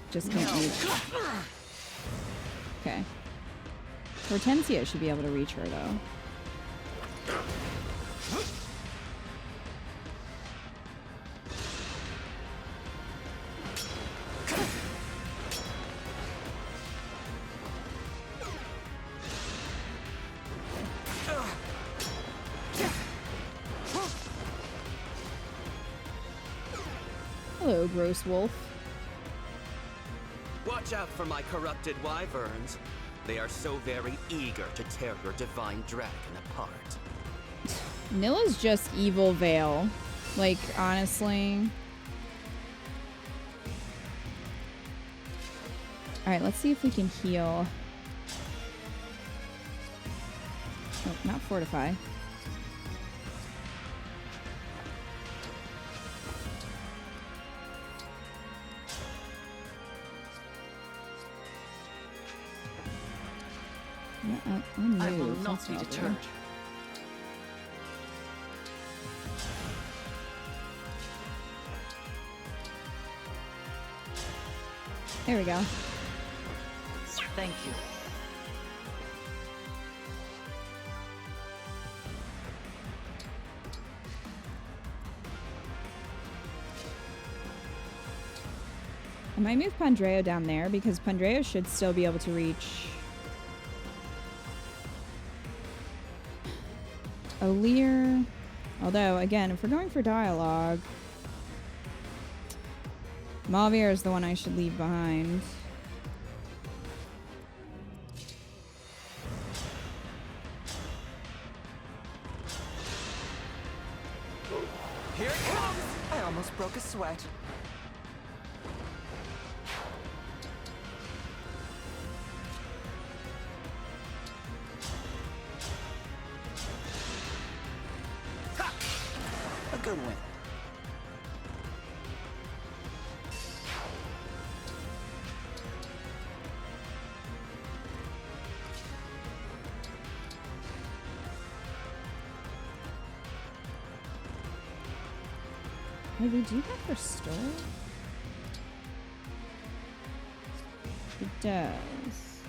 Just can't reach. Okay. Hortensia should be able to reach her, though. Hello, gross wolf. Watch out for my corrupted wyverns. They are so very eager to tear your divine dragon apart. Nilla's just evil Vale. Like, honestly. Alright, let's see if we can heal. Oh, not fortify. I will not be deterred. There we go. Thank you. I might move Pandreo down there because Pandreo should still be able to reach Alear. Although, again, if we're going for dialogue, Malvier is the one I should leave behind. Here it comes! I almost broke a sweat. A good win. Hey, we do have Restore? It does.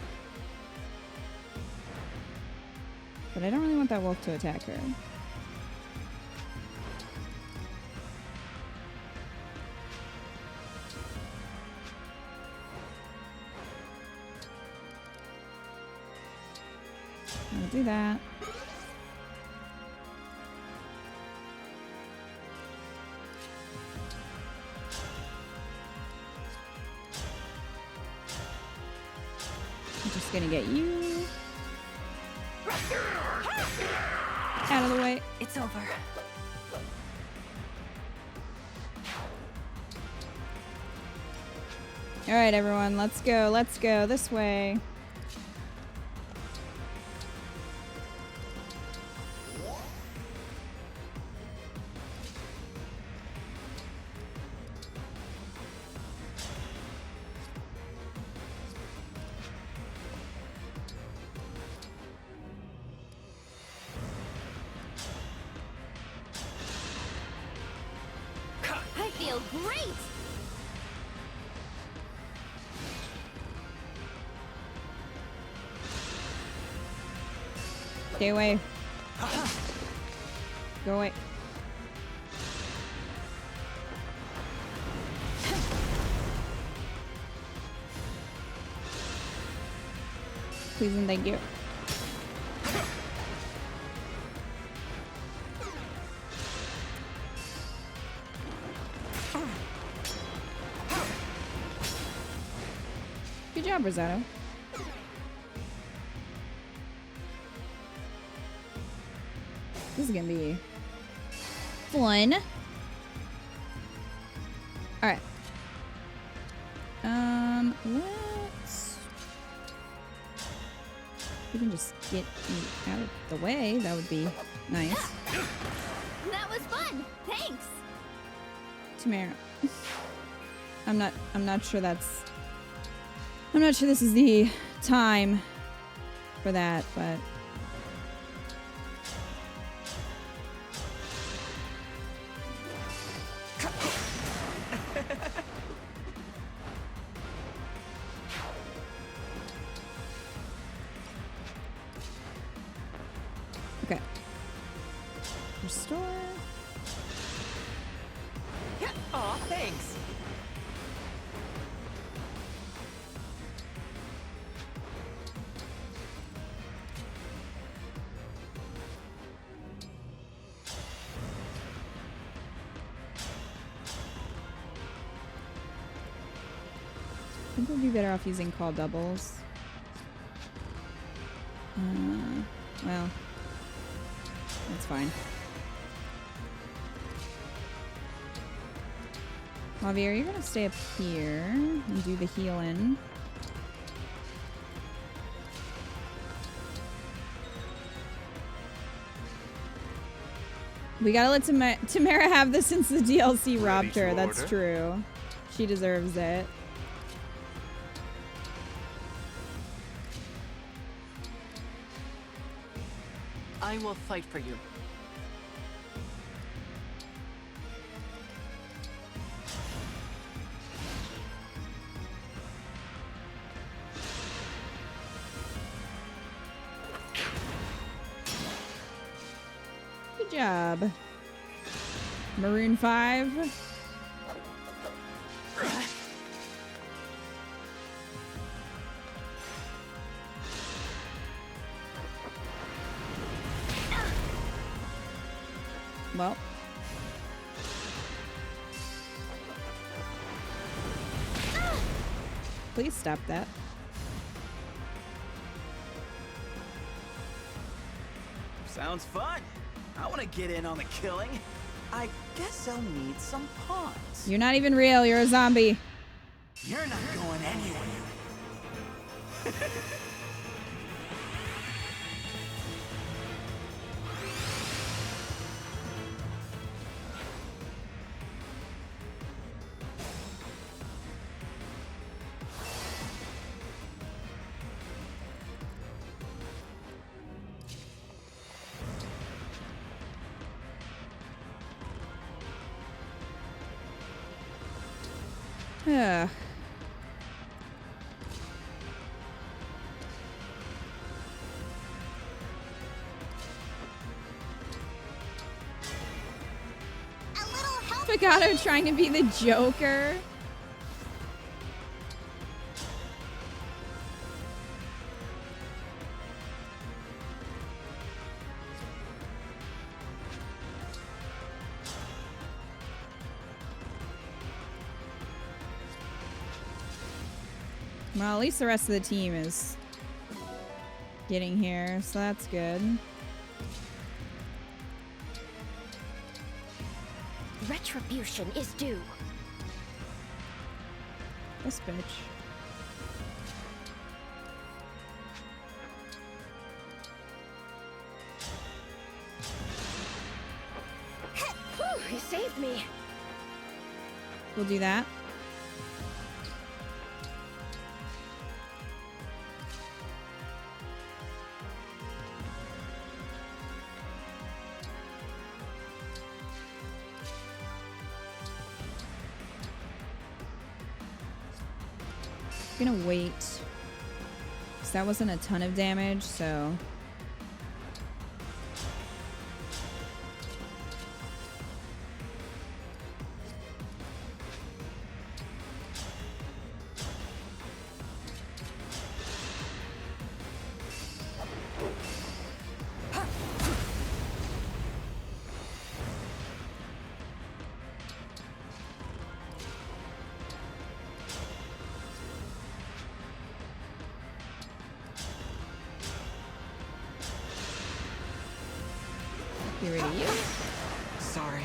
But I don't really want that wolf to attack her. I'll do that. I'm just gonna get you out of the way. It's over. All right, everyone, let's go. Let's go this way. I feel great! Stay away. Go away. Please and thank you. Good job, Rosado. This is gonna be fun. All right. Let's. We can just get you out of the way. That would be nice. That was fun! Thanks! Tamara. I'm not sure that's. I'm not sure this is the time for that, but. Okay. Restore. Aw, thanks. I think we'll be better off using call doubles. Well, that's fine. Javier, you're gonna stay up here and do the heal-in. We gotta let Tamara have this since the DLC robbed her. That's true. She deserves it. I will fight for you. Good job. Maroon 5. Well. Please stop that. Sounds fun. I want to get in on the killing. I guess I'll need some pawns. You're not even real. You're a zombie. You're not going anywhere. Yeah. Picado trying to be the Joker. Well, at least the rest of the team is getting here, so that's good. Retribution is due. This bitch. Whew, you saved me. We'll do that. I'm gonna wait, because that wasn't a ton of damage, so get rid of you. Sorry.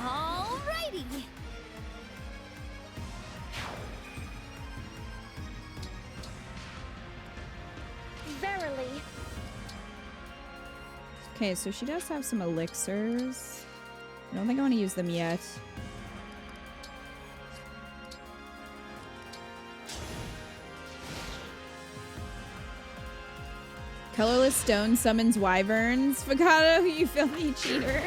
Alrighty. Verily. Okay, so she does have some elixirs. I don't think I want to use them yet. Colorless stone summons wyverns. Fagado, you filthy cheater.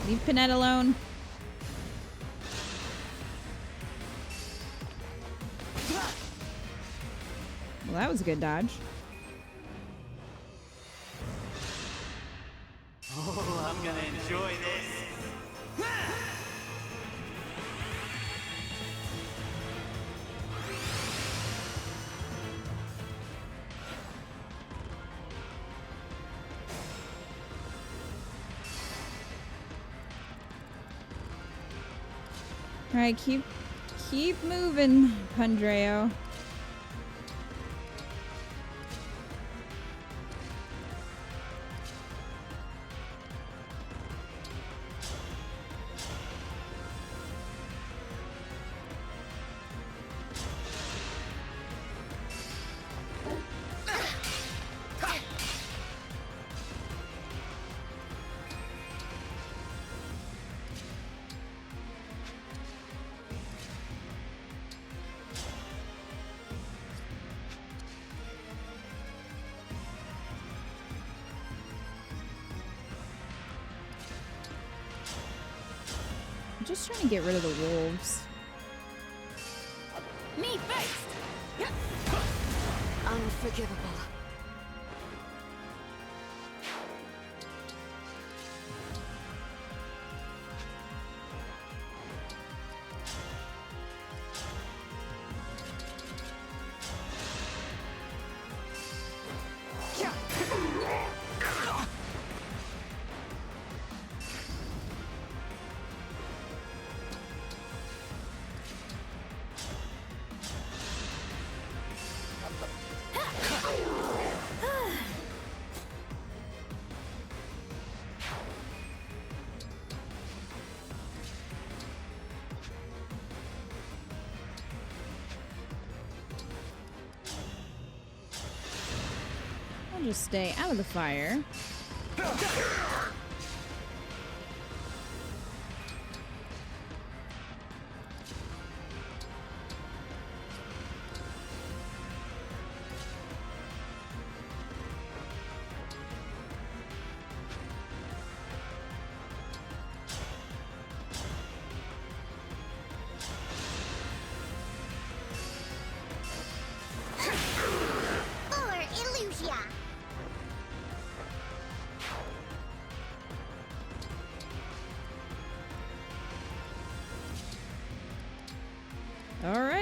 Leave Panette alone. Well, that was a good dodge. Oh, I'm gonna enjoy this. All right, keep moving, Pandreo. I'm just trying to get rid of the wolves. Me first! Unforgivable. I'll just stay out of the fire.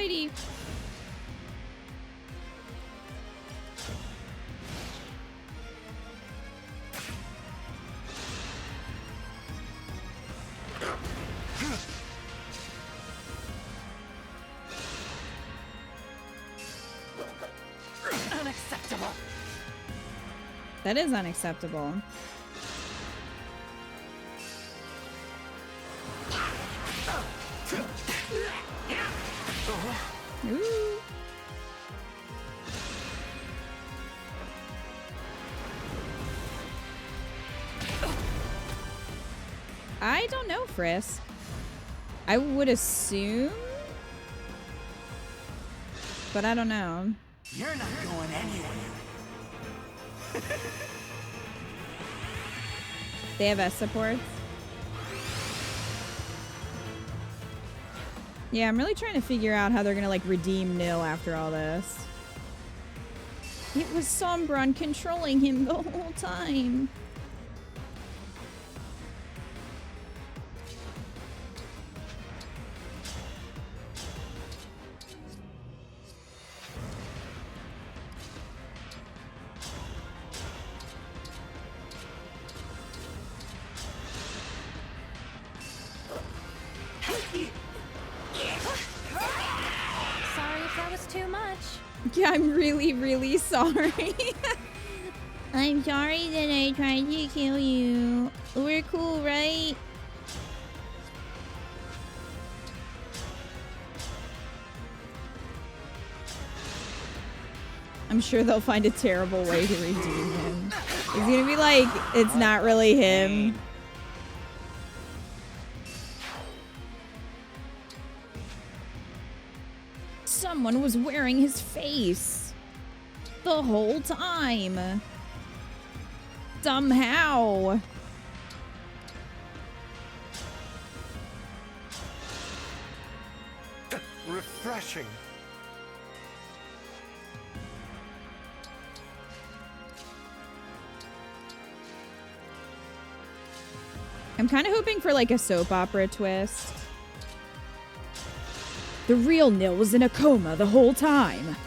fighty. Unacceptable. That is unacceptable. Ooh. I don't know, Frisk. I would assume, but I don't know. You're not going anywhere. They have S supports. Yeah, I'm really trying to figure out how they're gonna like redeem Nil after all this. It was Sombron controlling him the whole time. Sorry if that was too much. Yeah, I'm really, really sorry. I'm sorry that I tried to kill you. We're cool, right? I'm sure they'll find a terrible way to redeem him. He's gonna be like, it's not really him. Someone was wearing his face the whole time. Somehow. Refreshing. I'm kind of hoping for like a soap opera twist. The real Nil was in a coma the whole time.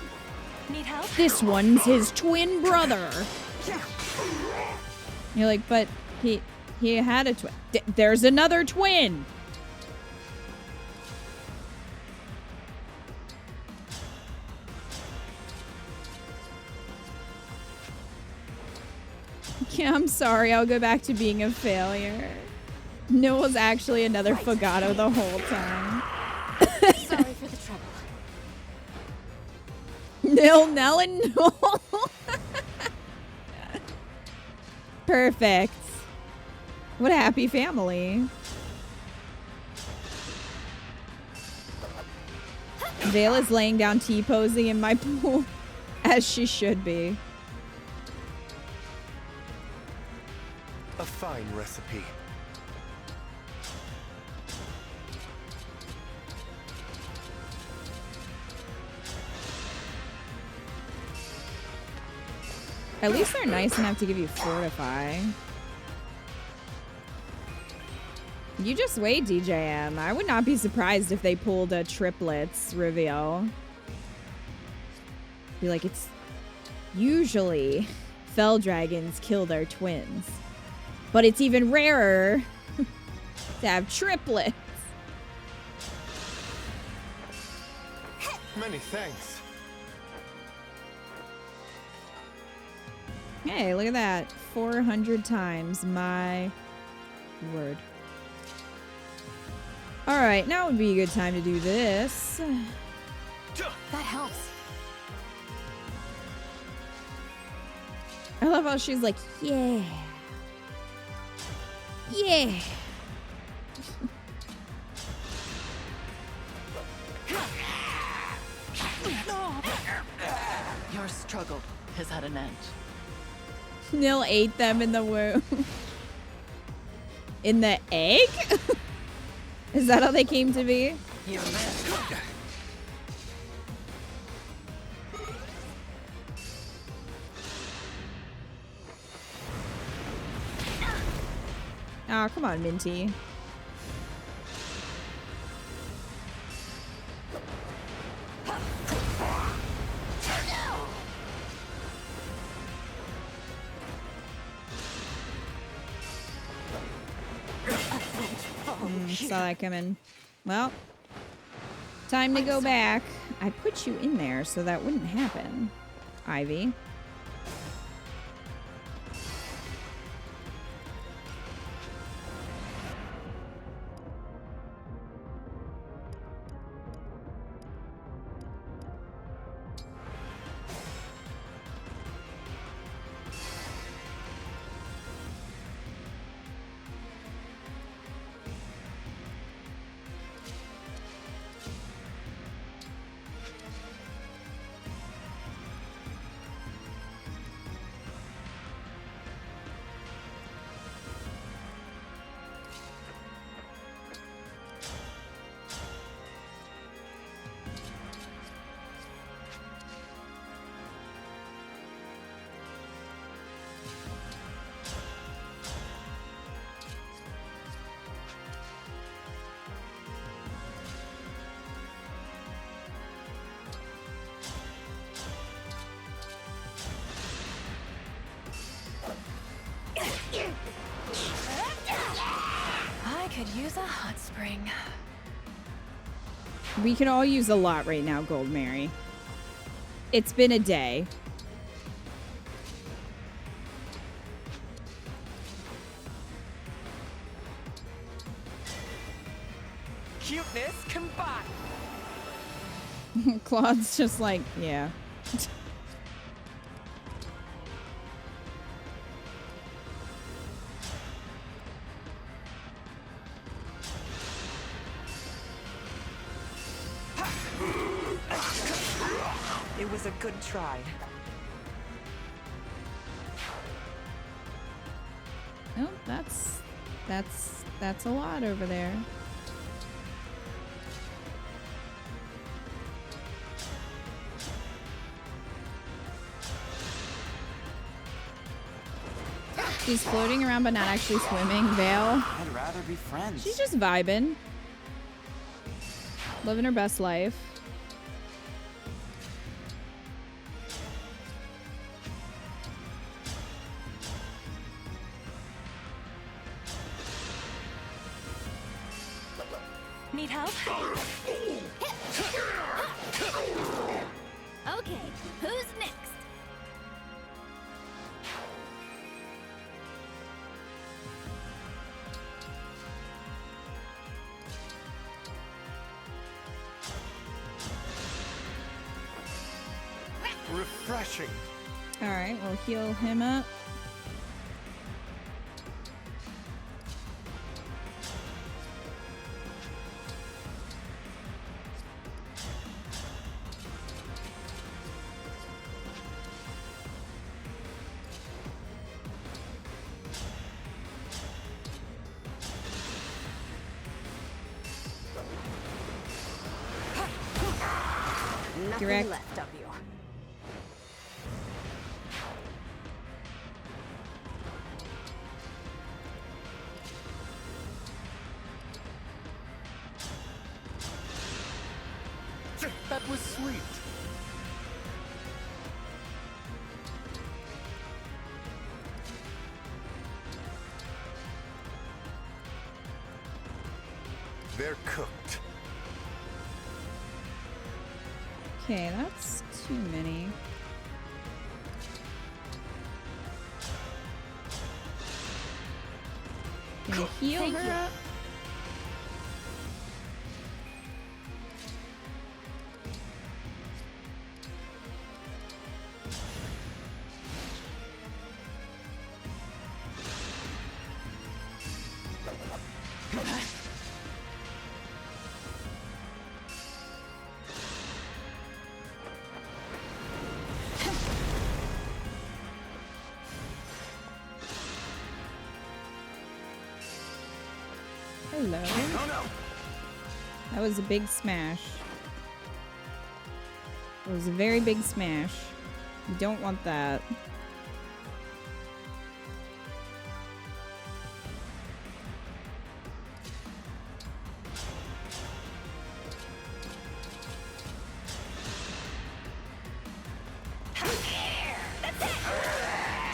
Need help? This one's his twin brother. You're like, but he had a twin. There's another twin. Yeah, I'm sorry. I'll go back to being a failure. Nil was actually another Fogato the whole time. Sorry for the trouble. Nell, and Null. Perfect. What a happy family. Vale is laying down T-posing in my pool, as she should be. A fine recipe. At least they're nice enough to give you Fortify. You just wait, DJM. I would not be surprised if they pulled a triplets reveal. Be like, it's usually Fel Dragons kill their twins. But it's even rarer to have triplets. Many thanks. Hey, look at that. 400 times. My word. Alright, now would be a good time to do this. That helps. I love how she's like, yeah. Yeah. Your struggle has had an end. Nil ate them in the womb. In the egg? Is that how they came to be? You missed. Oh, come on, Minty. Saw that coming. Well, time to go back. I put you in there so that wouldn't happen, Ivy. I could use a hot spring. We could all use a lot right now, Gold Mary. It's been a day. Cuteness combined. Claude's just like, yeah. It was a good try. Oh, that's a lot over there. She's floating around but not actually swimming. Vale. I'd rather be friends. She's just vibing. Living her best life. Need help? Okay, who's next? Refreshing. All right, we'll heal him up. Nothing Direct. left of you. That was sweet. They're cooked. Okay, that's too many. Can you heal Thank her you. up? Hello. Oh no. That was a big smash. It was a very big smash. You don't want that.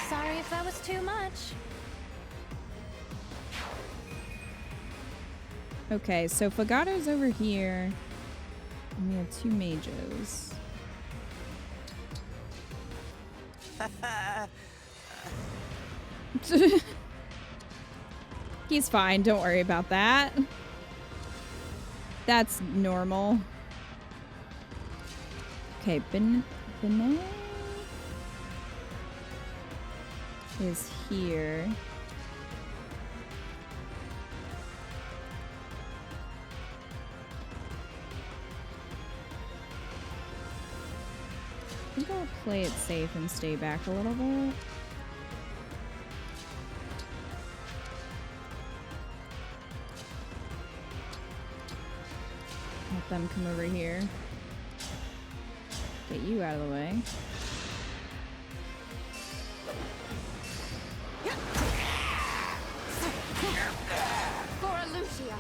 Sorry if that was too much. Okay, so Fogato's over here. And we have 2 mages. He's fine, don't worry about that. That's normal. Okay, Benet is here. I think I'll play it safe and stay back a little bit. Let them come over here. Get you out of the way. For Lucia.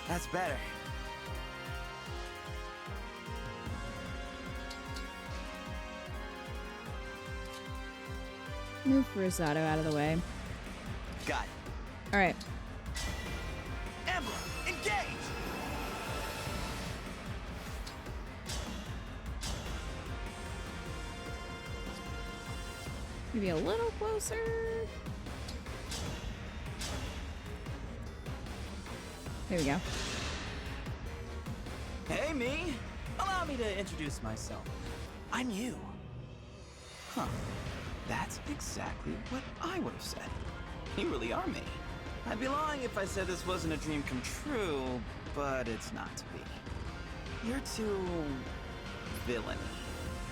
That's better. Move Rosado out of the way. Got it. All right. Emblem, engage! Maybe a little closer. There we go. Hey, me! Allow me to introduce myself. I'm you. Huh. That's exactly what I would have said. You really are me. I'd be lying if I said this wasn't a dream come true, but it's not to be. You're too... villainy.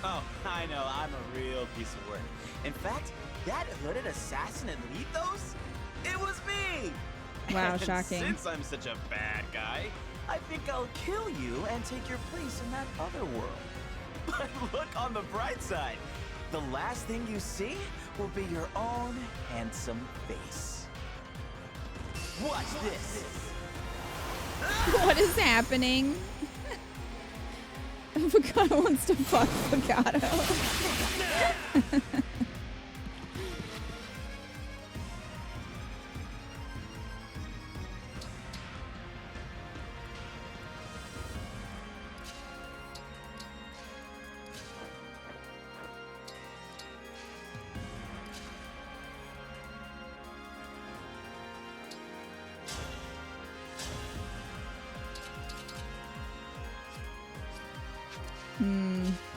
Oh, I know, I'm a real piece of work. In fact, that hooded assassin at Lethos? It was me! Wow, And shocking. Since I'm such a bad guy, I think I'll kill you and take your place in that other world. But look on the bright side. The last thing you see will be your own handsome face. Watch this. What is happening? Fogato wants to fuck Fogato.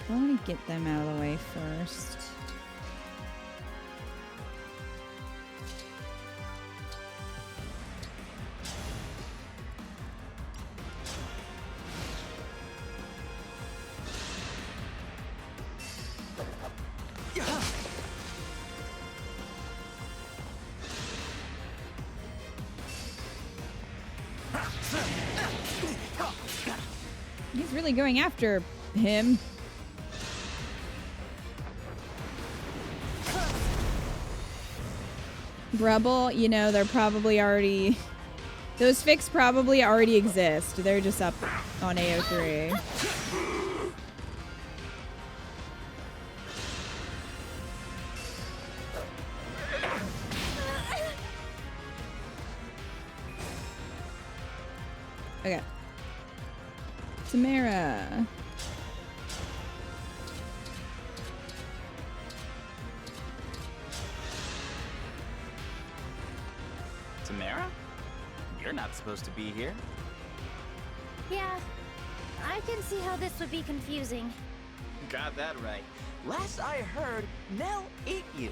I want to get them out of the way first. He's really going after him. Rebel, you know, they're probably already... Those fics probably already exist. They're just up on AO3. Okay. Tamara. Tamara? You're not supposed to be here. Yeah, I can see how this would be confusing. Got that right. Last I heard, Nell ate you.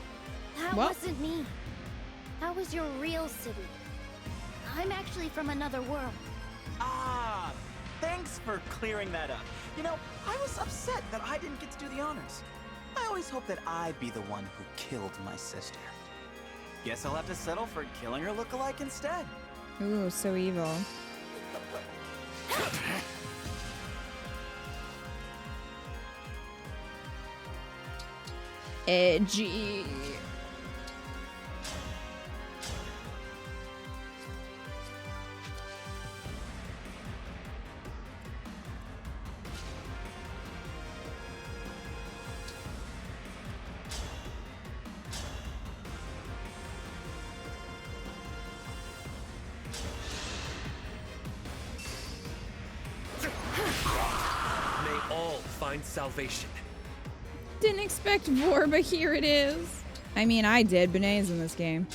That What? wasn't me. That was your real city. I'm actually from another world. Ah, thanks for clearing that up. You know, I was upset that I didn't get to do the honors. I always hoped that I'd be the one who killed my sister. Guess I'll have to settle for killing her lookalike instead. Ooh, so evil. Edgy. find salvation. Didn't expect more, but here it is. I mean, I did. Benet's in this game.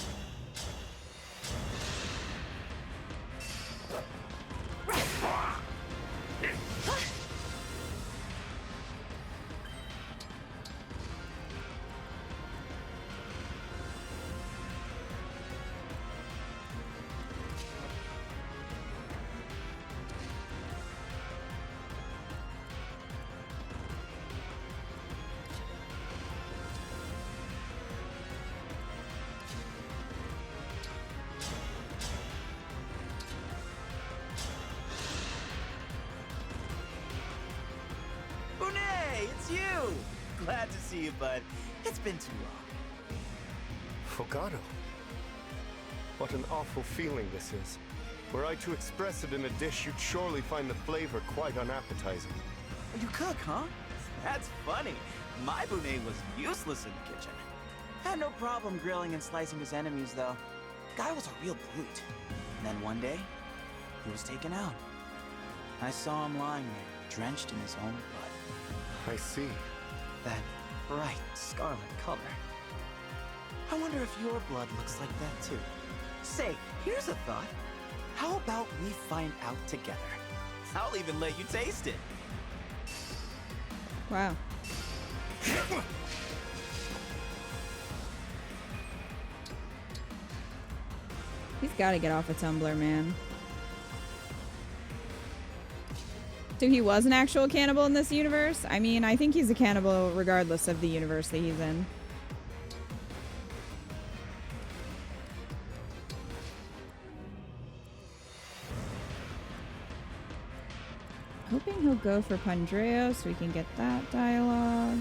Glad to see you, bud. It's been too long. Fogado. What an awful feeling this is. Were I to express it in a dish, you'd surely find the flavor quite unappetizing. You cook, huh? That's funny. My Bonet was useless in the kitchen. Had no problem grilling and slicing his enemies, though. Guy was a real brute. And then one day, he was taken out. I saw him lying there, drenched in his own blood. I see. That bright scarlet color. I wonder if your blood looks like that too. Say, here's a thought. How about we find out together? I'll even let you taste it. Wow. He's got to get off a Tumblr, man. So he was an actual cannibal in this universe? I mean, I think he's a cannibal regardless of the universe that he's in. Hoping he'll go for Pandreo so we can get that dialogue.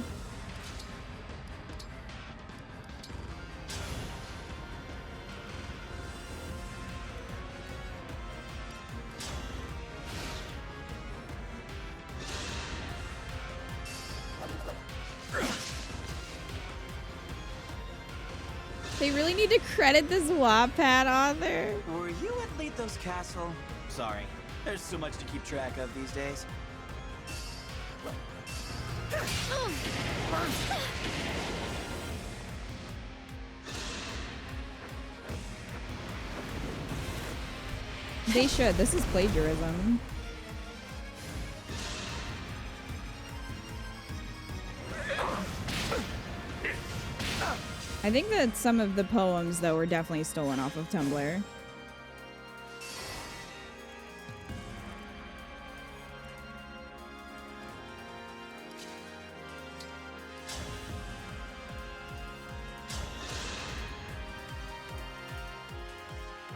They really need to credit this Wattpad author. Were you at Lethos Castle? Sorry, there's so much to keep track of these days. They should. This is plagiarism. I think that some of the poems, though, were definitely stolen off of Tumblr.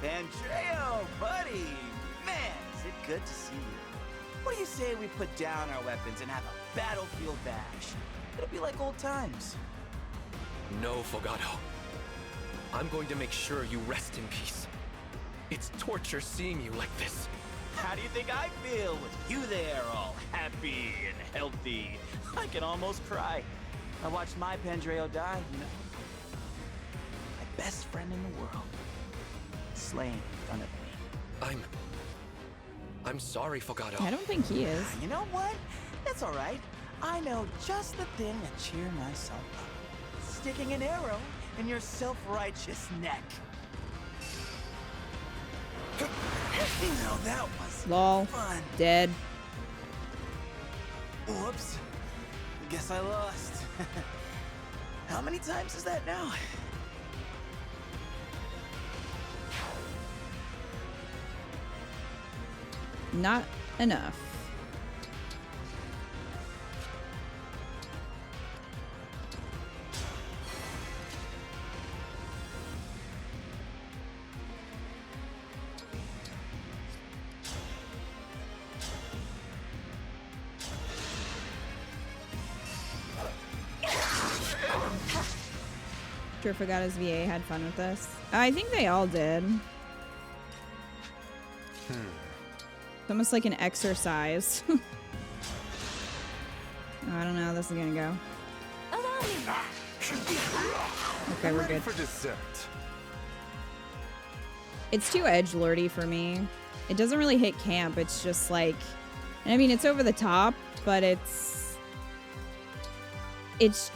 Pandreo, buddy! Man, is it good to see you. What do you say we put down our weapons and have a battlefield bash? It'll be like old times. No, Fogado. I'm going to make sure you rest in peace. It's torture seeing you like this. How do you think I feel with you there, all happy and healthy? I can almost cry. I watched my Pandreo die, you know. My best friend in the world. Slain in front of me. I'm sorry, Fogado. I don't think he is. You know what? That's all right. I know just the thing to cheer myself up. Sticking an arrow in your self-righteous neck. Now that was Lol. fun. Dead. Whoops. Guess I lost. How many times is that now? Not enough. Sure forgot his VA had fun with this. I think they all did. It's almost like an exercise. I don't know how this is gonna go. Okay, we're good. For dessert. It's too edgelordy for me. It doesn't really hit camp. It's just like, I mean, it's over the top, but it's it's,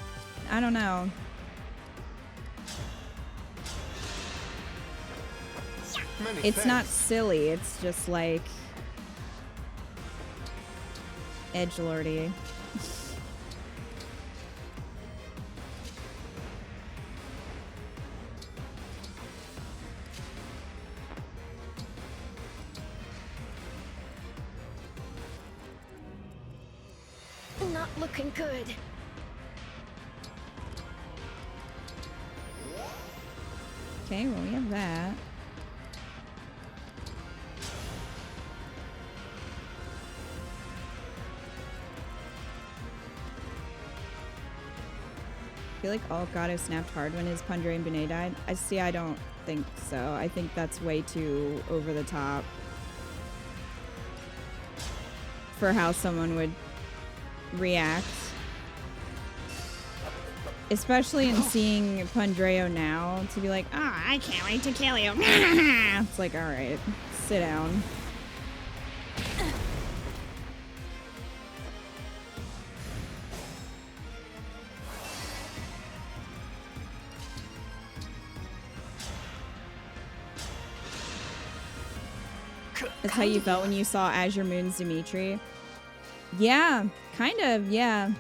I don't know. It's not silly, it's just like edgelordy. Not looking good. Okay, well, we have that. I feel like Gato snapped hard when his Pandre and Benet died. I don't think so. I think that's way too over the top for how someone would react. Especially in seeing Pandreo now, to be like, oh, I can't wait to kill you. It's like, alright, sit down. That's how you felt when you saw Azure Moon's Dimitri? Yeah, kind of, yeah.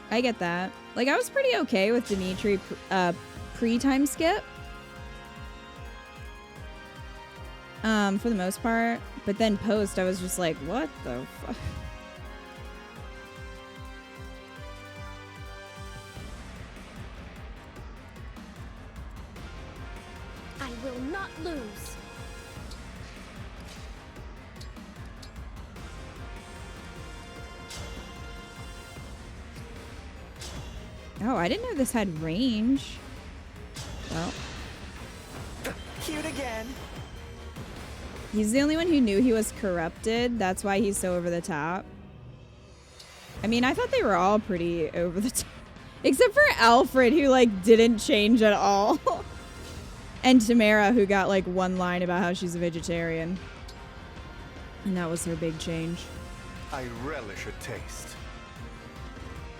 I get that. Like, I was pretty okay with Dimitri pre-time skip. For the most part. But then post, I was just like, what the fuck? I will not lose. Oh, I didn't know this had range. Well. Cute again. He's the only one who knew he was corrupted. That's why he's so over the top. I mean, I thought they were all pretty over the top. Except for Alfred, who, like, didn't change at all. And Tamara, who got, like, one line about how she's a vegetarian. And that was her big change. I relish a taste.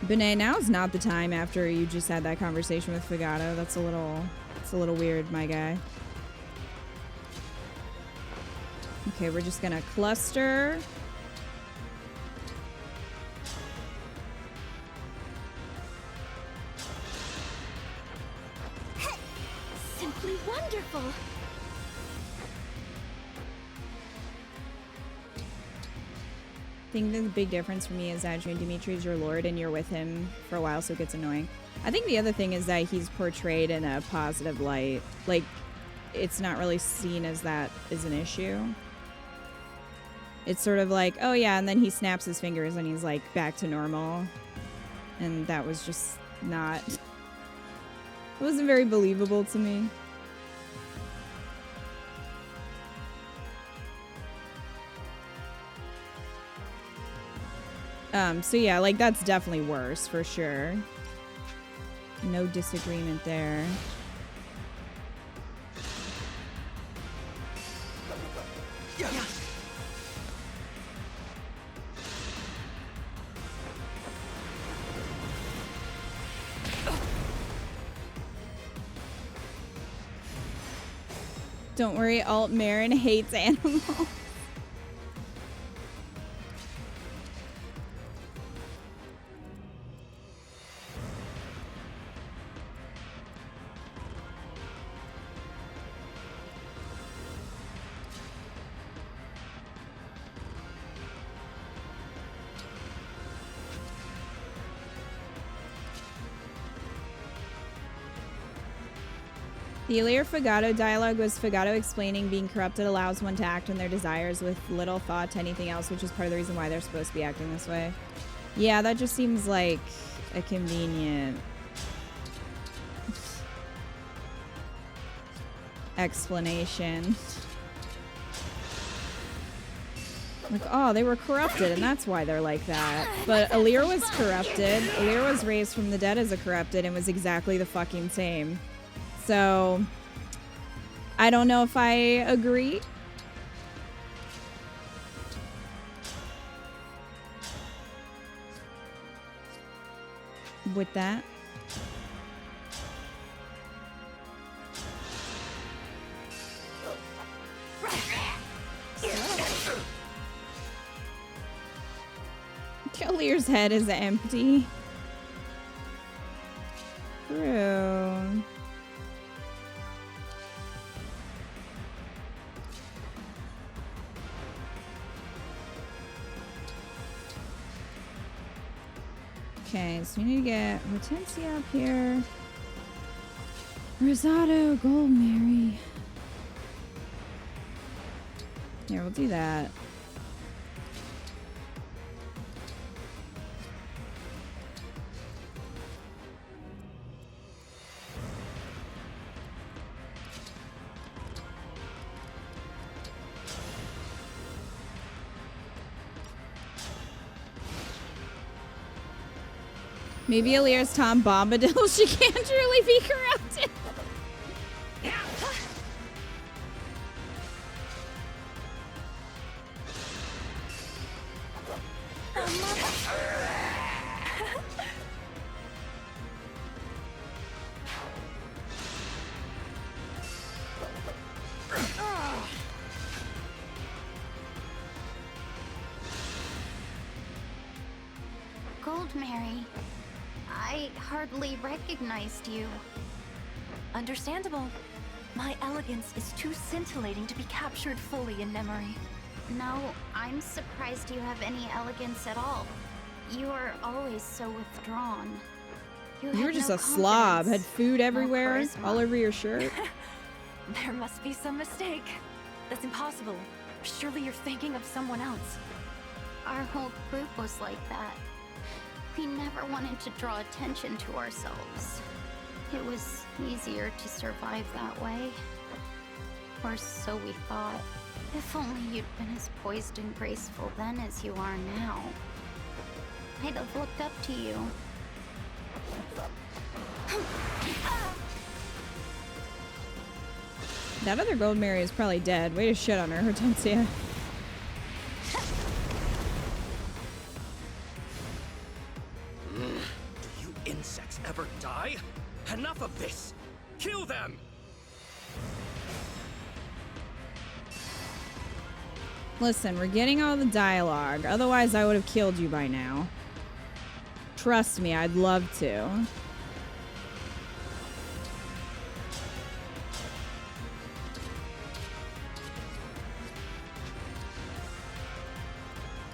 Benet, now's not the time after you just had that conversation with Fagato. That's a little weird, my guy. Okay, we're just gonna cluster. Simply wonderful. I think the big difference for me is that Dimitri is your lord and you're with him for a while, so it gets annoying. I think the other thing is that he's portrayed in a positive light. Like, it's not really seen as that is an issue. It's sort of like, oh yeah, and then he snaps his fingers and he's like back to normal. And that was just not... It wasn't very believable to me. So yeah, like that's definitely worse for sure. No disagreement there. Don't worry, Alt Marin hates animals. The FAlear Fagato dialogue was Fagato explaining being corrupted allows one to act on their desires with little thought to anything else, which is part of the reason why they're supposed to be acting this way. Yeah, that just seems like a convenient explanation. Like, oh, they were corrupted, and that's why they're like that. But Alir was corrupted. Alir was raised from the dead as a corrupted and was exactly the fucking same. So, I don't know if I agree. with that. FAlear's head is empty. True. Okay, so we need to get Hortensia up here. Rosado, Gold Mary. Here, we'll do that. Maybe Aaliyah's Tom Bombadil. She can't truly be corrupted. Gold Mary, I hardly recognized you. Understandable. My elegance is too scintillating to be captured fully in memory. No, I'm surprised you have any elegance at all. You are always so withdrawn. You were just a slob. Had food everywhere, all over your shirt. There must be some mistake. That's impossible. Surely you're thinking of someone else. Our whole group was like that. We never wanted to draw attention to ourselves. It was easier to survive that way. Or so we thought. If only you'd been as poised and graceful then as you are now. I'd have looked up to you. That other Gold Mary is probably dead. Way to shit on her, Hortensia. Do you insects ever die? Enough of this! Kill them! Listen, we're getting all the dialogue. Otherwise, I would have killed you by now. Trust me, I'd love to.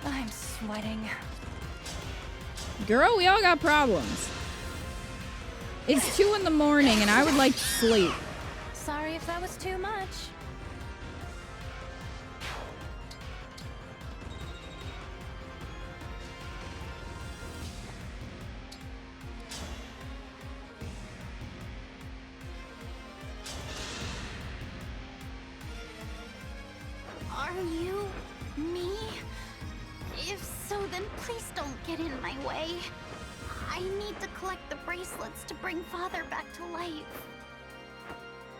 I'm sweating. Girl, we all got problems. It's 2 in the morning and I would like to sleep. Sorry if that was too much. Are you me? If so, then please don't get in my way. I need to collect the bracelets to bring Father back to life.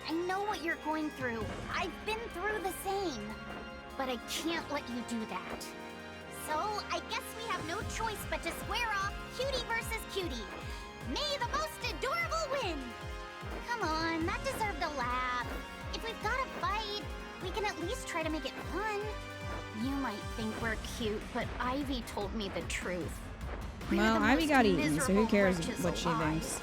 I know what you're going through. I've been through the same. But I can't let you do that. So, I guess we have no choice but to square off cutie versus cutie. May the most adorable win! Come on, that deserved a laugh. If we've got to fight, we can at least try to make it fun. You might think we're cute, but Ivy told me the truth. Well, Ivy got eaten, so who cares what she thinks?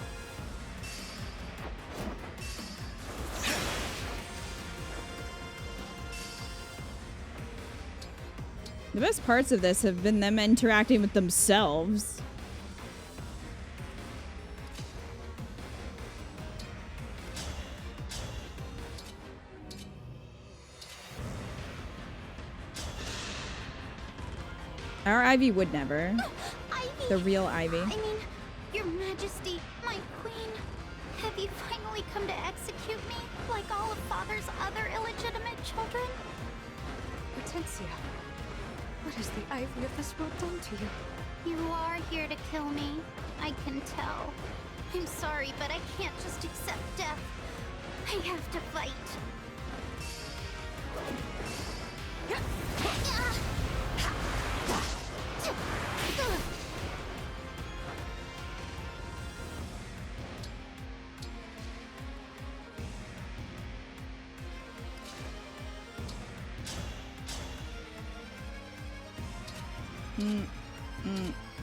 The best parts of this have been them interacting with themselves. Our Ivy would never. Ivy! The real Ivy. I mean, Your Majesty, my queen. Have you finally come to execute me, like all of Father's other illegitimate children? Hortensia, what has the Ivy of this world done to you? You are here to kill me. I can tell. I'm sorry, but I can't just accept death. I have to fight.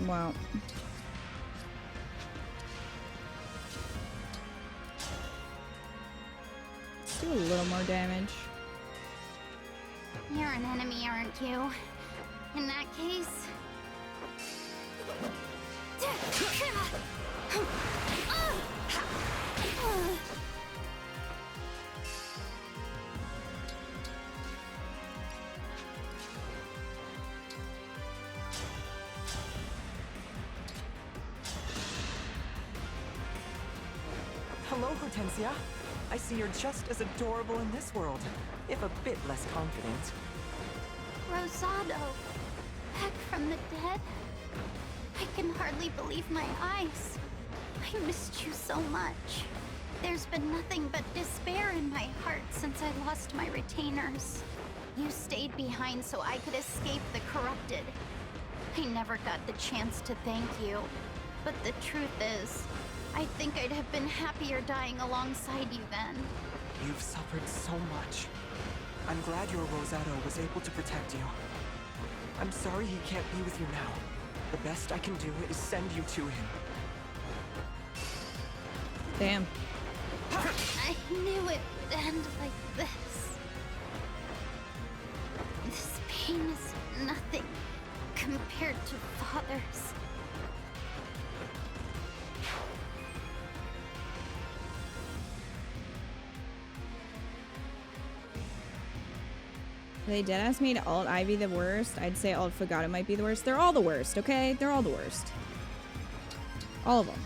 Well. Let's do a little more damage. You're an enemy, aren't you? In that case... Hello, Hortensia. I see you're just as adorable in this world, if a bit less confident. Rosado, back from the dead? I can hardly believe my eyes. I missed you so much. There's been nothing but despair in my heart since I lost my retainers. You stayed behind so I could escape the corrupted. I never got the chance to thank you. But the truth is, I think I'd have been happier dying alongside you then. You've suffered so much. I'm glad your Rosado was able to protect you. I'm sorry he can't be with you now. The best I can do is send you to him. Damn. I knew it would end like this. This pain is nothing compared to Father's. They dead asked me to alt Ivy the worst. I'd say alt Fogata might be the worst. They're all the worst, okay? They're all the worst. All of them.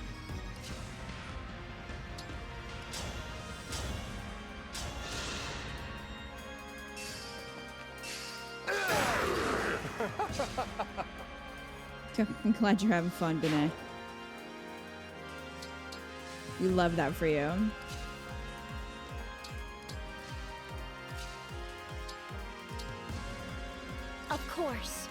I'm glad you're having fun, Benet. We love that for you. Of course.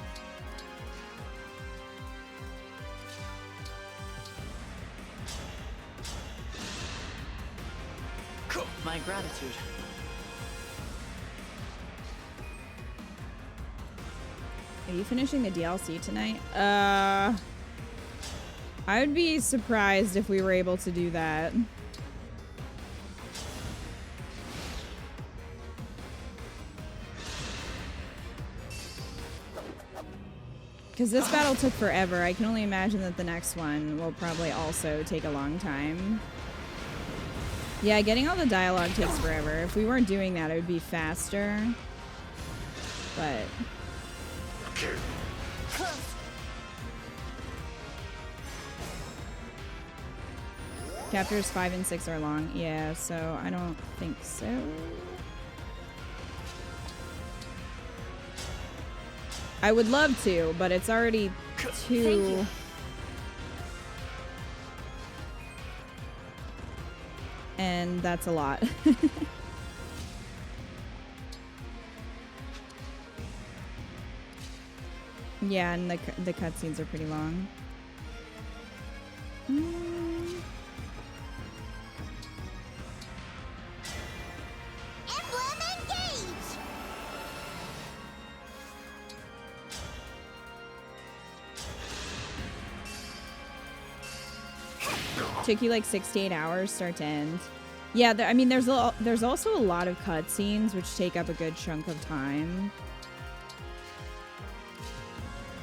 My gratitude. Are you finishing the DLC tonight? I would be surprised if we were able to do that. Because this battle took forever. I can only imagine that the next one will probably also take a long time. Yeah, getting all the dialogue takes forever. If we weren't doing that, it would be faster. But... Chapters 5 and 6 are long. Yeah, so I don't think so. I would love to, but it's already too... And that's a lot. Yeah, and the cutscenes are pretty long. Emblem engage! Took you like 6 to 8 hours start to end. Yeah, I mean, there's also a lot of cutscenes which take up a good chunk of time.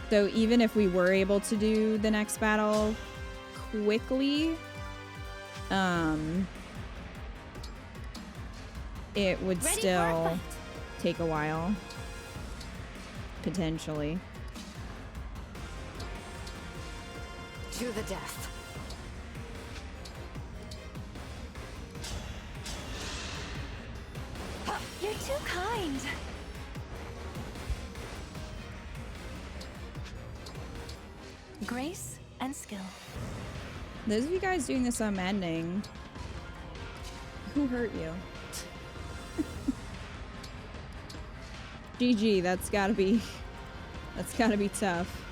So even if we were able to do the next battle quickly, it would still take a while, potentially. To the death. You're too kind. Grace and skill. Those of you guys doing this on Maddening, who hurt you? GG, that's gotta be tough.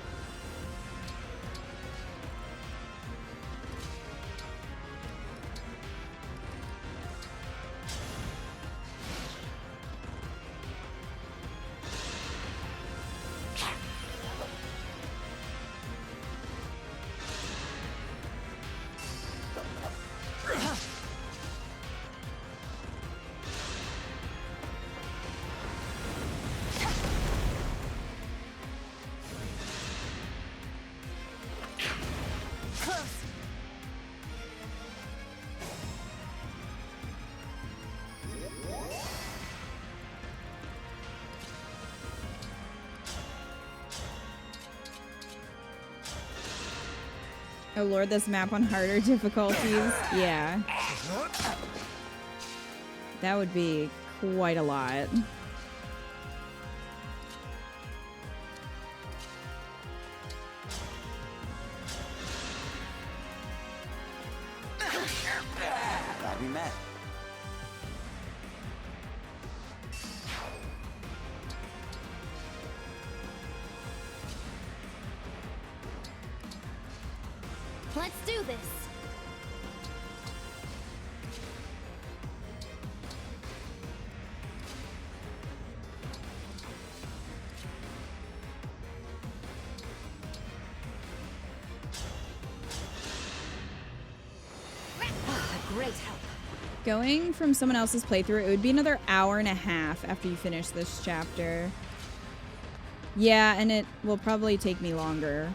Oh lord, this map on harder difficulties. Yeah. That would be quite a lot. Glad we met. Let's do this. Great help. Going from someone else's playthrough, it would be another hour and a half after you finish this chapter. Yeah, and it will probably take me longer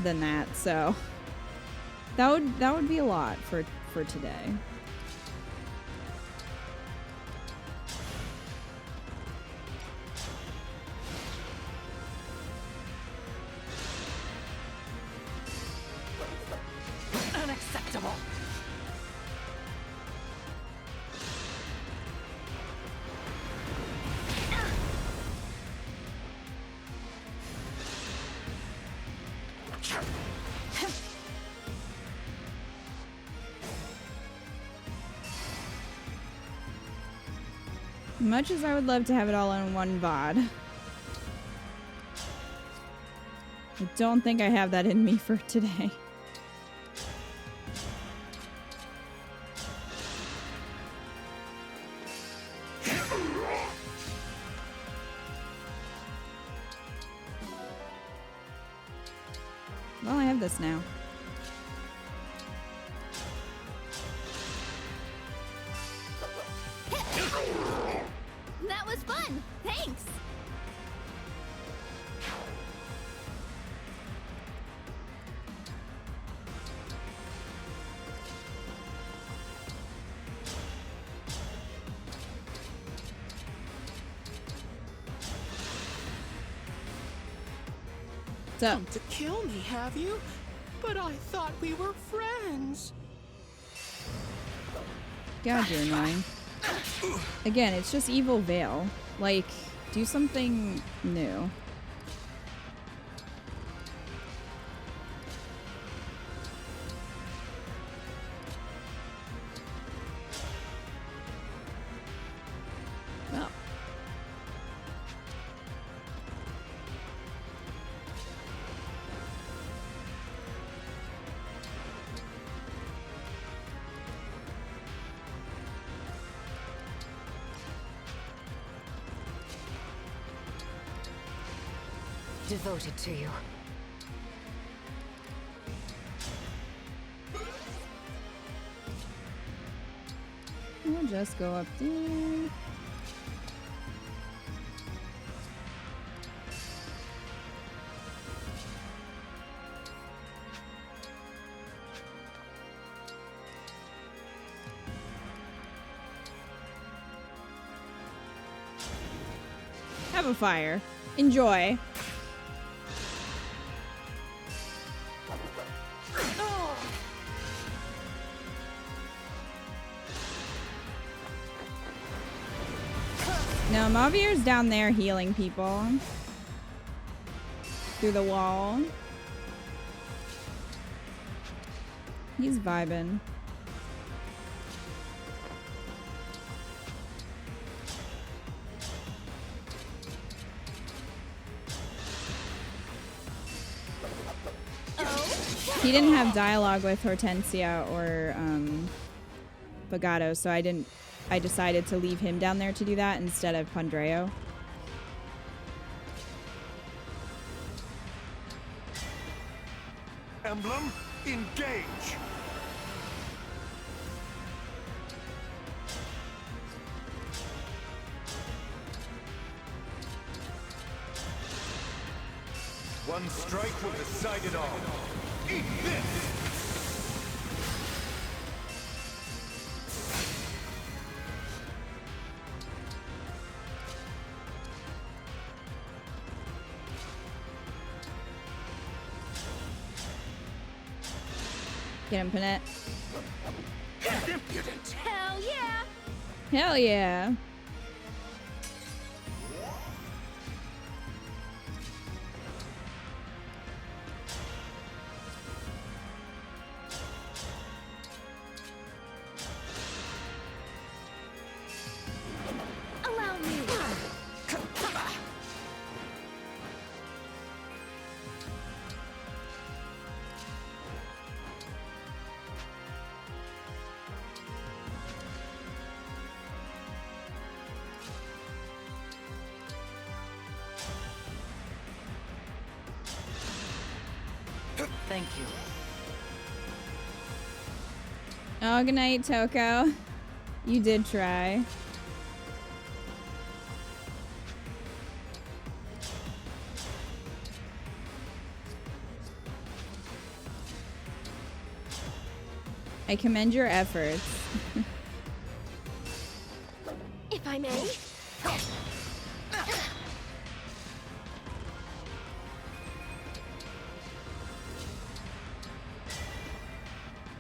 than that, so that would be a lot for today. Unacceptable. Much as I would love to have it all in one VOD, I don't think I have that in me for today. Well, I have this now. That was fun. Thanks. Come to kill me, have you? But I thought we were friends. God, you're annoying. Again, it's just evil Vale. Like, do something new. Oh. Devoted to you. We'll just go up there. Have a fire. Enjoy. No, Mavier's down there healing people through the wall. He's vibing. He didn't have dialogue with Hortensia or Bagato, so I decided to leave him down there to do that instead of Pandreo. Emblem, engage! One strike will decide it all. Eat this! Get him, Panette. Hell yeah! Hell yeah. Allow me. Thank you. Oh, good night, Toko. You did try. I commend your efforts. If I may.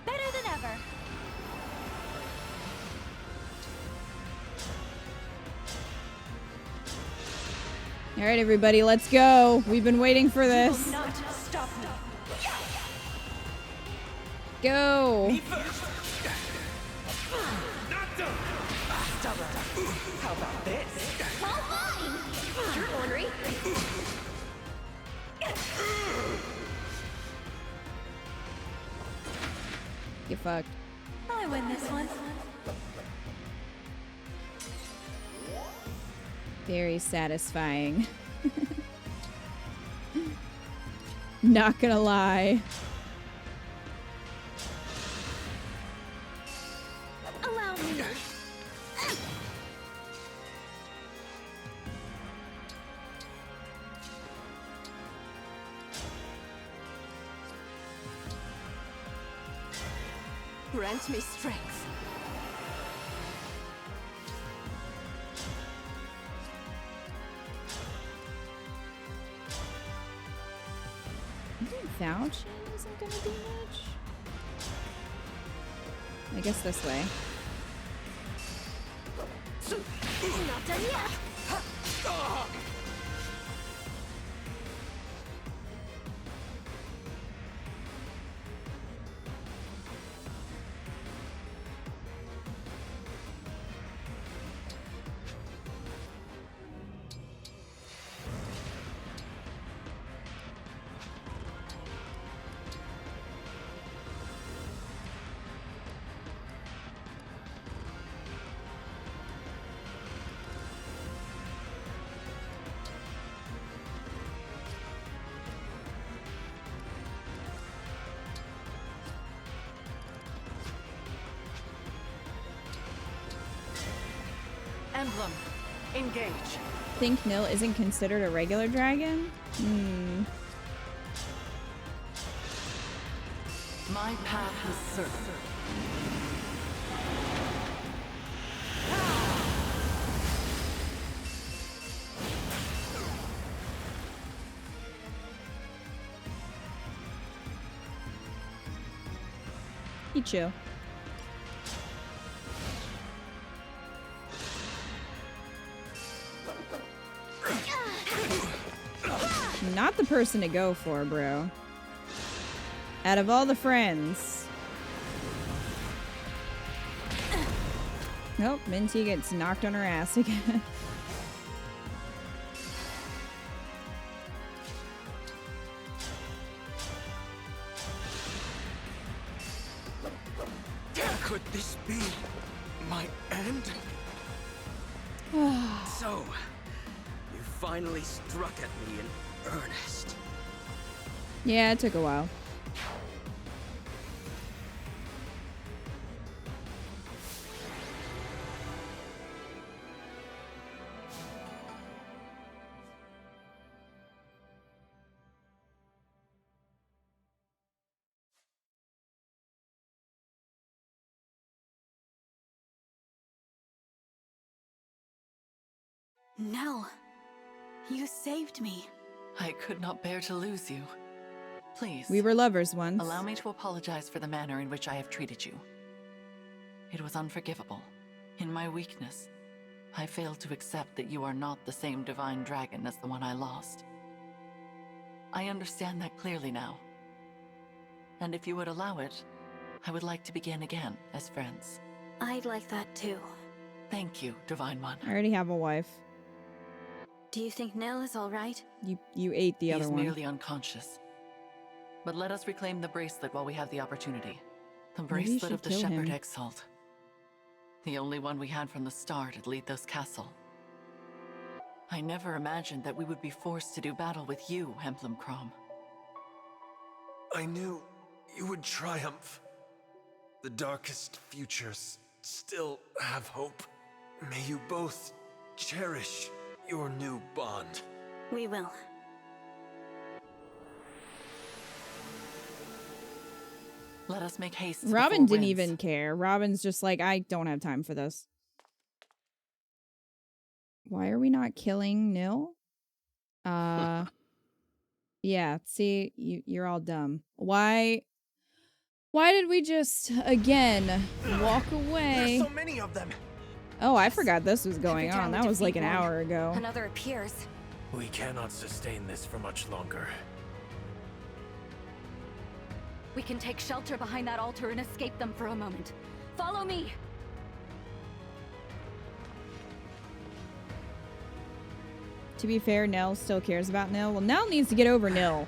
Better than ever. All right, everybody, let's go. We've been waiting for You this. will not stop me. Go. Me first. Not done. Stubborn. How about this? All mine. You're ornery. Get fucked. I win this one. Very satisfying. Not gonna lie. Allow me. Grant me strength. Vouching isn't gonna do much. I guess this way. Not done yet. Emblem, engage. Think Nil isn't considered a regular dragon? Hmm. My path is certain. Be chill. Not the person to go for, bro. Out of all the friends. Nope, Minty gets knocked on her ass again. Could this be my end? So, you finally struck at me in earnest. Yeah, it took a while. Nell, you saved me. I could not bear to lose you. Please. We were lovers once. Allow me to apologize for the manner in which I have treated you. It was unforgivable. In my weakness, I failed to accept that you are not the same divine dragon as the one I lost. I understand that clearly now. And if you would allow it, I would like to begin again as friends. I'd like that too. Thank you, Divine One. I already have a wife. Do you think Nil is all right? You ate the other He's one. merely unconscious. But let us reclaim the bracelet while we have the opportunity. The Maybe you bracelet of the should kill Shepherd him. Exalt. The only one we had from the start at Lethos Castle. I never imagined that we would be forced to do battle with you, Emblem Crom. I knew you would triumph. The darkest futures still have hope. May you both cherish your new bond. We will. Let us make haste. to the Robin four didn't winds. even care. Robin's just like, I don't have time for this. Why are we not killing Nil? Yeah, see, you're all dumb. Why did we just, again, walk away? There's so many of them. Oh, I forgot this was going Every time on. we That was like an defeat one, hour ago. Another appears. We cannot sustain this for much longer. We can take shelter behind that altar and escape them for a moment. Follow me! To be fair, Nell still cares about Nil. Well, Nell needs to get over Nil.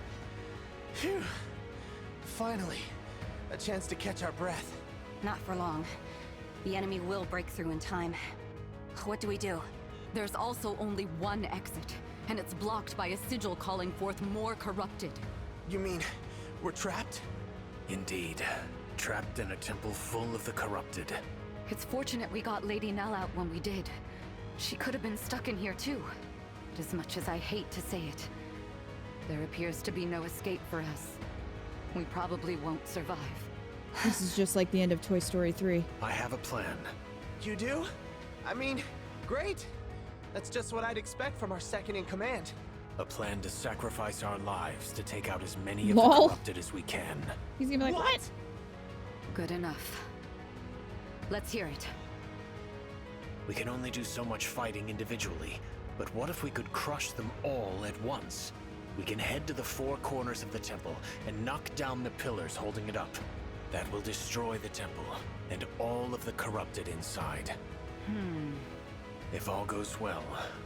Phew. Finally, a chance to catch our breath. Not for long. The enemy will break through in time. What do we do? There's also only one exit, and it's blocked by a sigil calling forth more corrupted. You mean we're trapped? Indeed. Trapped in a temple full of the corrupted. It's fortunate we got Lady Nell out when we did. She could have been stuck in here too. But as much as I hate to say it, there appears to be no escape for us. We probably won't survive. This is just like the end of Toy Story 3. I have a plan. You do? I mean, great. That's just what I'd expect from our second in command. A plan to sacrifice our lives to take out as many of Lol. the corrupted as we can. He's gonna be like, what? Good enough. Let's hear it. We can only do so much fighting individually, but what if we could crush them all at once? We can head to the four corners of the temple and knock down the pillars holding it up. That will destroy the temple and all of the corrupted inside. If all goes well,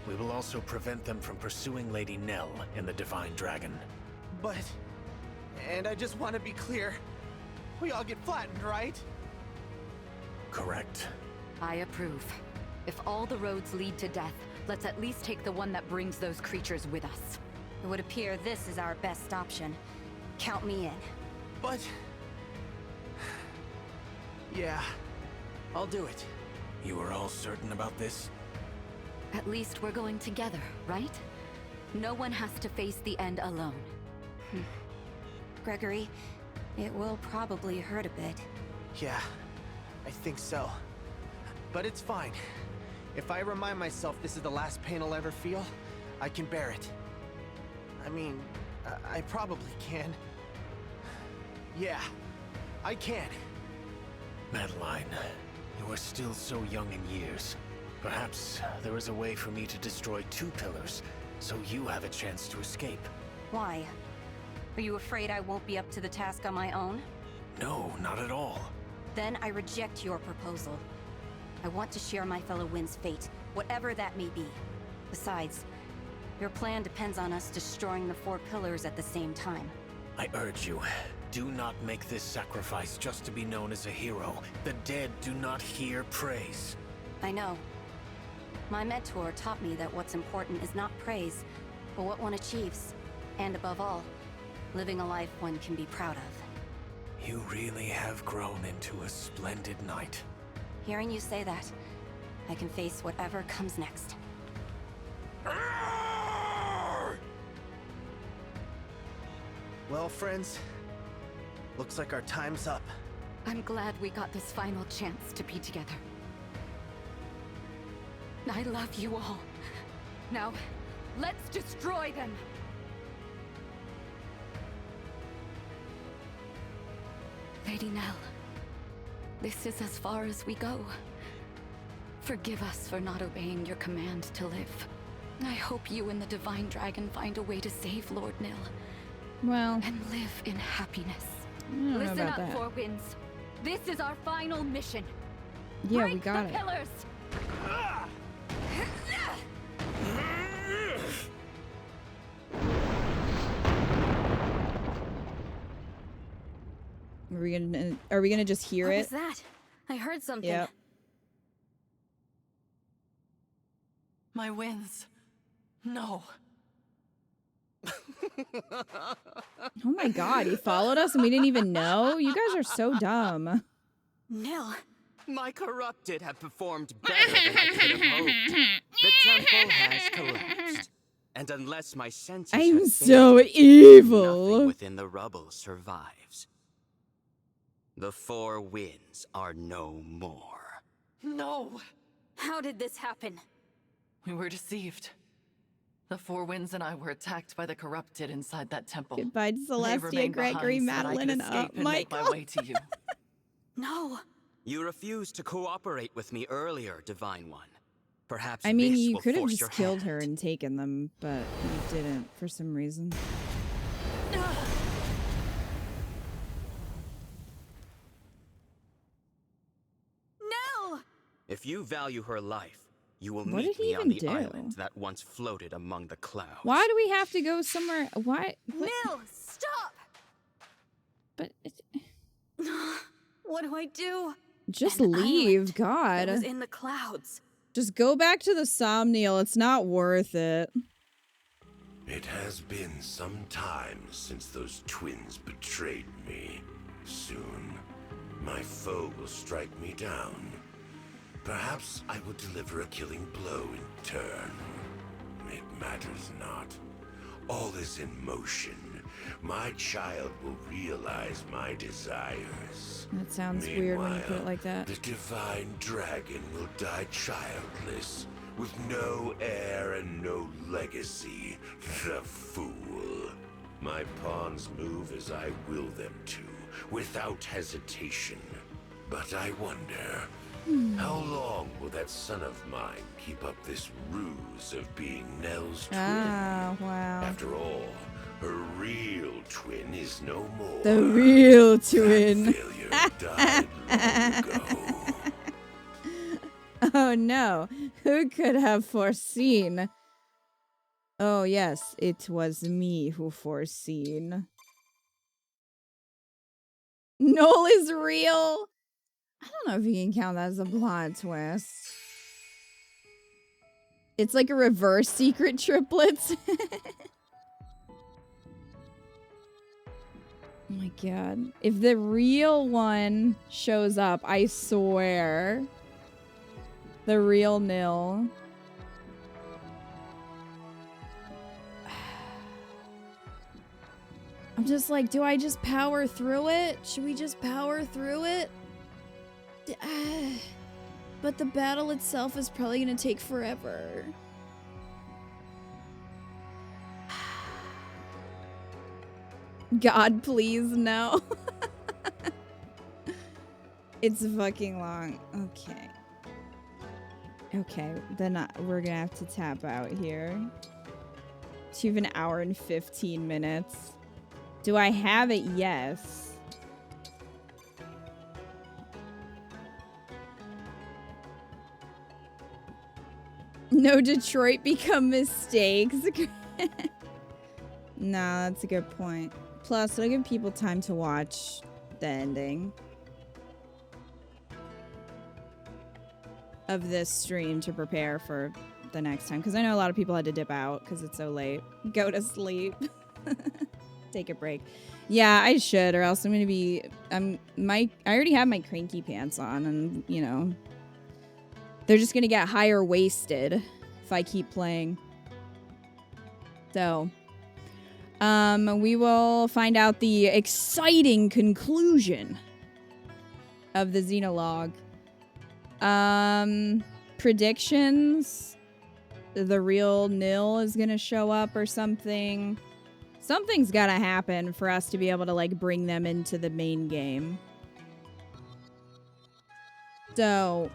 we will also prevent them from pursuing Lady Nell and the Divine Dragon. But, and I just want to be clear, we all get flattened, right? Correct. I approve. If all the roads lead to death, let's at least take the one that brings those creatures with us. It would appear this is our best option. Count me in. But... yeah, I'll do it. You are all certain about this? At least we're going together, right? No one has to face the end alone. Gregory, it will probably hurt a bit. Yeah, I think so. But it's fine. If I remind myself this is the last pain I'll ever feel, I can bear it. I mean, I probably can. Yeah, I can. Madeline, you are still so young in years. Perhaps there is a way for me to destroy two pillars, so you have a chance to escape. Why? Are you afraid I won't be up to the task on my own? No, not at all. Then I reject your proposal. I want to share my fellow Wind's fate, whatever that may be. Besides, your plan depends on us destroying the four pillars at the same time. I urge you, do not make this sacrifice just to be known as a hero. The dead do not hear praise. I know. My mentor taught me that what's important is not praise, but what one achieves. And above all, living a life one can be proud of. You really have grown into a splendid knight. Hearing you say that, I can face whatever comes next. Well, friends, looks like our time's up. I'm glad we got this final chance to be together. I love you all. Now, let's destroy them! Lady Nell, this is as far as we go. Forgive us for not obeying your command to live. I hope you and the Divine Dragon find a way to save Lord Nil. Well, and live in happiness. I don't know Listen about up, that. Four Winds. This is our final mission. Yeah, Break we got the it. pillars. Are we gonna just hear What it? was that? I heard something. Yep. My winds. No. Oh my god, he followed us and we didn't even know? You guys are so dumb. Nil. My corrupted have performed better than I could have hoped. The temple has collapsed. And unless my senses I'm have so failed, evil. nothing within the rubble survives. The Four Winds are no more. No! How did this happen? We were deceived. The Four Winds and I were attacked by the corrupted inside that temple. Goodbye to They Celestia, remained Gregory, behind so that I Madeline, could and escape and make my Michael. way to you. No. You refused to cooperate with me earlier, Divine One. Perhaps I mean, this you will could have force just your killed hand. her and taken them, but you didn't for some reason. No! If you value her life, you will What meet did he me on even the do? island that once floated among the clouds. Why do we have to go somewhere? Why? What? Nil, stop! But What do I do? just An leave, island God. that was in the clouds. Just go back to the Somniel. It's not worth it. It has been some time since those twins betrayed me. Soon, my foe will strike me down. Perhaps I will deliver a killing blow in turn. It matters not. All is in motion. My child will realize my desires. That sounds weird when you put it like that. The Divine Dragon will die childless, with no heir and no legacy. The fool. My pawns move as I will them to, without hesitation. But I wonder, how long will that son of mine keep up this ruse of being Nell's twin? Ah, wow. After all, her real twin is no more. The real twin. FAlear died long ago. Oh no, who could have foreseen? Oh yes, it was me who foreseen. Noel is real? I don't know if you can count that as a plot twist. It's like a reverse secret triplets. Oh my god. If the real one shows up, I swear. The real Nil. I'm just like, do I just power through it? Should we just power through it? But the battle itself is probably gonna take forever. God, please, no. It's fucking long. Okay. Okay, then we're gonna have to tap out here. To have an hour and 15 minutes. Do I have it? Yes. No Detroit become mistakes. Nah, that's a good point. Plus, it'll give people time to watch the ending of this stream to prepare for the next time. Because I know a lot of people had to dip out because it's so late. Go to sleep. Take a break. Yeah, I should, or else I'm gonna be. I already have my cranky pants on, and you know, they're just gonna get higher waisted if I keep playing. So, we will find out the exciting conclusion of the Xenologue. Predictions. The real Nil is gonna show up or something. Something's gotta happen for us to be able to, like, bring them into the main game. So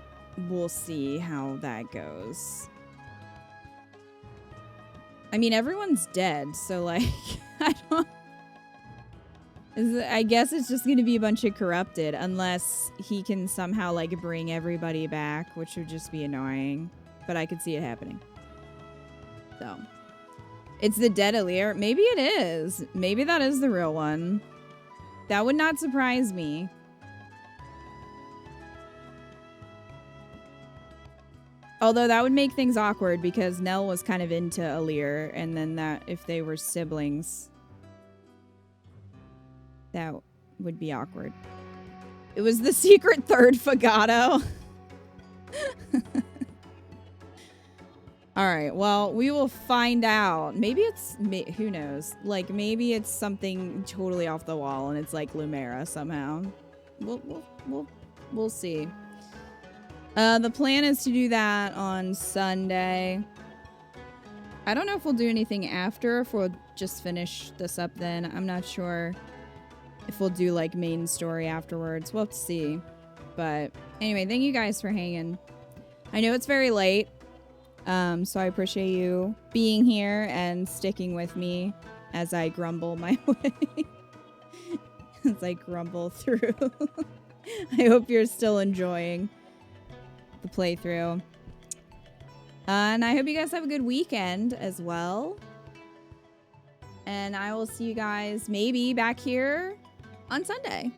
we'll see how that goes. I mean, everyone's dead, so like, I guess it's just gonna be a bunch of corrupted, unless he can somehow like bring everybody back, which would just be annoying. But I could see it happening. So, it's the dead Heir. Maybe it is. Maybe that is the real one. That would not surprise me. Although that would make things awkward because Nell was kind of into Heir, and then that if they were siblings, that would be awkward. It was the secret third Fagato. All right, well, we will find out. Maybe it's, who knows? Like, maybe it's something totally off the wall and it's like Lumera somehow. We'll see. The plan is to do that on Sunday. I don't know if we'll do anything after, if we'll just finish this up then. I'm not sure if we'll do like main story afterwards. We'll have to see. But anyway, thank you guys for hanging. I know it's very late. So I appreciate you being here and sticking with me as I grumble my way. As I grumble through. I hope you're still enjoying the playthrough. And I hope you guys have a good weekend as well. And I will see you guys maybe back here on Sunday.